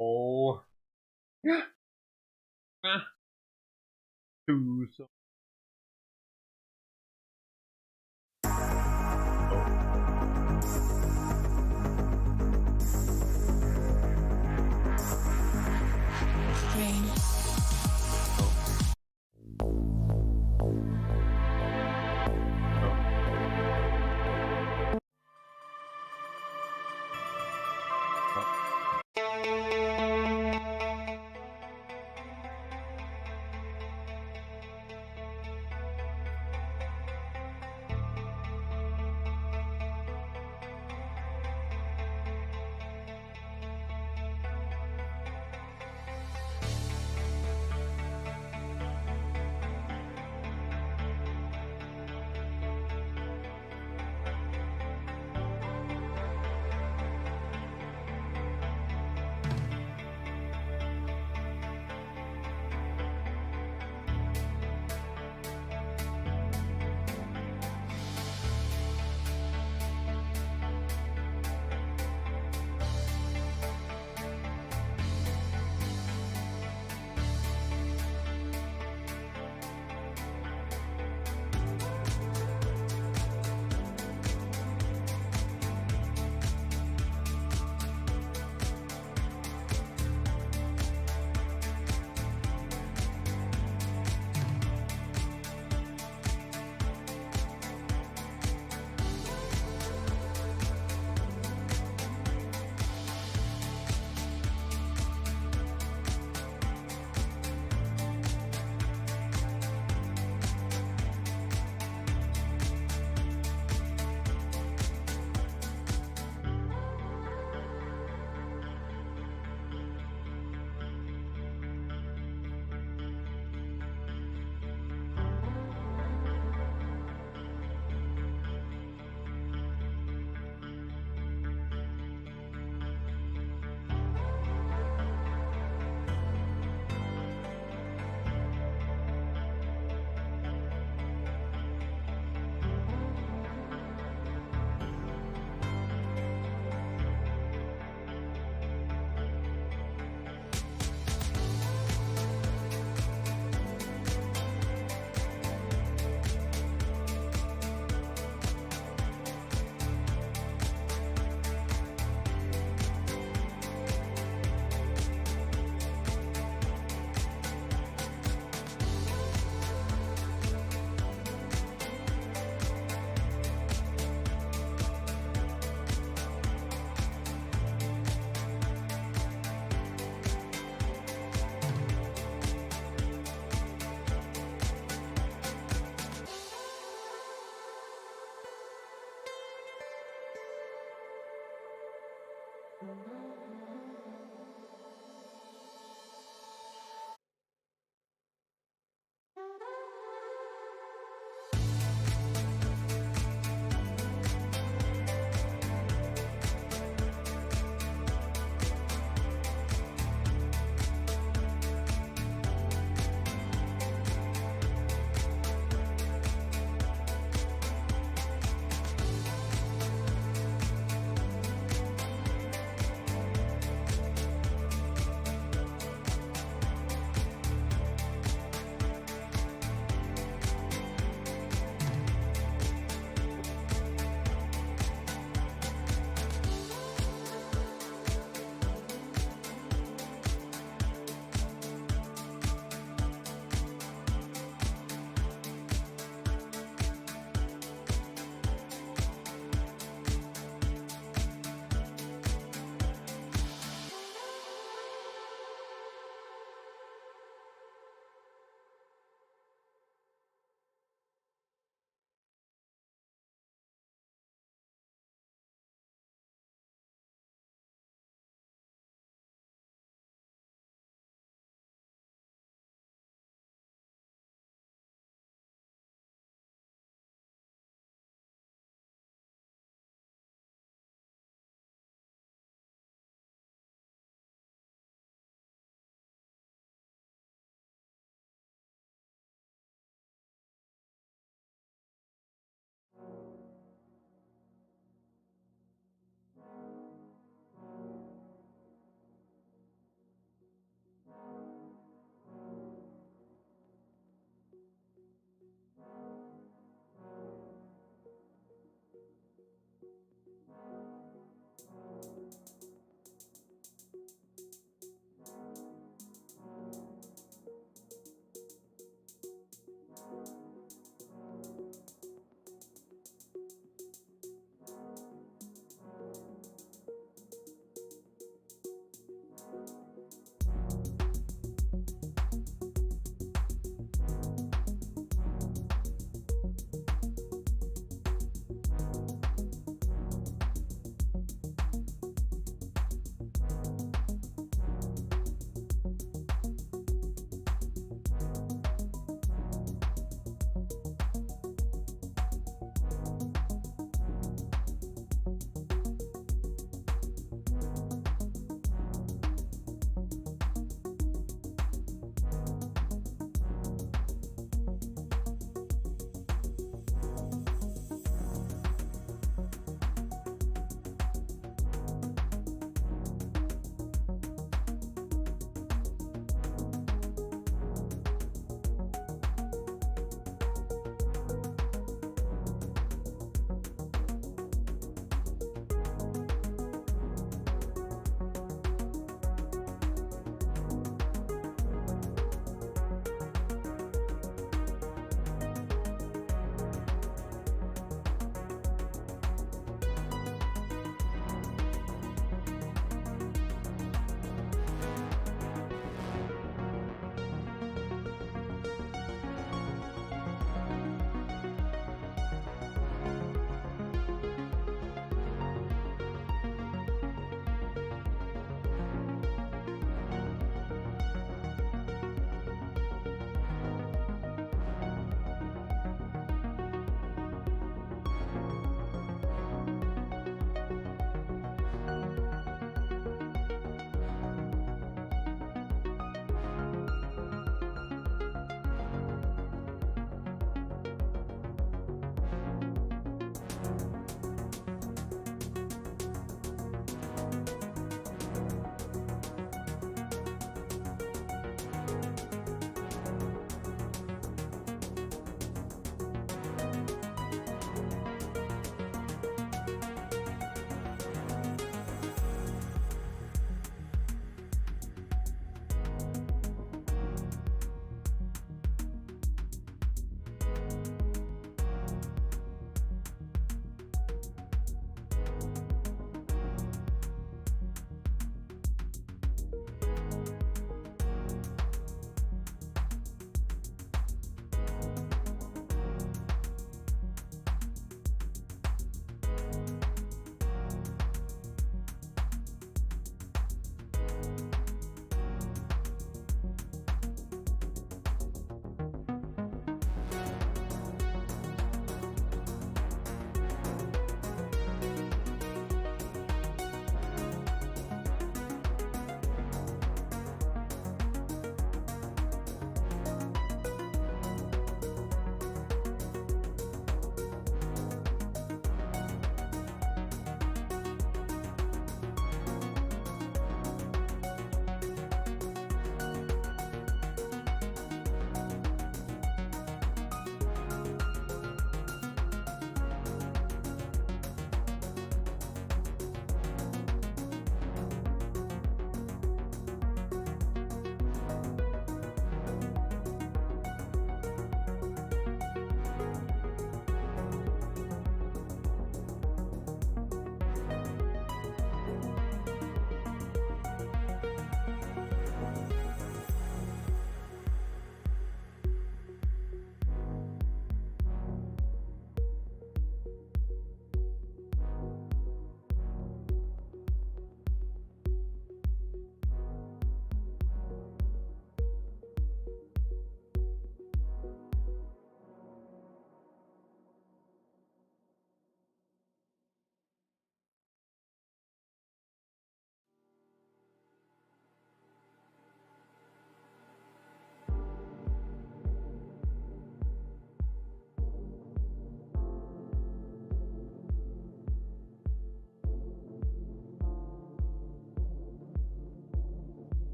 Oh. Yeah. Do some.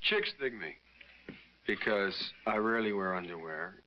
Chicks dig me because I rarely wear underwear.